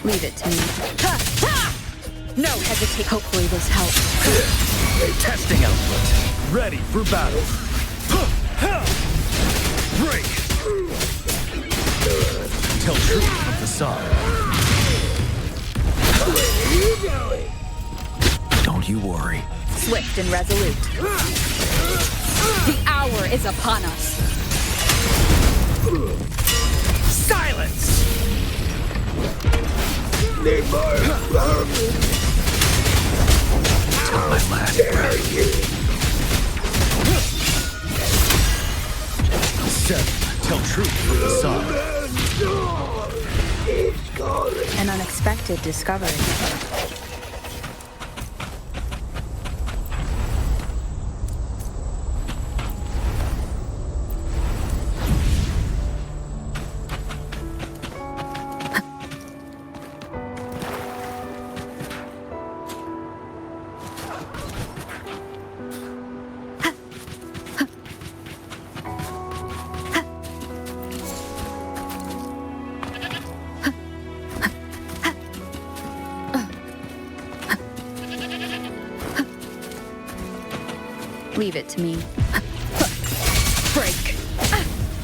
Leave it to me. No hesitate. Hopefully this helps. Testing output. Ready for battle. Break! Tell truth from facade. Don't you worry. Swift and resolute. The hour is upon us. Silence! Need more Till my last breath. 7. Tell truth from facade. An unexpected discovery. Leave it to me. Break.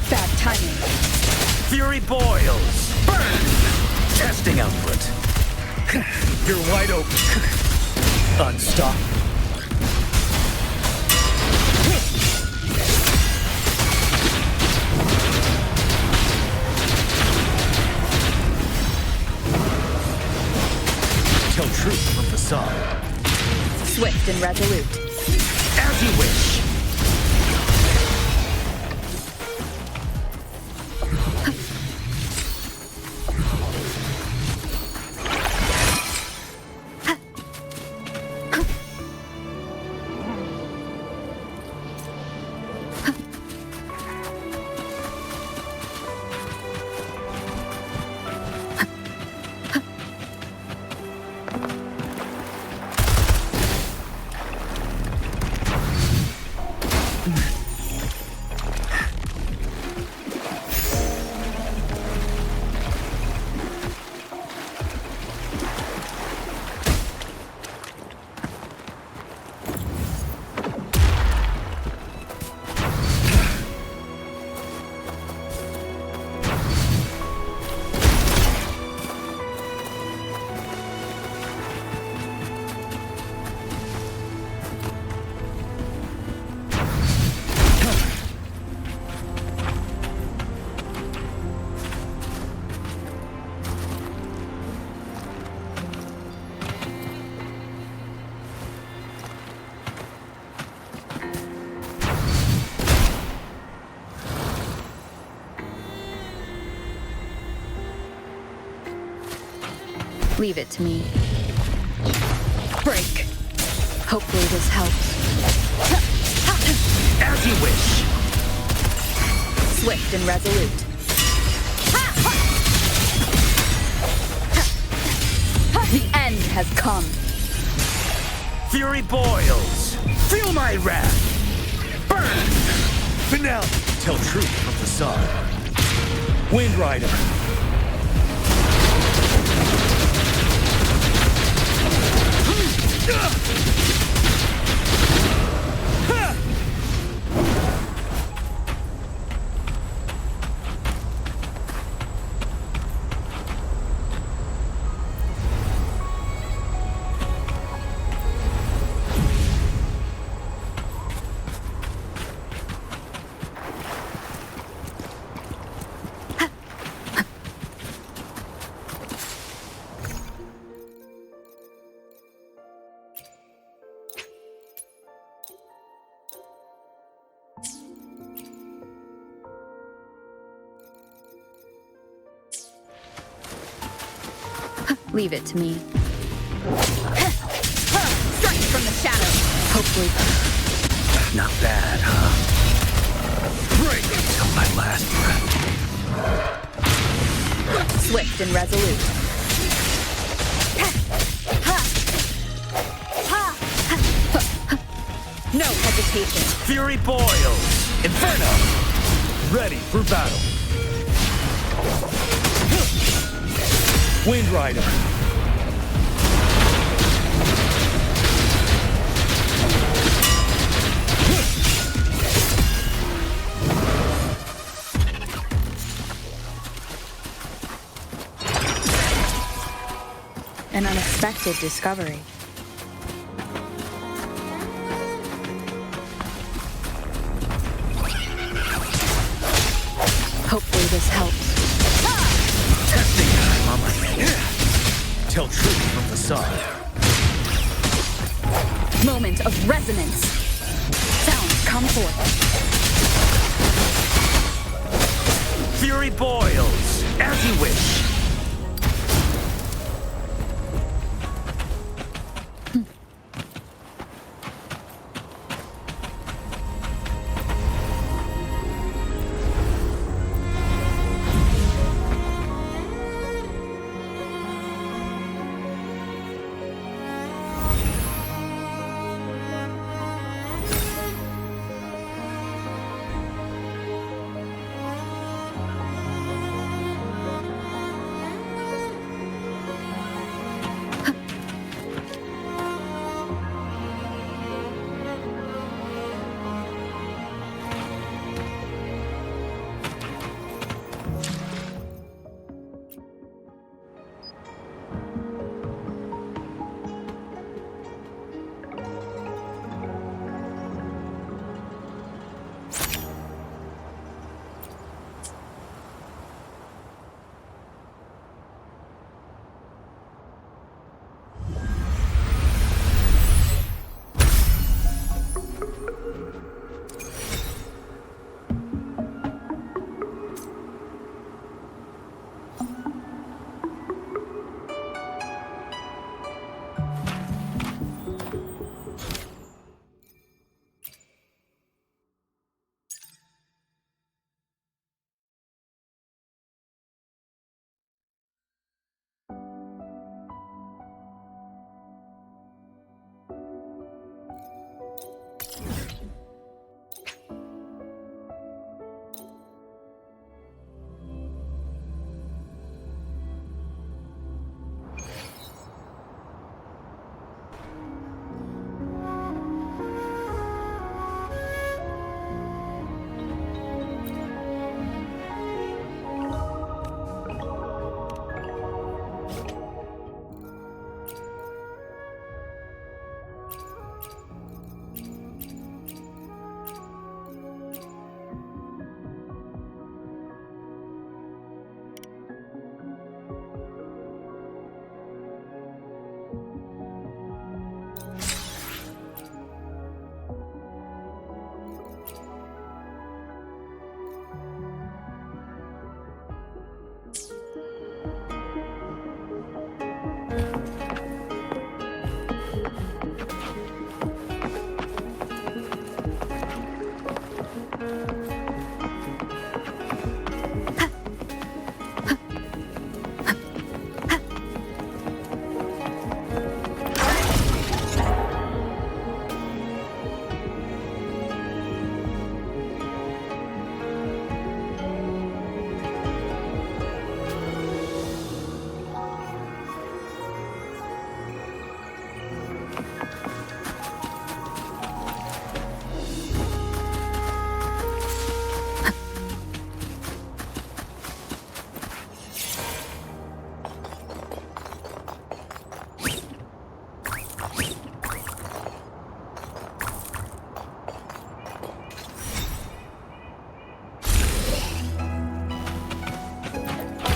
Bad timing. Fury boils. Burn! Testing output. You're wide open. Unstoppable. Tell truth from facade. Swift and resolute. As you wish. Leave it to me. Break. Hopefully this helps. As you wish. Swift and resolute. The end has come. Fury boils. Feel my wrath. Burn! Finale. Tell truth from facade. Wind Rider. Leave it to me. Strike from the shadows. Hopefully. Not bad, huh? Break till my last breath. Swift and resolute. No hesitation. Fury boils! Inferno! Ready for battle. Wind Rider. An unexpected discovery. Hopefully this helps. Testing time on my Tell truth from the side. Moment of resonance. Sounds come forth. Fury boils, as you wish.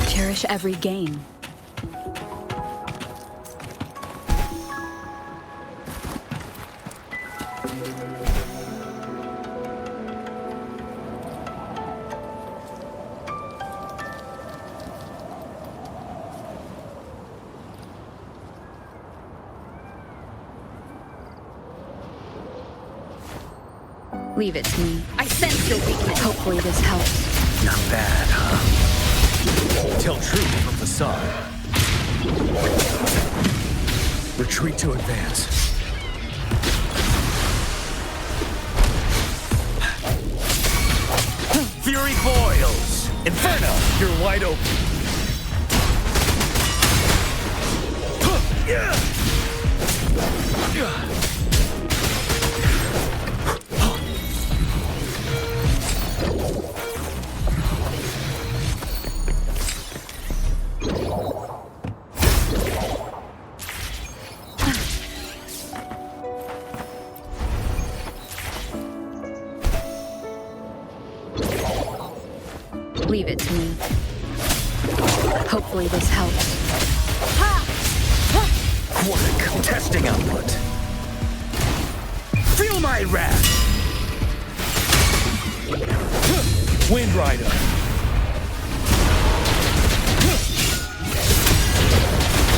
Cherish every gain. Leave it to me. I sense your weakness. Hopefully this helps. Not bad, huh? Tell truth from facade. Retreat to advance. Fury boils! Inferno! You're wide open. Leave it to me. Hopefully this helps. Quark, testing output. Feel my wrath! Wind Rider.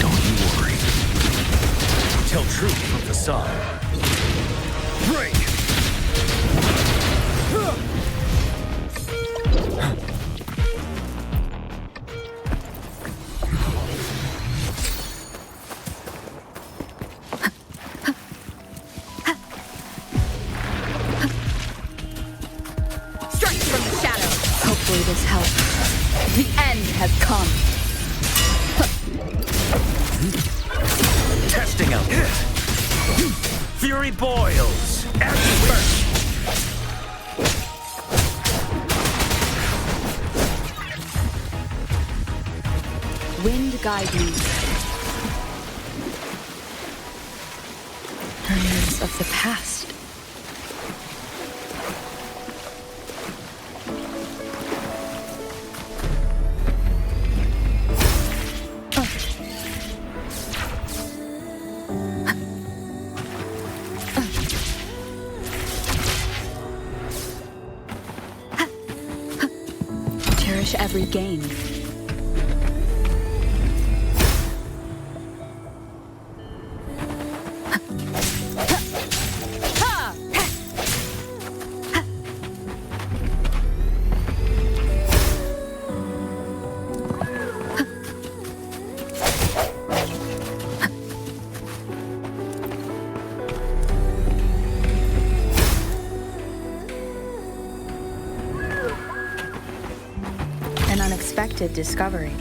Don't you worry. Tell truth from facade. Break! Hopefully this helps. The end has come. Testing out. Fury boils. As you wish. Wind guide me. Remains of the past. Every game. Unexpected discovery.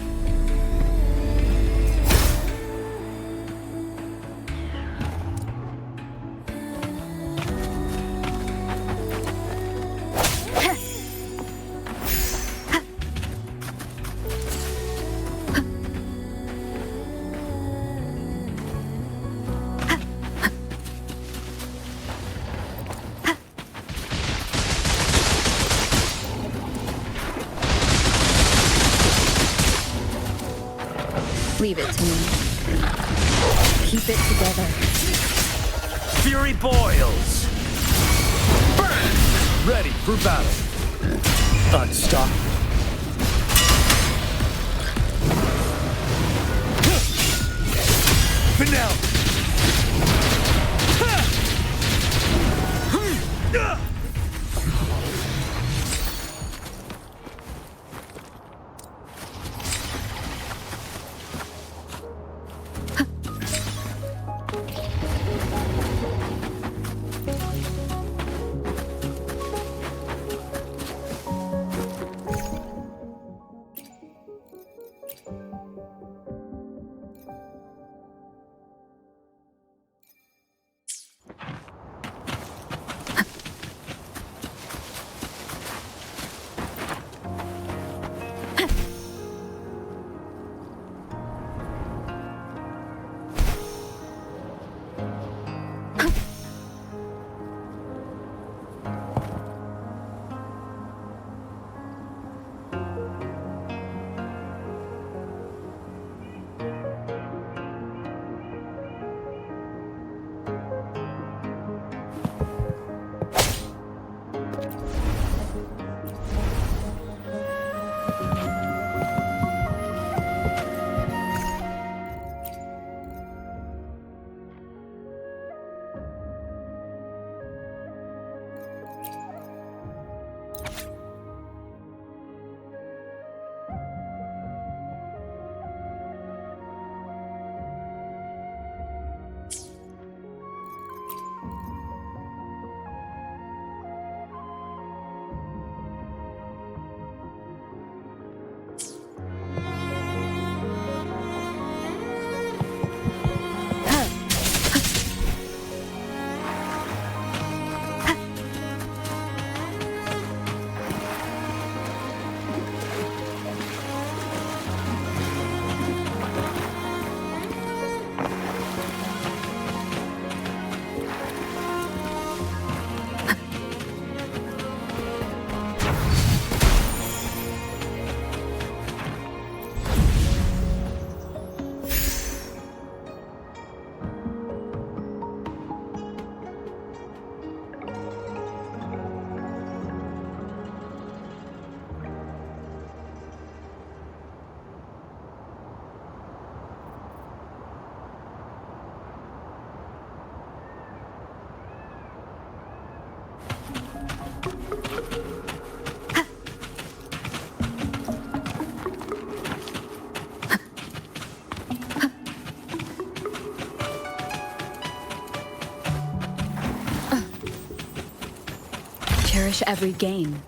Leave it to me. Keep it together. Fury boils. Burn! Ready for battle. Unstoppable. Finale. Cherish every gain.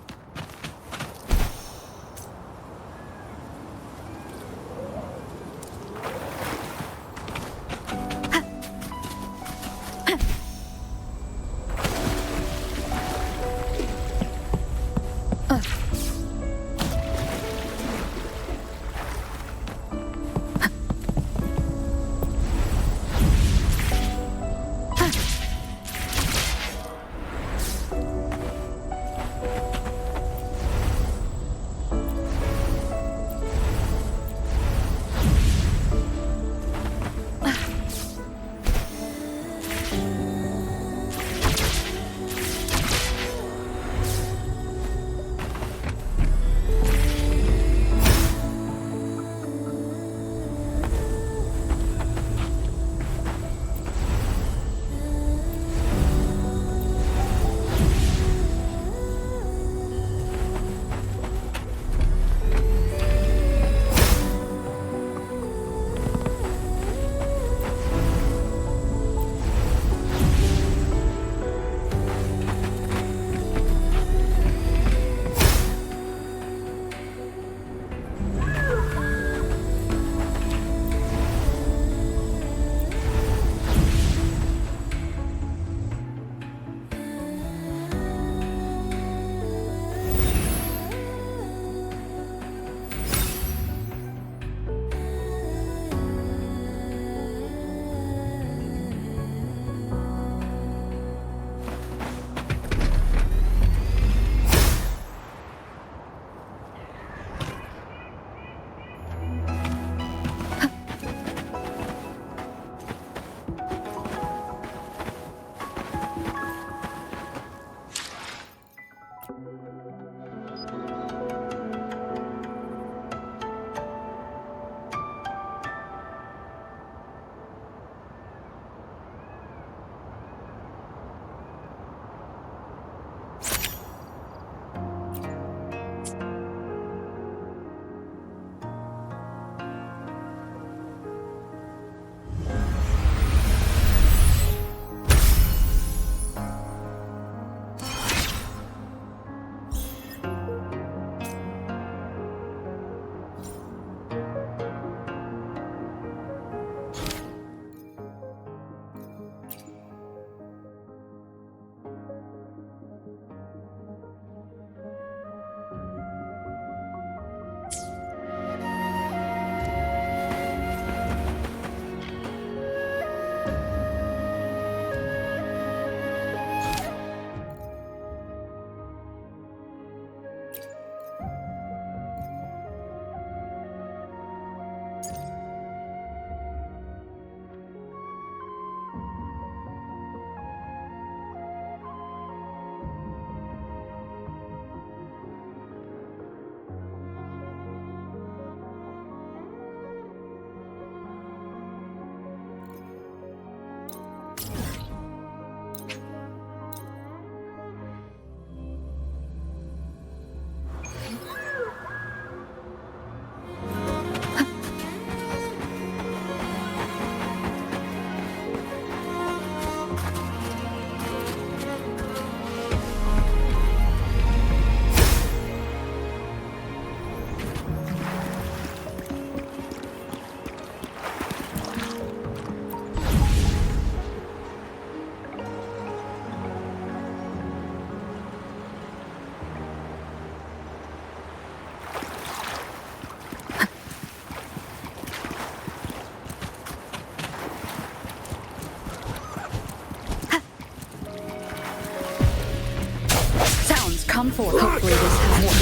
Come forth. Hopefully this has more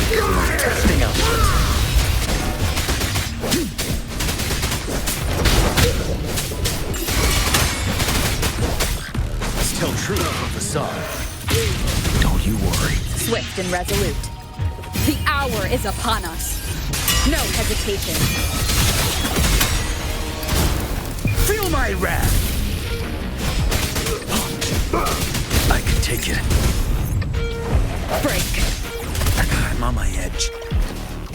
testing output. Still true to the facade. Don't you worry. Swift and resolute. The hour is upon us. No hesitation. Feel my wrath! I can take it. Break. charge.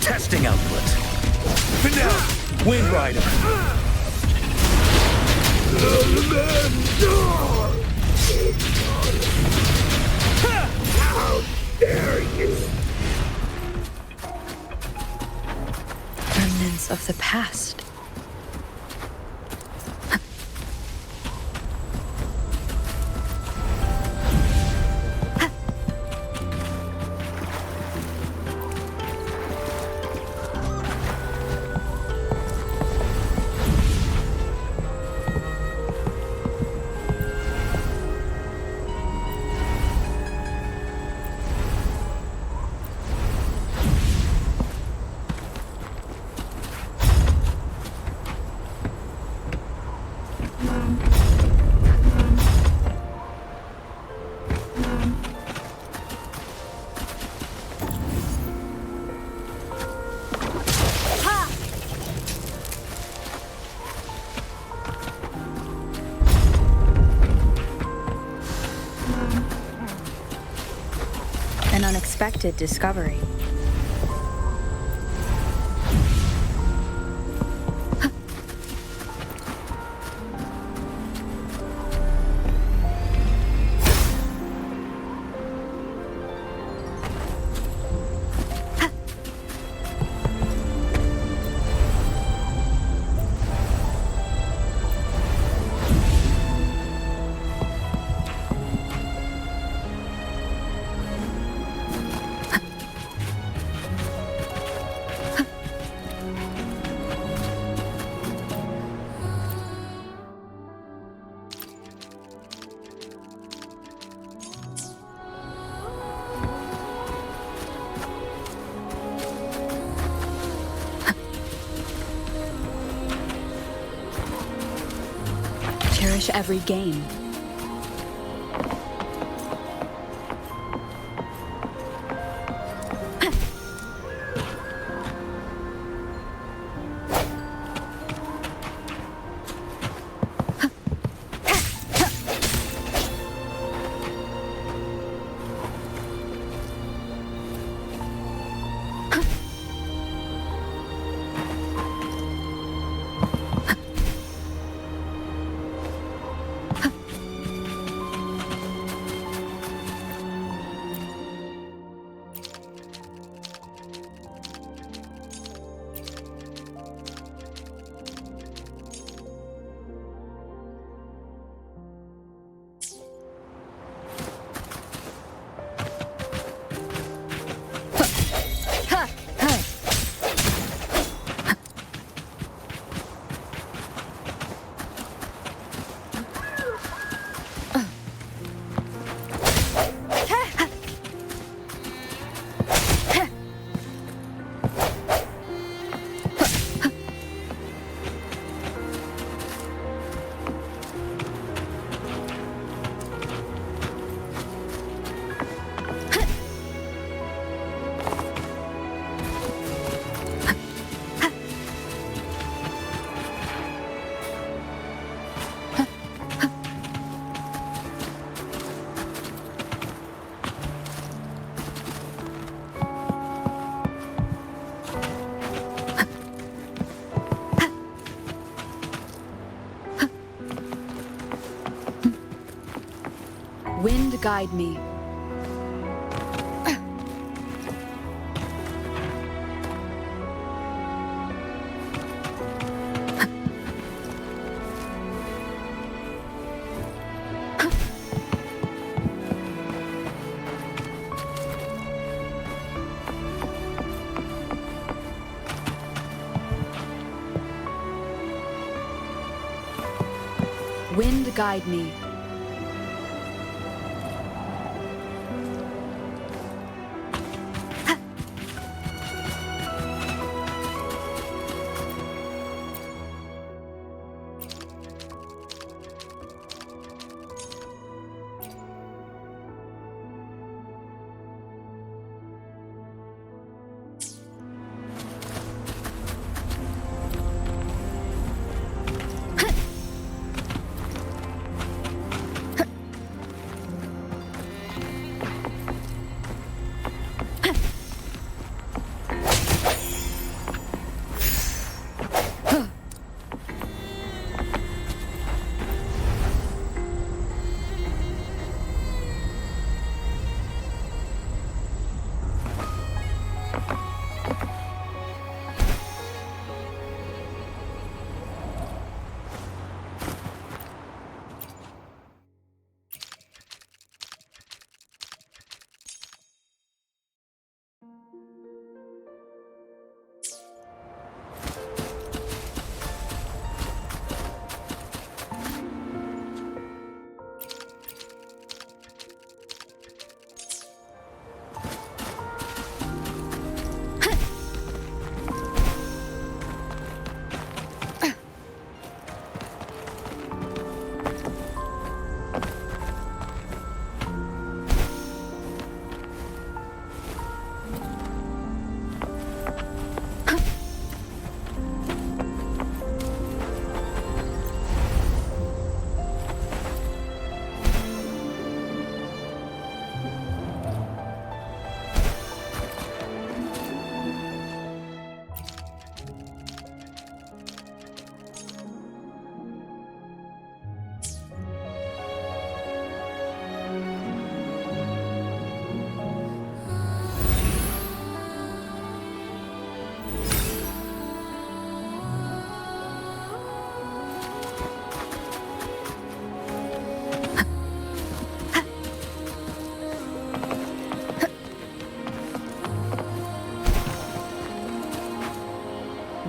Testing output. Finale! Wind Rider! How dare you! Remnants of the past. An unexpected discovery. Cherish every game. Wind guide me. Wind guide me.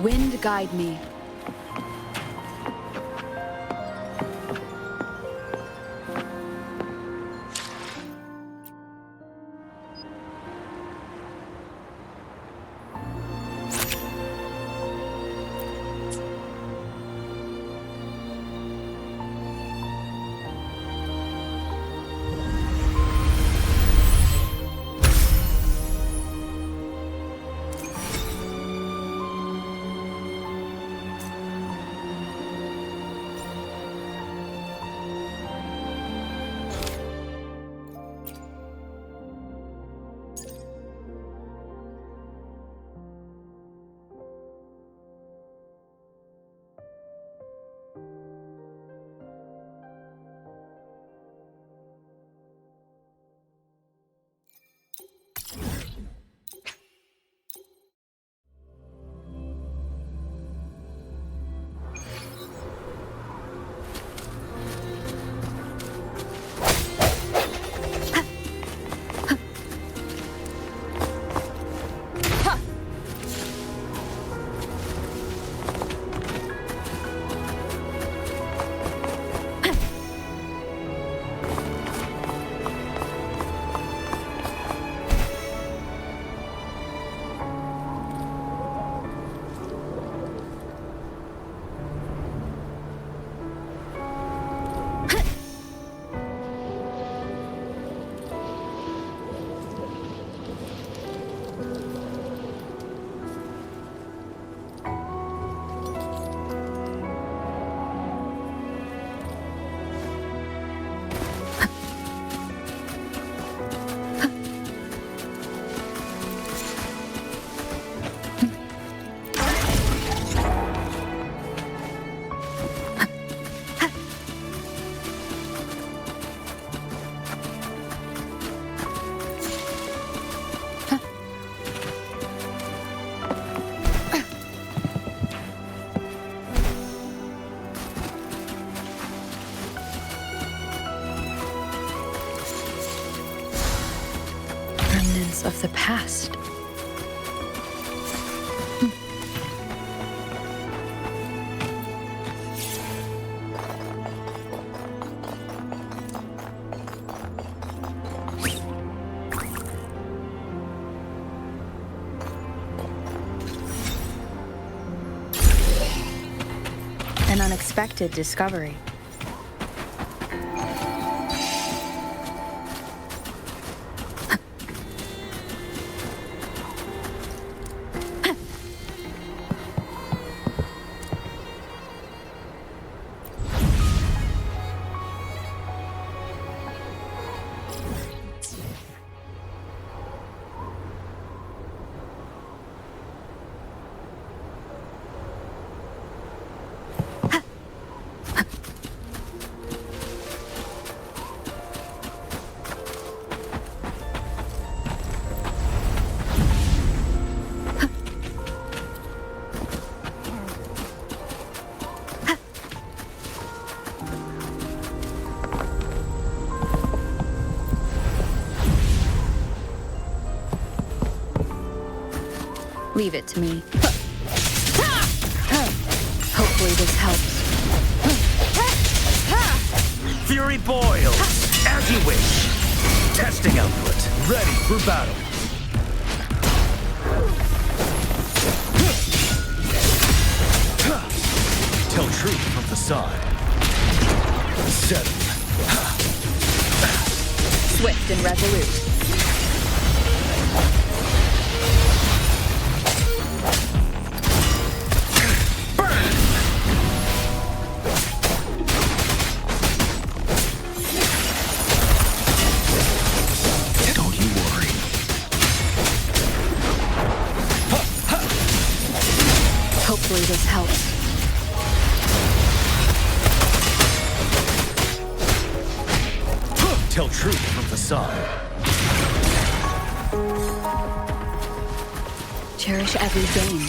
Wind guide me. Of the past. An unexpected discovery. Leave it to me. Hopefully this helps. Fury boils, as you wish. Testing output, ready for battle. Tell truth from the side. 7. Swift and resolute. Hopefully this helps. Tell truth from the side. Cherish every gain.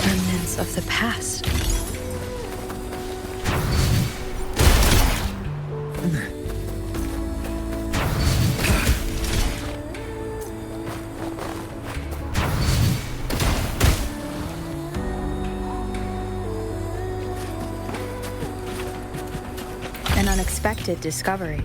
Remnants of the past. An unexpected discovery.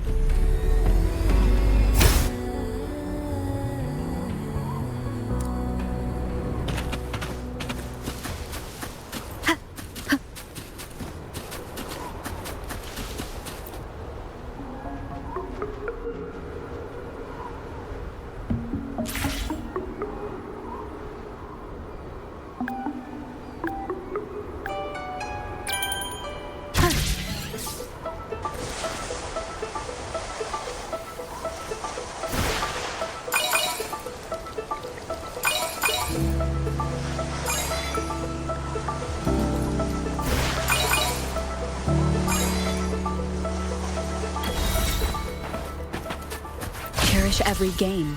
Cherish every gain.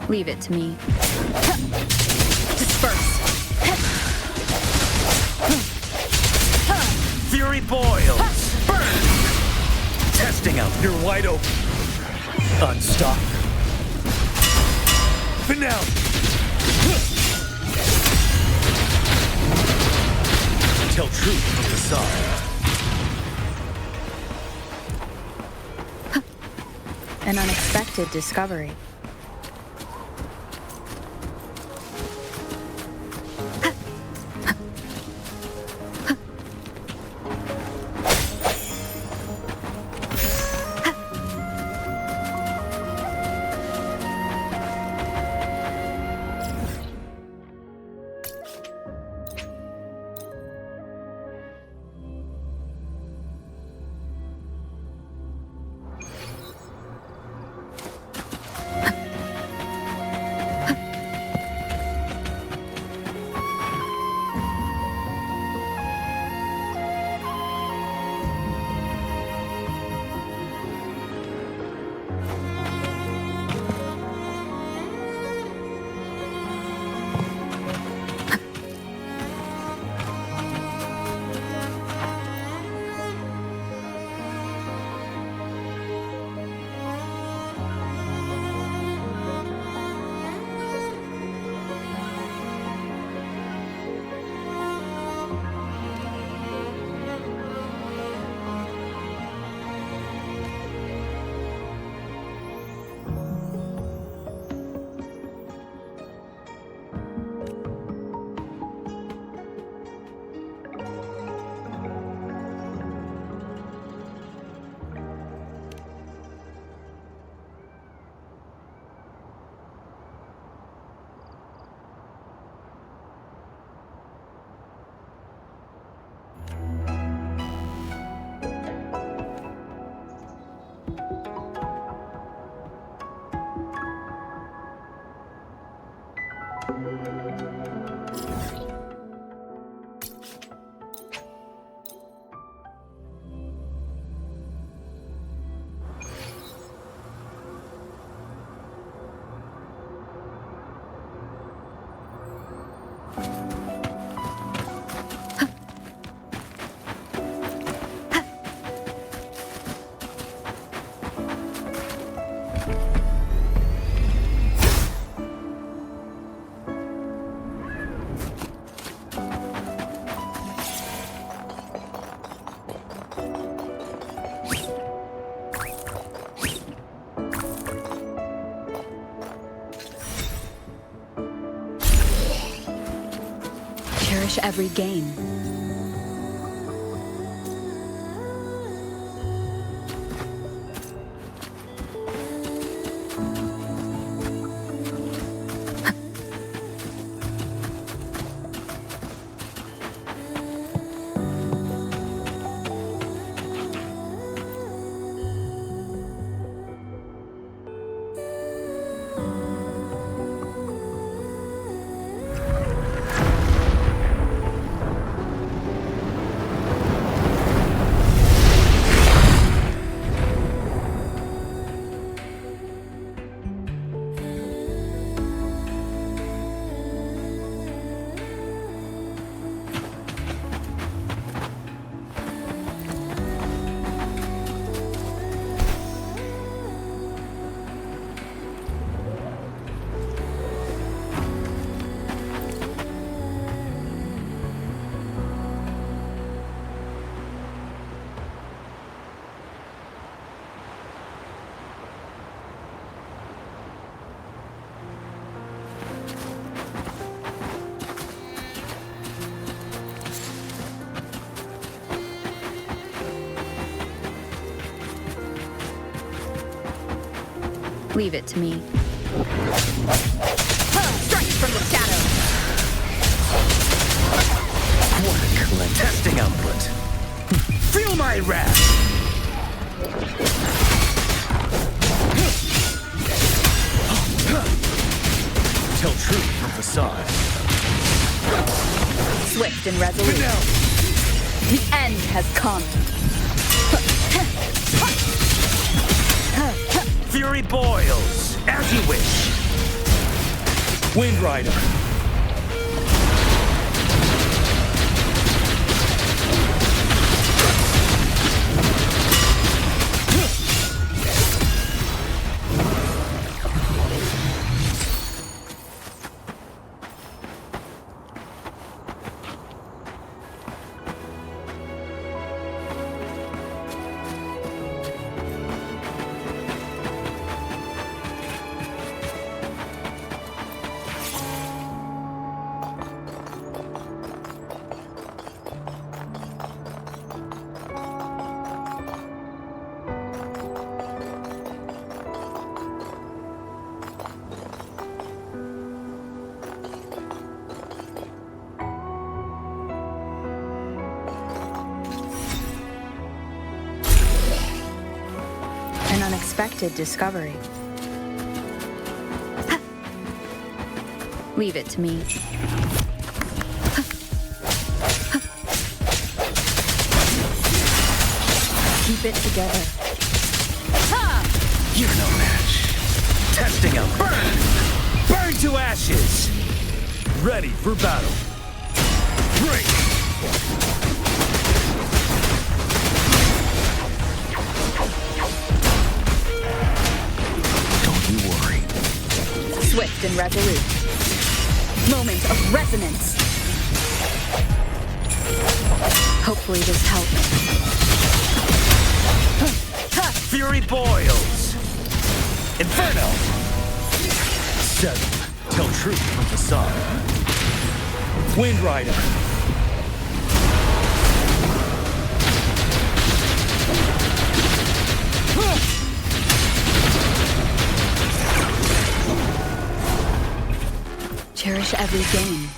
Leave it to me. Disperse. Fury boils! Burn! Testing out. You're wide open. Unstoppable. Finale! Tell truth from the side. An unexpected discovery. Cherish every game. Leave it to me. Strike from the shadow. What a clean testing output. Feel my wrath. Tell truth from facade. Swift and resolute. The end has come. Fury boils, as you wish. Wind Rider. An unexpected discovery. Leave it to me. Keep it together. You're no match. Testing out. Burn! Burn to ashes! Ready for battle. Break! Swift and resolute. Moment of resonance. Hopefully this helps. Fury boils. Inferno. 7. Tell truth from facade. Wind Rider. Cherish every game.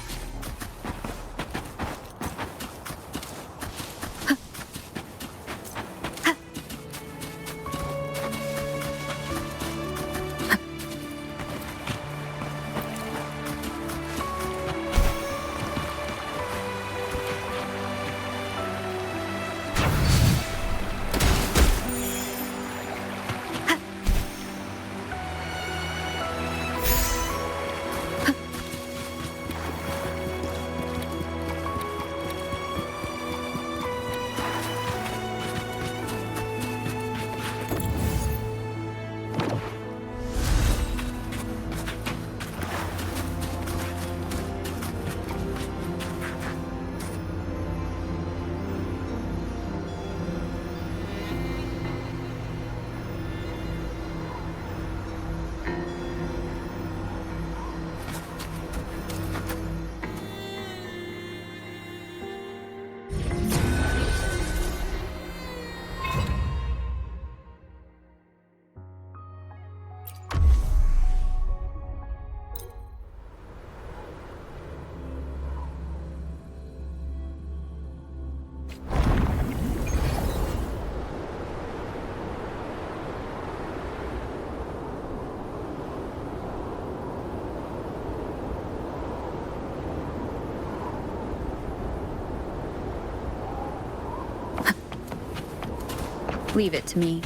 Leave it to me.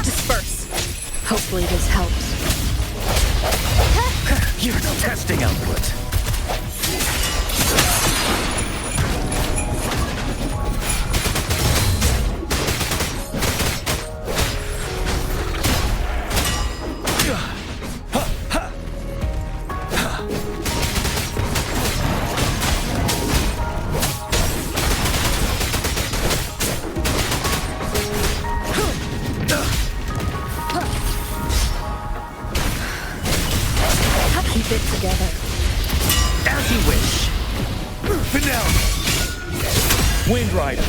Disperse. Hopefully this helps. You're testing output. Keep it together. As you wish. Finale. Wind Rider.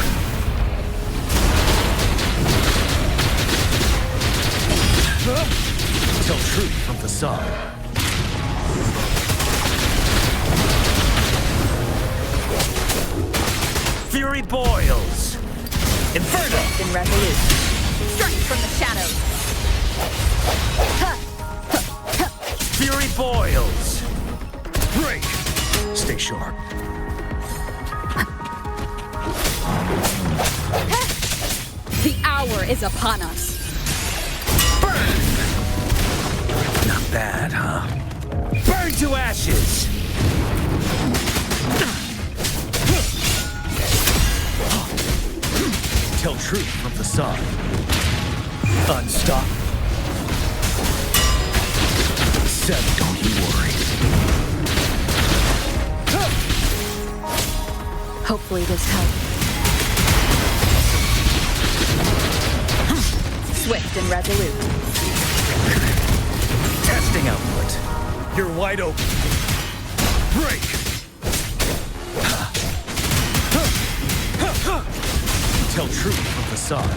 Tell truth from facade. Fury boils. Inferno. And resolute. Strike from the shadows. Fury boils. Break. Stay sharp. The hour is upon us. Burn! Not bad, huh? Burn to ashes! Tell truth from facade. Unstop. VII, don't you worry. Hopefully this helps. Swift and resolute. Testing output. You're wide open. Break! Tell truth from facade.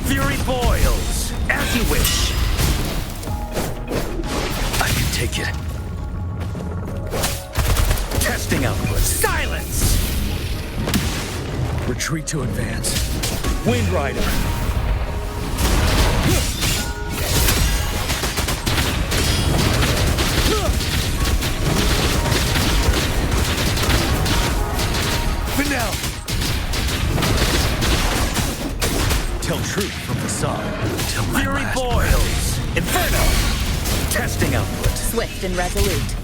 Fury boils. As you wish. I can take it. Testing output. Silence! Retreat to advance. Wind Rider. Finale. Tell truth from facade. Till my Fury boils. Inferno. Testing output. Swift and resolute.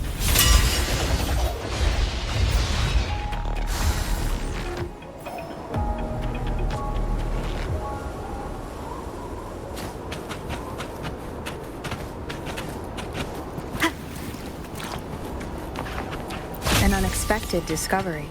An unexpected discovery.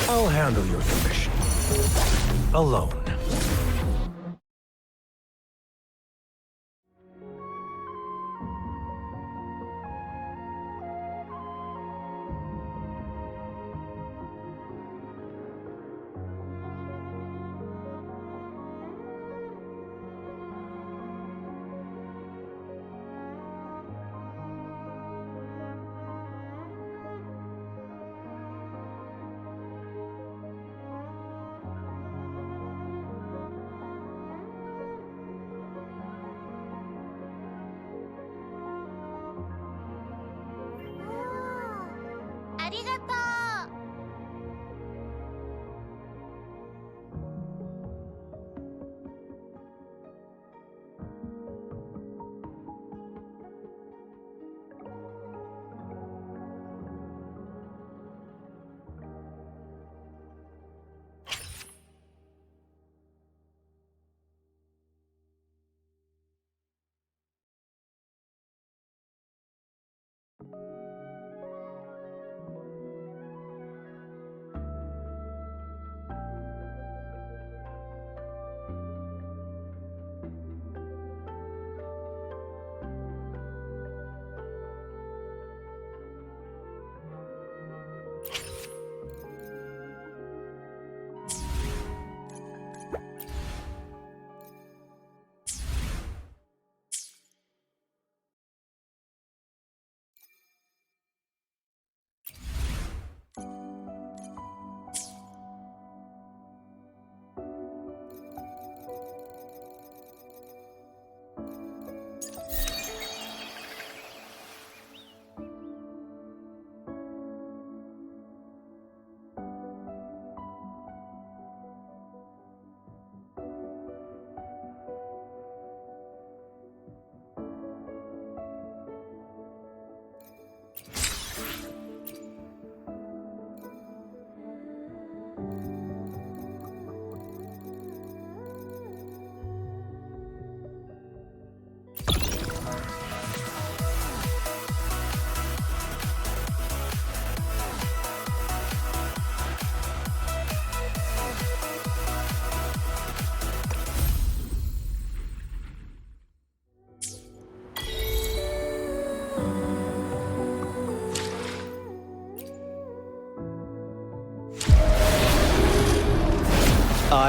I'll handle your commission. Alone.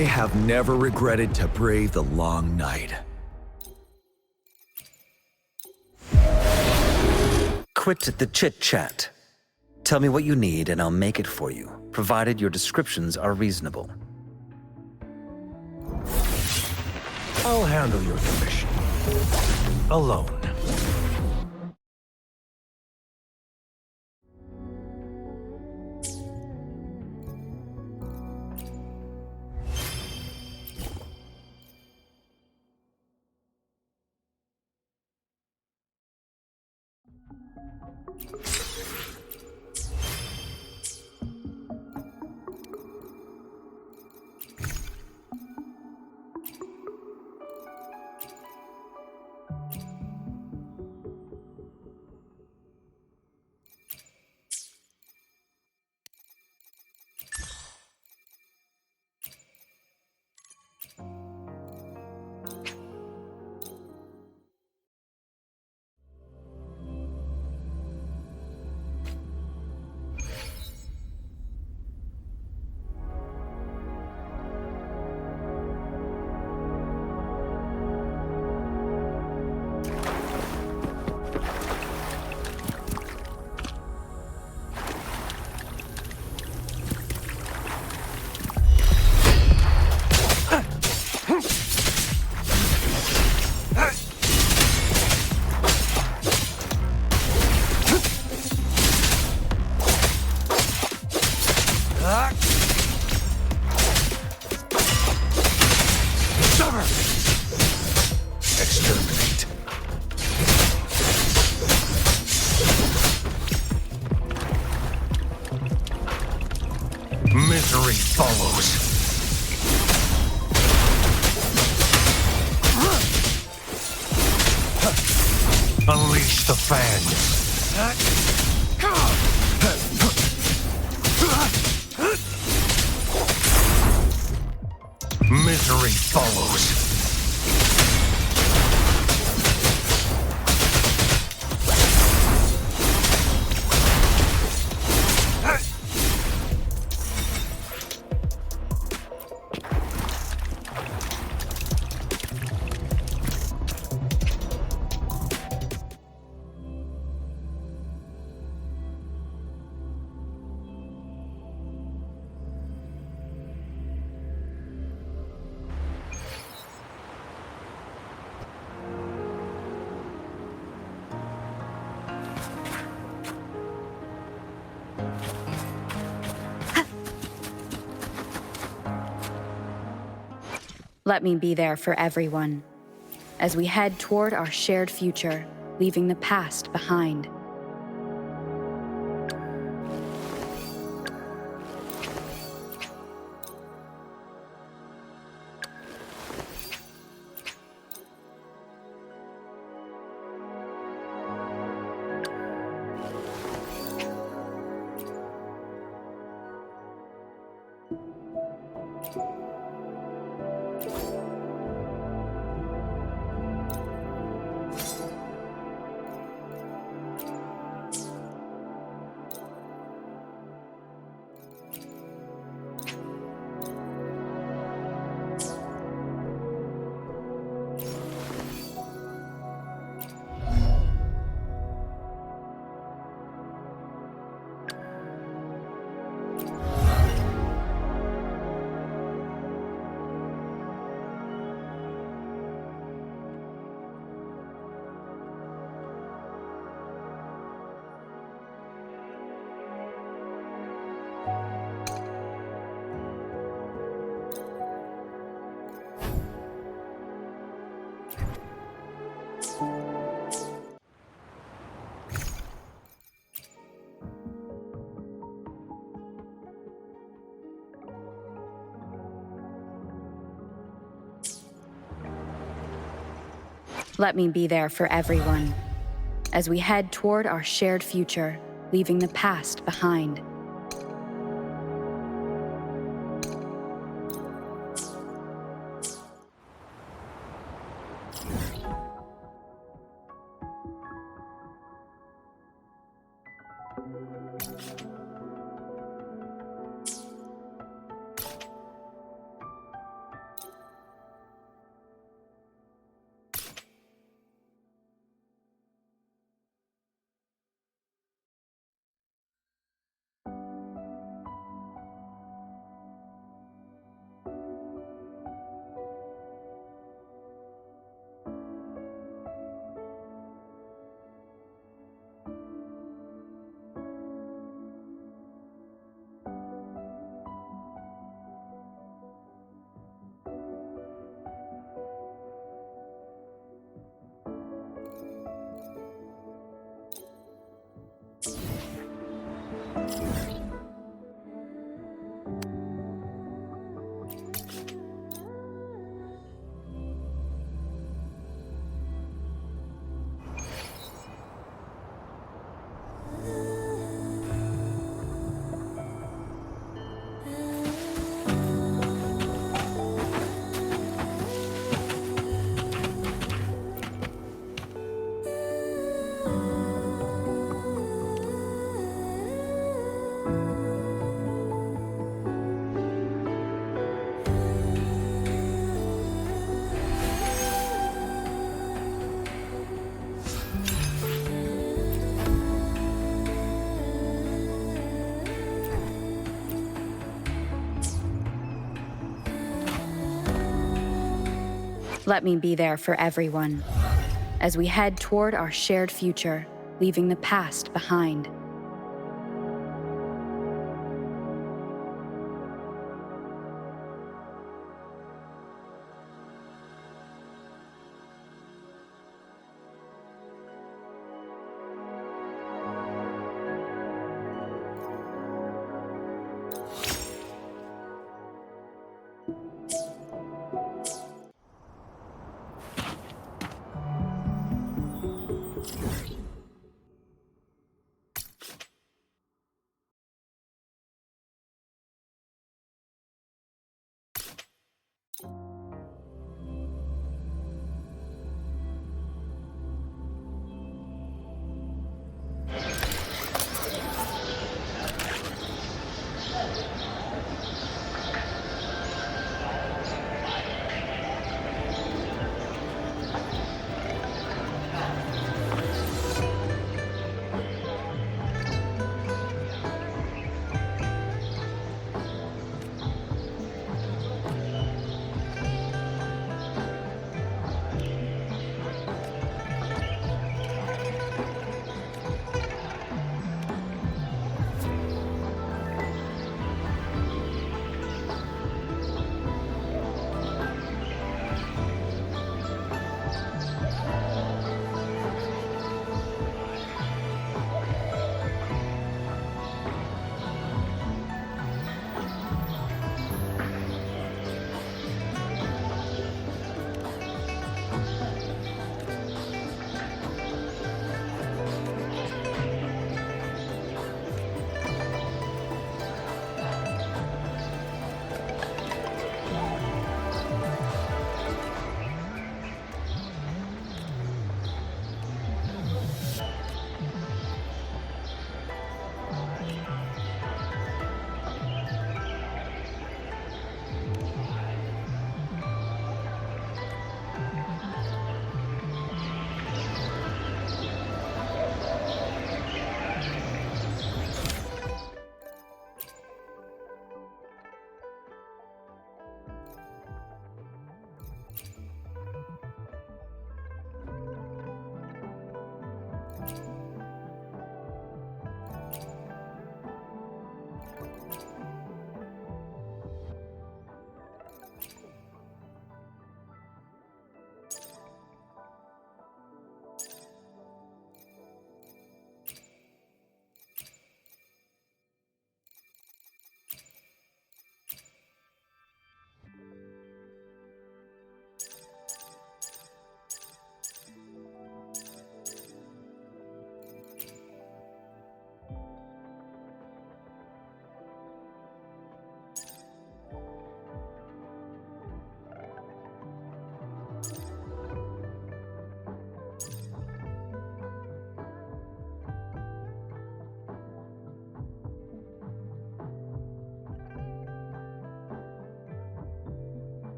I have never regretted to brave the long night. Quit the chit-chat. Tell me what you need and I'll make it for you, provided your descriptions are reasonable. I'll handle your commission. Alone. follows. Unleash the fangs. Misery follows. Let me be there for everyone, as we head toward our shared future, leaving the past behind. Let me be there for everyone, as we head toward our shared future, leaving the past behind. Let me be there for everyone, as we head toward our shared future, leaving the past behind.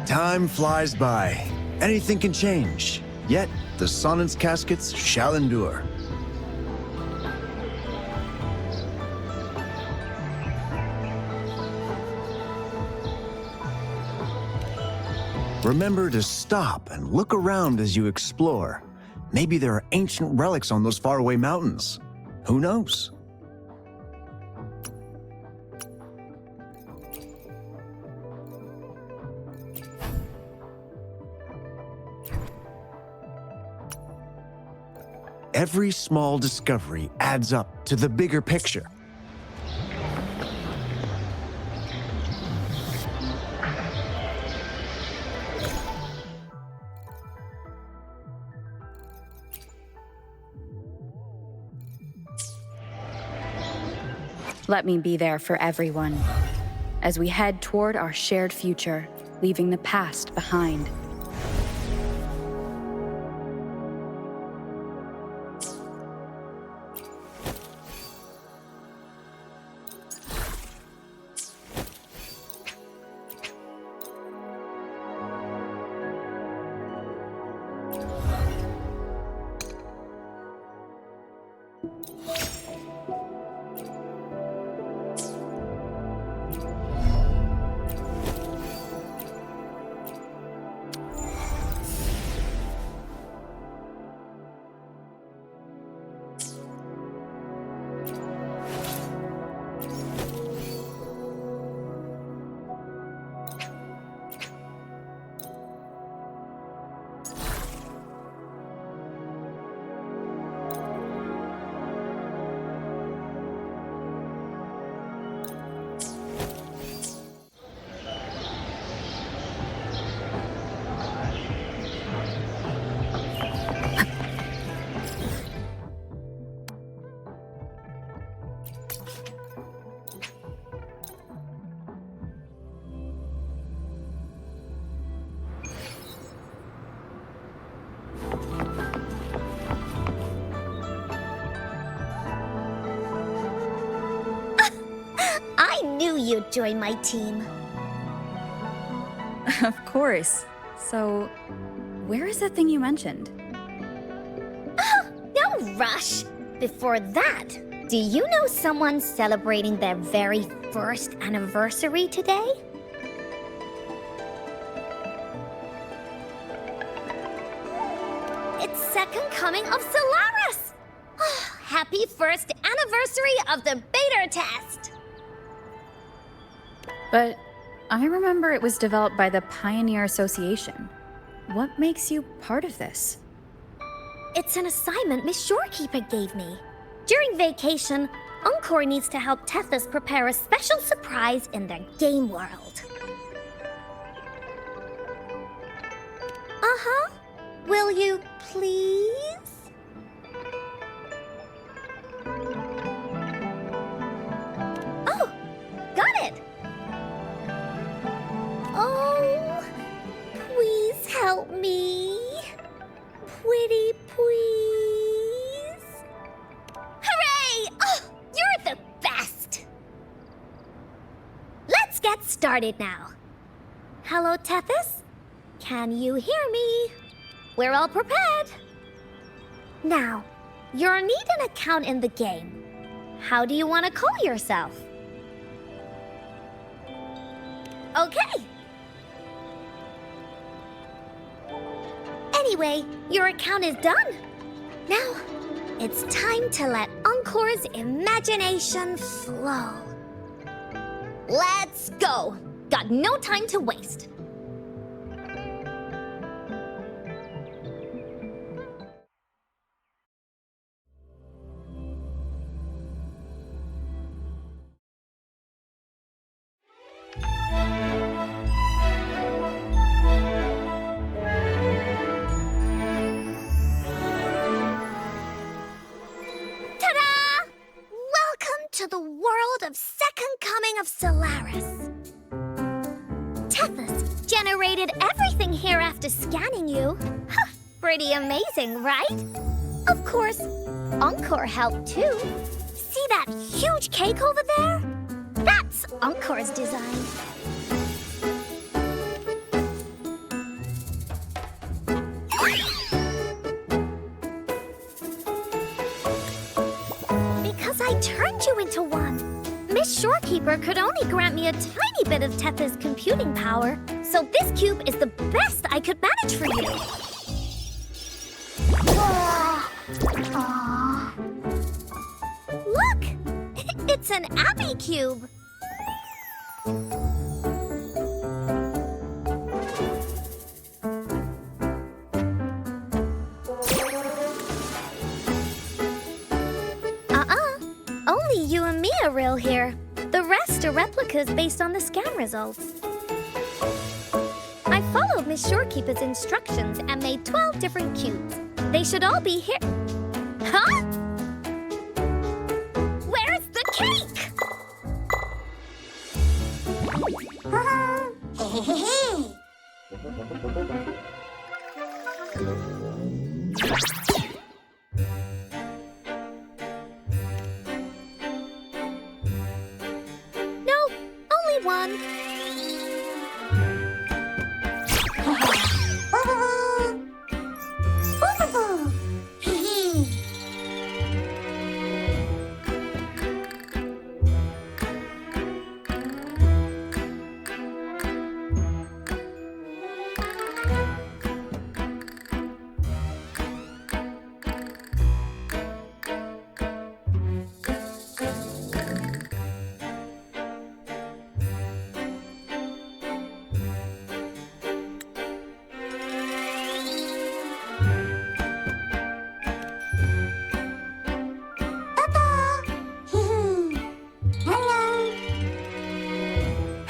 Time flies by. Anything can change. Yet, the Sonnet's caskets shall endure. Remember to stop and look around as you explore. Maybe there are ancient relics on those faraway mountains. Who knows? Every small discovery adds up to the bigger picture. Let me be there for everyone as we head toward our shared future, leaving the past behind. You'd join my team. Of course. So, where is that thing you mentioned? Oh, no rush. Before that, do you know someone celebrating their very first anniversary today? It's second coming of Solaris! Oh, happy first anniversary of the beta test! But I remember it was developed by the Pioneer Association. What makes you part of this? It's an assignment Miss Shorekeeper gave me. During vacation, Encore needs to help Tethys prepare a special surprise in their game world. Uh-huh. Will you please? Oh, got it. Oh, please help me. Pretty please. Hooray! Oh, you're the best. Let's get started now. Hello, Tethys? Can you hear me? We're all prepared. Now, you'll need an account in the game. How do you want to call yourself? Okay. Anyway, your account is done. Now, it's time to let Encore's imagination flow. Let's go! Got no time to waste. Ta-da! Welcome to the world of Second Coming of Solaris. Tethys generated everything here after scanning you. Huh, pretty amazing, right? Of course, Encore helped too. See that huge cake over there? That's Encore's design. Because I turned you into one. Miss Shorekeeper could only grant me a tiny bit of Tethys computing power, so this cube is the best I could manage for you. Look! It's an Abby cube. Only you and me are real here. The rest are replicas based on the scan results. I followed Miss Shorekeeper's instructions and made 12 different cubes. They should all be here. Huh? Where's the cake? No, only one.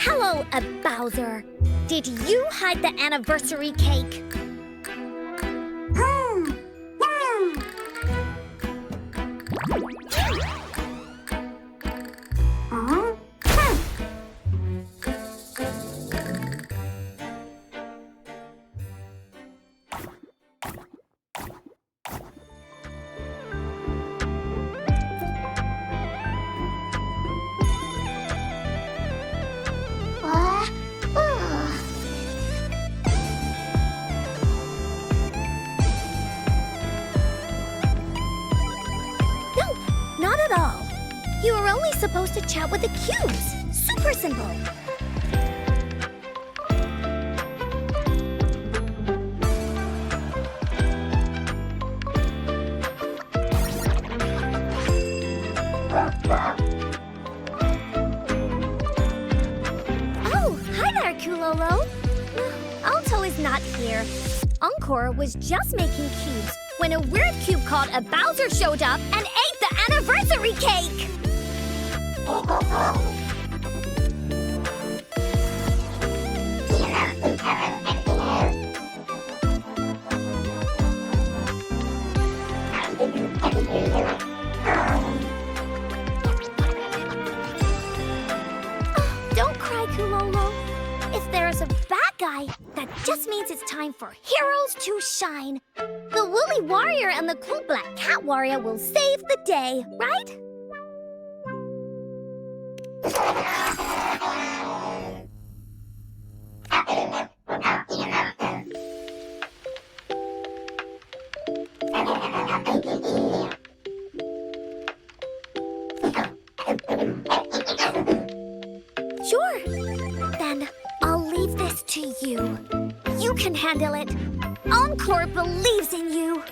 Hello, Bowser. Did you hide the anniversary cake? Not at all. You were only supposed to chat with the cubes. Super simple. Oh, hi there, Kulolo. Alto is not here. Encore was just making cubes when a weird cube called a Bowser showed up and ate the anniversary cake! Don't cry, Kulolo. If there's a bad guy, that just means it's time for heroes to shine. The Woolly Warrior and the Cool Black Cat Warrior will save the day, right? Sure. Then I'll leave this to you. You can handle it. Encore believes in you!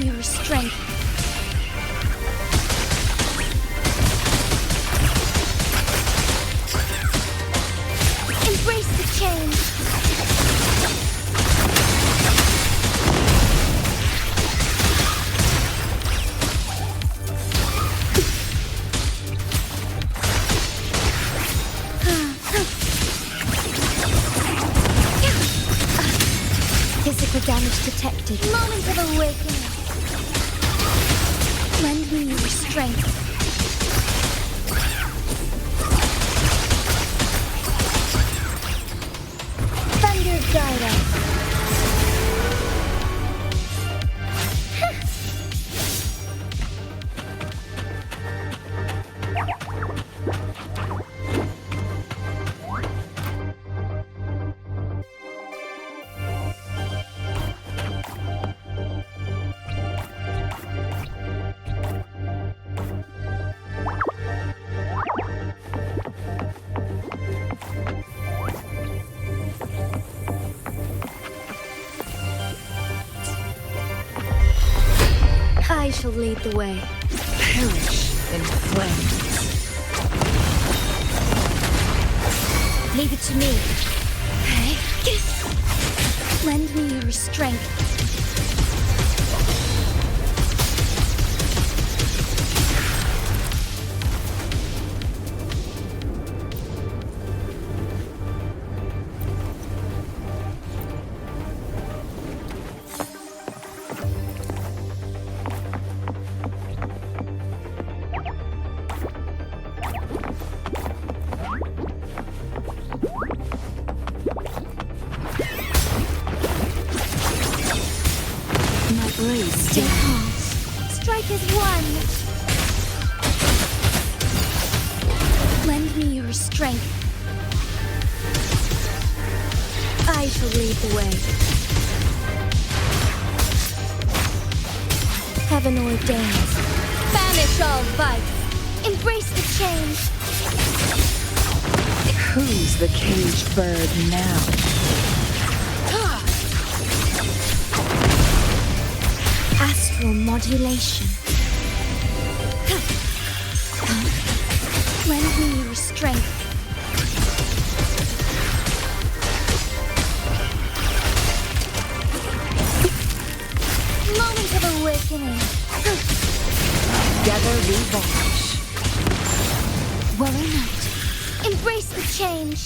me your strength. Embrace the change. Physical damage detected. Moment of awakening. Lend me your strength. Thunder guide us. I shall lead the way. Perish in flames. Leave it to me. Lend me your strength. Stay calm. Strike as one. Lend me your strength. I shall lead the way. Heaven ordains. Banish all vice. Embrace the change. Who's the caged bird now? Astral modulation. Lend me your strength. Moment of awakening. Together we vanish. Worry not. Embrace the change.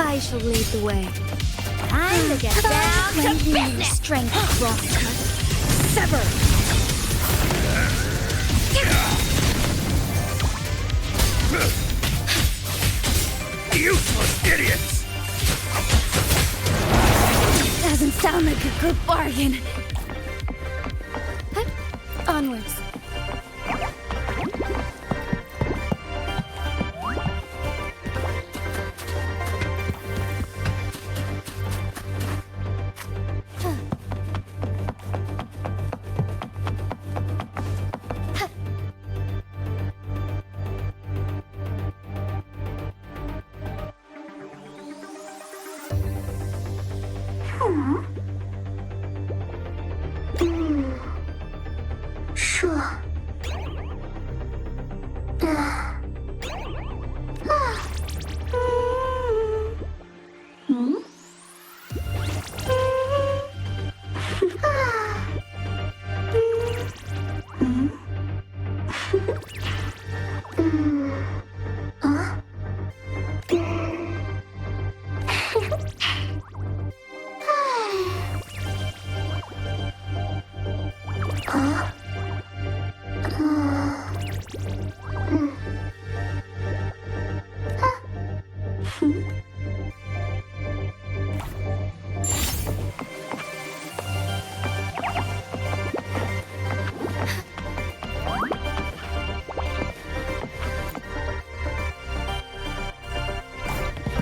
I shall lead the way. Time to get down to Lend me your business. strength, Crosscut. Sever! Useless idiots! Doesn't sound like a good bargain. Onwards.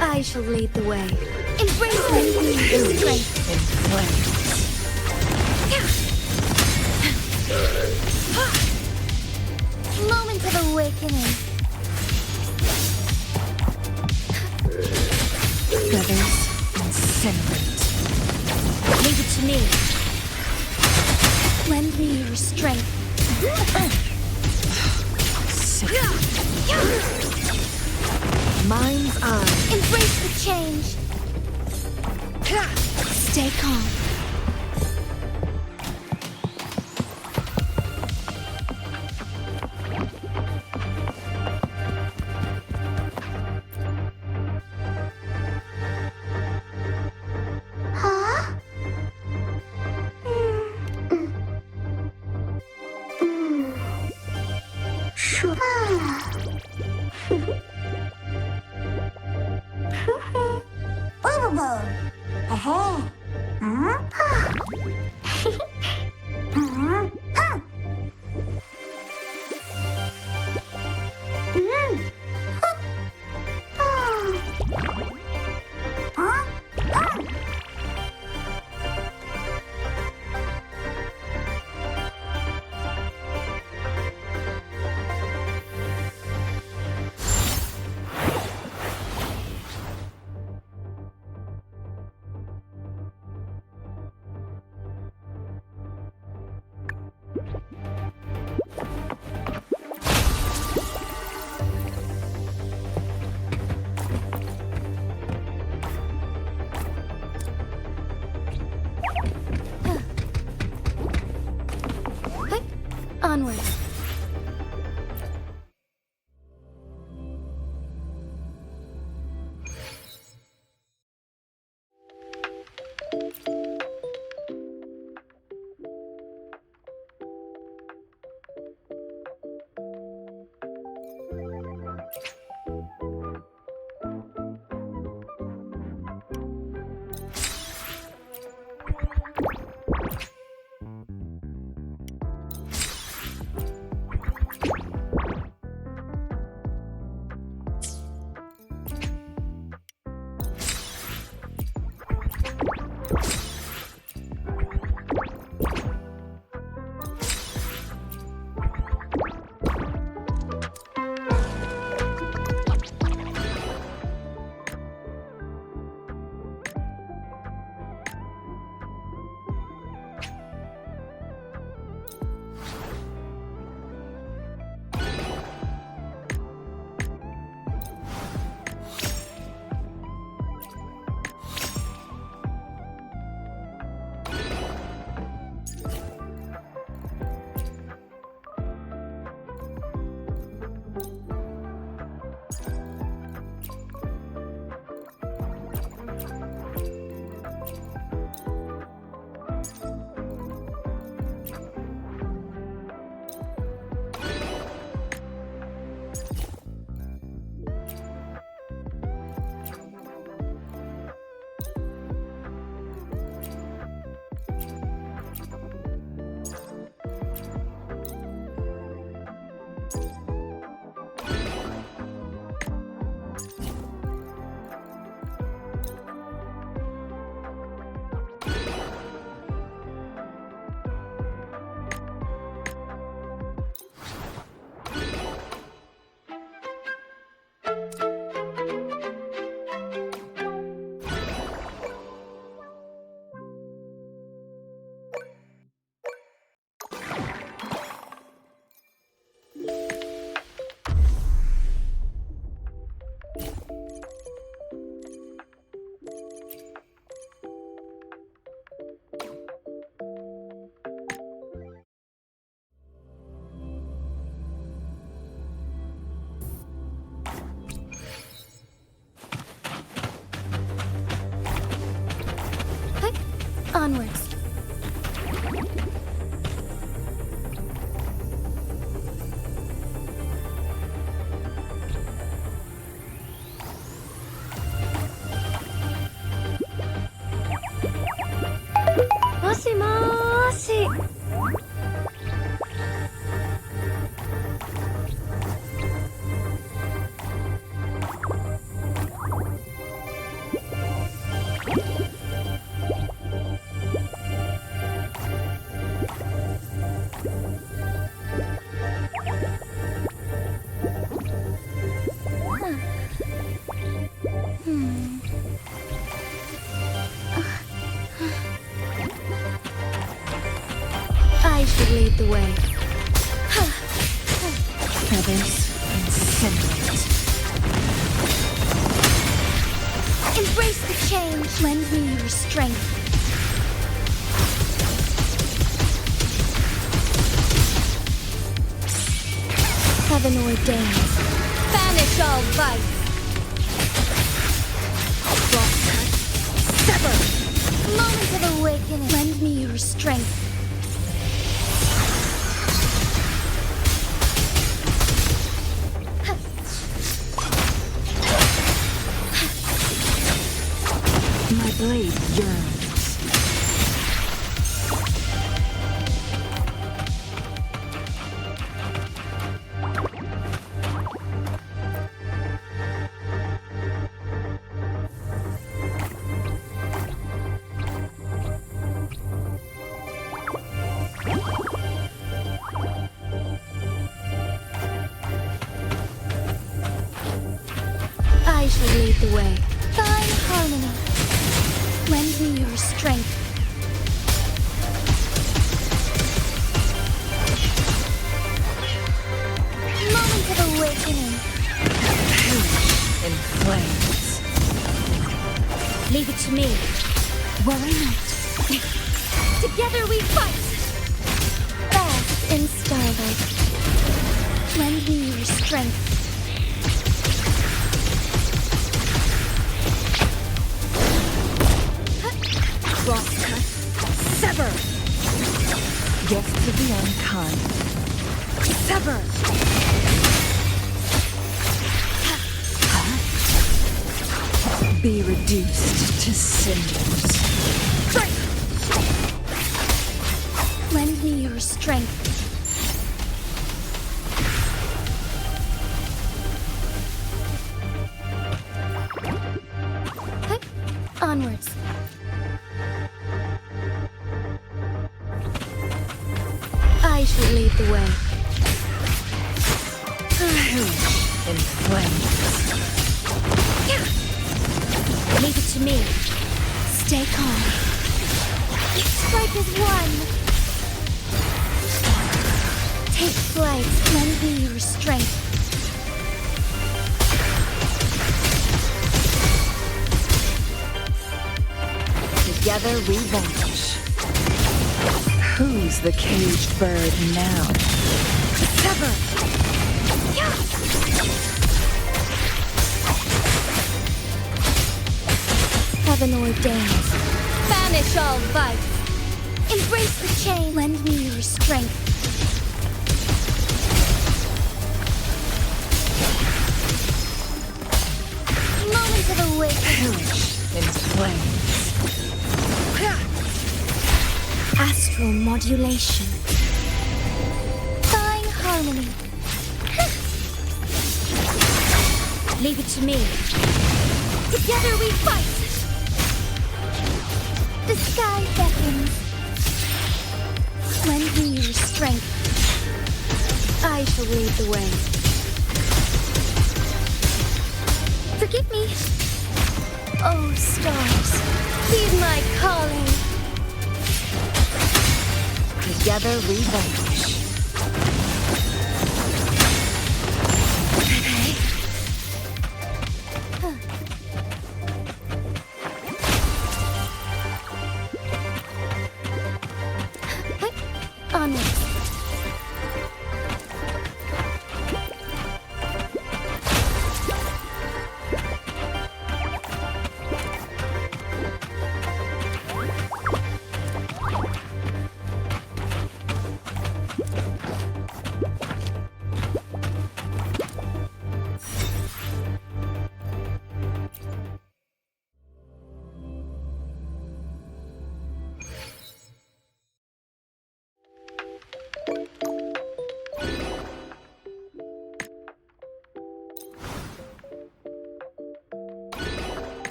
I shall lead the way. Embrace me, strength and flames. Moment of awakening. Feathers incinerate. Leave it to me. Lend me your strength. Mind's eye. Embrace the change. Stay calm. Aha! Huh? Onwards. Moshi moshi. I should lead the way. Feathers incinerate. Embrace the change. Lend me your strength. Heaven ordains. Banish all vice. Cross-cut. Sever. Moment of awakening. Lend me your strength. My blade yearns. I shall lead the way. Thine harmony. Lend me your strength. Moment of awakening. In flames. Leave it to me. Worry not. Together we fight. Bask in starlight. Lend me your strength. Cross-cut. Sever. Gifts of the unkind. Sever. Be reduced to cinders. Lend me your strength. Onwards. I shall lead the way. In flames. Leave it to me. Stay calm. Strike as one. Take flight. Lend me your strength. Together we vanquish. Who's the caged bird now? Sever! Heaven ordains. Banish all vice. Embrace the chain. Lend me your strength. Moment of awakening. In flames. Astral modulation. Thine harmony. Leave it to me. Together we fight. The sky beckons. Lend me your strength. I shall lead the way. Forgive me. Oh, stars, heed my calling. Together we vanquish. Onwards.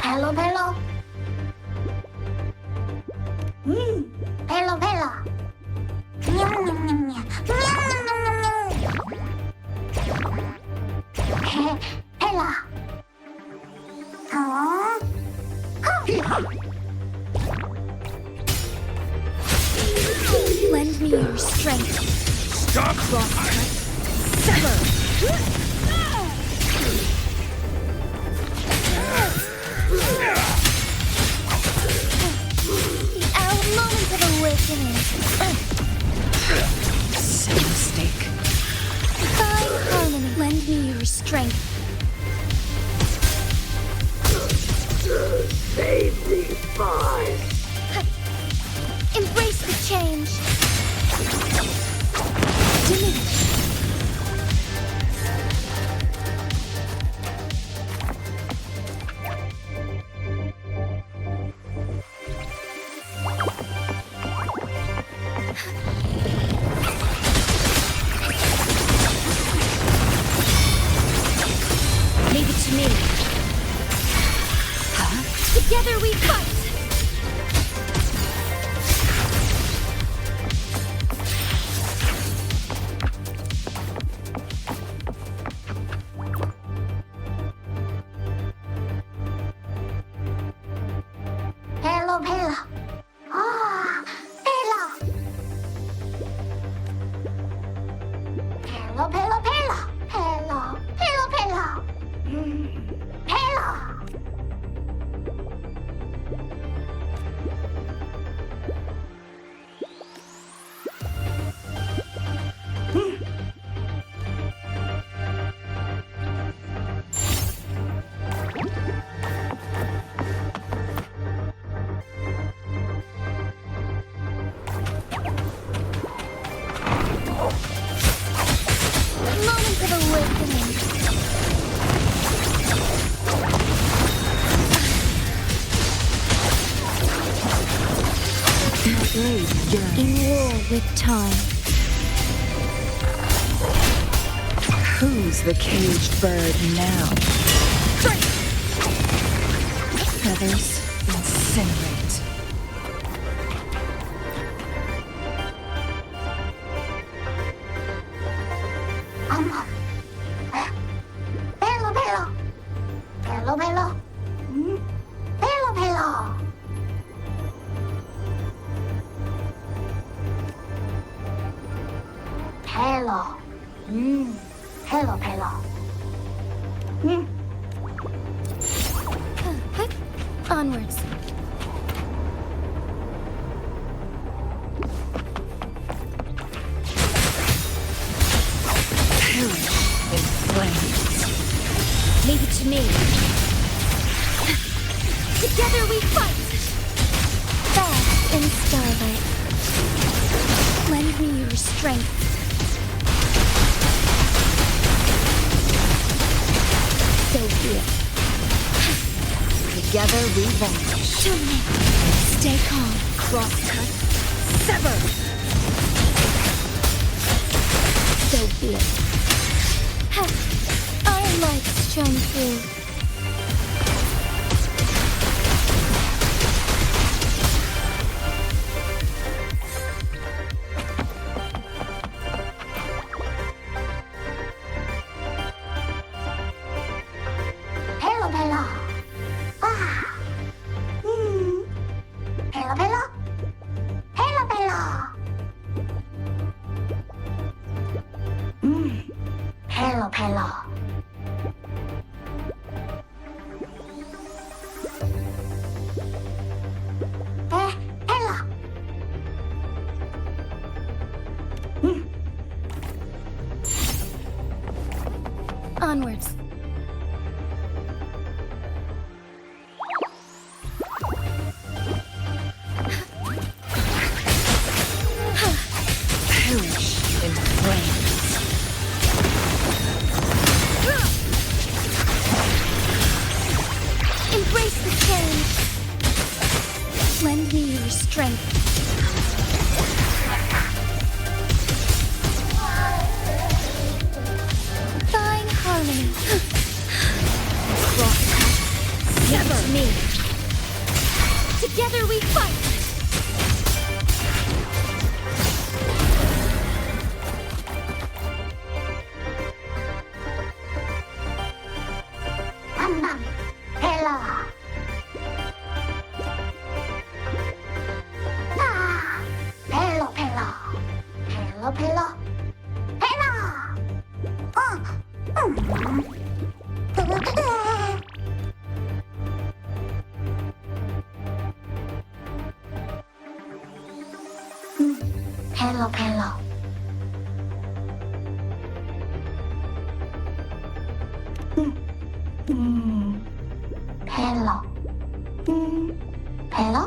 Hello, hello. Hello, hello. Nyum, nyum, nyum, nyum. Nyum, nyum, nyum, nyum. Hello. Oh. Lend me your strength. Stop! Sever. Our moment of awakening. Same mistake. Find harmony. Lend me your strength. Save these spies. Embrace the change. Diminish. Leave it to me. Together we fight. Hello, hello. Ah, hello. Hello, hello, hello. Hello, hello, hello. Hello. Moment of awakening. In war with time. Who's the caged bird now? Feathers incinerate. Hello, hello. Hello, hello. Hello, hello. Hello. Hello, hello. Onwards. Perish in flames. Leave it to me. Together we fight. Bask in starlight. Lend me your strength. So be it. Together we vanquish. Stay calm. Crosscut. Sever. So be it. Our lights shine through. Hello, hello. Ah. Hello, hello. Hello, hello. Hello, hello. Hello. Onwards. Perish in flames. Embrace the change. Lend me your strength. Find harmony. Crosscut. Sever. me. Together we fight! Hello. Hello, hello. Hello, hello. Hello. Hello, hello. Hello. Hello.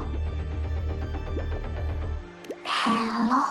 Hello.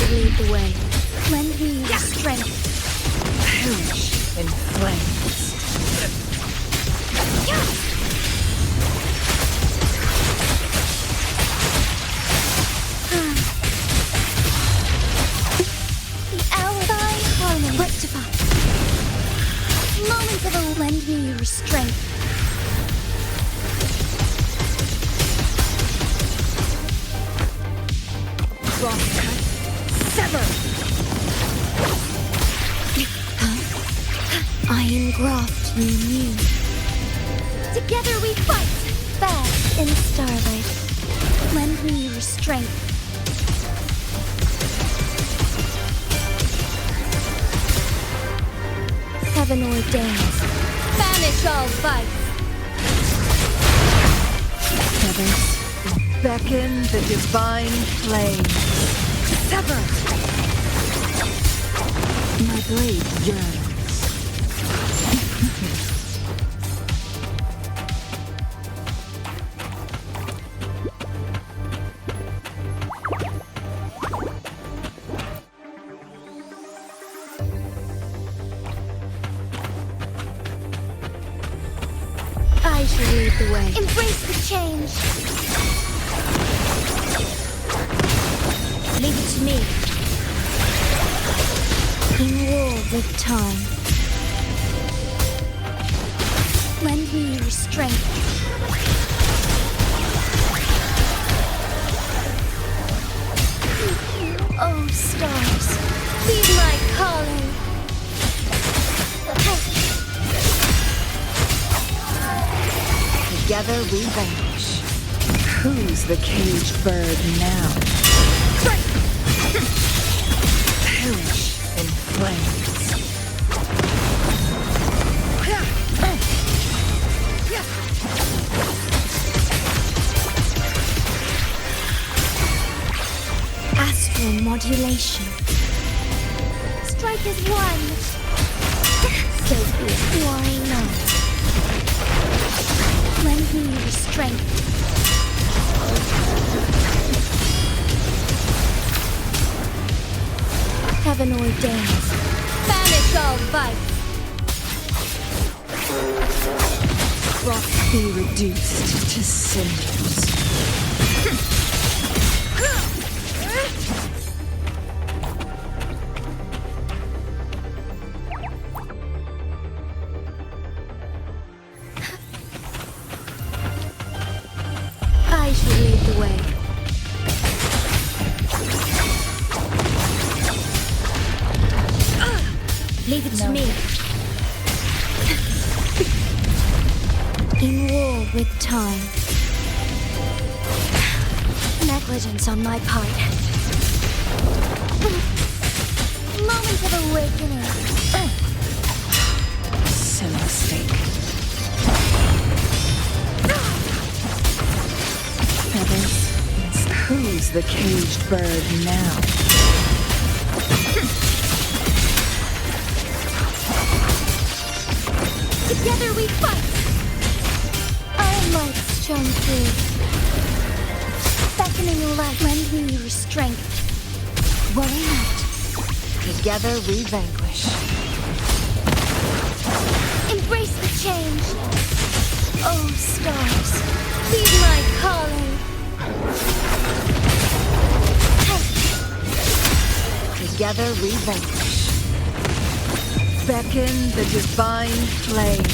should lead the way. Lend me your strength. Perish in flames. The hour by harmony. Rectify. Moments of a lend me your strength. Crosscut. Sever. Iron graft renew. Together we fight. Fast in starlight. Lend me your strength. Heaven ordains. Banish all vice. Feathers, beckon the divine flame. Sever. My blade yearns. I shall lead the way. Embrace the change. Leave it to me. In war with time. Lend me your strength. Oh, stars, be my calling. Together we vanquish. Who's the caged bird now? Perish in flames. Astral modulation. Strike as one. So be it. Why not? Lend me your strength. Heaven ordains. Banish all vice. Rock be reduced to cinders. I shall lead the way. Leave it to me. In war with time. Negligence on my part. Moment of awakening. Sin mistake. Feathers. Who's the caged bird now? Together we fight. Our lights shine through. Beckoning light, lend me your strength. Worry not. Together we vanquish. Embrace the change. Oh, stars, be my calling. Together we vanquish. Beckon the divine flame.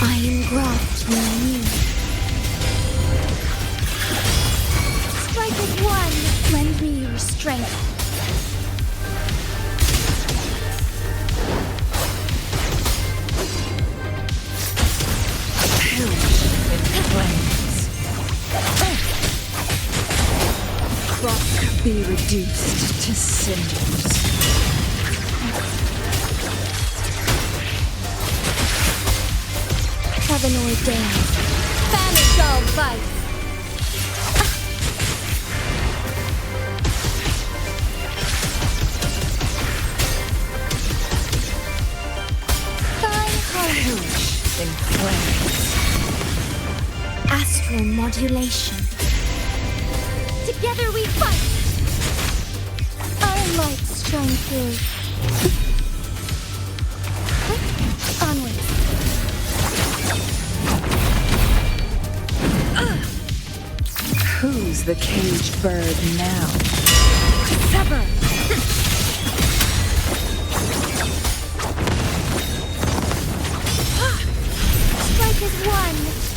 Iron graft renew. Strike as one. Lend me your strength. Perish in flames. Rock be reduced to cinders. Heaven ordained. Banish all vice. Perish in flames. astral modulation. Together we fight! Our lights shine through. Onwards. Who's the caged bird now? Sever! Strike as one!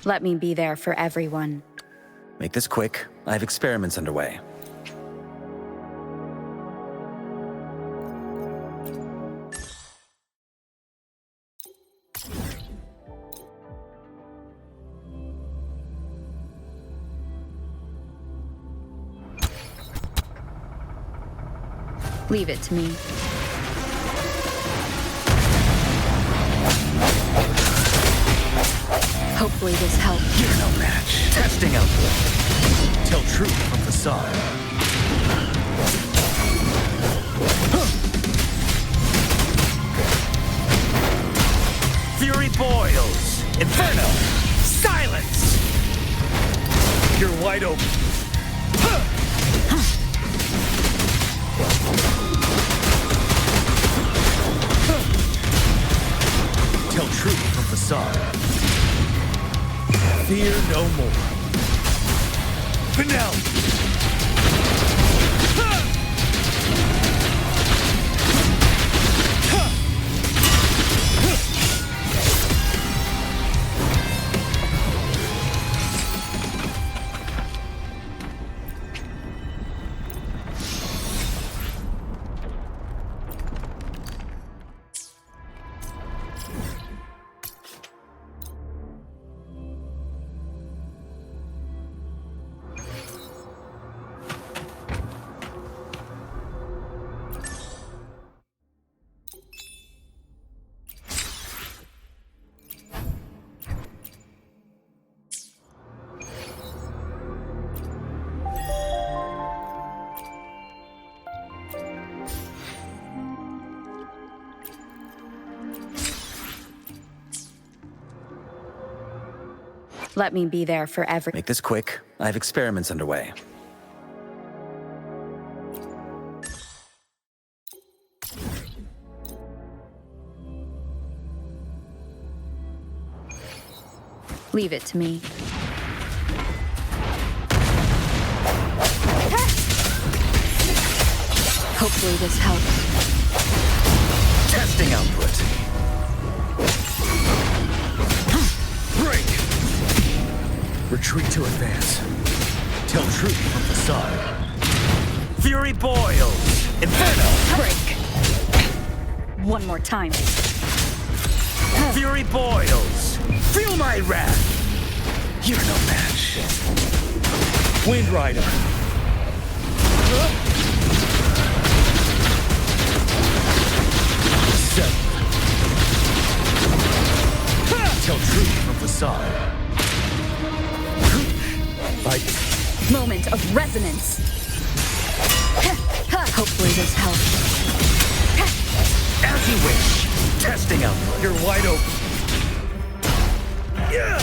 Let me be there for everyone. Make this quick. I have experiments underway. Leave it to me. Hopefully this helps. You're no match. Testing output. Tell truth from facade. Fury boils. Inferno. Silence. You're wide open. Tell truth from facade. Fear no more. Penelope! Let me be there for every... Make this quick. I have experiments underway. Leave it to me. Hopefully this helps. Testing output. Break! Retreat to advance. Tell truth from facade. Fury boils. Inferno! Break! One more time. Fury boils. Feel my wrath. You're no match. Wind Rider. Seven. Tell truth from facade. Moment of resonance. Hopefully this helps. As you wish. Testing output. You're wide open. Yeah.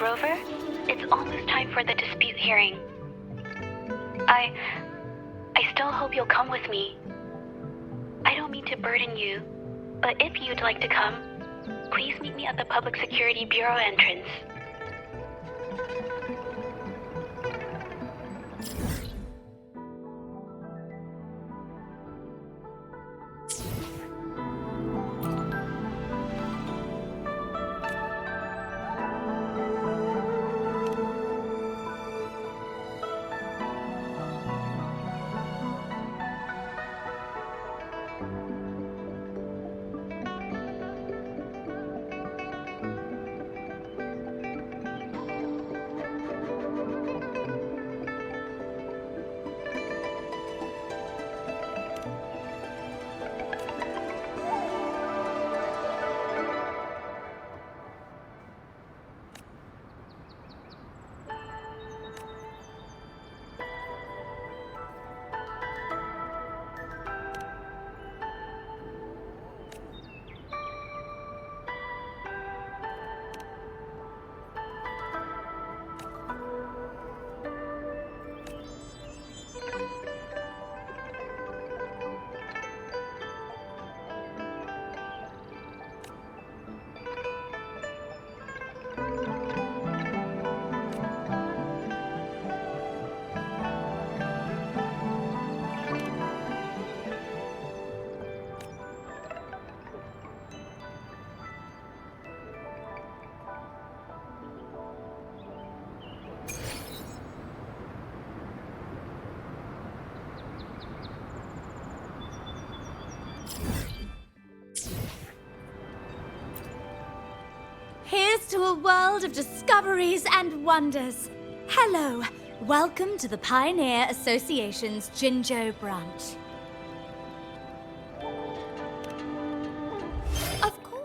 Rover, it's almost time for the dispute hearing. I still hope you'll come with me. I don't mean to burden you, but if you'd like to come, please meet me at the Public Security Bureau entrance. Here's to a world of discoveries and wonders. Hello, welcome to the Pioneer Association's Jinzhou branch. Of course.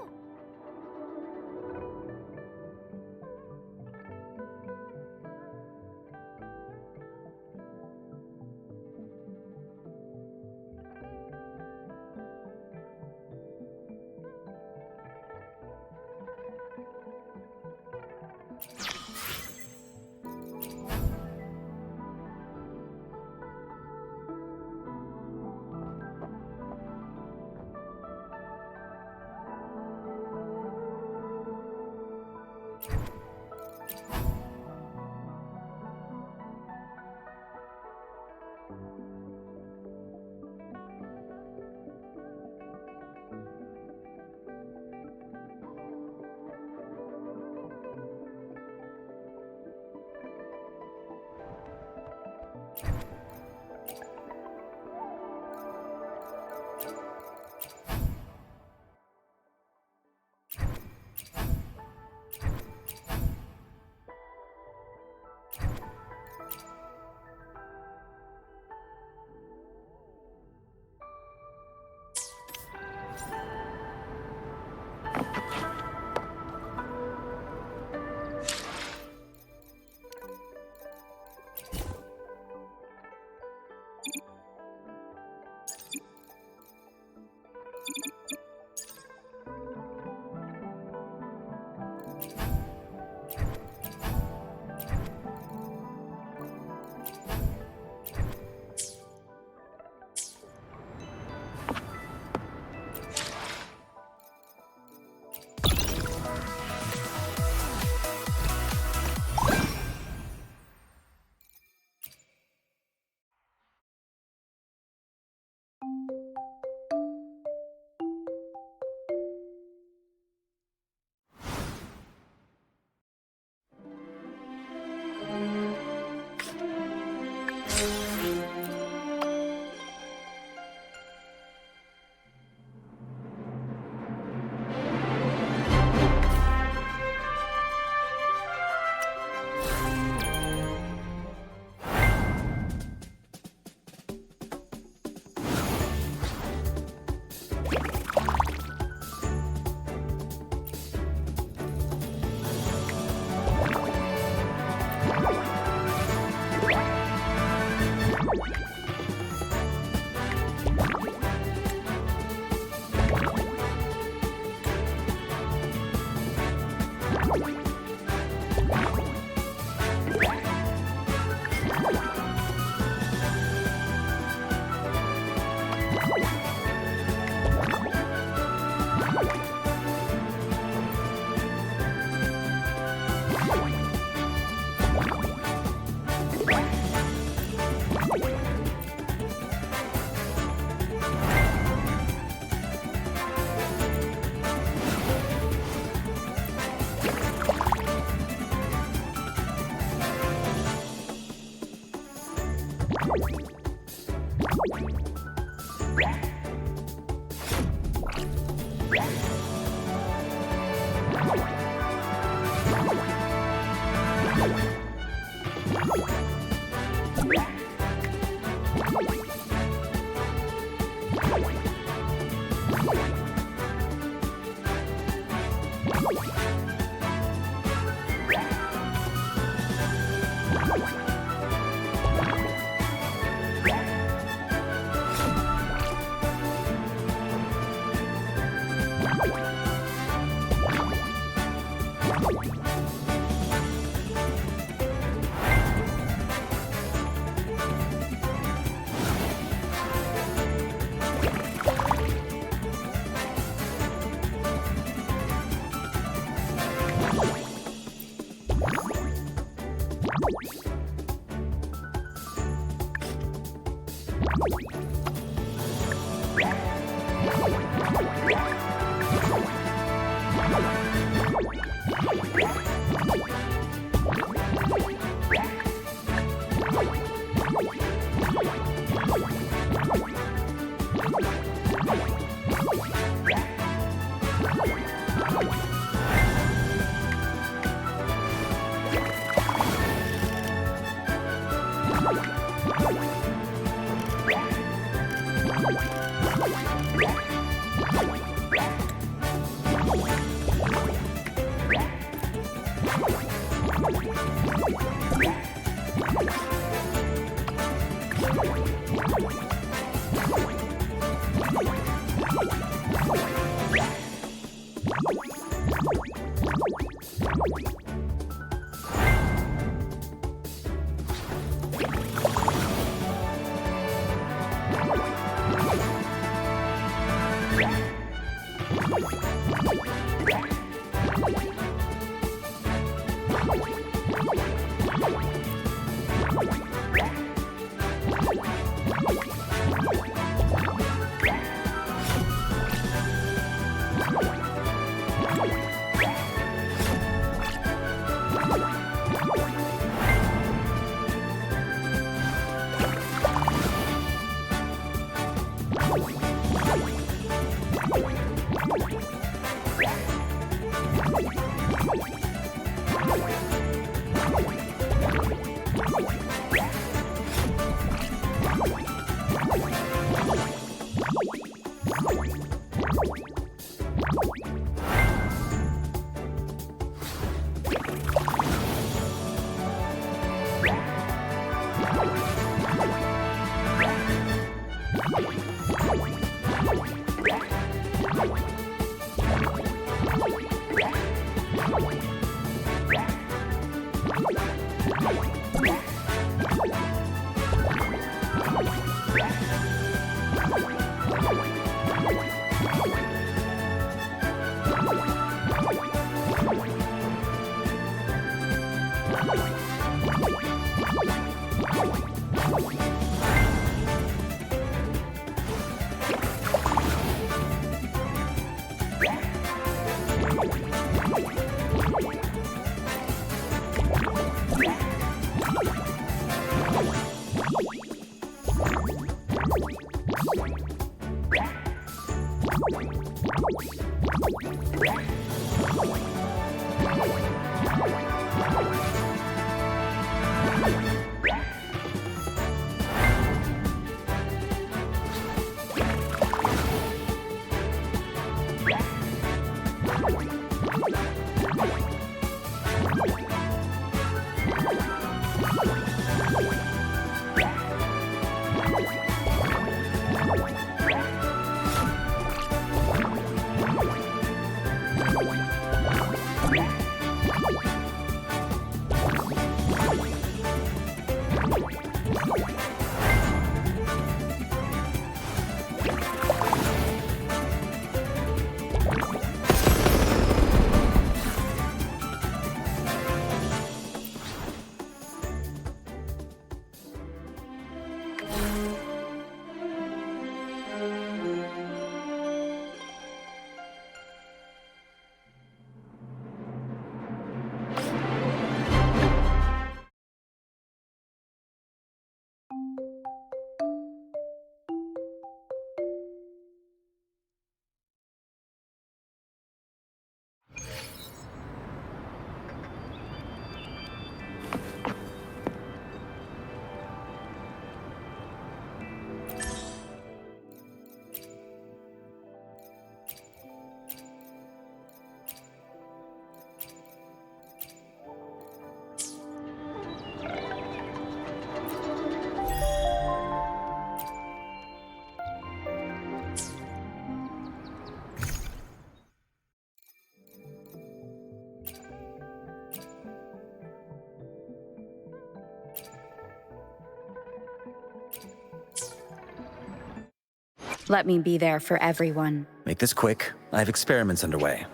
Let me be there for everyone. Make this quick. I have experiments underway.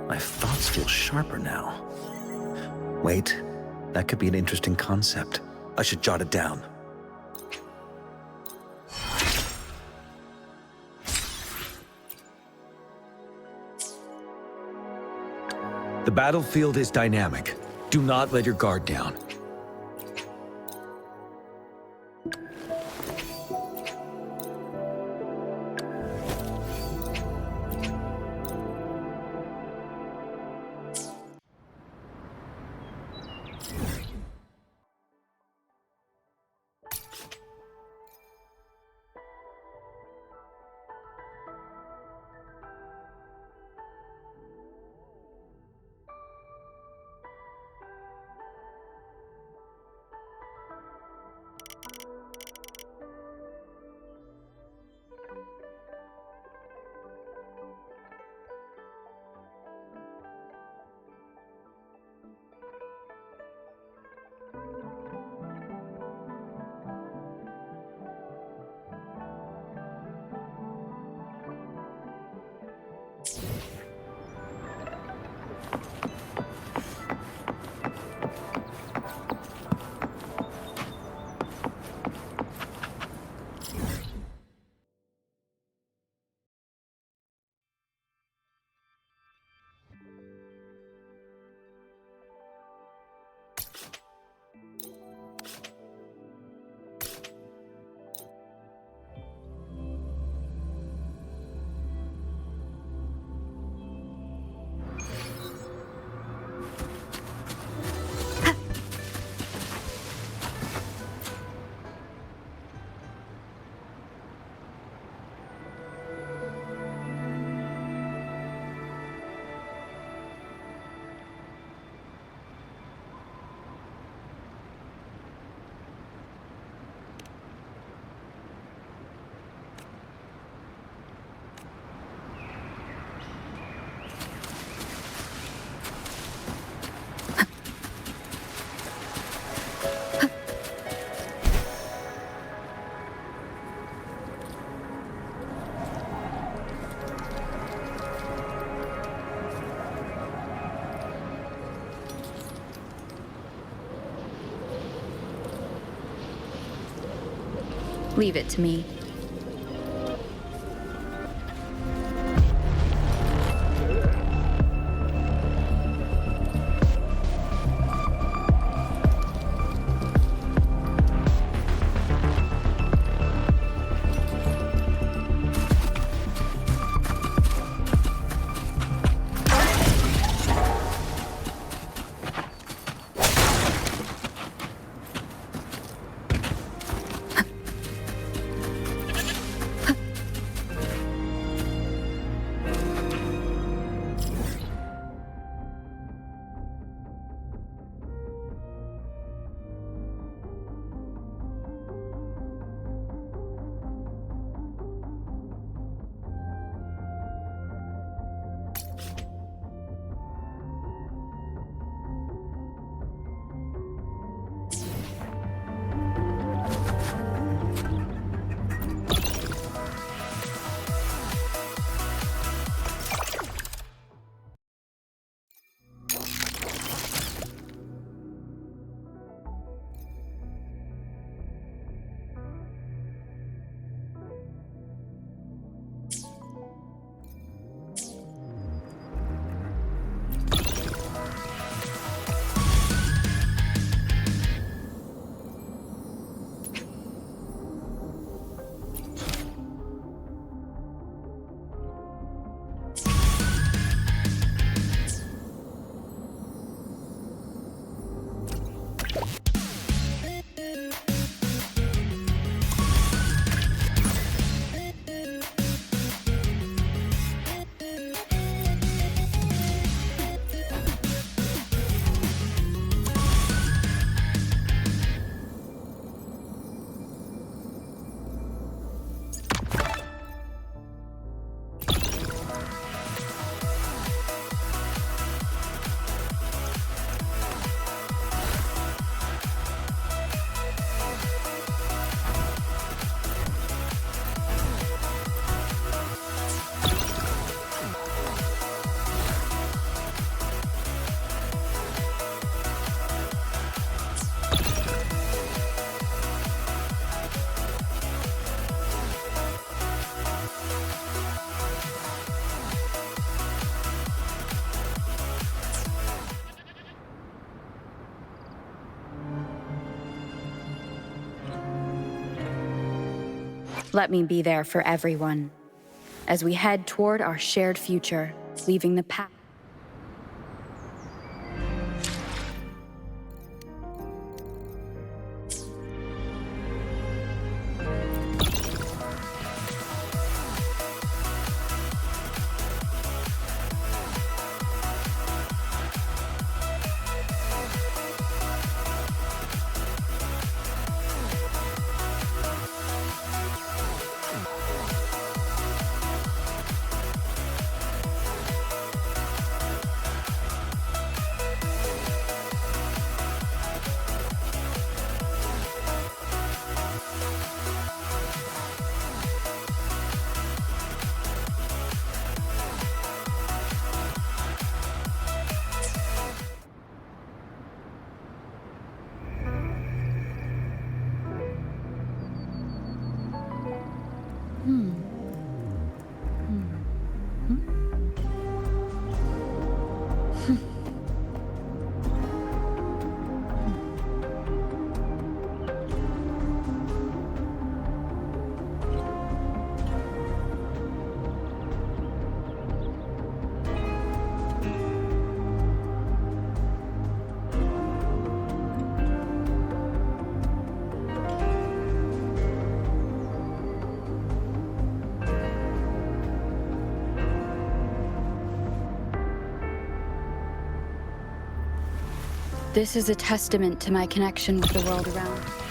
My thoughts feel sharper now. Wait, that could be an interesting concept. I should jot it down. The battlefield is dynamic. Do not let your guard down. Leave it to me. Let me be there for everyone, as we head toward our shared future, leaving the past. This is a testament to my connection with the world around.